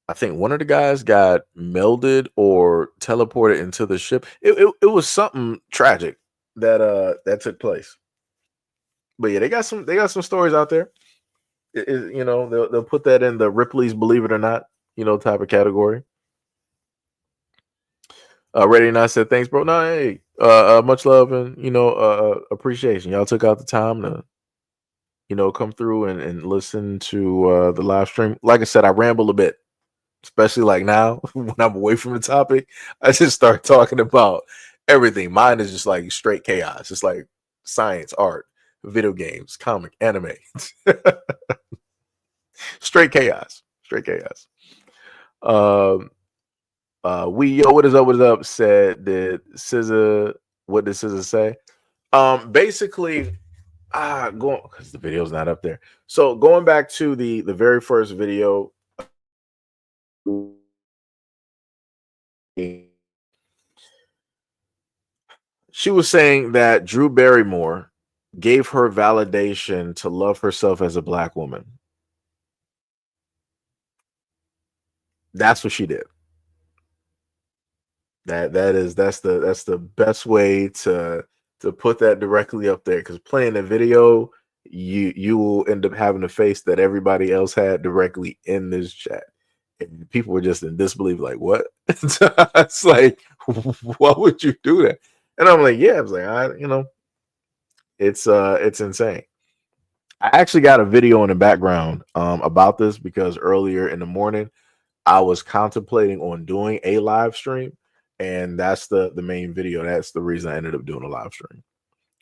I think one of the guys got melded or teleported into the ship. It was something tragic that took place. But yeah, they got some stories out there. They'll put that in the Ripley's Believe It or Not, type of category. Ready and I said thanks, bro. No, hey, much love and appreciation. Y'all took out the time to come through and listen to the live stream. Like I said, I ramble a bit, especially like now when I'm away from the topic. I just start talking about everything. Mine is just like straight chaos. It's like science, art, video games, comic, anime. Straight chaos. What is up? Said did SZA, what did SZA say? Basically, going because the video's not up there. So going back to the very first video, she was saying that Drew Barrymore gave her validation to love herself as a black woman. That's what she did. That's the best way to put that directly up there, because playing the video, you will end up having a face that everybody else had directly in this chat, and people were just in disbelief, like, what? It's like, why would you do that? And I'm like, yeah, I was like, it's insane. I actually got a video in the background about this, because earlier in the morning I was contemplating on doing a live stream, and that's the main video. That's the reason I ended up doing a live stream,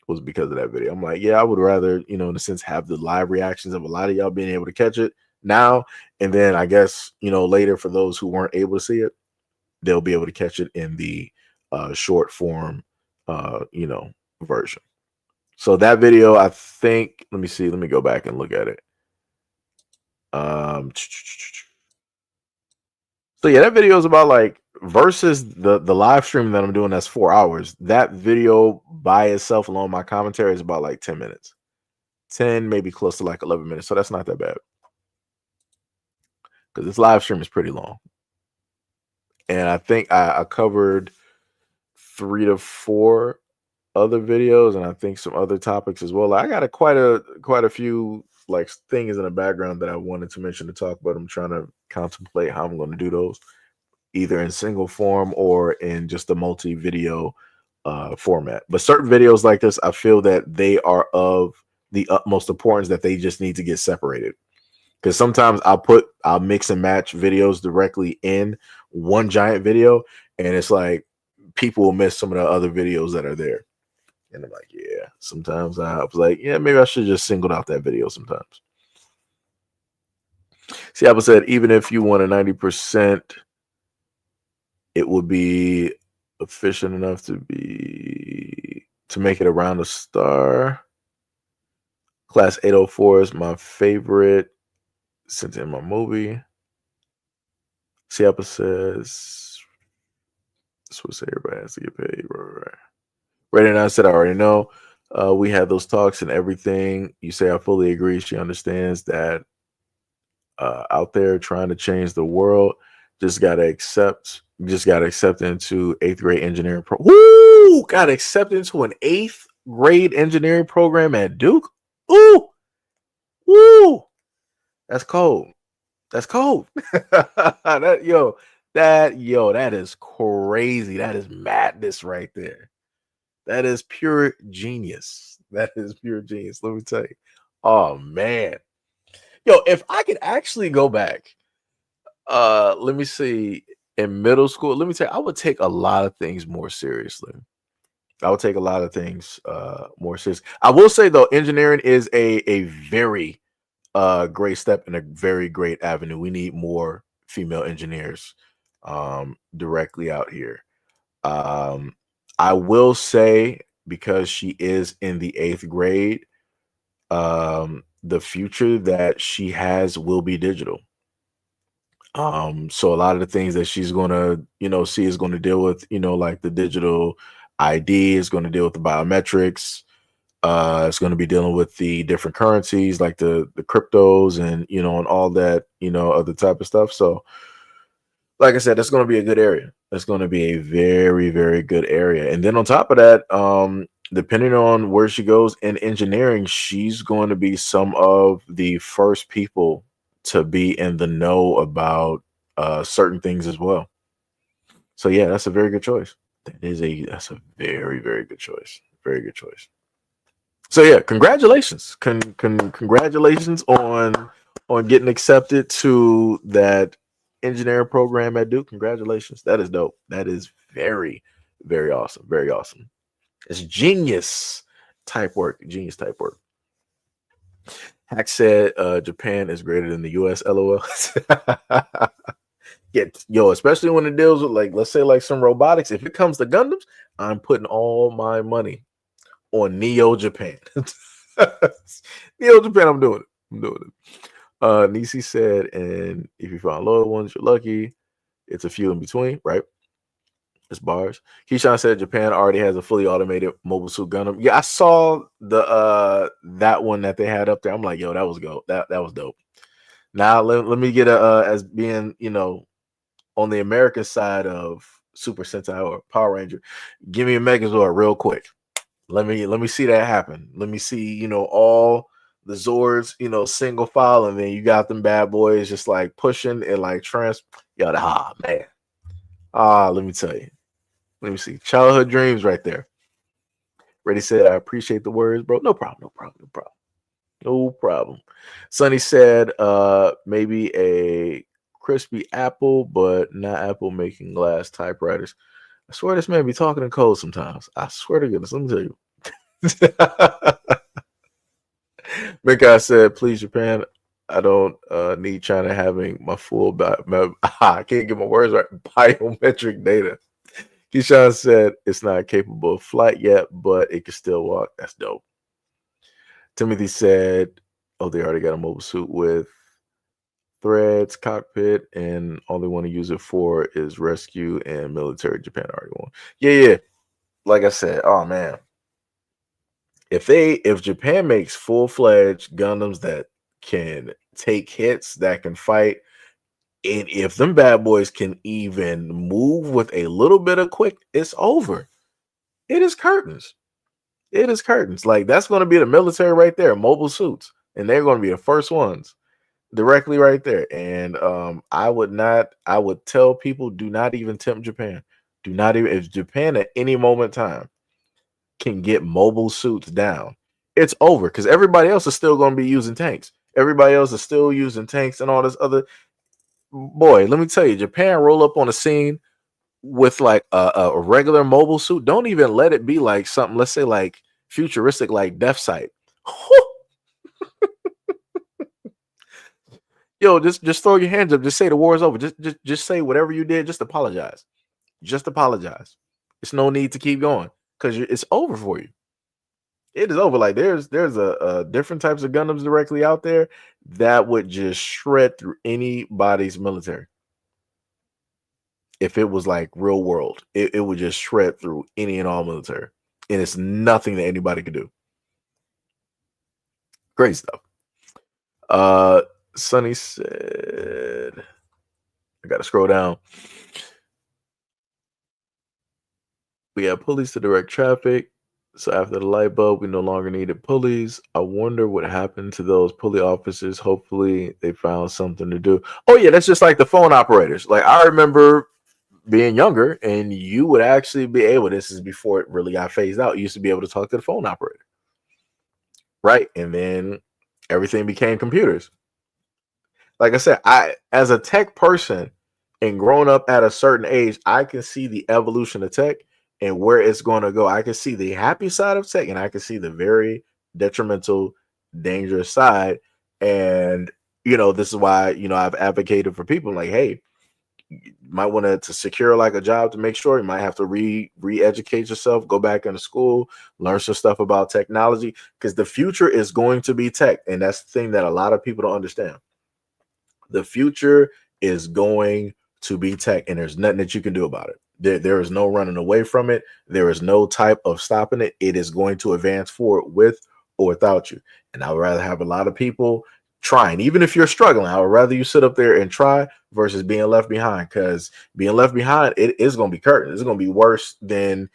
was because of that video. I'm like, yeah, I would rather, in a sense, have the live reactions of a lot of y'all being able to catch it now, and then I guess later, for those who weren't able to see it, they'll be able to catch it in the short form version. So that video, I think, let me go back and look at it. So yeah, that video is about, like, versus the live stream that I'm doing, that's 4 hours. That video by itself alone, my commentary, is about like 10 minutes. 10, maybe close to like 11 minutes. So that's not that bad, because this live stream is pretty long. And I think I covered 3 to 4 other videos, and I think some other topics as well. I got quite a few like things in the background that I wanted to mention to talk about. I'm trying to contemplate how I'm going to do those, either in single form or in just a multi-video format. But certain videos like this, I feel that they are of the utmost importance, that they just need to get separated. Because sometimes I'll mix and match videos directly in one giant video, and it's like people will miss some of the other videos that are there. And I'm like, yeah, sometimes I was like, yeah, maybe I should just singled out that video sometimes. See, Apple said, even if you want a 90%, it would be efficient enough to make it around a star. Class 804 is my favorite since in my movie. See, Apple says, this would say everybody has to get paid. Right. Ready and I said, I already know. We had those talks and everything. You say, I fully agree. She understands that out there trying to change the world, just gotta accept into 8th grade engineering Woo! Got accepted into an 8th grade engineering program at Duke. Ooh, woo! That's cold. that is crazy. That is madness right there. That is pure genius. Let me tell you. Oh man. Yo, if I could actually go back, let me see, in middle school, let me tell you, I would take a lot of things more seriously. I will say, though, engineering is a very great step and a very great avenue. We need more female engineers directly out here. I will say, because she is in the 8th grade, the future that she has will be digital. So a lot of the things that she's gonna, see is going to deal with, like the digital ID, is going to deal with the biometrics. It's going to be dealing with the different currencies, like the cryptos, and and all that, other type of stuff. So, like I said, that's going to be a good area. That's going to be a very, very good area. And then on top of that, depending on where she goes in engineering, she's going to be some of the first people to be in the know about certain things as well. So yeah, that's a very good choice. That's a very, very good choice. Very good choice. So yeah, congratulations. Congratulations on getting accepted to that engineering program at Duke. Congratulations. That is dope. That is very, very awesome. Very awesome. It's genius type work. Genius type work. Hack said Japan is greater than the US, LOL. Yo, especially when it deals with, like, let's say like some robotics. If it comes to Gundams, I'm putting all my money on Neo Japan. Neo Japan, I'm doing it. I'm doing it. Nisi said, and if you find loyal ones, you're lucky. It's a few in between, right? It's bars. Keyshawn said Japan already has a fully automated mobile suit Gundam. Yeah, I saw the that one that they had up there. I'm like, yo, that was that was dope. Now let me get as being, on the American side of Super Sentai or Power Ranger, give me a Megazord real quick. Let me see that happen. Let me see, all the Zords, single file, and then you got them bad boys just like pushing and like man. Let me tell you. Let me see. Childhood dreams right there. Reddy said, I appreciate the words, bro. No problem, no problem, no problem. No problem. Sonny said, maybe a crispy apple, but not Apple making glass typewriters. I swear this man be talking in code sometimes. I swear to goodness. Let me tell you. Minkai said, please, Japan, I don't need China having my full I can't get my words right. Biometric data. Keyshawn said it's not capable of flight yet, but it can still walk. That's dope. Timothy said, oh, they already got a mobile suit with threads, cockpit, and all they want to use it for is rescue and military. Japan already won. Yeah. Like I said, oh man. If Japan makes full-fledged Gundams that can take hits, that can fight, and if them bad boys can even move with a little bit of quick, it's over. It is curtains. It is curtains. Like, that's going to be the military right there, mobile suits, and they're going to be the first ones directly right there. And I would tell people, do not even tempt Japan. Do not even, if Japan at any moment in time can get mobile suits down, it's over, because everybody else is still going to be using tanks. Everybody else is still using tanks and all this other. Boy, let me tell you, Japan roll up on a scene with like a regular mobile suit. Don't even let it be like something, let's say like futuristic, like Death Sight. Yo, just throw your hands up. Just say the war is over. Just say whatever you did. Just apologize. Just apologize. It's no need to keep going, because it's over for you. It is over. Like, there's a different types of Gundams directly out there that would just shred through anybody's military. If it was like real world, it would just shred through any and all military, and it's nothing that anybody could do. Great stuff. Sonny said, I gotta scroll down. We have pulleys to direct traffic. So after the light bulb, we no longer needed pulleys. I wonder what happened to those pulley officers. Hopefully they found something to do. Oh yeah, that's just like the phone operators. Like, I remember being younger, and you would actually be able, this is before it really got phased out, you used to be able to talk to the phone operator. Right. And then everything became computers. Like I said, as a tech person and growing up at a certain age, I can see the evolution of tech and where it's going to go. I can see the happy side of tech, and I can see the very detrimental, dangerous side. And, this is why, I've advocated for people like, hey, might want to secure like a job to make sure. You might have to re-educate yourself, go back into school, learn some stuff about technology, because the future is going to be tech. And that's the thing that a lot of people don't understand. The future is going to be tech, and there's nothing that you can do about it. There is no running away from it. There is no type of stopping it. It is going to advance forward with or without you. And I would rather have a lot of people trying, even if you're struggling. I would rather you sit up there and try versus being left behind, because being left behind, it is going to be curtain. It's going to be worse than,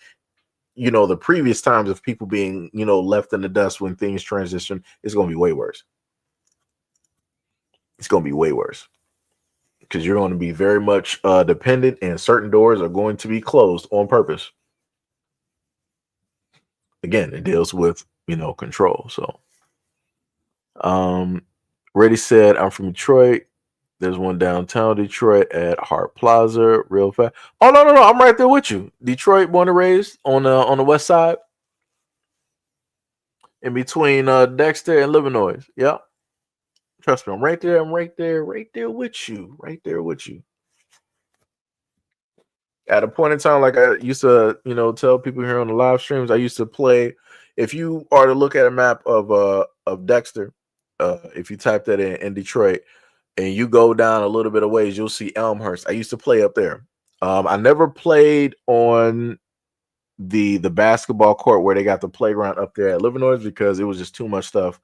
the previous times of people being, left in the dust when things transition. It's going to be way worse. It's going to be way worse, because you're going to be very much dependent, and certain doors are going to be closed on purpose. Again, it deals with, control. So, Reddy said, I'm from Detroit. There's one downtown Detroit at Hart Plaza, real fast. Oh, no. I'm right there with you. Detroit, born and raised on the west side, in between Dexter and Livernois. Yep. Trust me, I'm right there. I'm right there with you. Right there with you. At a point in time, like I used to, tell people here on the live streams, I used to play. If you are to look at a map of Dexter, if you type that in Detroit, and you go down a little bit of ways, you'll see Elmhurst. I used to play up there. I never played on the basketball court where they got the playground up there at Livernois, because it was just too much stuff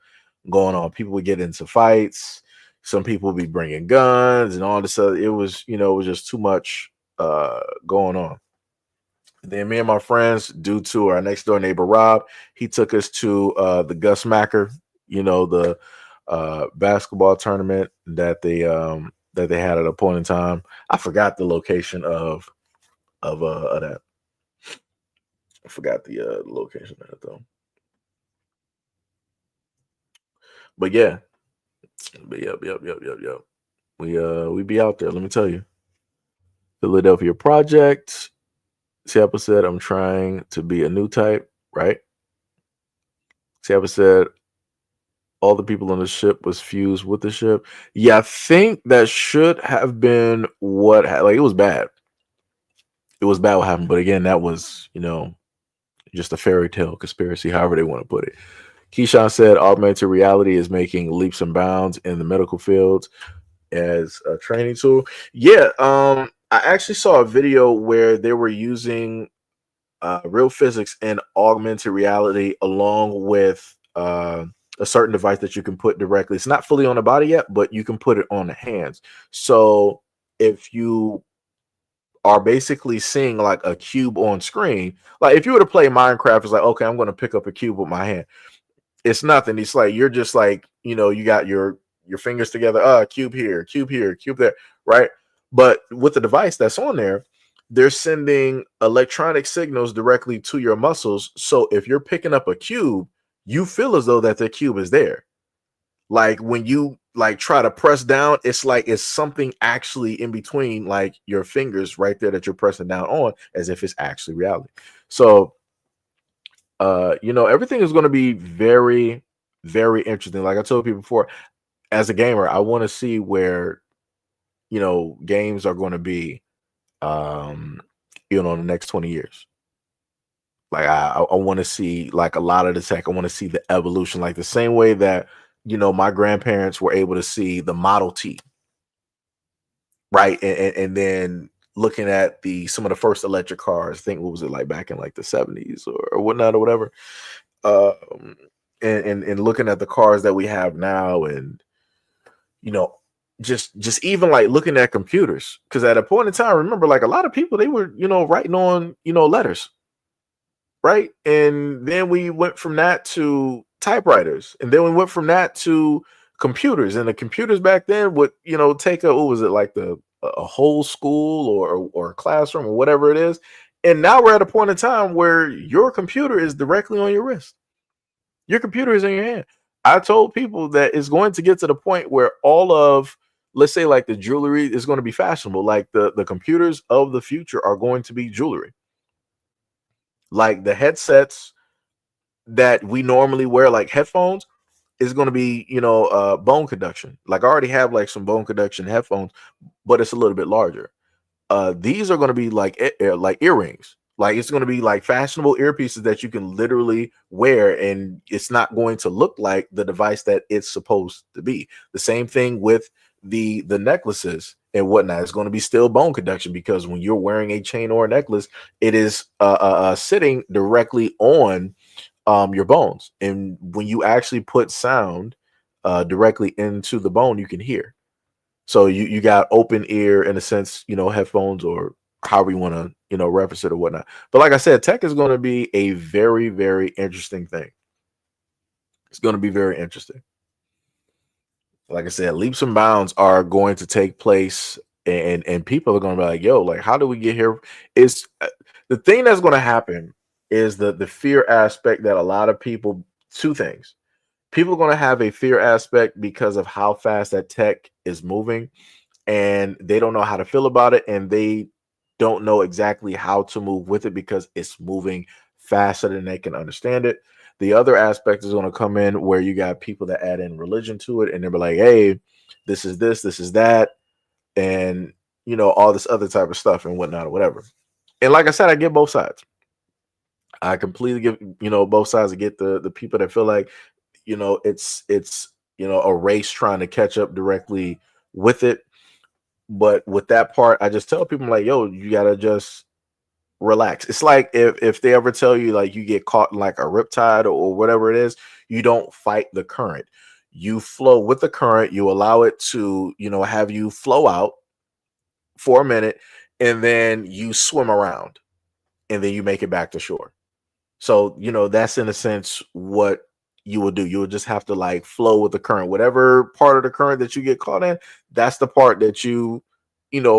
going on. People would get into fights. Some people would be bringing guns and all this other. It was just too much going on. Then me and my friends, due to our next door neighbor Rob, he took us to the Gus Macker, the basketball tournament that they had at a point in time. I forgot the location of that. I forgot the location of that though. But yeah. Yep. We be out there, let me tell you. Philadelphia Project. Siapa said, I'm trying to be a new type, right? Siapa said, all the people on the ship was fused with the ship. Yeah, I think that should have been what it was bad. It was bad what happened, but again, that was, just a fairy tale conspiracy, however they want to put it. Keyshawn said augmented reality is making leaps and bounds in the medical field as a training tool. Yeah, I actually saw a video where they were using real physics and augmented reality along with a certain device that you can put directly. It's not fully on the body yet, but you can put it on the hands. So if you are basically seeing like a cube on screen, like if you were to play Minecraft, it's like, okay, I'm going to pick up a cube with my hand. It's nothing. It's like you're just like, you got your fingers together, cube here, cube there, right? But with the device that's on there, they're sending electronic signals directly to your muscles. So if you're picking up a cube, you feel as though that the cube is there. Like when you like try to press down, it's like it's something actually in between like your fingers right there that you're pressing down on, as if it's actually reality. So everything is going to be very, very interesting. Like I told people before, as a gamer, I want to see where, games are going to be, in the next 20 years. Like I want to see like a lot of the tech. I want to see the evolution, like the same way that, my grandparents were able to see the Model T. Right. And then looking at some of the first electric cars, I think, what was it like back in like the 70s or whatnot or whatever. And looking at the cars that we have now, and just even like looking at computers, because at a point in time, remember, like a lot of people, they were writing on letters, right? And then we went from that to typewriters, and then we went from that to computers, and the computers back then would take what was it like a whole school or a classroom or whatever it is. And now we're at a point in time where your computer is directly on your wrist. Your computer is in your hand. I told people that it's going to get to the point where all of, let's say, like the jewelry is going to be fashionable. Like the computers of the future are going to be jewelry. Like the headsets that we normally wear, like headphones, is going to be, bone conduction. Like I already have like some bone conduction headphones, but it's a little bit larger. these are going to be like like earrings. Like it's going to be like fashionable earpieces that you can literally wear, and it's not going to look like the device that it's supposed to be. The same thing with the necklaces and whatnot. It's going to be still bone conduction, because when you're wearing a chain or a necklace, it is sitting directly on your bones, and when you actually put sound directly into the bone, you can hear. So you got open ear in a sense, headphones, or however you want to, reference it or whatnot. But like I said, tech is going to be a very, very interesting thing. It's going to be very interesting. Like I said, leaps and bounds are going to take place, and people are going to be like, yo, like, how do we get here? Is the thing that's going to happen is the fear aspect that a lot of people, two things. People are going to have a fear aspect because of how fast that tech is moving, and they don't know how to feel about it, and they don't know exactly how to move with it because it's moving faster than they can understand it. The other aspect is going to come in where you got people that add in religion to it, and they're like, hey, this is that, and all this other type of stuff and whatnot or whatever. And like I said, I get both sides. I completely give both sides. I get the people that feel like it's a race trying to catch up directly with it. But with that part, I just tell people, I'm like, yo, you gotta just relax. It's like if they ever tell you like you get caught in like a riptide or whatever it is, you don't fight the current. You flow with the current, you allow it to, have you flow out for a minute, and then you swim around, and then you make it back to shore. So, that's in a sense what you will do. You will just have to like flow with the current. Whatever part of the current that you get caught in, that's the part that you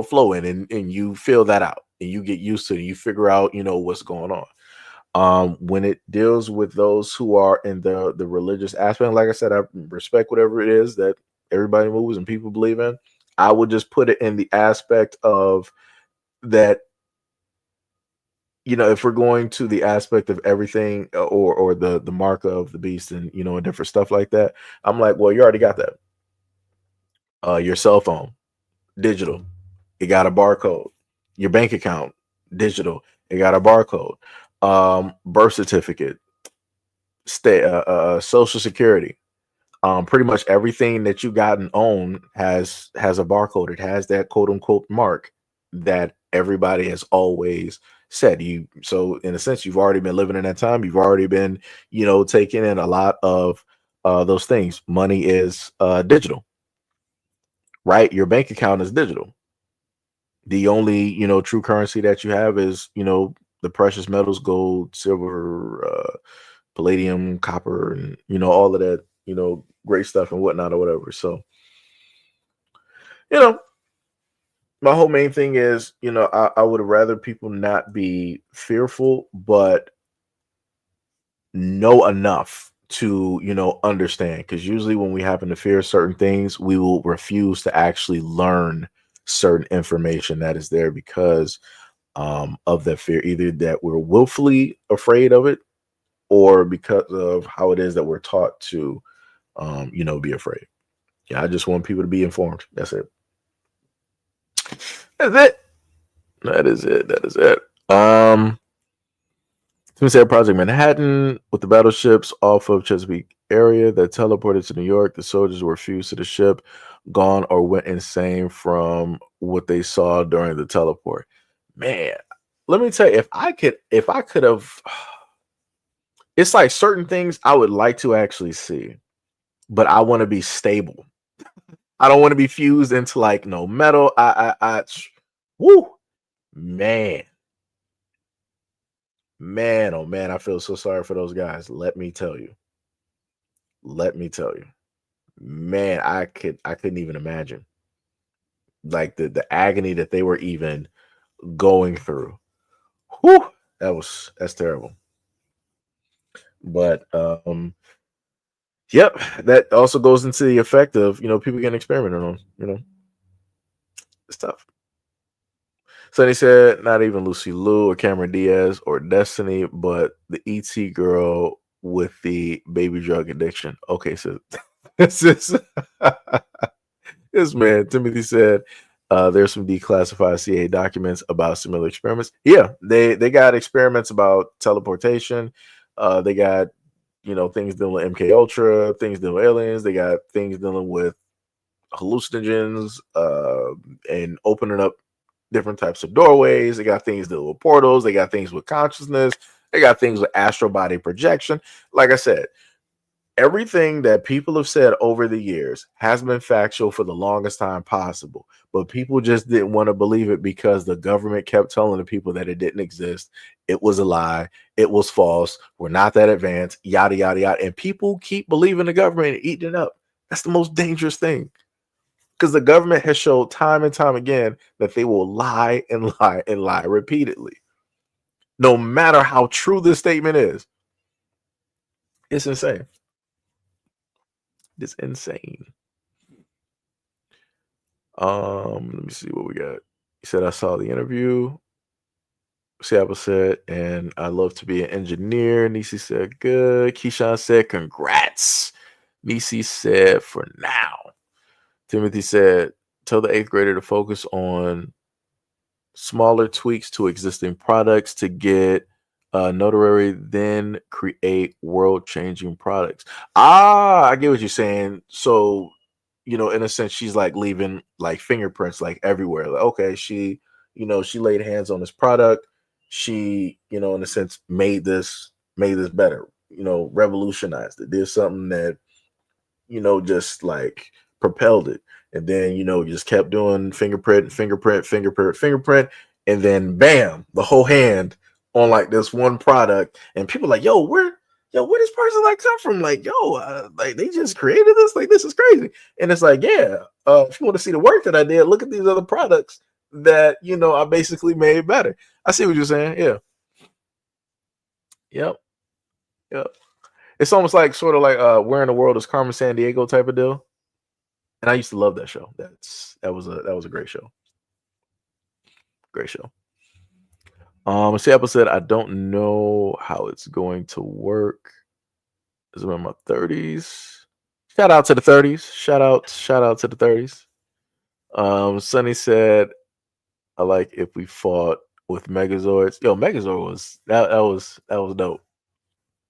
flow in, and you feel that out, and you get used to it. You figure out, what's going on. When it deals with those who are in the religious aspect, like I said, I respect whatever it is that everybody moves and people believe in. I would just put it in the aspect of that, if we're going to the aspect of everything, or the mark of the beast, and and different stuff like that, I'm like, well, you already got that. Your cell phone, digital, it got a barcode. Your bank account, digital, it got a barcode. Birth certificate, social security, pretty much everything that you got and own has a barcode. It has that quote unquote mark that everybody has always said. So in a sense, you've already been living in that time. You've already been, taking in a lot of those things. Money is digital, right? Your bank account is digital. The only, true currency that you have is, the precious metals, gold, silver, palladium, copper, and, all of that, great stuff and whatnot or whatever. So, my whole main thing is, I would rather people not be fearful, but know enough to, understand. Because usually when we happen to fear certain things, we will refuse to actually learn certain information that is there because of that fear, either that we're willfully afraid of it, or because of how it is that we're taught to, be afraid. Yeah, I just want people to be informed. That's it. That's it. That is it. That is it. We said Project Manhattan with the battleships off of Chesapeake area that teleported to New York. The soldiers were fused to the ship, gone or went insane from what they saw during the teleport. Man, let me tell you, if I could have, it's like certain things I would like to actually see, but I want to be stable. I don't want to be fused into like no metal. Woo, man, oh man, I feel so sorry for those guys. Let me tell you, man, I couldn't even imagine like the agony that they were even going through. Whew, that's terrible. But yep, that also goes into the effect of people getting experimented on. It's tough. So they said not even Lucy Liu or Cameron Diaz or Destiny, but the ET girl with the baby drug addiction. Okay, so this is this man Timothy said There's some declassified CIA documents about similar experiments. Yeah, they got experiments about teleportation. They got things dealing with MK Ultra, things dealing with aliens. They got things dealing with hallucinogens and opening up different types of doorways. They got things dealing with portals. They got things with consciousness. They got things with astral body projection. Like I said, everything that people have said over the years has been factual for the longest time possible, but people just didn't want to believe it because the government kept telling the people that it didn't exist. It was a lie. It was false. We're not that advanced, yada, yada, yada. And people keep believing the government and eating it up. That's the most dangerous thing, because the government has showed time and time again that they will lie and lie and lie repeatedly. No matter how true this statement is, it's insane. It's insane. Let me see what we got. He said, I saw the interview. Seattle said, and I love to be an engineer. Nisi said, good. Keyshawn said, congrats. Nisi said, for now. Timothy said, tell the 8th grader to focus on smaller tweaks to existing products to get notoriety, then create world-changing products. I get what you're saying. So, in a sense, she's like leaving like fingerprints like everywhere. Like, okay, she laid hands on this product. She, in a sense, made this better. Revolutionized it. Did something that, just like propelled it. And then, just kept doing fingerprint, and then bam, the whole hand on like this one product. And people like, where this person like come from? Like, like they just created this. Like, this is crazy. And it's like, yeah, if you want to see the work that I did, look at these other products that I basically made better. I see what you're saying. Yeah. Yep. It's almost like sort of like Where in the World is Carmen Sandiego type of deal. And I used to love that show. That was a great show. Great show. Seattle said, I don't know how it's going to work. This is in my 30s. Shout out to the 30s. Shout out to the 30s. Sonny said, I like if we fought with Megazords. Megazord was that was dope.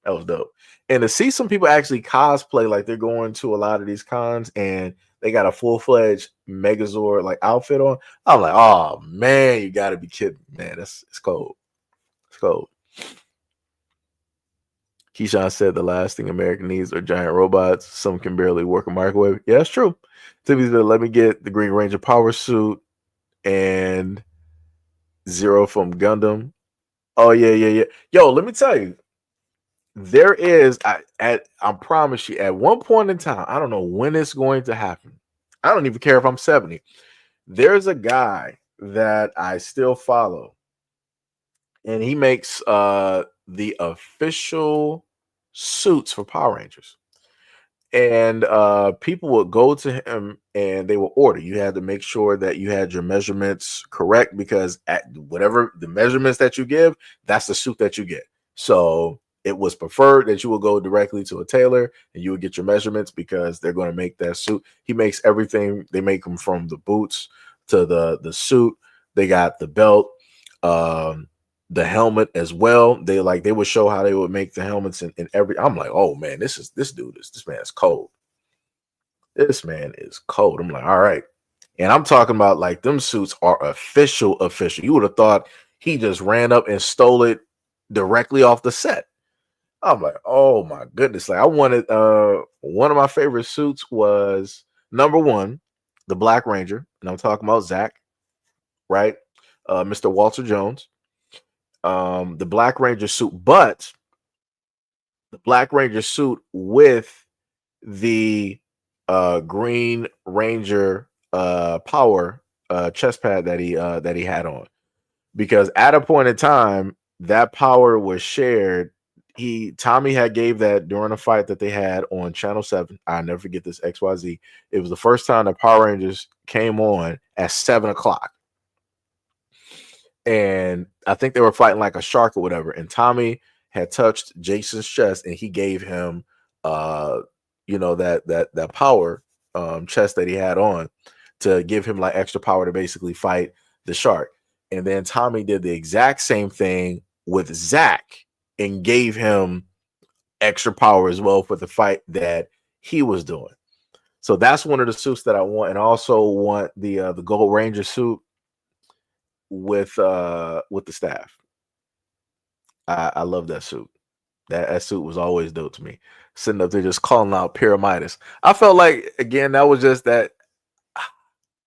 That was dope. And to see some people actually cosplay, like they're going to a lot of these cons and they got a full-fledged Megazord like outfit on. I'm like, oh man, you gotta be kidding, man. It's cold. It's cold. Keyshawn said the last thing America needs are giant robots. Some can barely work a microwave. Yeah, that's true. Timothy said, let me get the Green Ranger power suit and Zero from Gundam. Oh yeah. Yo, let me tell you. There is, I promise you, at one point in time, I don't know when it's going to happen. I don't even care if I'm 70. There's a guy that I still follow, and he makes the official suits for Power Rangers. And people would go to him and they will order. You had to make sure that you had your measurements correct, because at whatever the measurements that you give, that's the suit that you get. So it was preferred that you would go directly to a tailor and you would get your measurements, because they're going to make that suit. He makes everything. They make them from the boots to the suit. They got the belt, the helmet as well. They would show how they would make the helmets and every. I'm like, oh man, this man is cold. This man is cold. I'm like, all right. And I'm talking about like them suits are official. You would have thought he just ran up and stole it directly off the set. I'm like, oh my goodness. Like I wanted one of my favorite suits was number 1, the Black Ranger. And I'm talking about Zach, right? Mr. Walter Jones. The Black Ranger suit, but the Black Ranger suit with the Green Ranger power chest pad that he had on. Because at a point in time, that power was shared. Tommy had gave that during a fight that they had on Channel 7. I'll never forget this, XYZ. It was the first time that Power Rangers came on at 7 o'clock. And I think they were fighting like a shark or whatever. And Tommy had touched Jason's chest and he gave him that power chest that he had on. to give him like extra power to basically fight the shark. And then Tommy did the exact same thing with Zach and gave him extra power as well for the fight that he was doing. So that's one of the suits that I want, and I also want the Gold Ranger suit with the staff. I love that suit. That suit was always dope to me. Sitting up there just calling out Pyramidas. I felt like, again, that was just that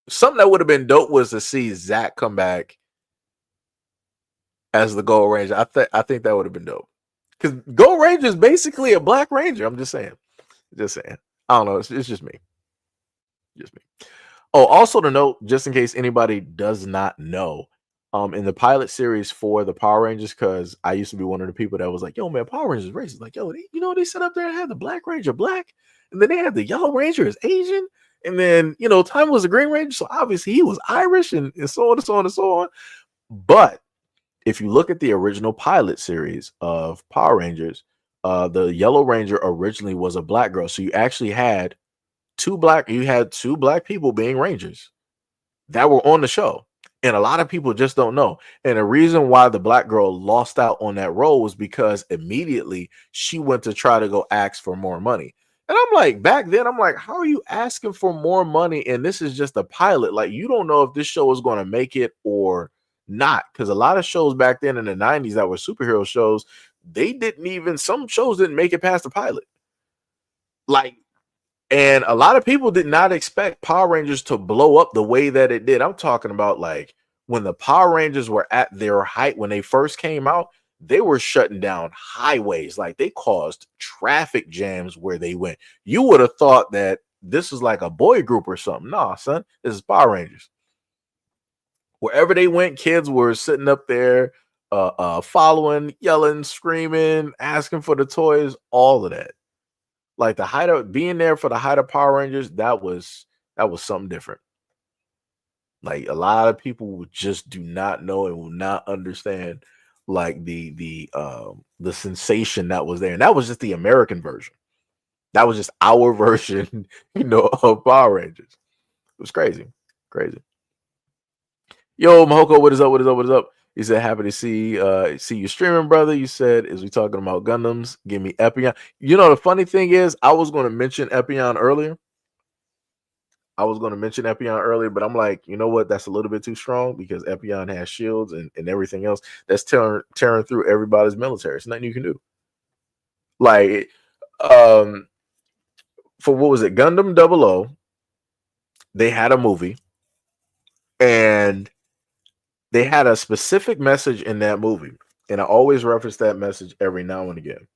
something that would have been dope was to see Zach come back as the Gold Ranger. I think that would have been dope. Because Gold Ranger is basically a Black Ranger. I'm just saying. Just saying. I don't know. It's just me. Just me. Oh, also to note, just in case anybody does not know, in the pilot series for the Power Rangers, because I used to be one of the people that was like, yo, man, Power Rangers racist. Like, yo, they set up there and had the Black Ranger black, and then they had the Yellow Ranger as Asian, and then, Time was a Green Ranger, so obviously he was Irish, and so on and so on and so on. But if you look at the original pilot series of Power Rangers, the Yellow Ranger originally was a black girl. So you actually had two black people being Rangers that were on the show. And a lot of people just don't know. And the reason why the black girl lost out on that role was because immediately she went to try to go ask for more money. And I'm like, back then, I'm like, how are you asking for more money? And this is just a pilot. Like, you don't know if this show is going to make it or not. Because a lot of shows back then in the 90s that were superhero shows, some shows didn't make it past the pilot. Like, and a lot of people did not expect Power Rangers to blow up the way that it did. I'm talking about like when the Power Rangers were at their height, when they first came out, they were shutting down highways. Like, they caused traffic jams where they went. You would have thought that this is like a boy group or something. Nah, son, this is Power Rangers. Wherever they went, kids were sitting up there, following, yelling, screaming, asking for the toys, all of that. Like being there for the height of Power Rangers, that was something different. Like, a lot of people just do not know and will not understand like the sensation that was there. And that was just the American version. That was just our version, of Power Rangers. It was crazy. Crazy. Yo, Mahoko, what is up? What is up? What is up? He said, happy to see you streaming, brother. You said, as we talking about Gundams, give me Epion. The funny thing is, I was going to mention Epion earlier. But I'm like, you know what? That's a little bit too strong because Epion has shields and everything else that's tearing through everybody's military. It's nothing you can do. Like, for what was it? Gundam 00, they had a movie, and they had a specific message in that movie. And I always reference that message every now and again.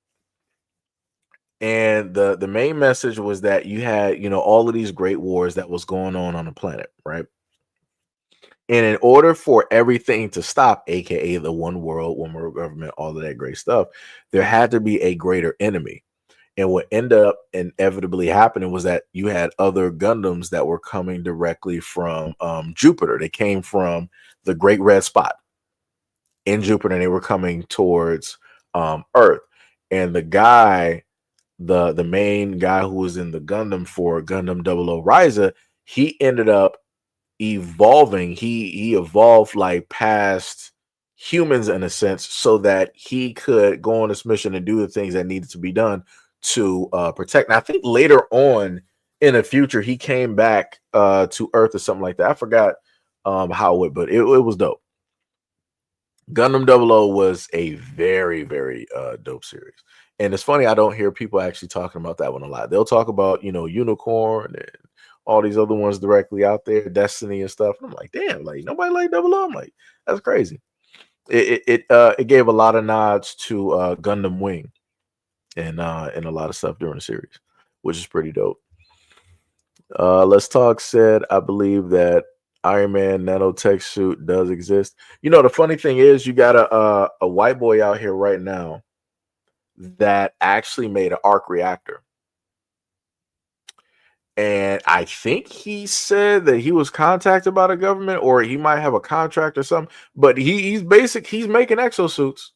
And the main message was that you had, all of these great wars that was going on the planet, right? And in order for everything to stop, aka the one world government, all of that great stuff, there had to be a greater enemy. And what ended up inevitably happening was that you had other Gundams that were coming directly from Jupiter. They came from the Great Red Spot in Jupiter, and they were coming towards Earth. And the main guy who was in the Gundam for Gundam 00 Ryza, he ended up evolving. He evolved like past humans in a sense, so that he could go on this mission and do the things that needed to be done to protect. And I think later on in the future, he came back to Earth or something like that. I forgot how it went, but it was dope. Gundam 00 was a very, very dope series. And it's funny, I don't hear people actually talking about that one a lot. They'll talk about, Unicorn and all these other ones directly out there, Destiny and stuff. And I'm like, damn, like nobody like 00. I'm like, that's crazy. It gave a lot of nods to Gundam Wing and a lot of stuff during the series, which is pretty dope. Let's Talk said, I believe that Iron Man nanotech suit does exist. The funny thing is, you got a white boy out here right now that actually made an arc reactor. And I think he said that he was contacted by the government, or he might have a contract or something, but he's making exosuits.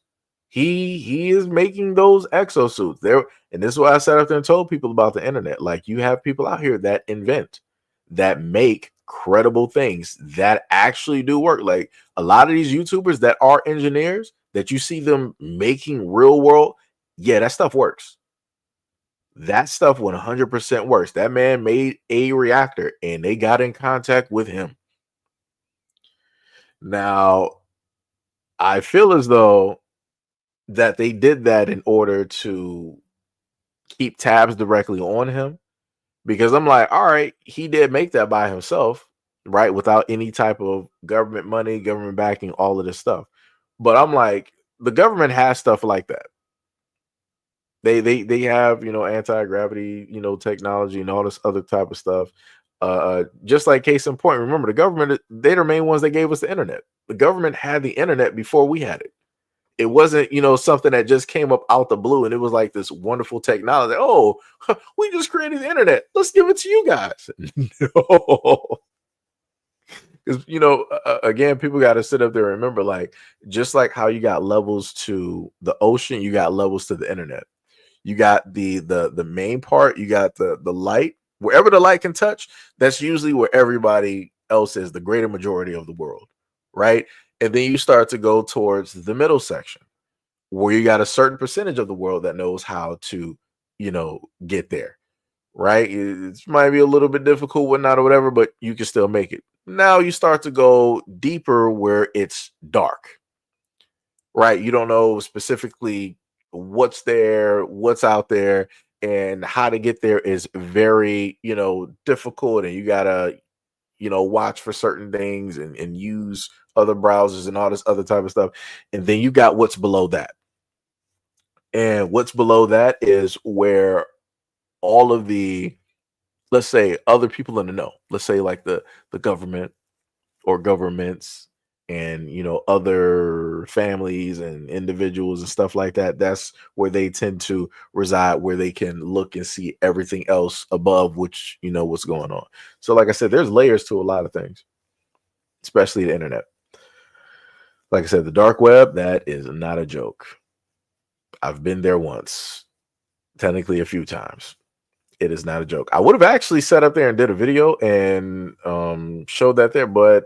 He is making those exosuits there. And this is why I sat up there and told people about the internet. Like, you have people out here that invent, that make credible things that actually do work. Like a lot of these YouTubers that are engineers that you see them making real world, yeah, that stuff works. That stuff 100% works. That man made a reactor and they got in contact with him. Now, I feel as though that they did that in order to keep tabs directly on him, because I'm like, all right, he did make that by himself, right? Without any type of government money, government backing, all of this stuff. But I'm like, the government has stuff like that. They have, you know, anti-gravity, you know, technology and all this other type of stuff. Just like case in point, remember the government, they're the main ones that gave us the internet. The government had the internet before we had it. It wasn't, you know, something that just came up out the blue and it was like this wonderful technology. Oh, we just created the internet. Let's give it to you guys. No. Because, you know, again, people got to sit up there and remember, like, just like how you got levels to the ocean, you got levels to the internet. You got the main part, you got the light. Wherever the light can touch, that's usually where everybody else is, the greater majority of the world, right? And then you start to go towards the middle section where you got a certain percentage of the world that knows how to, you know, get there, right? It might be a little bit difficult, whatnot, or whatever, but you can still make it. Now you start to go deeper where it's dark, right? You don't know specifically what's there, what's out there, and how to get there is very, you know, difficult. And you gotta, you know, watch for certain things and use other browsers and all this other type of stuff. And then you got what's below that. And what's below that is where all of the, let's say, other people in the know, let's say like the government or governments and, you know, other families and individuals and stuff like that, that's where they tend to reside, where they can look and see everything else above, which, you know, what's going on. So like I said, there's layers to a lot of things, especially the internet. Like I said, the dark web, that is not a joke. I've been there once, technically a few times. It is not a joke. I would have actually sat up there and did a video and showed that there, but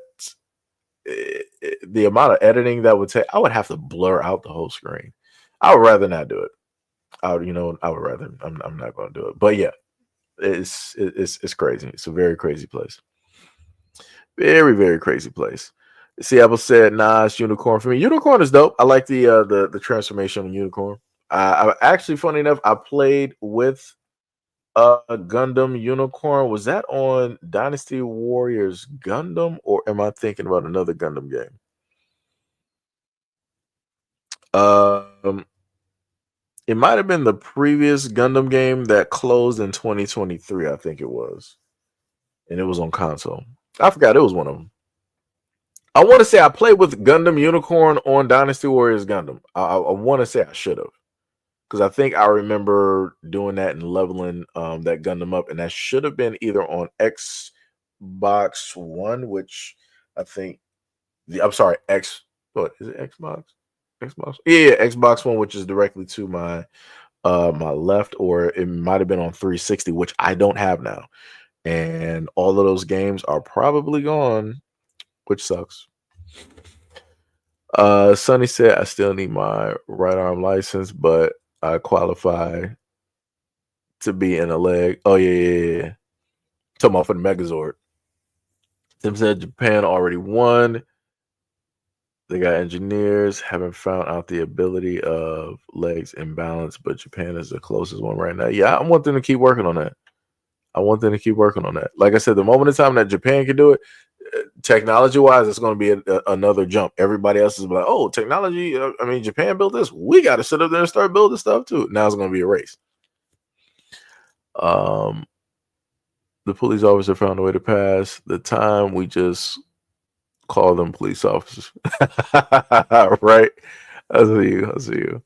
the amount of editing that would take, I would have to blur out the whole screen. I would rather not do it. I would rather. I'm not going to do it. But yeah, it's crazy. It's a very crazy place. Very, very crazy place. See, Apple said, "Nah, it's Unicorn for me." Unicorn is dope. I like the transformation on Unicorn. I actually, funny enough, I played with Gundam Unicorn. Was that on Dynasty Warriors Gundam, or am I thinking about another Gundam game? It might have been the previous Gundam game that closed in 2023, I think it was. And it was on console. I forgot, it was one of them. I want to say I played with Gundam Unicorn on Dynasty Warriors Gundam. I want to say I should have. Because I think I remember doing that and leveling that Gundam up. And that should have been either on Xbox One, which I think... I'm sorry, what is it, Xbox? Yeah, Xbox One, which is directly to my my left, or it might have been on 360, which I don't have now. And all of those games are probably gone, which sucks. Sonny said, I still need my right arm license, but I qualify to be in a leg. Oh, yeah. Talking about for the Megazord. Tim said Japan already won. They got engineers, haven't found out the ability of legs imbalance, but Japan is the closest one right now. Yeah, I want them to keep working on that. Like I said, the moment in time that Japan can do it, technology-wise, it's going to be another jump. Everybody else is like, oh, technology, Japan built this. We got to sit up there and start building stuff too. Now it's going to be a race. The police officer found a way to pass the time. We just call them police officers. Right? I see you.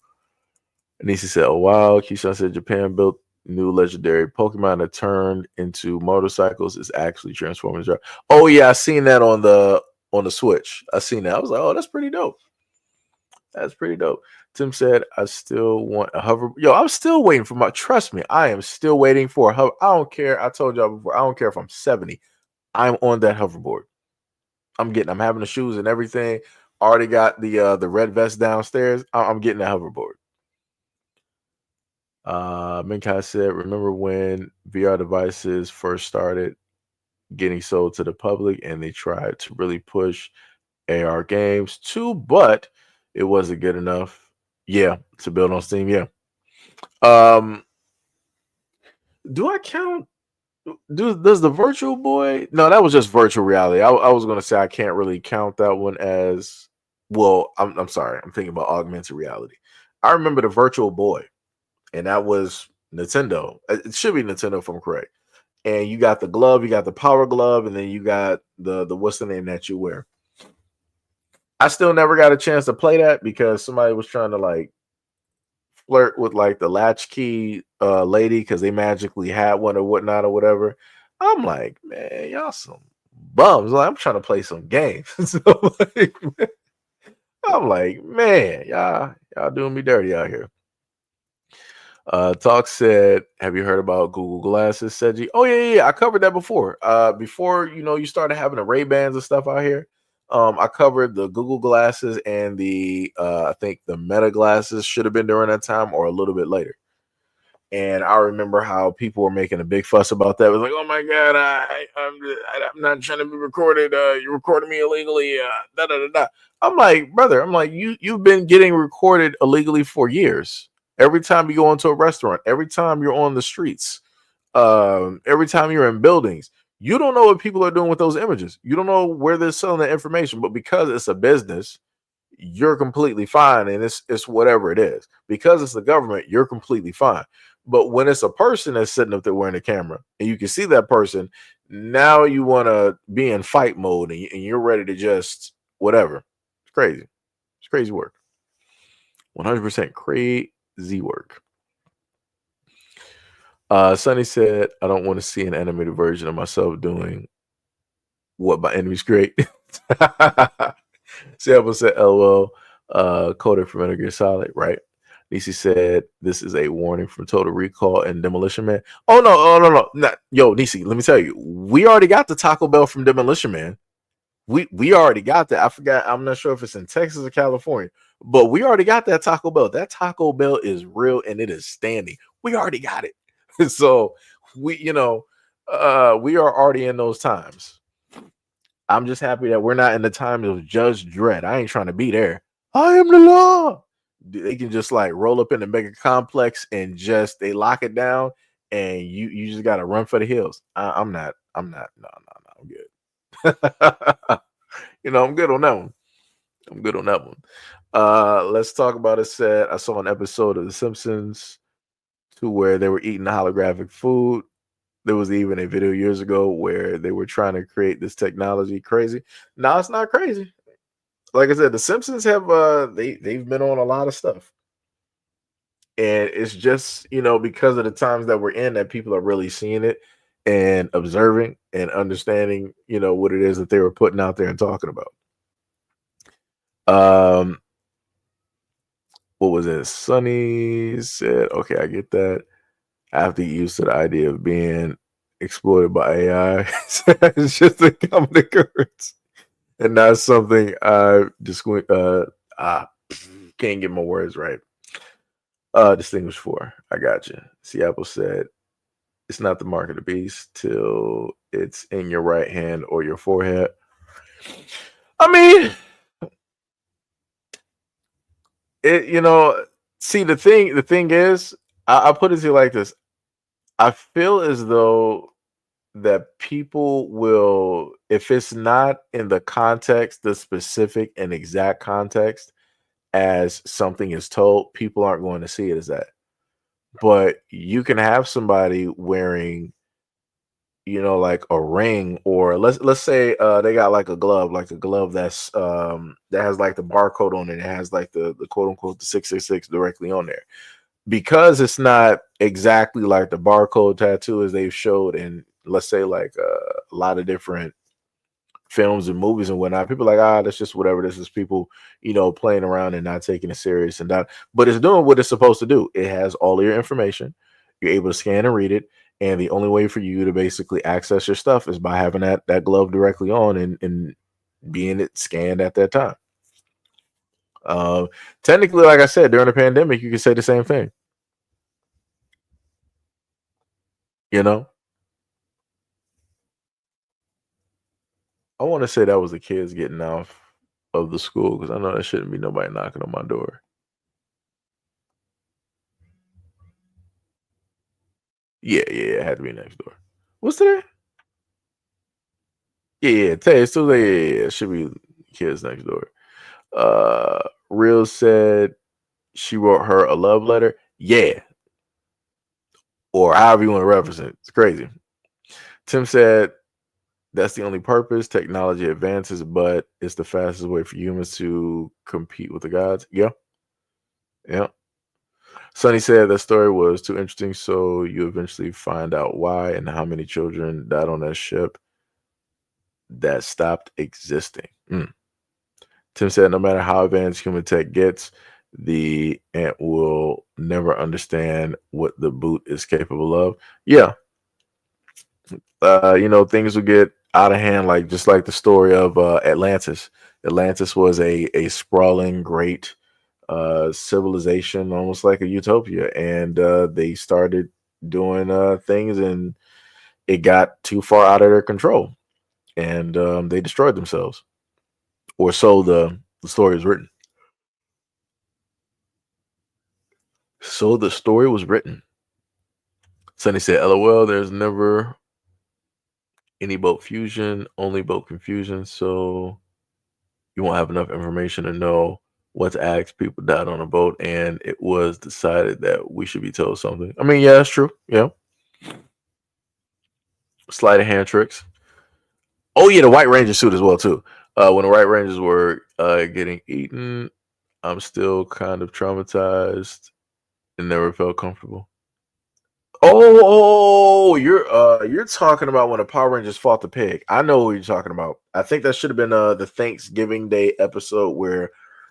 Anisi said, oh, wow. Keyshawn said, Japan built new legendary Pokemon that turned into motorcycles is actually transforming. Oh yeah, I seen that on the Switch. I seen that. I was like, oh, that's pretty dope. Tim said, I still want a hover. Yo, I'm still waiting for trust me, I am still waiting for a hover. I don't care. I told y'all before, I don't care if I'm 70. I'm on that hoverboard. I'm having the shoes and everything. Already got the red vest downstairs. I'm getting that hoverboard. Minkai said, remember when VR devices first started getting sold to the public and they tried to really push AR games too, but it wasn't good enough. Yeah, to build on Steam. Yeah. Do I count? Does the Virtual Boy? No, that was just virtual reality. I was gonna say I can't really count that one as well. I'm sorry. I'm thinking about augmented reality. I remember the Virtual Boy, and that was Nintendo. It should be Nintendo if I'm correct. And you got the glove, you got the power glove, and then you got the what's the name that you wear. I still never got a chance to play that because somebody was trying to like flirt with like the latchkey lady because they magically had one or whatnot or whatever. I'm like, man, y'all some bums. Like, I'm trying to play some games. So like, I'm like, man, y'all doing me dirty out here. Talk said, have you heard about Google Glasses, Seiji? Oh yeah, I covered that before. Before you started having the Ray-Bans and stuff out here. I covered the Google Glasses and the I think the Meta glasses should have been during that time or a little bit later. And I remember how people were making a big fuss about that. It was like, oh my god, I'm not trying to be recorded. You're recording me illegally. Da da da da. I'm like, brother. I'm like, you've been getting recorded illegally for years. Every time you go into a restaurant, every time you're on the streets, every time you're in buildings, you don't know what people are doing with those images. You don't know where they're selling the information, but because it's a business, you're completely fine, and it's whatever it is. Because it's the government, you're completely fine. But when it's a person that's sitting up there wearing a camera, and you can see that person, now you want to be in fight mode, and you're ready to just whatever. It's crazy. It's crazy work. 100% crazy work. Sonny said, I don't want to see an animated version of myself doing what my enemies create. Sample said, LOL, coded from Metal Gear Solid, right? Nisi said, this is a warning from Total Recall and Demolition Man. Oh, no. Not, yo, Nisi, let me tell you, we already got the Taco Bell from Demolition Man. We already got that. I forgot. I'm not sure if it's in Texas or California, but we already got that Taco Bell. That Taco Bell is real and it is standing. We already got it. So we are already in those times. I'm just happy that we're not in the time of Judge Dredd. I ain't trying to be there. I am the law. They can just like roll up in the mega complex and just they lock it down, and you just gotta run for the hills. I'm not. No, I'm good. I'm good on that one. Let's talk about it. Said I saw an episode of The Simpsons to where they were eating holographic food. There was even a video years ago where they were trying to create this technology. Crazy. No, it's not crazy. Like I said, The Simpsons have they've been on a lot of stuff. And it's just, because of the times that we're in that people are really seeing it and observing and understanding, what it is that they were putting out there and talking about. What was it? Sonny said, okay, I get that. I have to get used to the idea of being exploited by AI. It's just a common occurrence. And that's something I just can't get my words right. Distinguished for. I got you. Seattle said, it's not the mark of the beast till it's in your right hand or your forehead. I mean, see, the thing is, I put it to you like this. I feel as though that people will, if it's not in the context, the specific and exact context as something is told, people aren't going to see it as that. But you can have somebody wearing, like a ring, or let's say they got like a glove that's that has like the barcode on it. It has like the quote unquote the 666 directly on there. Because it's not exactly like the barcode tattoo as they've showed in, let's say, like a lot of different films and movies and whatnot. People are like, that's just whatever. This is people, playing around and not taking it serious and that. But it's doing what it's supposed to do. It has all your information. You're able to scan and read it. and the only way for you to basically access your stuff is by having that glove directly on and being it scanned at that time. Technically, like I said, during the pandemic, you could say the same thing. You know, I want to say that was the kids getting off of the school because I know there shouldn't be nobody knocking on my door. Yeah, it had to be next door. What's today? Yeah, today it's Tuesday. Yeah, it should be kids next door. Real said she wrote her a love letter. Yeah, or however you want to reference it. It's crazy. Tim said that's the only purpose. Technology advances, but it's the fastest way for humans to compete with the gods. Yeah. Sonny said that story was too interesting, so you eventually find out why and how many children died on that ship that stopped existing. Tim said no matter how advanced human tech gets, the ant will never understand what the boot is capable of. Yeah. Things will get out of hand, just like the story of Atlantis. Atlantis was a sprawling, great civilization, almost like a utopia, and they started doing things, and it got too far out of their control, and they destroyed themselves, or so the story is written. So the story was written. Sonny said, "LOL, there's never any boat fusion, only boat confusion. So you won't have enough information to know what to ask. People died on a boat, and it was decided that we should be told something." I mean, yeah, that's true. Yeah. Sleight of hand tricks. Oh yeah, the White Ranger suit as well too. When the White Rangers were getting eaten, I'm still kind of traumatized and never felt comfortable. You're talking about when the Power Rangers fought the pig. I know what you're talking about. I think that should have been the Thanksgiving Day episode where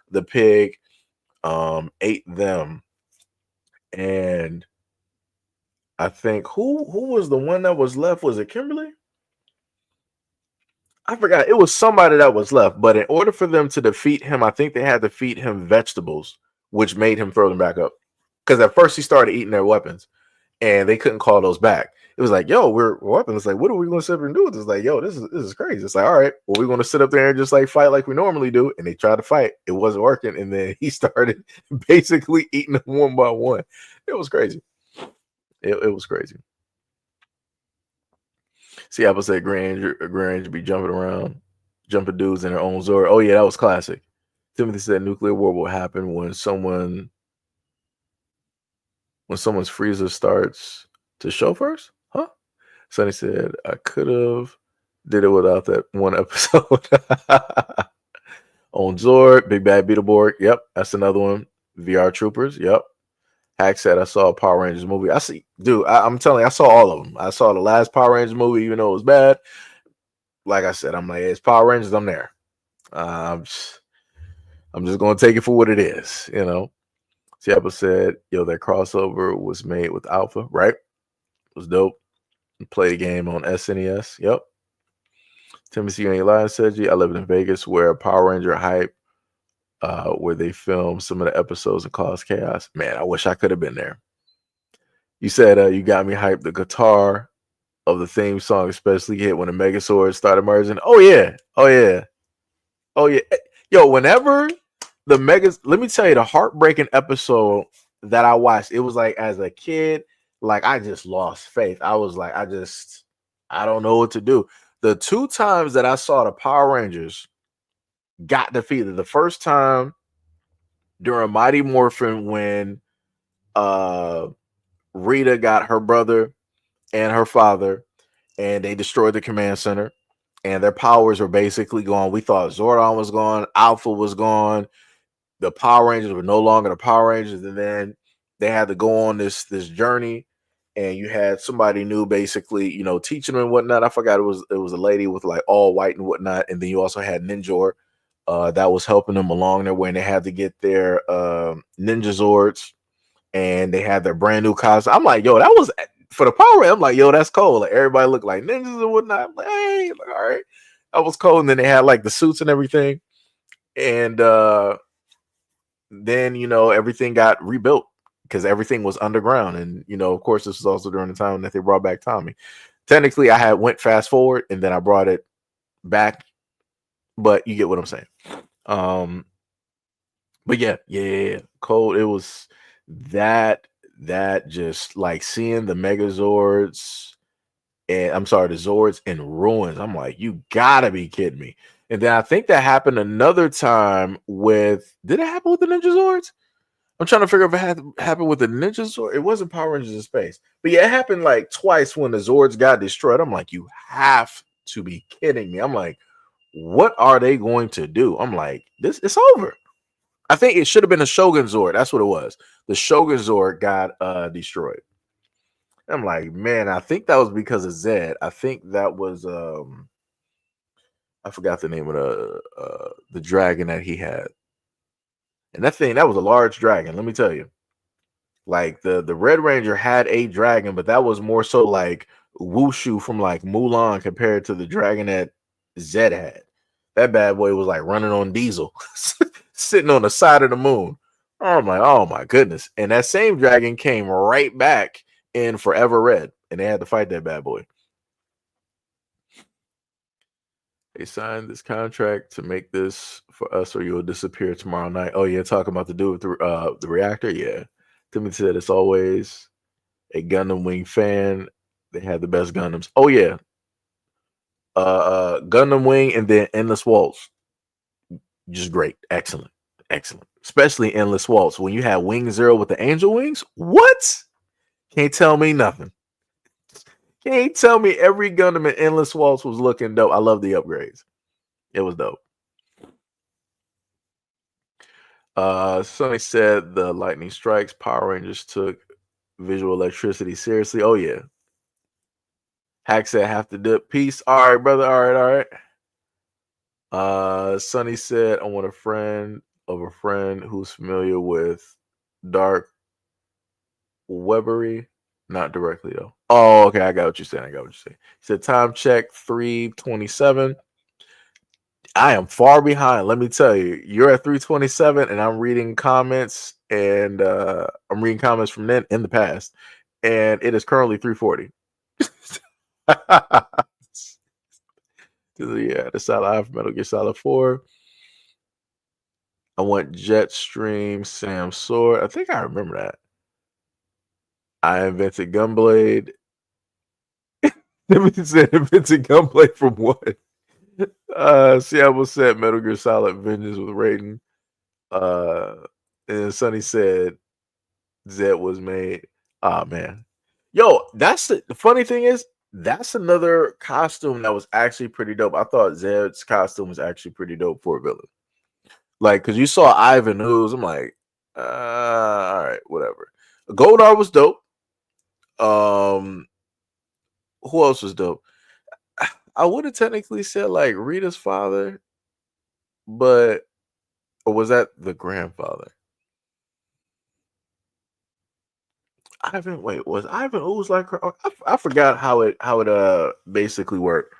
the pig ate them, and I think who was the one that was left? Was it Kimberly? I forgot. It was somebody that was left, but in order for them to defeat him, I think they had to feed him vegetables, which made him throw them back up. Because at first he started eating their weapons, and they couldn't call those back. It was like, yo, we're weapons. It's like, what are we going to sit up and do with this? Like, yo, this is crazy. It's like, all right, well, we're going to sit up there and just fight like we normally do. And they tried to fight. It wasn't working. And then he started basically eating them one by one. It was crazy. It was crazy. See, Apple said Granger be jumping around, jumping dudes in their own Zord. Oh, yeah, that was classic. Timothy said nuclear war will happen when someone's freezer starts to show first. Huh? Sonny said, I could have did it without that one episode. On Zord, Big Bad Beetleborg. Yep, that's another one. VR Troopers. Yep. Hack said, I saw a Power Rangers movie. I see, dude, I'm telling you, I saw all of them. I saw the last Power Rangers movie, even though it was bad. Like I said, I'm like, it's Power Rangers, I'm there. I'm just going to take it for what it is, you know. Seattle said, yo, that crossover was made with Alpha, right? It was dope. Play the game on SNES. Yep. Timothy, you ain't lying, said I lived in Vegas where Power Ranger hype, where they filmed some of the episodes and caused chaos. Man, I wish I could have been there. You said you got me hyped. The guitar of the theme song especially hit when the Megazords started merging. Oh yeah. Yo, whenever the Megas, let me tell you the heartbreaking episode that I watched. It was like as a kid, I just lost faith. I was like, I don't know what to do. The two times that I saw the Power Rangers got defeated, the first time during Mighty Morphin when Rita got her brother and her father, and they destroyed the command center, and their powers were basically gone. We thought Zordon was gone, Alpha was gone, the Power Rangers were no longer the Power Rangers, and then they had to go on this journey, and you had somebody new basically, teaching them and whatnot. I forgot it was a lady with all white and whatnot, and then you also had Ninjor that was helping them along their way, and they had to get their Ninja Zords, and they had their brand new costume. I'm like, yo, that was for the Power Rangers, I'm like, yo, that's cold. Like everybody looked like ninjas and whatnot. I'm like, hey, like, all right. I was cold, and then they had like the suits and everything. And then everything got rebuilt because everything was underground. And of course, this was also during the time that they brought back Tommy. Technically, I had went fast forward and then I brought it back, but you get what I'm saying. But yeah, cold. It was that just like seeing the Megazords, and I'm sorry, the Zords in ruins. I'm like, you gotta be kidding me. And then I think that happened another time with. Did it happen with the Ninja Zords? I'm trying to figure out if it happened with the Ninja Zord. It wasn't Power Rangers in space, but yeah, it happened like twice when the Zords got destroyed. I'm like, you have to be kidding me. I'm like, what are they going to do? I'm like, this it's over. I think it should have been a Shogun Zord. That's what it was. The Shogun Zord got destroyed. I'm like, man, I think that was because of Zed. I think that was I forgot the name of the dragon that he had. And that was a large dragon, let me tell you. Like the Red Ranger had a dragon, but that was more so like Wushu from like Mulan compared to the dragon that Zed had. That bad boy was like running on diesel, sitting on the side of the moon. I'm like, oh my goodness. And that same dragon came right back in Forever Red, and they had to fight that bad boy. They signed this contract to make this for us, or you'll disappear tomorrow night. Oh yeah, talking about the dude with the reactor. Yeah, Timothy said it's always a Gundam Wing fan. They had the best Gundams. Oh yeah, Gundam Wing and then Endless Waltz. Just great, excellent. Especially Endless Waltz when you had Wing Zero with the angel wings. What? Can't tell me nothing. Can't tell me every Gundam in Endless Waltz was looking dope. I love the upgrades. It was dope. Sonny said the lightning strikes. Power Rangers took visual electricity seriously. Oh yeah. Hack said have to dip. Peace. All right, brother. All right. Sonny said I want a friend of a friend who's familiar with dark webbery. Not directly though. Oh, okay. I got what you're saying. He said time check 3:27. I am far behind. Let me tell you, you're at 3:27, and I'm reading comments, and I'm reading comments from then in the past, and it is currently 3:40. Yeah, the Solid I for Metal Gear Solid 4. I want Jetstream Sam Sword. I think I remember that. I invented Gunblade. Timothy said invented Gunblade from what? Seattle said Metal Gear Solid Vengeance with Raiden. And Sonny said Zed was made. Oh man. Yo, that's the funny thing is that's another costume that was actually pretty dope. I thought Zed's costume was actually pretty dope for a villain. Like, cause you saw Ivan Ooze, I'm like, all right, whatever. Goldar was dope. Who else was dope? I would have technically said like Rita's father, but or was that the grandfather? Was Ivan Ooze like her? I forgot how it basically worked.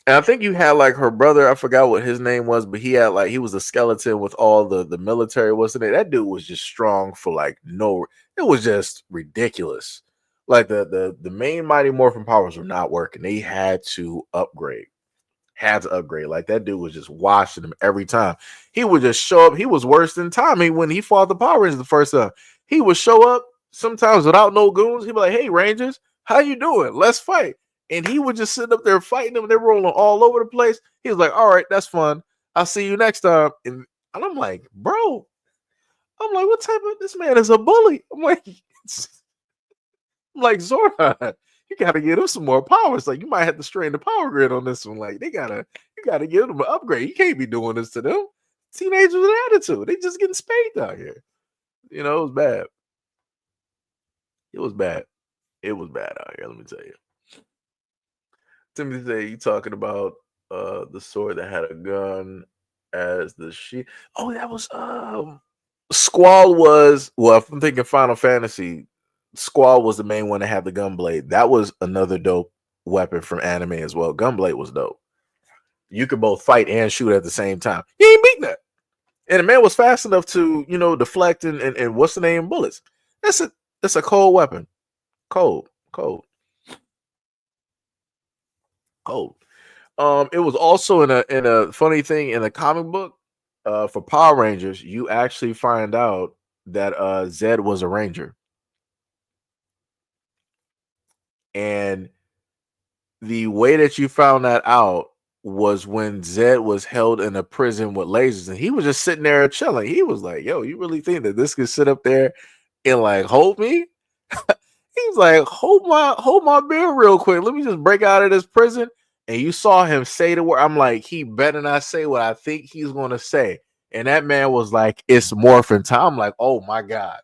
And I think you had like her brother. I forgot what his name was, but he was a skeleton with all the military, wasn't it? That dude was just strong for like no. It was just ridiculous. Like the main Mighty Morphin powers were not working. They had to upgrade. Like that dude was just washing them every time. He would just show up. He was worse than Tommy when he fought the Power Rangers the first time. He would show up sometimes without no goons. He'd be like, "Hey Rangers, how you doing? Let's fight." And he would just sit up there fighting them. They're rolling all over the place. He was like, "All right, that's fun. I'll see you next time." And I'm like, bro, what type of this man is a bully? I'm like Zordon, you gotta give him some more powers. Like you might have to strain the power grid on this one. Like you gotta give them an upgrade. You can't be doing this to them. Teenagers with attitude. They just getting spanked out here. It was bad. It was bad out here. Let me tell you. Timothy said you talking about the sword that had a gun as the sheet. Oh, that was Squall was. Well, if I'm thinking Final Fantasy, Squall was the main one to have the gunblade. That was another dope weapon from anime as well. Gunblade was dope. You could both fight and shoot at the same time. He ain't beating that. And the man was fast enough to, deflect and what's the name bullets. That's a cold weapon. Cold. It was also in a funny thing in the comic book, for Power Rangers, you actually find out that Zed was a ranger. And the way that you found that out was when Zed was held in a prison with lasers, and he was just sitting there chilling. He was like, "Yo, you really think that this could sit up there and like hold me?" He's like, hold my beer real quick. Let me just break out of this prison. And you saw him say the word. I'm like, he better not say what I think he's gonna say. And that man was like, it's morphin' time. I'm like, oh my God.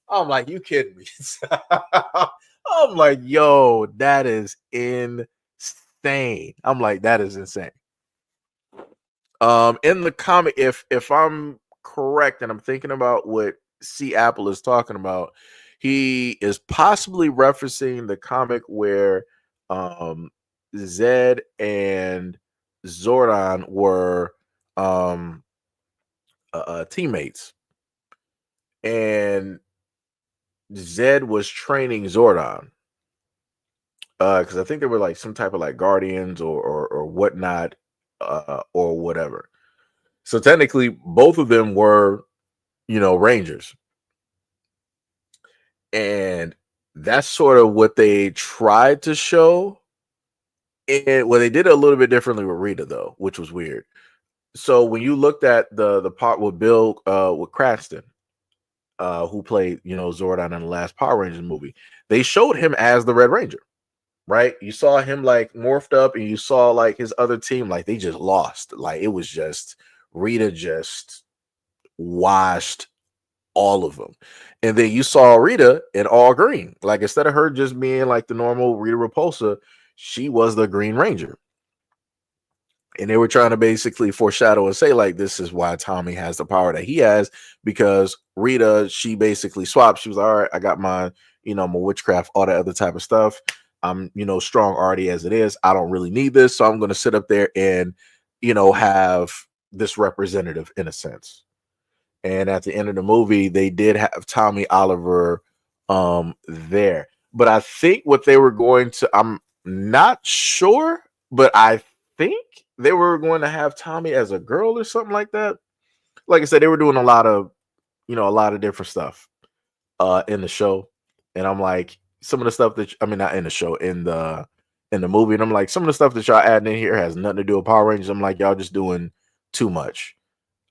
I'm like, you kidding me? I'm like, yo, that is insane. I'm like, that is insane. In the comic, if I'm correct, and I'm thinking about what C. Apple is talking about, he is possibly referencing the comic where Zed and Zordon were teammates, and Zed was training Zordon because I think they were like some type of like guardians or whatnot, or whatever. So technically, both of them were, Rangers. And that's sort of what they tried to show. And well, they did it a little bit differently with Rita, though, which was weird. So when you looked at the part with Bill with Cranston, who played, Zordon in the last Power Rangers movie, they showed him as the Red Ranger, right? You saw him like morphed up, and you saw like his other team, like they just lost. Like it was just Rita just washed all of them. And then you saw Rita in all green. Like instead of her just being like the normal Rita Repulsa, she was the Green Ranger. And they were trying to basically foreshadow and say, like, this is why Tommy has the power that he has, because Rita, she basically swapped. She was like, all right, I got my, my witchcraft, all that other type of stuff. I'm, strong already as it is. I don't really need this. So I'm going to sit up there and, have this representative in a sense. And at the end of the movie, they did have Tommy Oliver there. But I think what they were going to, I'm not sure, but I think they were going to have Tommy as a girl or something like that. Like I said, they were doing a lot of different stuff in the show. And I'm like, some of the stuff that, not in the show, in the movie. And I'm like, some of the stuff that y'all adding in here has nothing to do with Power Rangers. I'm like, y'all just doing too much.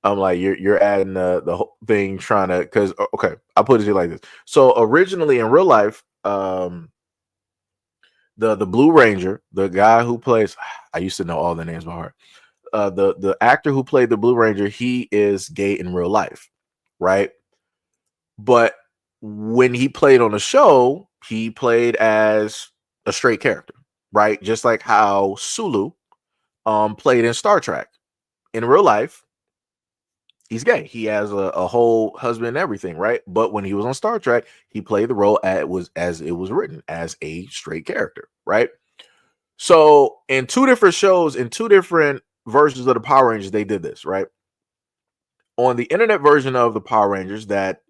I'm like, you're adding the whole thing trying to, because okay, I'll put it to you like this. So originally in real life, the Blue Ranger, the guy who plays, I used to know all the names by heart. The actor who played the Blue Ranger, he is gay in real life, right? But when he played on the show, he played as a straight character, right? Just like how Sulu played in Star Trek. In real life, he's gay. He has a whole husband and everything, right? But when he was on Star Trek, he played the role as it was written, as a straight character, right? So in two different shows, in two different versions of the Power Rangers, they did this, right? On the internet version of the Power Rangers, that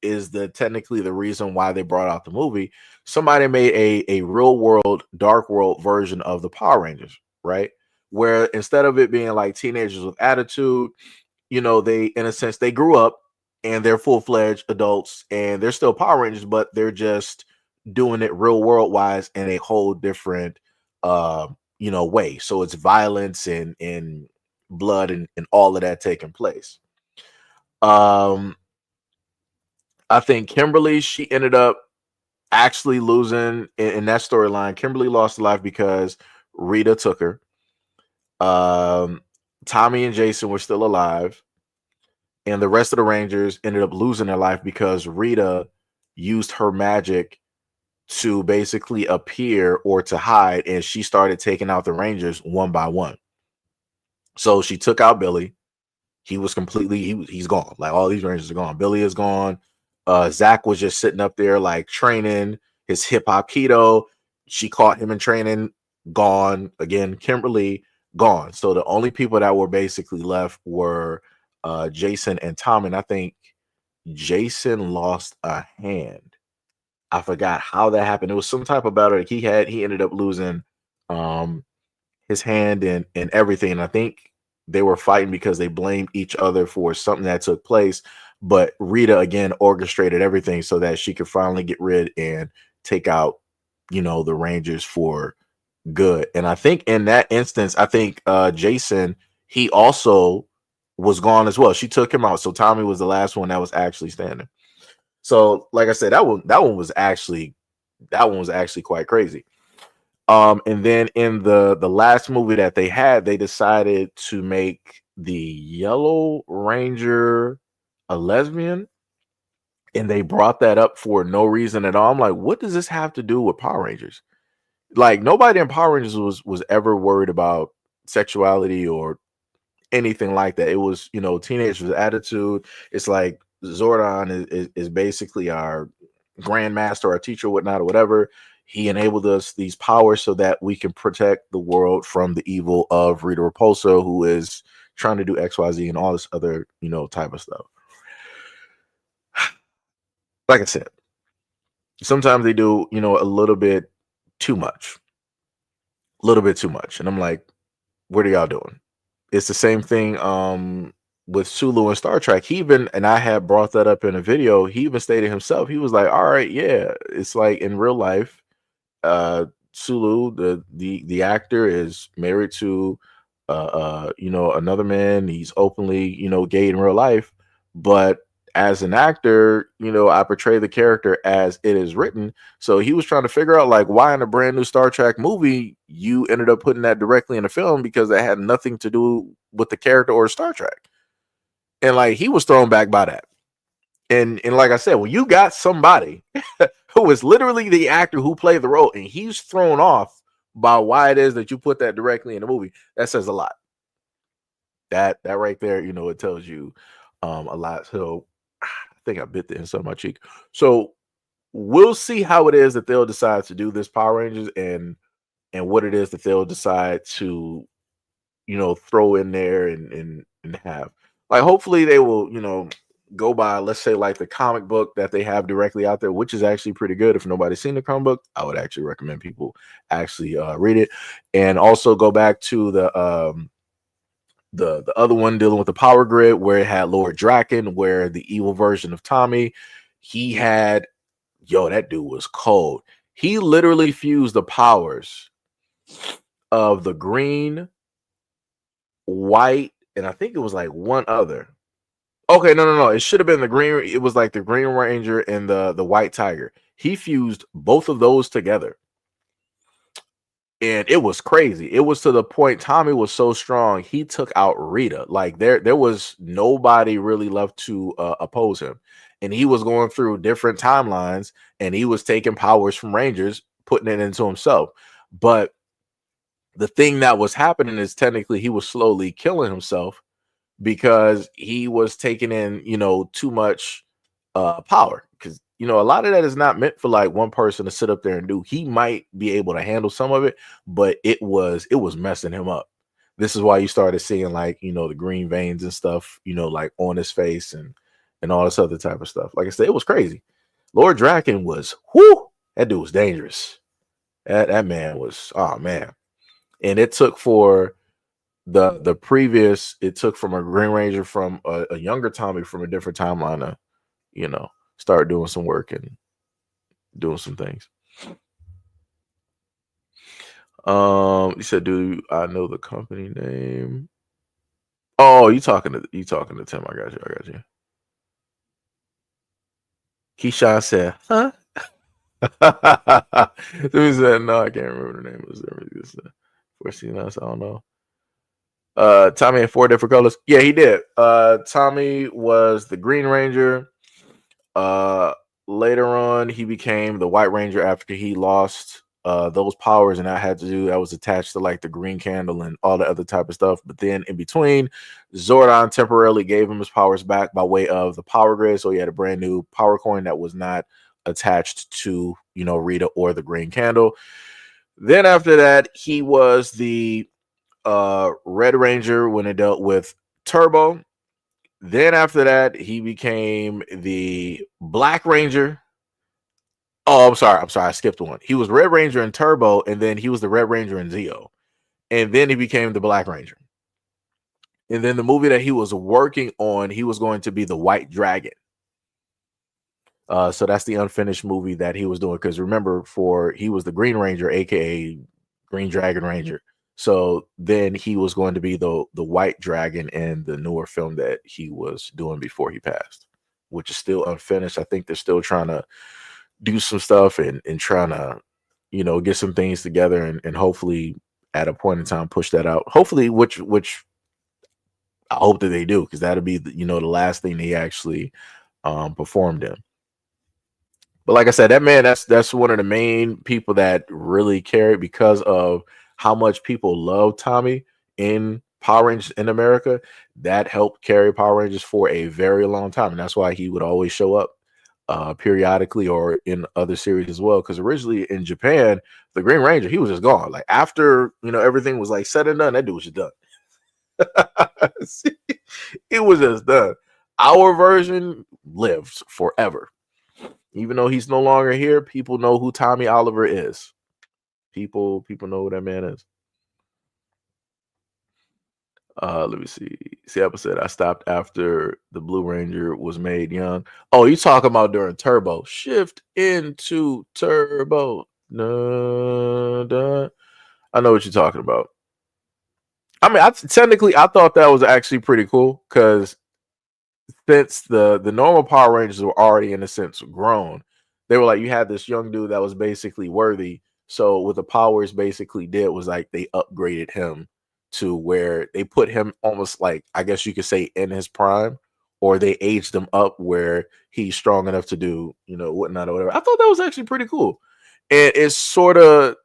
is technically the reason why they brought out the movie. Somebody made a real world, dark world version of the Power Rangers, right? Where instead of it being like teenagers with attitude, they, in a sense, they grew up and they're full-fledged adults and they're still Power Rangers, but they're just doing it real world wise in a whole different way. So it's violence and blood and all of that taking place. I think Kimberly, she ended up actually losing in that storyline. Kimberly lost her life because Rita took her. Tommy and Jason were still alive. And the rest of the Rangers ended up losing their life because Rita used her magic to basically appear or to hide. And she started taking out the Rangers one by one. So she took out Billy. He was completely, he's gone. Like all these Rangers are gone. Billy is gone. Zach was just sitting up there like training his hip hop keto. She caught him in training, gone again. Kimberly gone. So the only people that were basically left were Jason and Tom. And I think Jason lost a hand. I forgot how that happened. It was some type of battle that he had. He ended up losing his hand and everything. And I think they were fighting because they blamed each other for something that took place. But Rita again orchestrated everything so that she could finally get rid and take out, the Rangers for good. And I think in that instance, I think Jason, he also was gone as well. She took him out. So Tommy was the last one that was actually standing. So, like I said, that one was actually quite crazy. And then in the last movie that they had, they decided to make the Yellow Ranger a lesbian, and they brought that up for no reason at all. I'm like, what does this have to do with Power Rangers? Like, nobody in Power Rangers was ever worried about sexuality or anything like that. It was, teenagers' attitude. It's like Zordon is basically our grandmaster, our teacher, whatnot, or whatever. He enabled us these powers so that we can protect the world from the evil of Rita Repulsa, who is trying to do XYZ and all this other, type of stuff. Like I said, sometimes they do, a little bit too much. And I'm like, what are y'all doing? It's the same thing with Sulu and Star Trek. And I had brought that up in a video, he even stated himself, he was like, all right, yeah, it's like in real life, Sulu, the actor, is married to another man. He's openly, gay in real life, but as an actor, I portray the character as it is written. So he was trying to figure out, like, why in a brand new Star Trek movie you ended up putting that directly in the film, because that had nothing to do with the character or Star Trek. And like, he was thrown back by that. And like I said, when you got somebody who is literally the actor who played the role, and he's thrown off by why it is that you put that directly in the movie, that says a lot. That right there, it tells you a lot. So I think I bit the inside of my cheek. So we'll see how it is that they'll decide to do this Power Rangers, and what it is that they'll decide to, throw in there and have. Like, hopefully they will, go by, let's say, like the comic book that they have directly out there, which is actually pretty good. If nobody's seen the comic book, I would actually recommend people actually read it, and also go back to the other one dealing with the power grid, where it had Lord Draken, where the evil version of Tommy, he had, that dude was cold. He literally fused the powers of the green, white, and I think it was like one other. Okay, no. It should have been the green. It was like the Green Ranger and the White Tiger. He fused both of those together, and it was crazy. It was to the point Tommy was so strong, he took out Rita. Like, there was nobody really left to oppose him, and he was going through different timelines, and he was taking powers from Rangers, putting it into himself. But the thing that was happening is, technically, he was slowly killing himself, because he was taking in, too much power. Because, a lot of that is not meant for like one person to sit up there and do. He might be able to handle some of it, but it was messing him up. This is why you started seeing, like, the green veins and stuff, like on his face and all this other type of stuff. Like I said, it was crazy. Lord Draken was, that dude was dangerous. That man was, oh man. And it took for the previous, it took from a Green Ranger from a younger Tommy from a different timeline to, start doing some work and doing some things. You said, do I know the company name? Oh, you talking to Tim. I got you. Keyshawn said, huh? He said, no, I can't remember the name. It was 14 I don't know. Tommy had 4 different colors. Yeah, he did. Tommy was the Green Ranger. Later on, he became the White Ranger after he lost those powers, and that was attached to like the green candle and all the other type of stuff. But then in between, Zordon temporarily gave him his powers back by way of the power grid. So he had a brand new power coin that was not attached to, Rita or the green candle. Then after that, he was the Red Ranger when it dealt with Turbo. Then after that, he became the Black Ranger. Oh, I'm sorry. I skipped one. He was Red Ranger in Turbo, and then he was the Red Ranger in Zeo. And then he became the Black Ranger. And then the movie that he was working on, he was going to be the White Dragon. So that's the unfinished movie that he was doing. Because remember, he was the Green Ranger, aka Green Dragon Ranger. So then he was going to be the White Dragon in the newer film that he was doing before he passed, which is still unfinished. I think they're still trying to do some stuff and trying to, get some things together and hopefully at a point in time push that out. Hopefully, which I hope that they do, because that'll be the last thing they actually performed in. But like I said, that man, that's one of the main people that really carried, because of how much people love Tommy in Power Rangers in America. That helped carry Power Rangers for a very long time, and that's why he would always show up periodically or in other series as well. Because originally in Japan, the Green Ranger, he was just gone. Like after everything was like said and done, that dude was just done. It was just done. Our version lives forever. Even though he's no longer here, people know who Tommy Oliver is. People know who that man is. Let me see. Seattle said, I stopped after the Blue Ranger was made young. Oh, you talking about during Turbo. Shift into Turbo. Dun, dun. I know what you're talking about. I mean, technically, I thought that was actually pretty cool, because since the normal Power Rangers were already, in a sense, grown, they were like, you had this young dude that was basically worthy. So what the Powers basically did was like they upgraded him to where they put him almost like, I guess you could say, in his prime, or they aged him up where he's strong enough to do, whatnot or whatever. I thought that was actually pretty cool. And it sort of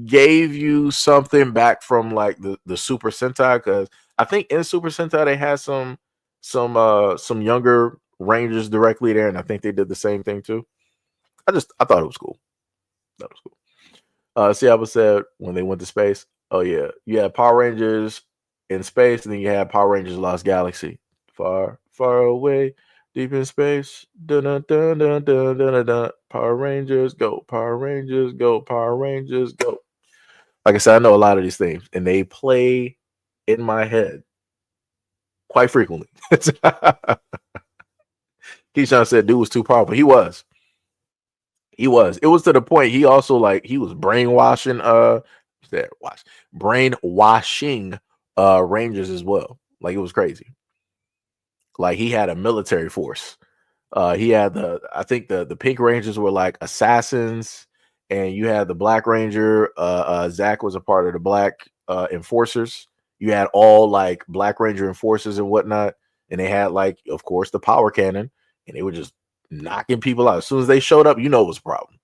gave you something back from like the Super Sentai, because I think in Super Sentai they had some younger Rangers directly there, and I think they did the same thing too. I thought it was cool. That was cool. Seattle said when they went to space, oh yeah, you had Power Rangers in space, and then you had Power Rangers Lost Galaxy, far away, deep in space. Dun, dun, dun, dun, dun, dun, dun. Power Rangers go, Power Rangers go, Power Rangers go. Like I said, I know a lot of these things, and they play in my head quite frequently. Keyshawn said dude was too powerful. He was. It was to the point he also he was brainwashing Rangers as well. Like, it was crazy. Like, he had a military force. He had I think the Pink Rangers were like assassins, and you had the Black Ranger. Zach was a part of the Black Enforcers. You had all like Black Ranger Enforcers and whatnot, and they had of course, the power cannon, and they were just knocking people out. As soon as they showed up, it was a problem.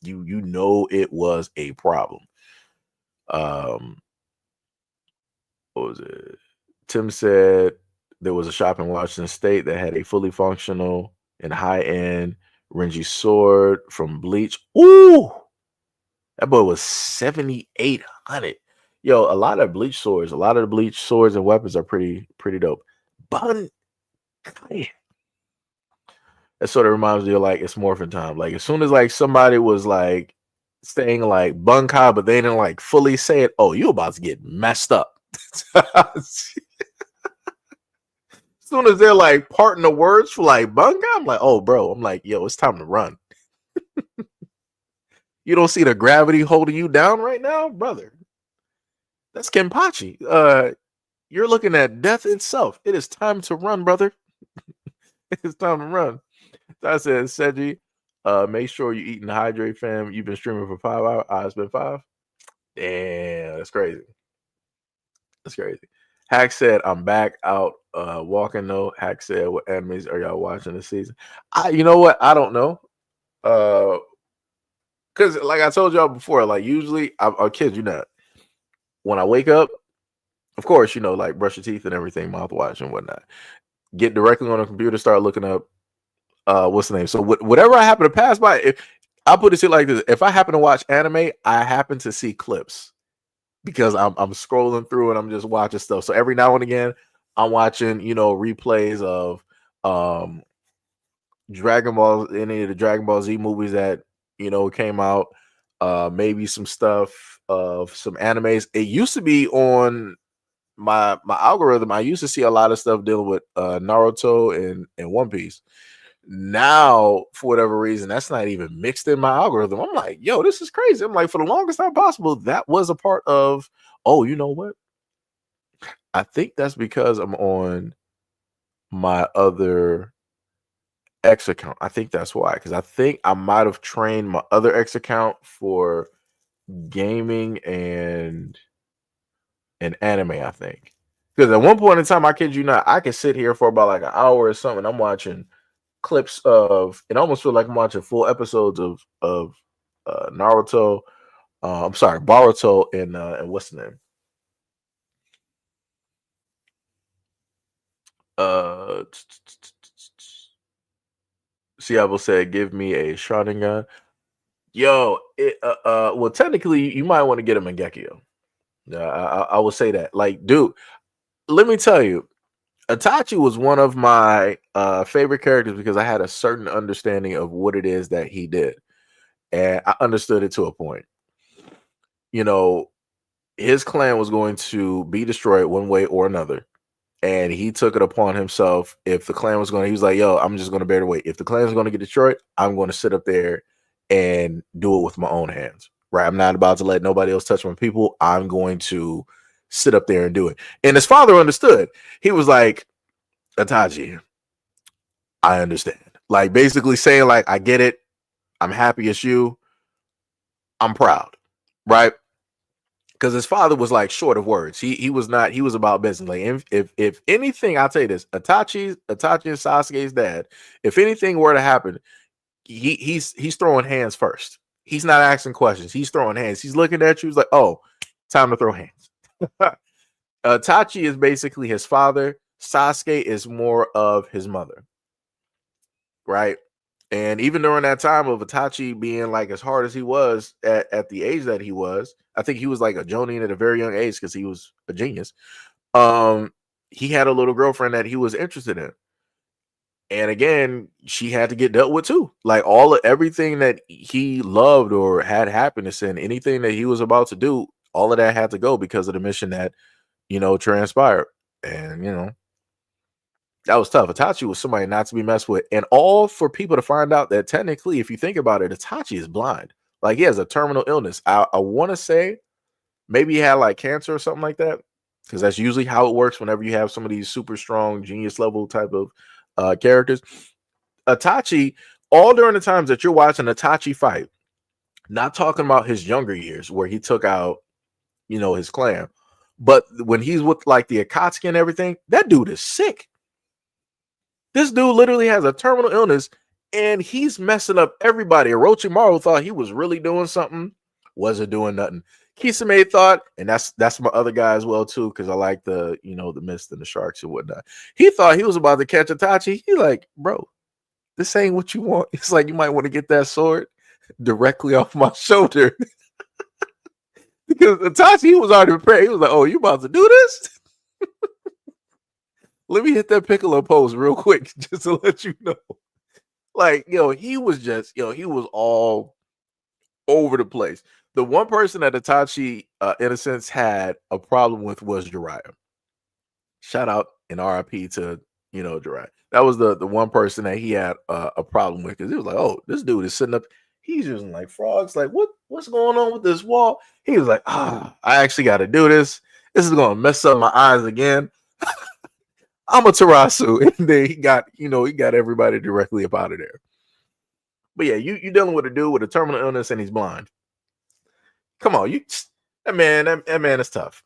You know it was a problem. What was it? Tim said there was a shop in Washington State that had a fully functional and high-end Renji sword from Bleach. Ooh, that boy was 7,800. Yo, a lot of the Bleach swords and weapons are pretty dope. Bun, that sort of reminds me of it's Morphin Time. Like, as soon as somebody was saying Bunkai, but they didn't fully say it, oh, you about to get messed up. As soon as they're parting the words for Bunkai, I'm like, oh, bro. I'm like, yo, it's time to run. You don't see the gravity holding you down right now, brother? That's Kenpachi. You're looking at death itself. It is time to run, brother. It's time to run. I said, Seji, make sure you eat and hydrate, fam. You've been streaming for 5 hours. It's been 5. Damn, that's crazy. That's crazy. Hack said, I'm back out walking though. Hack said, what animes are y'all watching this season? You know what? I don't know. because like I told y'all before, like usually I'll kid you not. When I wake up, of course, like brush your teeth and everything, mouthwash and whatnot. Get directly on the computer, start looking up what's the name. So whatever I happen to pass by, if I'll put it like this: if I happen to watch anime, I happen to see clips because I'm scrolling through and I'm just watching stuff. So every now and again, I'm watching replays of Dragon Ball, any of the Dragon Ball Z movies that came out. Maybe some stuff of some animes. It used to be on my algorithm. I used to see a lot of stuff dealing with Naruto and One Piece. Now, for whatever reason, that's not even mixed in my algorithm. I'm like, yo, this is crazy. I'm like, for the longest time possible, that was a part of. Oh, you know what? I think that's because I'm on my other X account. I think that's why, because I think I might have trained my other X account for gaming and anime. I think because at one point in time, I kid you not, I could sit here for about like an hour or something. I'm watching clips of. It almost feel like I'm watching full episodes of Naruto. I'm sorry, Boruto and what's the name? Seattle said, "Give me a Sharingan." Yo, well, technically, you might want to get a Mangekyo. I will say that. Like, dude, let me tell you, Itachi was one of my favorite characters because I had a certain understanding of what it is that he did, and I understood it to a point. His clan was going to be destroyed one way or another. And he took it upon himself. If the clan was he was like, yo, I'm just going to bear the weight. If the clan is going to get destroyed, I'm going to sit up there and do it with my own hands. Right. I'm not about to let nobody else touch my people. I'm going to sit up there and do it. And his father understood. He was like, Itachi, I understand. Like basically saying, like, I get it. I'm happy it's you. I'm proud. Right. Because his father was like short of words. He was not. He was about business. Like if anything, I'll tell you this: Itachi and Sasuke's dad. If anything were to happen, he's throwing hands first. He's not asking questions. He's throwing hands. He's looking at you. He's like, oh, time to throw hands. Itachi is basically his father. Sasuke is more of his mother, right? And even during that time of Itachi being like as hard as he was at the age that he was, I think he was like a Jonin at a very young age because he was a genius. He had a little girlfriend that he was interested in. And again, she had to get dealt with too. Like everything that he loved or had happiness in, anything that he was about to do, all of that had to go because of the mission that, transpired. And, that was tough. Itachi was somebody not to be messed with. And all for people to find out that technically, if you think about it, Itachi is blind. Like he has a terminal illness. I want to say maybe he had like cancer or something like that. Because that's usually how it works whenever you have some of these super strong genius level type of characters. Itachi, all during the times that you're watching Itachi fight, not talking about his younger years where he took out, his clan. But when he's with like the Akatsuki and everything, that dude is sick. This dude literally has a terminal illness and he's messing up everybody. Orochimaru thought he was really doing something, wasn't doing nothing. Kisame thought, and that's my other guy as well too, because I like the the mist and the sharks and whatnot. He thought he was about to catch Itachi. He like, bro, this ain't what you want. It's like you might want to get that sword directly off my shoulder. Because Itachi, he was already prepared. He was like, oh, you about to do this? Let me hit that Piccolo pose real quick just to let you know. Like, he was just, he was all over the place. The one person that Itachi, in a sense, had a problem with was Jiraiya. Shout out and RIP to, Jiraiya. That was the one person that he had a problem with because he was like, oh, this dude is sitting up. He's using like frogs. Like, what's going on with this wall? He was like, I actually got to do this. This is going to mess up my eyes again. I'm a Tarasu. And then he got everybody directly up out of there. But yeah, you dealing with a dude with a terminal illness and he's blind. Come on, that man is tough.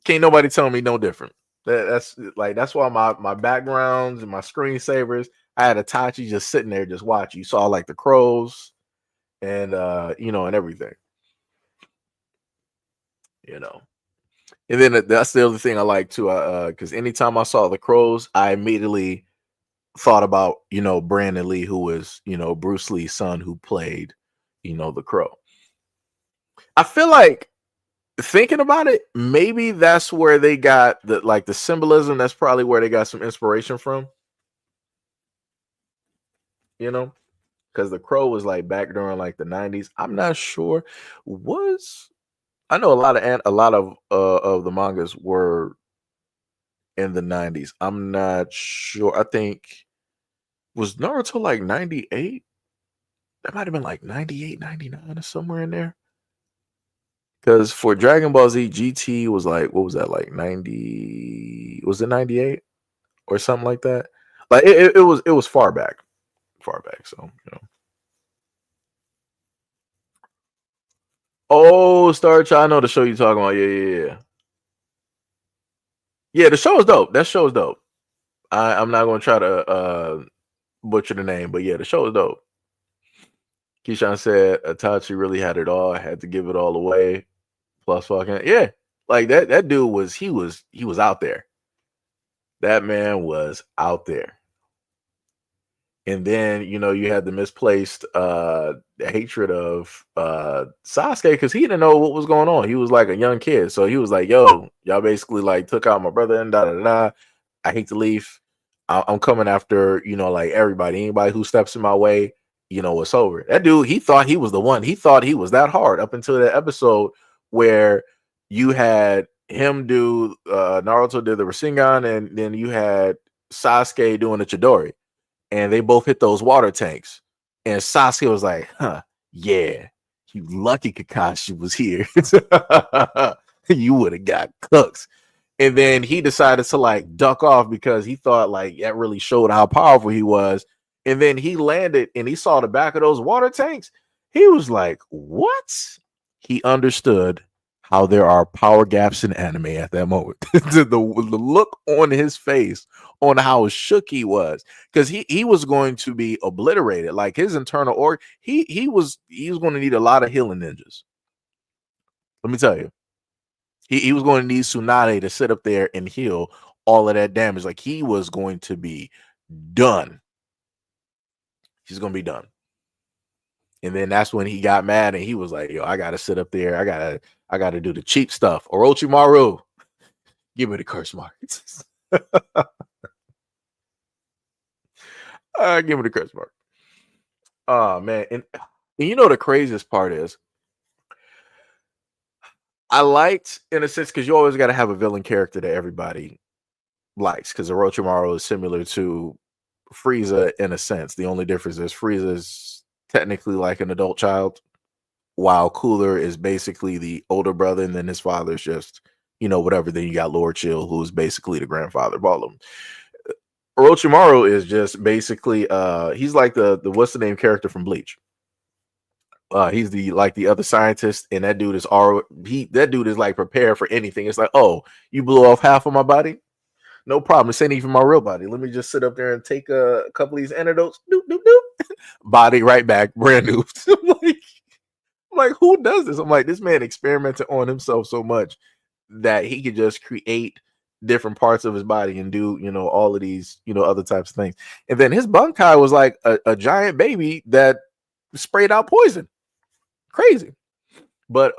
Can't nobody tell me no different. That's why my backgrounds and my screensavers, I had Itachi just sitting there just watching. You saw like the crows and and everything. And then that's the other thing I like too, because anytime I saw the Crows, I immediately thought about Brandon Lee, who was Bruce Lee's son, who played the Crow. I feel like, thinking about it, maybe that's where they got the symbolism. That's probably where they got some inspiration from. Because the Crow was like back during like the 90s. I'm not sure. I know a lot of the mangas were in the 90s. I'm not sure. I think, was Naruto like 98? That might have been like 98, 99 or somewhere in there. Because for Dragon Ball Z, GT was like, what was that, like 90? Was it 98 or something like that? Like it was far back. So Oh, Star Child, I know the show you're talking about. Yeah. Yeah, the show is dope. That show is dope. I'm not gonna try to butcher the name, but yeah, the show is dope. Keyshawn said Itachi really had it all, had to give it all away. Plus fucking yeah. Like that dude was out there. That man was out there. And then, you had the misplaced hatred of Sasuke, because he didn't know what was going on. He was like a young kid. So he was like, yo, y'all basically like took out my brother and da. I hate to leave. I'm coming after, like everybody. Anybody who steps in my way, it's over. That dude, he thought he was the one. He thought he was that hard up until that episode where you had him do Naruto did the Rasengan, and then you had Sasuke doing the Chidori. And they both hit those water tanks. And Sasuke was like, yeah, you lucky Kakashi was here. You would have got cooked. And then he decided to like duck off because he thought like that really showed how powerful he was. And then he landed and he saw the back of those water tanks. He was like, what? He understood how there are power gaps in anime at that moment. the look on his face on how shook he was, because he was going to be obliterated. Like his internal org, he was going to need a lot of healing ninjas. Let me tell you, he was going to need Tsunade to sit up there and heal all of that damage. Like he was going to be done. He's going to be done. And then that's when he got mad and he was like, yo, I gotta sit up there. I gotta do the cheap stuff. Orochimaru, give me the curse marks. Give me the curse mark. Oh man. And the craziest part is, I liked, in a sense, because you always got to have a villain character that everybody likes, because Orochimaru is similar to Frieza in a sense. The only difference is Frieza is technically like an adult child, while Cooler is basically the older brother, and then his father's just, whatever. Then you got Lord Chill, who's basically the grandfather of all of them. Orochimaru is just basically he's like the what's the name character from Bleach. He's the other scientist, and that dude is like prepared for anything. It's like, oh, you blew off half of my body? No problem. This ain't even my real body. Let me just sit up there and take a couple of these antidotes. Doop, doop, doop. Body right back, brand new. I'm like, who does this? I'm like, this man experimented on himself so much that he could just create different parts of his body and do, all of these, other types of things. And then his Bunkai was like a giant baby that sprayed out poison. Crazy. But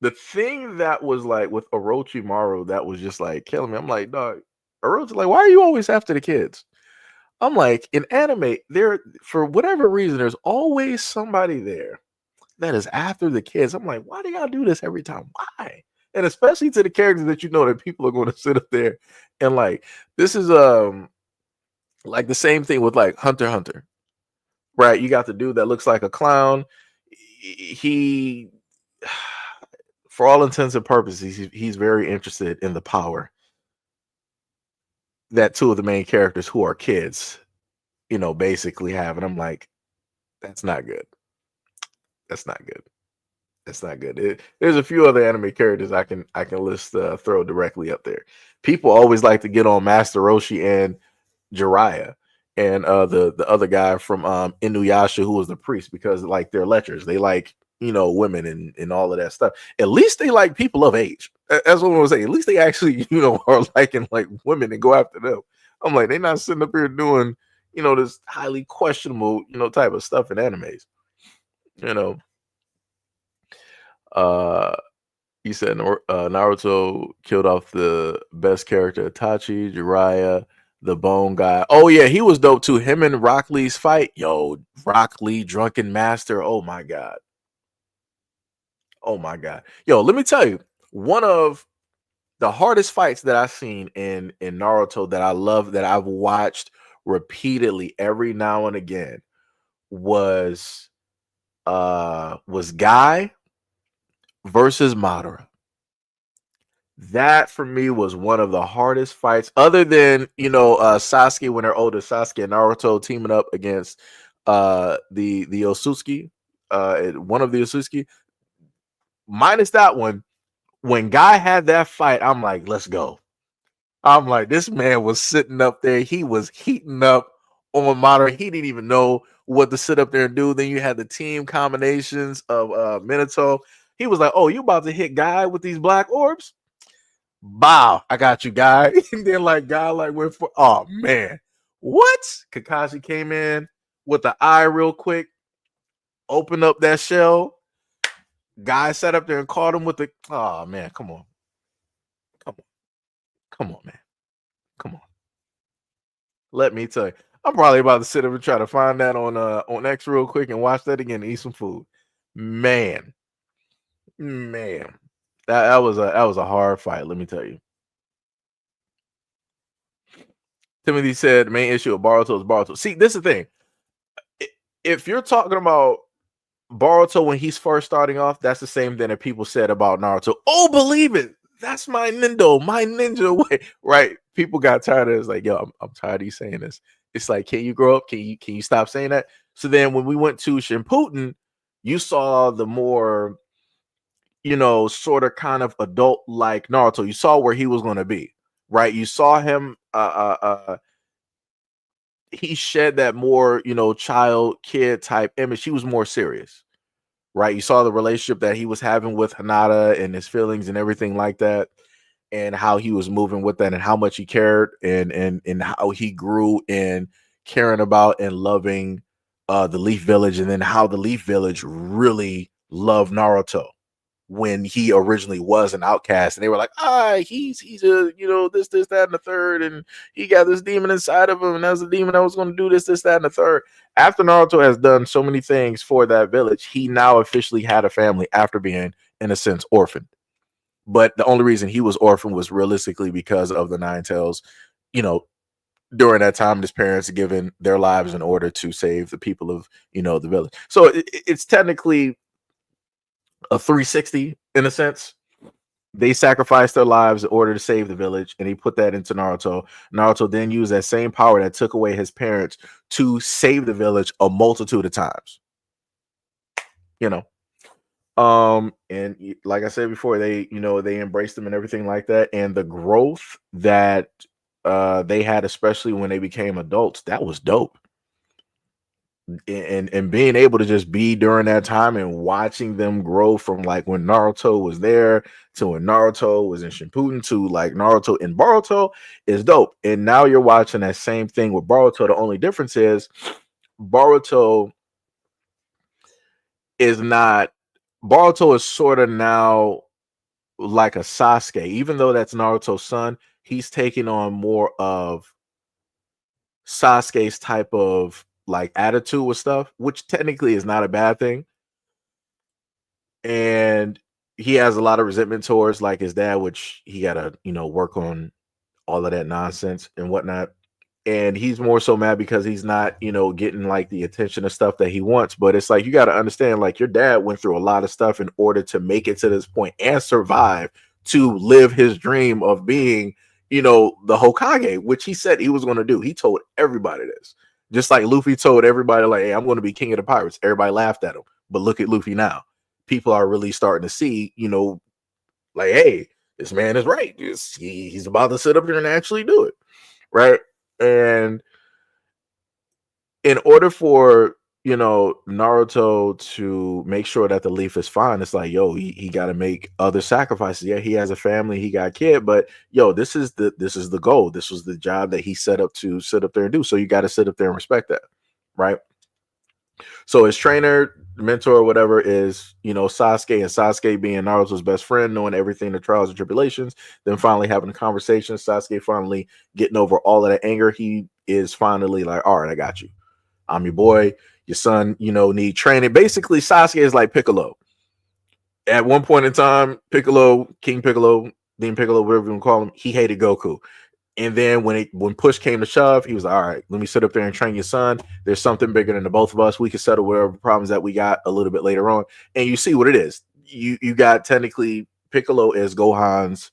the thing that was like with Orochimaru that was just like killing me. I'm like, dog, Orochi, like, why are you always after the kids? I'm like, in anime, there, for whatever reason, there's always somebody there that is after the kids. I'm like, why do y'all do this every time? Why? And especially to the characters that that people are going to sit up there and like, this is like the same thing with like Hunter x Hunter, right? You got the dude that looks like a clown. He, for all intents and purposes, he's very interested in the power that two of the main characters, who are kids, basically have. And I'm like, that's not good. That's not good. That's not good. There's a few other anime characters I can list, throw directly up there. People always like to get on Master Roshi and Jiraiya, and the other guy from Inuyasha, who was the priest, because like they're lechers, they like, you know, women and all of that stuff. At least they like people of age. That's what I was saying. At least they actually, you know, are liking like women and go after them. I'm like, they're not sitting up here doing, you know, this highly questionable, you know, type of stuff in animes. You know, uh, he said Naruto killed off the best character, Itachi, Jiraiya, the Bone guy. Oh yeah, he was dope too. Him and Rock Lee's fight, yo, Rock Lee, Drunken Master. Oh my god, oh my god, yo. Let me tell you, one of the hardest fights that I've seen in Naruto that I love, that I've watched repeatedly every now and again, was Guy versus Madara. That for me was one of the hardest fights, other than, you know, Sasuke, when they're older, Sasuke and Naruto teaming up against the Otsutsuki, one of the Otsutsuki. Minus that one, when Guy had that fight, I'm like, let's go. I'm like, this man was sitting up there, he was heating up on Madara. He didn't even know what to sit up there and do. Then you had the team combinations of Minato. He was like, oh, you about to hit Guy with these black orbs? Bow, I got you, Guy. And then like Guy like went for, oh man, what? Kakashi came in with the eye real quick, opened up that shell. Guy sat up there and caught him with the, oh man, come on, man, come on. Let me tell you, I'm probably about to sit up and try to find that on X real quick and watch that again and eat some food. Man, that was a hard fight. Let me tell you. Timothy said the main issue of Boruto is Boruto. See, this is the thing. If you're talking about Boruto when he's first starting off, that's the same thing that people said about Naruto. Oh, believe it. That's my ninja way. Right? People got tired of it. It's like, yo, I'm tired of you saying this. It's like, can you grow up? Can you stop saying that? So then when we went to Shippuden, you saw the more, you know, sort of kind of adult like Naruto. You saw where he was going to be, right? You saw him he shed that more, you know, child kid type image. He was more serious, right? You saw the relationship that he was having with Hinata and his feelings and everything like that, and how he was moving with that and how much he cared, and how he grew in caring about and loving the Leaf Village, and then how the Leaf Village really loved Naruto when he originally was an outcast, and they were like, he's a, you know, this, that, and the third, and he got this demon inside of him, and that's a demon that was going to do this, that, and the third. After Naruto has done so many things for that village, he now officially had a family after being, in a sense, orphaned. But the only reason he was orphaned was realistically because of the Nine Tails, you know, during that time, his parents given their lives in order to save the people of, you know, the village. So it's technically a 360 in a sense. They sacrificed their lives in order to save the village, and he put that into Naruto. Naruto then used that same power that took away his parents to save the village a multitude of times. You know, and like I said before, they, you know, they embraced them and everything like that, and the growth that they had, especially when they became adults, that was dope. And being able to just be during that time and watching them grow from like when Naruto was there to when Naruto was in Shippuden to like Naruto in Boruto is dope. And now you're watching that same thing with Boruto. The only difference is Boruto is not, Boruto is sort of now like a Sasuke. Even though that's Naruto's son, he's taking on more of Sasuke's type of like attitude with stuff, which technically is not a bad thing. And he has a lot of resentment towards like his dad, which he gotta, you know, work on all of that nonsense and whatnot. And he's more so mad because he's not, you know, getting like the attention and stuff that he wants. But it's like, you got to understand, like, your dad went through a lot of stuff in order to make it to this point and survive to live his dream of being, you know, the Hokage, which he said he was going to do. He told everybody this. Just like Luffy told everybody, like, hey, I'm going to be king of the pirates. Everybody laughed at him. But look at Luffy now. People are really starting to see, you know, like, hey, this man is right. He's about to sit up there and actually do it. Right. And in order for Naruto to make sure that the leaf is fine, it's like, yo, he got to make other sacrifices. Yeah, he has a family, he got a kid, but yo, this is the goal. This was the job that he set up to sit up there and do. So you got to sit up there and respect that, right? So his trainer, mentor, whatever, is Sasuke, and Sasuke being Naruto's best friend, knowing everything, the trials and tribulations, then finally having a conversation. Sasuke finally getting over all of that anger. He is finally like, all right, I got you. I'm your boy. Your son, need training. Basically, Sasuke is like Piccolo. At one point in time, Piccolo, King Piccolo, Dean Piccolo, whatever you want to call him, he hated Goku. And then when push came to shove, he was like, all right, let me sit up there and train your son. There's something bigger than the both of us. We can settle whatever problems that we got a little bit later on. And you see what it is. You got technically Piccolo as Gohan's,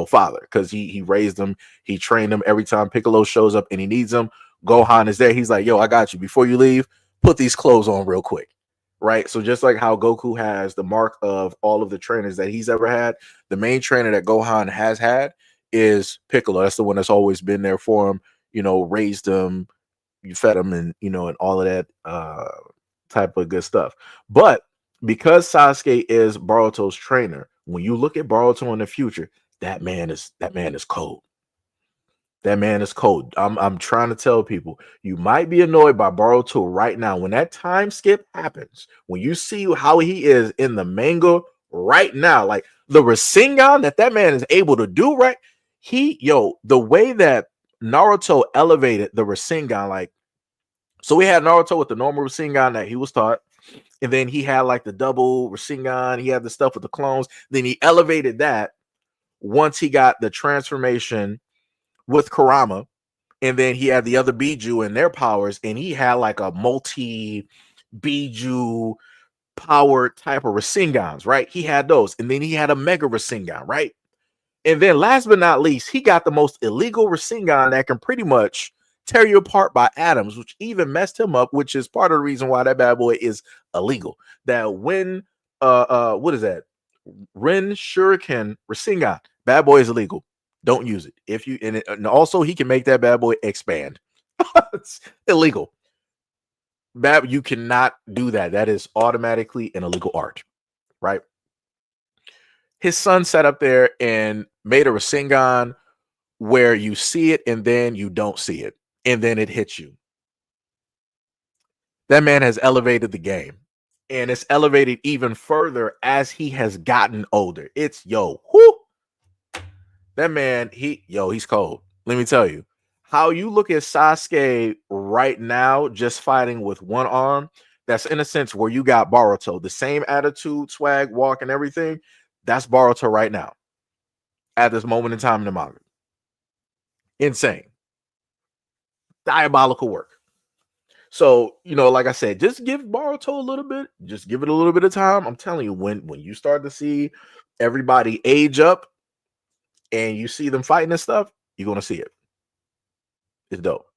father, because he raised him, he trained him. Every time Piccolo shows up and he needs him, Gohan is there. He's like, yo, I got you. Before you leave, put these clothes on real quick. Right. So just like how Goku has the mark of all of the trainers that he's ever had, the main trainer that Gohan has had is Piccolo. That's the one that's always been there for him, raised him, you fed him, and and all of that type of good stuff. But because Sasuke is Boruto's trainer, when you look at Boruto in the future, that man is cold. That man is cold. I'm trying to tell people, you might be annoyed by Boruto right now. When that time skip happens, when you see how he is in the manga right now, like the Rasengan that man is able to do, right? The way that Naruto elevated the Rasengan, like, so we had Naruto with the normal Rasengan that he was taught, and then he had like the double Rasengan, he had the stuff with the clones, then he elevated that once he got the transformation with Kurama, and then he had the other Biju and their powers, and he had like a multi Biju powered type of Rasengans, right? He had those, and then he had a Mega Rasengan, right? And then last but not least, he got the most illegal Rasengan that can pretty much tear you apart by atoms, which even messed him up, which is part of the reason why that bad boy is illegal. That when what is that? Ren Shuriken Rasengan, bad boy is illegal. Don't use it. If you and also he can make that bad boy expand. It's illegal. You cannot do that. That is automatically an illegal art, right? His son sat up there and made a Rasengan where you see it and then you don't see it, and then it hits you. That man has elevated the game, and it's elevated even further as he has gotten older. It's whoo. That man, he's cold. Let me tell you, how you look at Sasuke right now, just fighting with one arm, that's in a sense where you got Boruto, the same attitude, swag, walk, and everything. That's Boruto right now, at this moment in time in the manga. Insane. Diabolical work. So, like I said, just give Boruto a little bit, just give it a little bit of time. I'm telling you, when you start to see everybody age up, and you see them fighting and stuff, you're gonna see it. It's dope.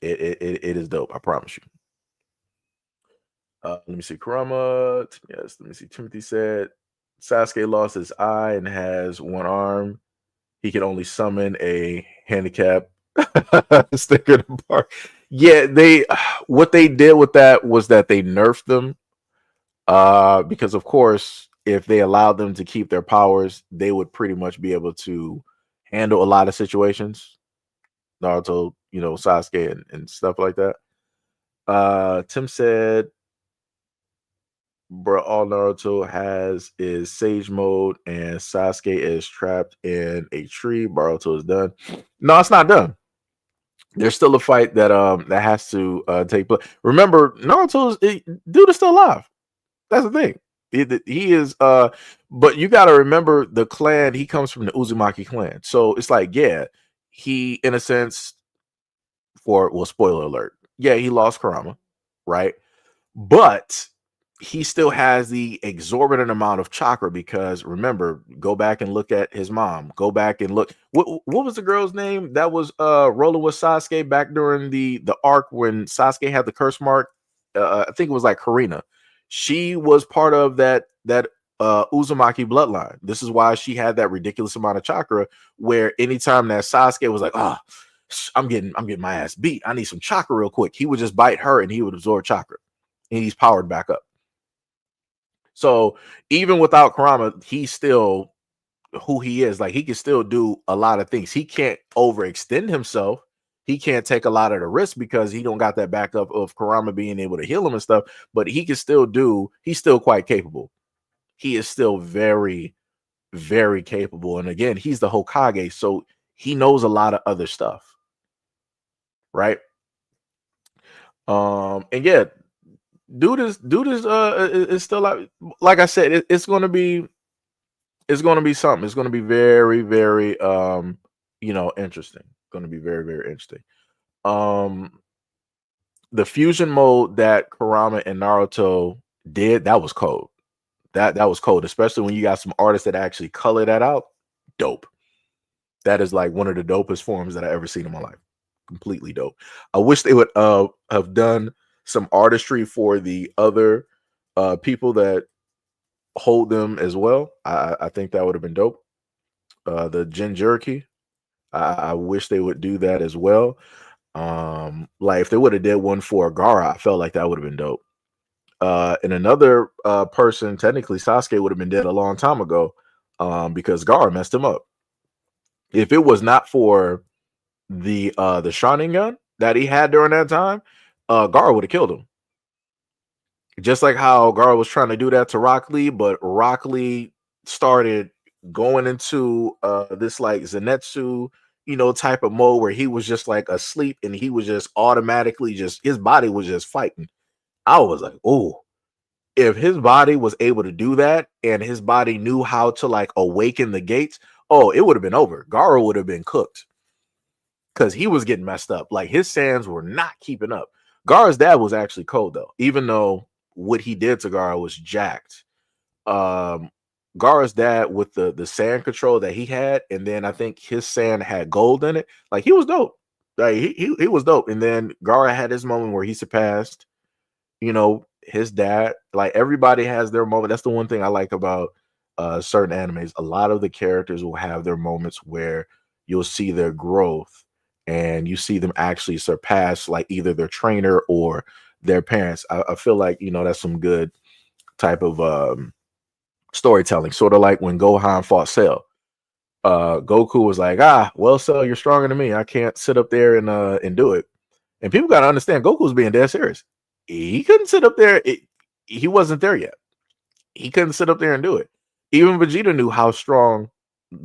It is dope. I promise you. Let me see. Kurama. Yes. Let me see. Timothy said Sasuke lost his eye and has one arm. He can only summon a handicap sticker in the park. Yeah, what they did with that was that they nerfed them. Because of course, if they allowed them to keep their powers, they would pretty much be able to handle a lot of situations. Naruto, Sasuke and stuff like that. Tim said, bro, all Naruto has is Sage mode, and Sasuke is trapped in a tree. Boruto is done. No, it's not done. There's still a fight that has to take place. Remember, dude is still alive. That's the thing. He is but you got to remember the clan. He comes from the Uzumaki clan, so it's like, yeah, he, in a sense, spoiler alert, yeah, he lost Kurama, right? But he still has the exorbitant amount of chakra, because remember, go back and look at his mom. Go back and look. What was the girl's name that was rolling with Sasuke back during the arc when Sasuke had the curse mark? I think it was like Karina. She was part of that Uzumaki bloodline. This is why she had that ridiculous amount of chakra, where anytime that Sasuke was like, I'm getting my ass beat. I need some chakra real quick. He would just bite her and he would absorb chakra, and he's powered back up. So even without Kurama, he's still who he is. Like, he can still do a lot of things. He can't overextend himself. He can't take a lot of the risk because he don't got that backup of Kurama being able to heal him and stuff. But he can still do. He's still quite capable. He is still very, very capable. And again, he's the Hokage, so he knows a lot of other stuff, right? And yeah, dude is still like I said, it's gonna be something. It's gonna be very, very interesting. Gonna be very, very interesting. The fusion mode that Kurama and Naruto did, that was cold. That was cold, especially when you got some artists that actually color that out. Dope. That is like one of the dopest forms that I ever seen in my life. Completely dope. I wish they would have done some artistry for the other people that hold them as well. I think that would have been dope. The Jinjuriki, I wish they would do that as well. Like if they would have did one for Gaara, I felt like that would have been dope. And another person, technically Sasuke, would have been dead a long time ago, because Gaara messed him up. If it was not for the Sharingan that he had during that time, Gaara would have killed him. Just like how Gaara was trying to do that to Rock Lee, but Rock Lee started going into this like Zenitsu, type of mode where he was just like asleep and he was just automatically his body was just fighting. I was like, oh, if his body was able to do that and his body knew how to like awaken the gates, oh, it would have been over. Gaara would have been cooked because he was getting messed up. Like his sands were not keeping up. Gaara's dad was actually cold though, even though what he did to Gaara was jacked. Gaara's dad with the sand control that he had, and then I think his sand had gold in it. Like he was dope. Like he was dope. And then Gaara had his moment where he surpassed, his dad. Like everybody has their moment. That's the one thing I like about certain animes. A lot of the characters will have their moments where you'll see their growth and you see them actually surpass like either their trainer or their parents. I feel like that's some good type of storytelling. Sort of like when Gohan fought Cell. Goku was like, well, Cell, you're stronger than me. I can't sit up there and do it. And people got to understand, Goku was being dead serious. He couldn't sit up there. He wasn't there yet. He couldn't sit up there and do it. Even Vegeta knew how strong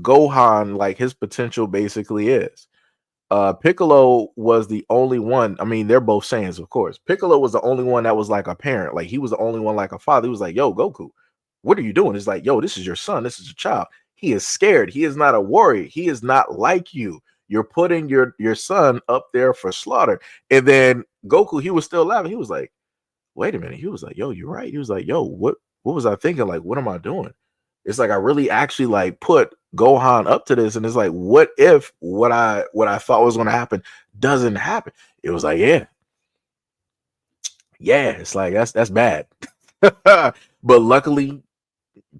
Gohan, like his potential basically is. Piccolo was the only one. I mean, they're both Saiyans, of course. Piccolo was the only one that was like a parent. Like he was the only one like a father. He was like, yo, Goku, what are you doing? It's like, yo, this is your son. This is your child. He is scared. He is not a warrior. He is not like you. You're putting your son up there for slaughter. And then Goku, he was still laughing. He was like, wait a minute. He was like, yo, you're right. He was like, yo, what was I thinking? Like, what am I doing? It's like I really actually like put Gohan up to this, and it's like, what if what I thought was going to happen doesn't happen? It was like, yeah, it's like that's bad. But luckily,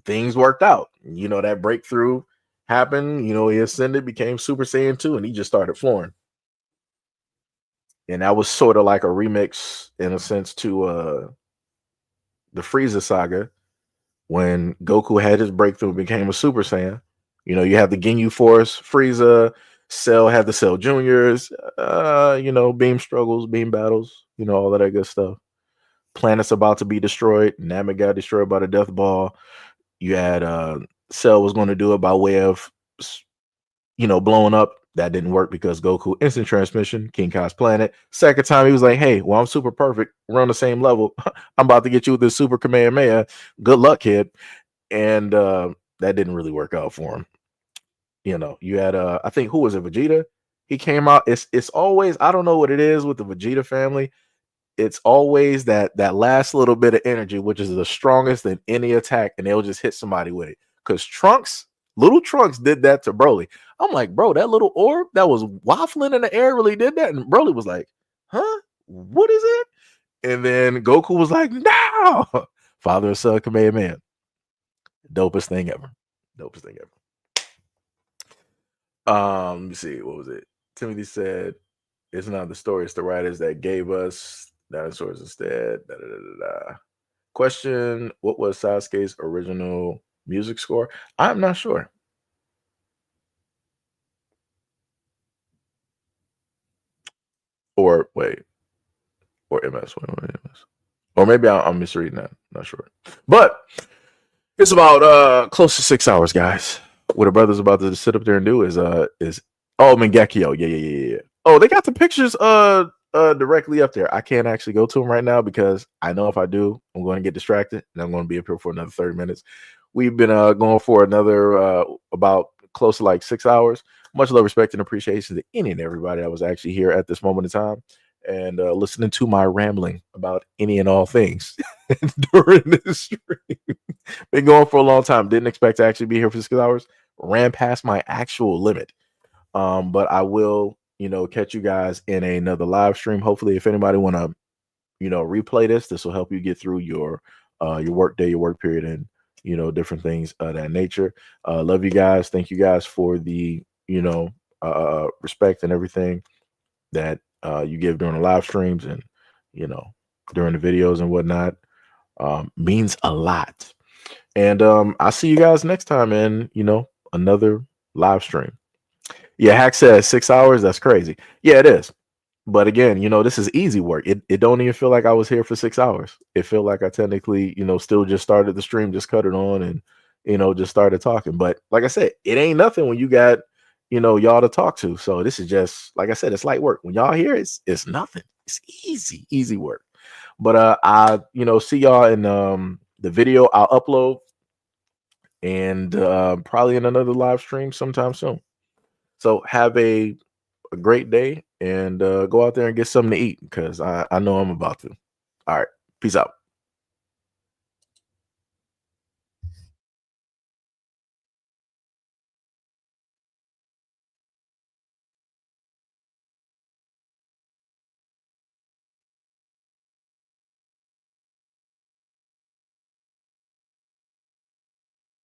things worked out. That breakthrough happened. He ascended, became Super Saiyan 2, and he just started flooring. And that was sort of like a remix, in a sense, to the Frieza saga. When Goku had his breakthrough and became a Super Saiyan, you have the Ginyu Force, Frieza, Cell had the Cell Juniors, beam struggles, beam battles, all of that good stuff. Planets about to be destroyed. Namek got destroyed by the Death Ball. You had Cell was going to do it by way of, blowing up. That didn't work because Goku instant transmission, King Kai's planet. Second time, he was like, hey, well, I'm super perfect. We're on the same level. I'm about to get you with this super Kamehameha. Good luck, kid. And that didn't really work out for him. You had, I think, who was it? Vegeta? He came out. It's always, I don't know what it is with the Vegeta family. It's always that last little bit of energy, which is the strongest in any attack, and they'll just hit somebody with it. Because little Trunks did that to Broly. I'm like, bro, that little orb that was waffling in the air really did that. And Broly was like, huh? What is it? And then Goku was like, no! Father of Son Kamehameha. Dopest thing ever. Let me see. What was it? Timothy said, "It's not the story; it's the writers that gave us dinosaurs instead." Da, da, da, da, da. Question: what was Sasuke's original music score? I'm not sure. Or wait, or MS. Wait, MS. Or maybe I'm misreading that. Not sure. But it's about close to 6 hours, guys. What the brother's about to sit up there and do is Mangekyo. Yeah. Oh, they got the pictures directly up there. I can't actually go to them right now because I know if I do, I'm going to get distracted and I'm going to be up here for another 30 minutes. We've been going for another about close to like 6 hours. Much love, respect, and appreciation to any and everybody that was actually here at this moment in time and listening to my rambling about any and all things during this stream. Been going for a long time. Didn't expect to actually be here for 6 hours. Ran past my actual limit. But I will, catch you guys in another live stream. Hopefully, if anybody want to, replay this will help you get through your work day, your work period, and different things of that nature. Love you guys. Thank you guys for the respect and everything that you give during the live streams and during the videos and whatnot. Means a lot. And I'll see you guys next time in another live stream. Yeah, Hack says 6 hours. That's crazy. Yeah, it is. But again, this is easy work. It don't even feel like I was here for 6 hours. It felt like I technically, still just started the stream, just cut it on and, just started talking. But like I said, it ain't nothing when you got, y'all to talk to. So this is just, like I said, it's light work. When y'all here, it's nothing. It's easy work. But I, see y'all in the video I'll upload and probably in another live stream sometime soon. So have a great day and go out there and get something to eat because I know I'm about to. All right. Peace out.